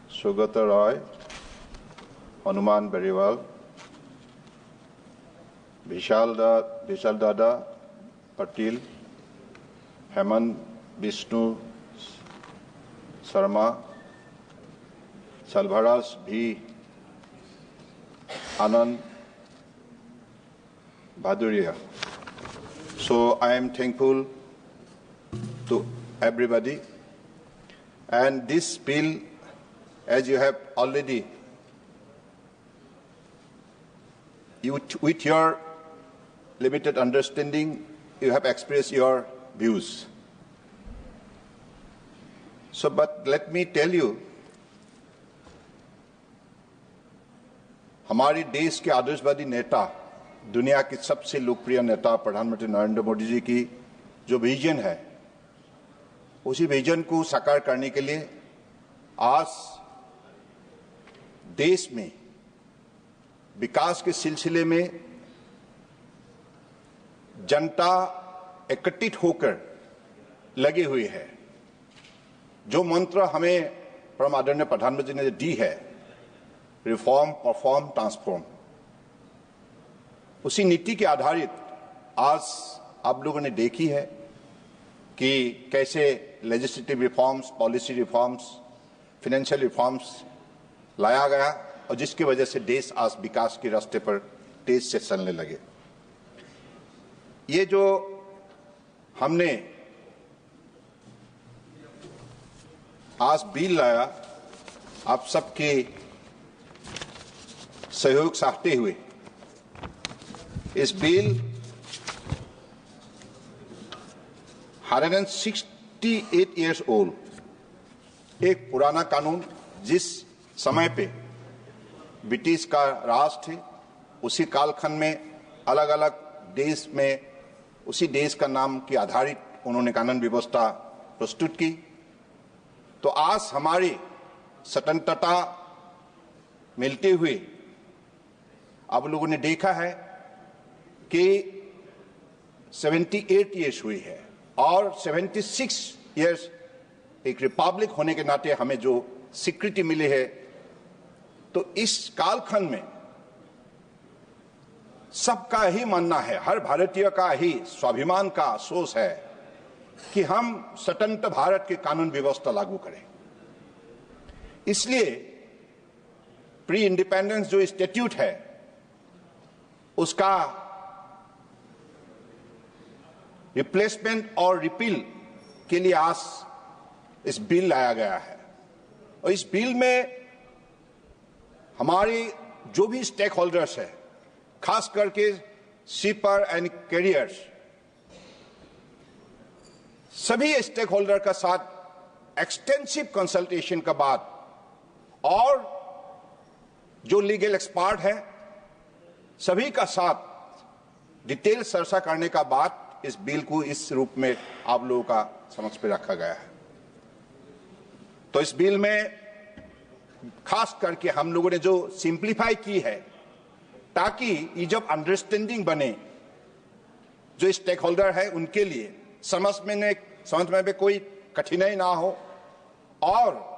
Sugata Roy, Hanuman Beriwal, Vishal Dada Patil, Hemant Vishnu Sharma, Salbharas V. Anand Bhaduria. So I am thankful to everybody. And this bill, as you have already, with your limited understanding, you have expressed your views. So, but let me tell you, हमारे देश के आदर्शवादी नेता, दुनिया के सबसे लोकप्रिय नेता प्रधानमंत्री नरेंद्र मोदी जी की जो विजन है, उसी विजन को साकार करने के लिए आज देश में विकास के सिलसिले में जनता एकत्रित होकर लगी हुई है। जो मंत्र हमें परम आदरणीय प्रधानमंत्री ने दी है, रिफॉर्म, परफॉर्म, ट्रांसफॉर्म, उसी नीति के आधारित आज आप लोगों ने देखी है कि कैसे legislative reforms, policy reforms, financial reforms लाया गया और जिसकी वजह से देश आज विकास के रास्ते पर तेज से चलने लगे। ये जो हमने आज बिल लाया, आप सबके सहयोग चाहते हुए इस बिल 168 years old, एक पुराना कानून जिस समय पे ब्रिटिश का राज थे, उसी कालखंड में अलग अलग देश में उसी देश का नाम के आधारित उन्होंने कानून व्यवस्था प्रस्तुत की। तो आज हमारी स्वतंत्रता मिलते हुए आप लोगों ने देखा है कि 78 ईयर्स हुई है और 76 ईयर्स एक रिपब्लिक होने के नाते हमें जो स्वीकृति मिली है, तो इस कालखंड में सबका ही मानना है, हर भारतीय का ही स्वाभिमान का सोच है कि हम स्वतंत्र भारत की कानून व्यवस्था लागू करें। इसलिए प्री इंडिपेंडेंस जो स्टैट्यूट है, उसका रिप्लेसमेंट और रिपील के लिए आज इस बिल लाया गया है। और इस बिल में हमारे जो भी स्टेक होल्डर्स है, खास करके शिपर एंड कैरियर्स, सभी स्टेक होल्डर का साथ एक्सटेंसिव कंसल्टेशन के बाद और जो लीगल एक्सपर्ट है सभी का साथ डिटेल चर्चा करने का बाद इस बिल को इस रूप में आप लोगों का समक्ष पे रखा गया है। तो इस बिल में खास करके हम लोगों ने जो सिंप्लीफाई की है ताकि ये जब अंडरस्टैंडिंग बने जो स्टेक होल्डर है उनके लिए समझ में कोई कठिनाई ना हो, और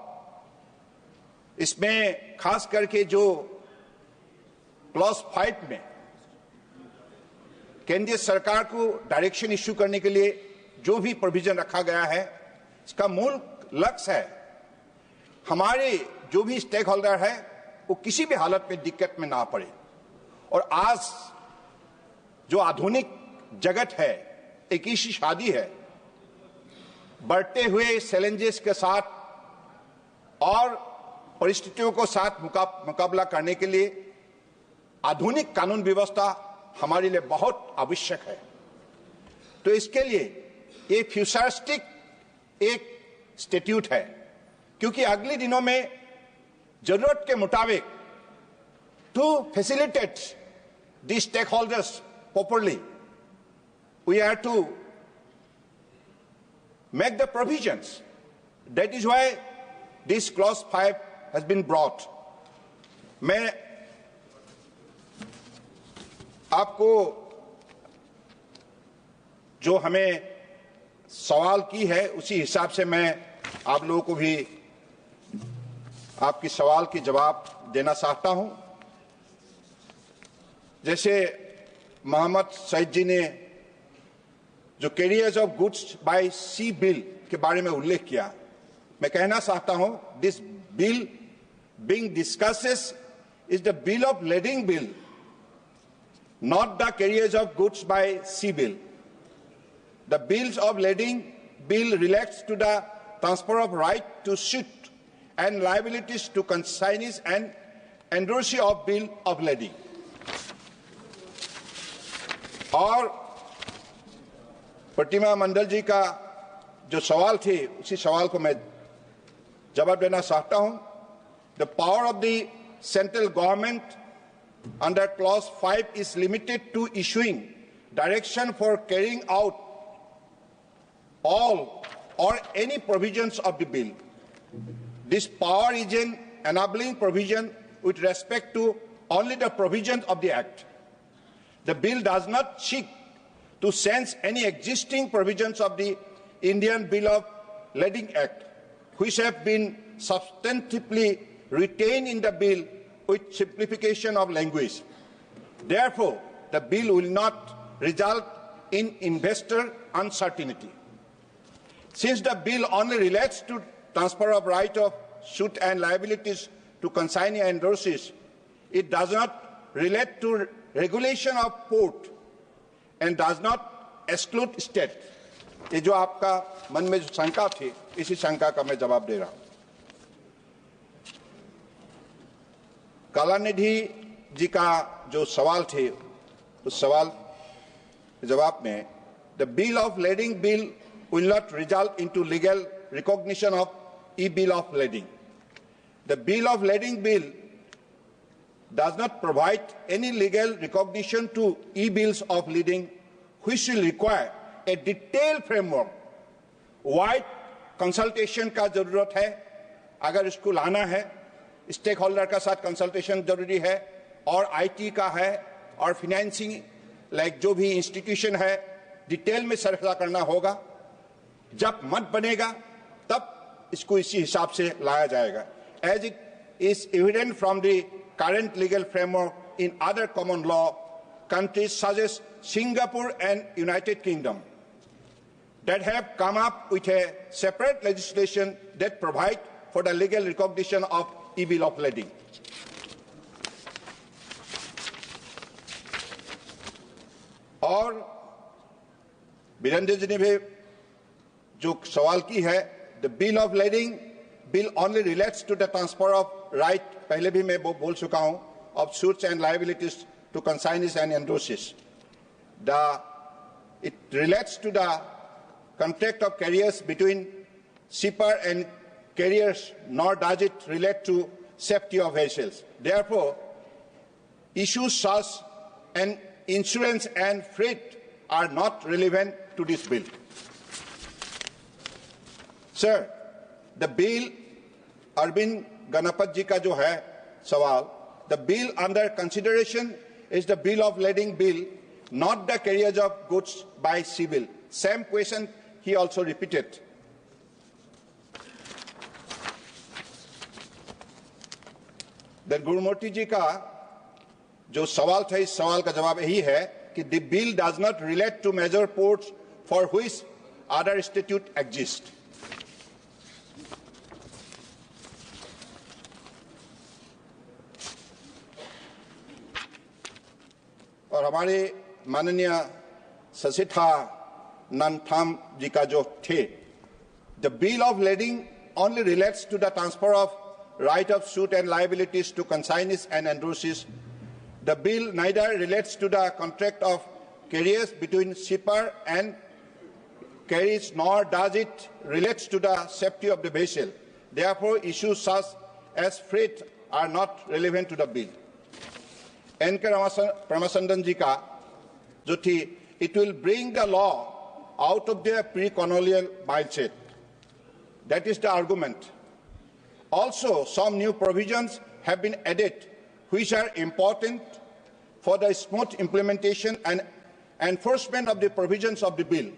इसमें खास करके जो क्लॉज 5 में केंद्रीय सरकार को डायरेक्शन इश्यू करने के लिए जो भी प्रोविजन रखा गया है, इसका मूल लक्ष्य है हमारे जो भी स्टेक होल्डर है वो किसी भी हालत में दिक्कत में ना पड़े। और आज जो आधुनिक जगत है, एक ही शादी है, बढ़ते हुए चैलेंजेस के साथ और परिस्थितियों को साथ मुकाबला करने के लिए आधुनिक कानून व्यवस्था हमारे लिए बहुत आवश्यक है। तो इसके लिए ये फ्यूचरिस्टिक एक स्टैट्यूट है, क्योंकि अगले दिनों में जरूरत के मुताबिक to facilitate the stakeholders properly we have to make the provisions. That is why this clause 5 has been brought. मैं आपको जो हमें सवाल की है उसी हिसाब से मैं आप लोगों को भी आपकी सवाल की जवाब देना चाहता हूं। जैसे मोहम्मद सईद जी ने जो carriers of goods by sea bill के बारे में उल्लेख किया, मैं कहना चाहता हूं this bill being discusses is the bill of lading bill, not the carriers of goods by sea bill. The bills of lading bill relates to the transfer of right to suit and liabilities to consignees and endorsee of bill of lading. और प्रतिमा मंडल जी का जो सवाल थे उसी सवाल को मैं जवाब देना चाहता हूं। The power of the central government under clause 5 is limited to issuing direction for carrying out all or any provisions of the bill. This power is an enabling provision with respect to only the provisions of the Act. The bill does not seek to change any existing provisions of the Indian Bill of Lading Act, which have been substantively retained in the bill with simplification of language. Therefore, the bill will not result in investor uncertainty. Since the bill only relates to transfer of right of suit and liabilities to consignee and endorsees, it does not relate to regulation of port and does not exclude state. ये जो आपका मन में जो शंका थी, इसी शंका का मैं जवाब दे रहा हूं। कलानिधि जी का जो सवाल थे, उस सवाल के जवाब में the bill of lading bill will not result into legal recognition of e-bill of lading. The bill of lading bill does not provide any legal recognition to e-bills of lading, which will require a detailed framework. Wide consultation का जरूरत है। अगर इसको लाना है, stake holder का साथ consultation जरूरी है, और आईटी का है, और फाइनेंसिंग लाइक जो भी इंस्टीट्यूशन है, डिटेल में चर्चा करना होगा। जब मत बनेगा तब इसको इसी हिसाब से लाया जाएगा। As it is evident from the current legal framework in other common law countries such as Singapore and United Kingdom that have come up with a separate legislation that provide for the legal recognition of e-bill of lading. और वीरेंद्र जी ने भी जो सवाल की है, the bill of lading bill only relates to the transfer of right, पहले भी मैं बोल चुका हूं, of suits and liabilities to consignees and endorsees. It relates to the contract of carriers between shipper and carriers, nor does it relate to safety of vessels. Therefore, issues such as insurance and freight are not relevant to this bill. Sir, the bill, Arvind Ganapat ji ka jo hai sawal, the bill under consideration is the bill of lading bill, not the carriage of goods by civil. Same question he also repeated. Then Gurumurti ji ka जो सवाल था, इस सवाल का जवाब यही है कि the bill does not relate to major ports for which other statute exist. और हमारे माननीय ससिथा नंथाम जी का जो थे, the bill of lading only relates to the transfer of right of suit and liabilities to consignees and endorsees. The bill neither relates to the contract of carriers between shipper and carriers, nor does it relate to the safety of the vessel. Therefore, issues such as freight are not relevant to the bill. N.K. Pramasandan ji ka jo thi, it will bring the law out of their pre-colonial mindset. That is the argument. Also, some new provisions have been added which are important for the smooth implementation and enforcement of the provisions of the bill,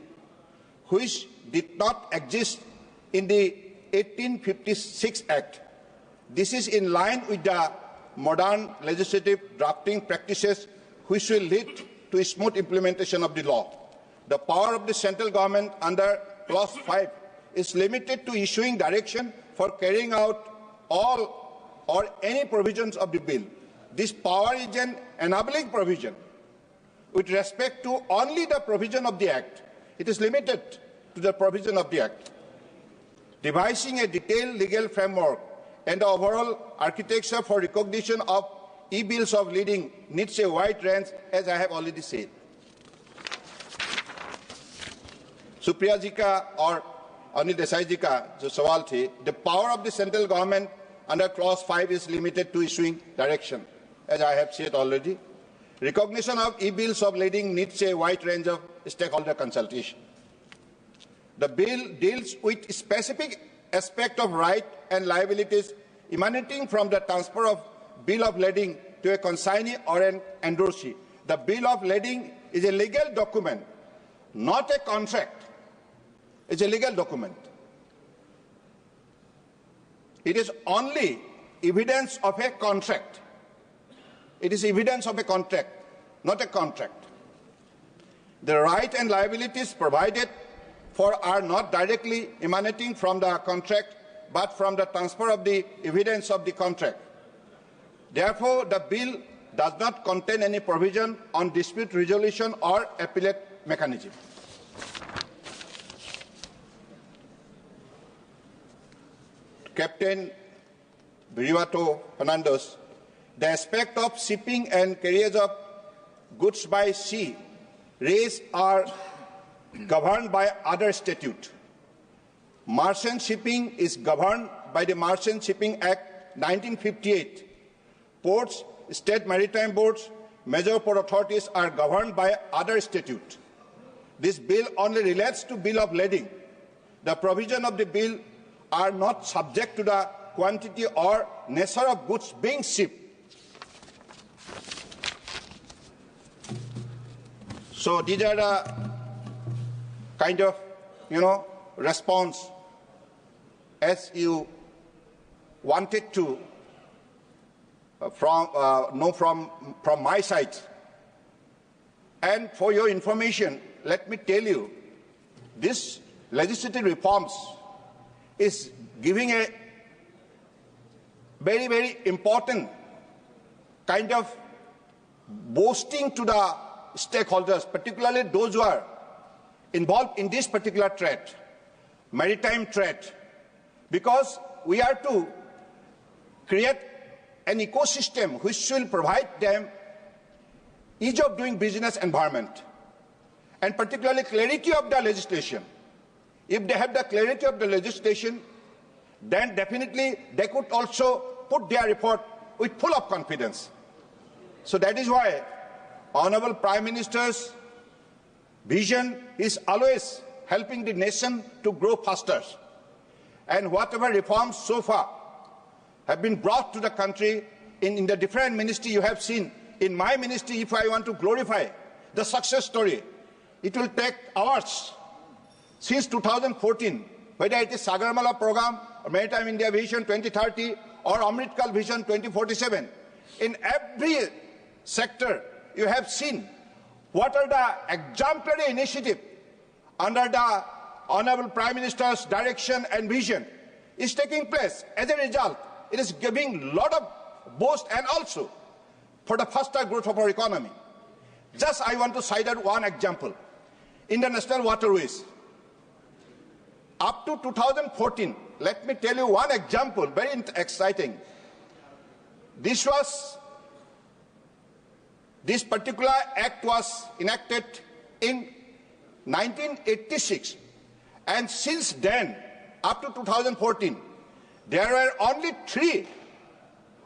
which did not exist in the 1856 Act. This is in line with the modern legislative drafting practices which will lead to a smooth implementation of the law. The power of the central government under Clause 5 is limited to issuing direction for carrying out all or any provisions of the bill. This power is an enabling provision with respect to only the provision of the Act. It is limited to the provision of the Act. Devising a detailed legal framework and the overall architecture for recognition of e-bills of lading needs a wide range, as I have already said. Supriya ji ka और Anil Desai ji ka जो सवाल थे, the power of the central government under Clause 5 is limited to issuing direction, as I have said already. Recognition of e-bills of lading needs a wide range of stakeholder consultation. The bill deals with specific aspect of right and liabilities emanating from the transfer of bill of lading to a consignee or an endorsee. The bill of lading is a legal document, not a contract. It's a legal document. It is only evidence of a contract. It is evidence of a contract, not a contract. The right and liabilities provided for are not directly emanating from the contract, but from the transfer of the evidence of the contract. Therefore, the bill does not contain any provision on dispute resolution or appellate mechanism. Captain Virivato Fernandez, the aspect of shipping and carriage of goods by sea raised are governed by other statute. Merchant shipping is governed by the Merchant Shipping Act 1958. Ports, state maritime boards, major port authorities are governed by other statute. This bill only relates to bill of lading. The provision of the bill are not subject to the quantity or nature of goods being shipped. So these are the kind of, response as you wanted to know from my side. And for your information, let me tell you, this legislative reforms is giving a very, very important kind of boasting to the stakeholders, particularly those who are involved in this particular trade, maritime trade, because we are to create an ecosystem which will provide them ease of doing business environment, and particularly clarity of the legislation. If they have the clarity of the legislation, then definitely they could also put their effort with full of confidence. So that is why Honorable Prime Minister's vision is always helping the nation to grow faster. And whatever reforms so far have been brought to the country in the different ministry you have seen, in my ministry, if I want to glorify the success story, it will take hours. Since 2014, whether it is Sagarmala program, or Maritime India Vision 2030, or Amritkal Vision 2047, in every sector you have seen what are the exemplary initiatives under the Honorable Prime Minister's direction and vision is taking place. As a result, it is giving a lot of boost and also for the faster growth of our economy. Just I want to cite out one example. International waterways. Up to 2014, let me tell you one example, very exciting. This particular act was enacted in 1986, and since then, up to 2014, there were only 3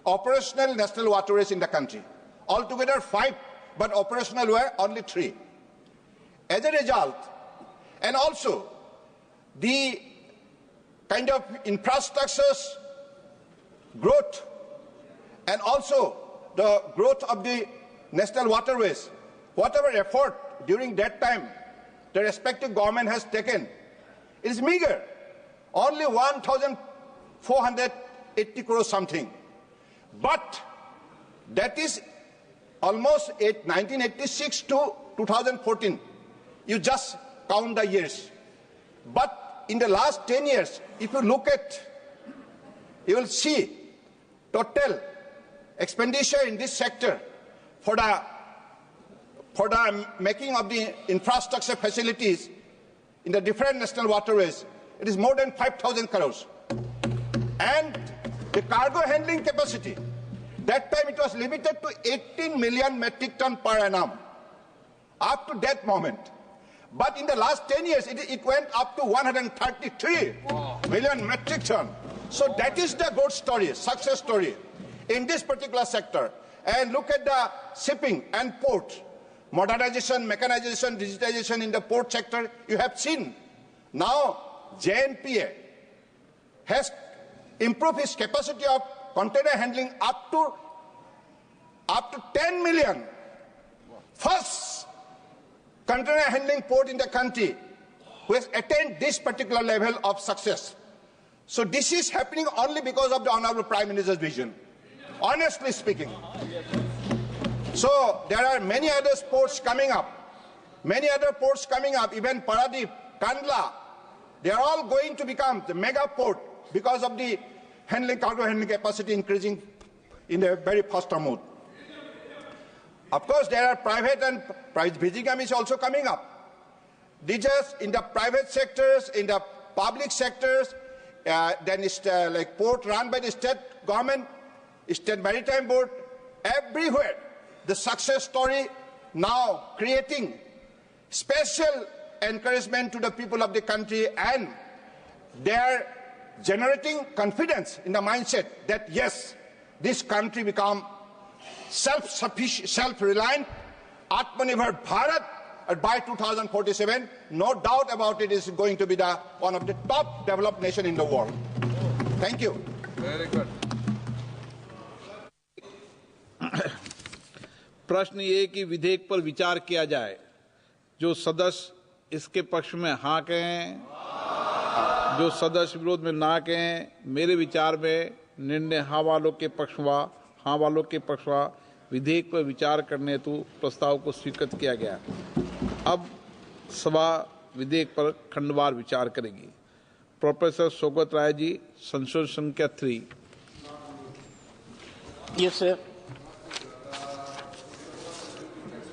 operational national waterways in the country. Altogether 5, but operational were only 3. As a result, and also the kind of infrastructures growth and also the growth of the national waterways, whatever effort during that time the respective government has taken, it is meager, only 1,480 crores something. But that is almost 1986 to 2014. You just count the years. But in the last 10 years, if you look at, you will see total expenditure in this sector for the making of the infrastructure facilities in the different national waterways. It is more than 5,000 crores. And the cargo handling capacity, that time it was limited to 18 million metric ton per annum, up to that moment. But in the last 10 years, it went up to 133 million metric ton. So that is the good story, success story in this particular sector. And look at the shipping and port, modernization, mechanization, digitization in the port sector. You have seen now JNPA has improved its capacity of container handling up to 10 million. First container handling port in the country who has attained this particular level of success. So this is happening only because of the Honorable Prime Minister's vision, honestly speaking. So there are many other ports coming up, even Paradip, Kandla, they are all going to become the mega port because of the cargo handling capacity increasing in a very faster mode. Of course, there are private and private Vizigam is also coming up. These are in the private sectors, in the public sectors, then it's like port run by the state government, state maritime board, everywhere. The success story now creating special encouragement to the people of the country, and they are generating confidence in the mindset that yes, this country become self-sufficient, self-reliant, Atmanirbhar Bharat, and by 2047, no doubt about it, is going to be one of the top developed nation in the world. Thank you. Very good. प्रश्न ये कि विधेयक पर विचार किया जाए। जो सदस्य इसके पक्ष में हाँ कहें, जो सदस्य विरोध में ना कहें, मेरे विचार में निर्णय हाँ वालों के पक्षवा विधेयक पर विचार करने हेतु प्रस्ताव को स्वीकृत किया गया। अब सभा विधेयक पर खंडवार विचार करेगी। प्रोफेसर सोगत राय जी, संशोधन संख्या 3। Yes, sir.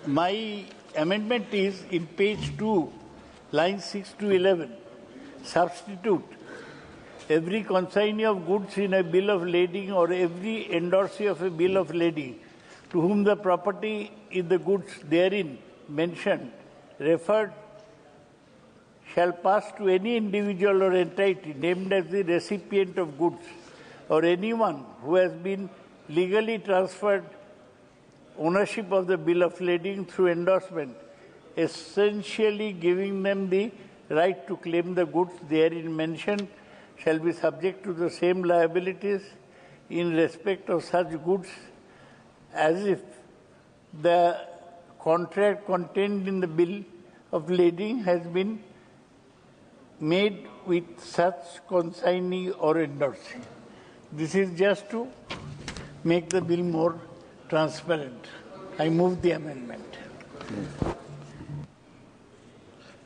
My amendment is in page 2, lines 6 to 11, substitute every consignee of goods in a bill of lading or every endorsee of a bill of lading to whom the property in the goods therein mentioned referred shall pass to any individual or entity named as the recipient of goods or anyone who has been legally transferred ownership of the bill of lading through endorsement, essentially giving them the right to claim the goods therein mentioned, shall be subject to the same liabilities in respect of such goods as if the contract contained in the bill of lading has been made with such consignee or endorsee. This is just to make the bill more transparent. I move the amendment.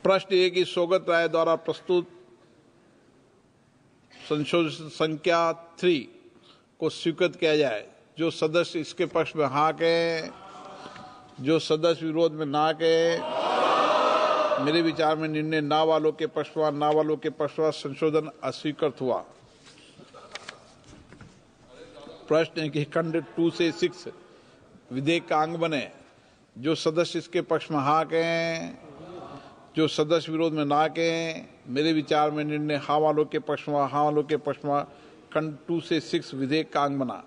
प्रश्न है कि सोगत राय द्वारा प्रस्तुत संशोधन संख्या 3 को स्वीकृत किया जाए। जो सदस्य इसके पक्ष में हाँ कहें, जो सदस्य विरोध में ना कहें। मेरे विचार में निर्णय ना वालों के पक्ष में संशोधन अस्वीकृत हुआ। प्रश्न है कि खंड 2 से 6 विधेयक का अंग बने। जो सदस्य इसके पक्ष में हाँ कहें, जो सदस्य विरोध में ना कहें। मेरे विचार में निर्णय हाँ वालों के पक्ष में खंड 2 से 6 विधेयक का अंग बना।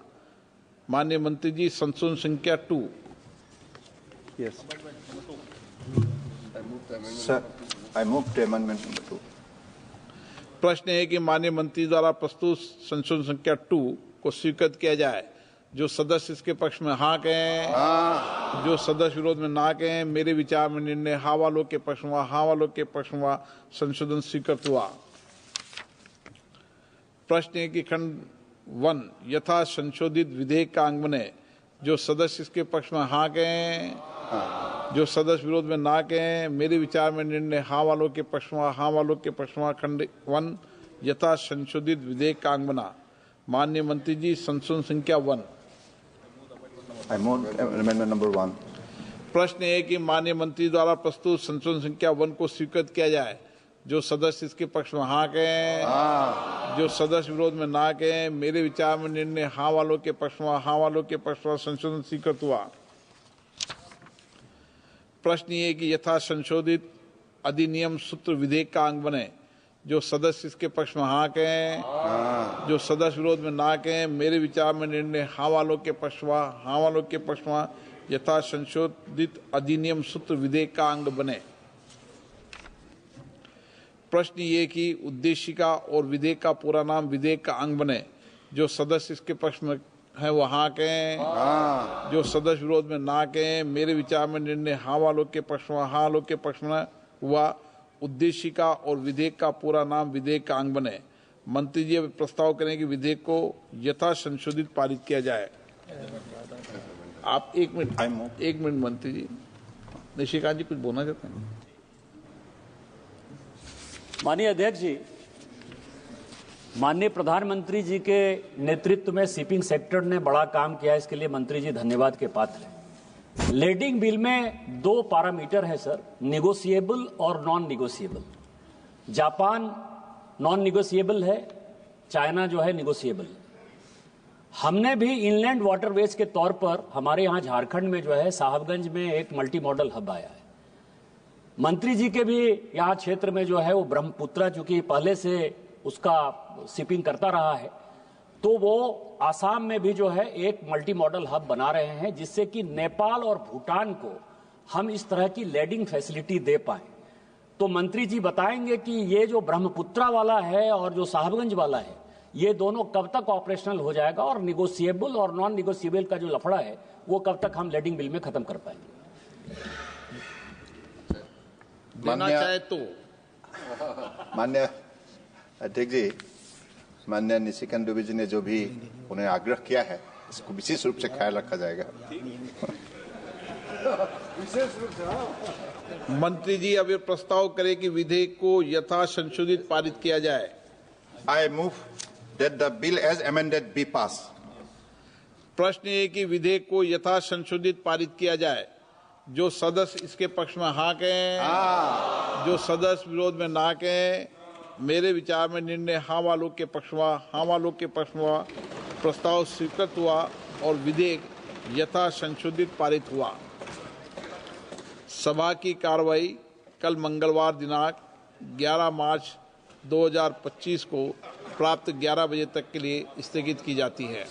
माननीय मंत्री जी, संशोधन संख्या 2। Yes. Sir, I move to amendment number 2. प्रश्न है कि माननीय मंत्री द्वारा प्रस्तुत संशोधन संख्या 2 को स्वीकृत किया जाए। जो सदस्य इसके पक्ष में हाँ कहें, जो सदस्य विरोध में ना कहें। मेरे विचार में निर्णय हाँ वालों के पक्ष में संशोधन स्वीकृत हुआ। प्रश्न है कि खंड 1 यथा संशोधित विधेयक का अंग बने। जो सदस्य इसके पक्ष में हाँ कहें, जो सदस्य विरोध में ना कहें। मेरे विचार में निर्णय हाँ वालों के पक्ष में खंड 1 यथा संशोधित विधेयक का अंग बना। माननीय मंत्री जी, संशोधन संख्या 1। I move amendment number 1. प्रश्न है कि माननीय मंत्री द्वारा प्रस्तुत संशोधन संख्या 1 को स्वीकृत किया जाए। जो सदस्य इसके पक्ष में हाँ कहें, जो सदस्य विरोध में ना कहें। मेरे विचार में निर्णय हाँ वालों के पक्ष में संशोधन स्वीकृत हुआ। प्रश्न ये कि यथा संशोधित अधिनियम सूत्र विधेयक का अंग बने। जो सदस्य इसके पक्ष में हाँ कहें, जो सदस्य विरोध में ना कहें। मेरे विचार में निर्णय हाँ वालों के पक्ष में यथा संशोधित अधिनियम सूत्र विधेयक का अंग बने। प्रश्न ये कि उद्देशिका और विधेयक का पूरा नाम विधेयक का अंग बने। जो सदस्य इसके पक्ष में है वो हाँ कहें, जो सदस्य विरोध में ना कहें। मेरे विचार में निर्णय हाँ वालों के पक्ष में हुआ। उद्देशिका और विधेयक का पूरा नाम विधेयक का अंग बने। मंत्री जी अब प्रस्ताव करें कि विधेयक को यथा संशोधित पारित किया जाए। आप एक मिनट मंत्री जी। निशिकांत जी कुछ बोलना चाहते हैं? माननीय अध्यक्ष जी, माननीय प्रधानमंत्री जी के नेतृत्व में शिपिंग सेक्टर ने बड़ा काम किया, इसके लिए मंत्री जी धन्यवाद के पात्र हैं। लेडिंग बिल में 2 पैरामीटर है सर, निगोशिएबल और non negotiable. Japan non negotiable है, चाइना जो है निगोशिएबल। हमने भी इनलैंड वाटरवेज के तौर पर हमारे यहाँ झारखंड में जो है साहबगंज में एक मल्टी मॉडल हब आया है। मंत्री जी के भी यहाँ क्षेत्र में जो है वो ब्रह्मपुत्रा, चूंकि पहले से उसका शिपिंग करता रहा है, तो वो आसाम में भी जो है एक मल्टी मॉडल हब बना रहे हैं, जिससे कि नेपाल और भूटान को हम इस तरह की लैंडिंग फैसिलिटी दे पाए। तो मंत्री जी बताएंगे कि ये जो ब्रह्मपुत्रा वाला है और जो साहबगंज वाला है, ये दोनों कब तक ऑपरेशनल हो जाएगा, और निगोशिएबल और नॉन निगोशिएबल का जो लफड़ा है वो कब तक हम लैंडिंग बिल में खत्म कर पाएंगे? देना चाहे तो। मान्य अध्यक्ष जी, माननीय निशिकांत दुबे जी ने जो भी उन्हें आग्रह किया है, इसको विशेष रूप से ख्याल रखा जाएगा। मंत्री जी अब ये प्रस्ताव करें कि विधेयक को यथा संशोधित पारित किया जाए। I move that the bill as amended be passed. प्रश्न ये कि विधेयक को यथा संशोधित पारित किया जाए। जो सदस्य इसके पक्ष में हाँ कहें, जो सदस्य विरोध में ना कहें, मेरे विचार में निर्णय हाँ वालों के पक्ष में प्रस्ताव स्वीकृत हुआ और विधेयक यथा संशोधित पारित हुआ। सभा की कार्रवाई कल मंगलवार दिनांक 11 मार्च 2025 को प्राप्त 11 बजे तक के लिए स्थगित की जाती है।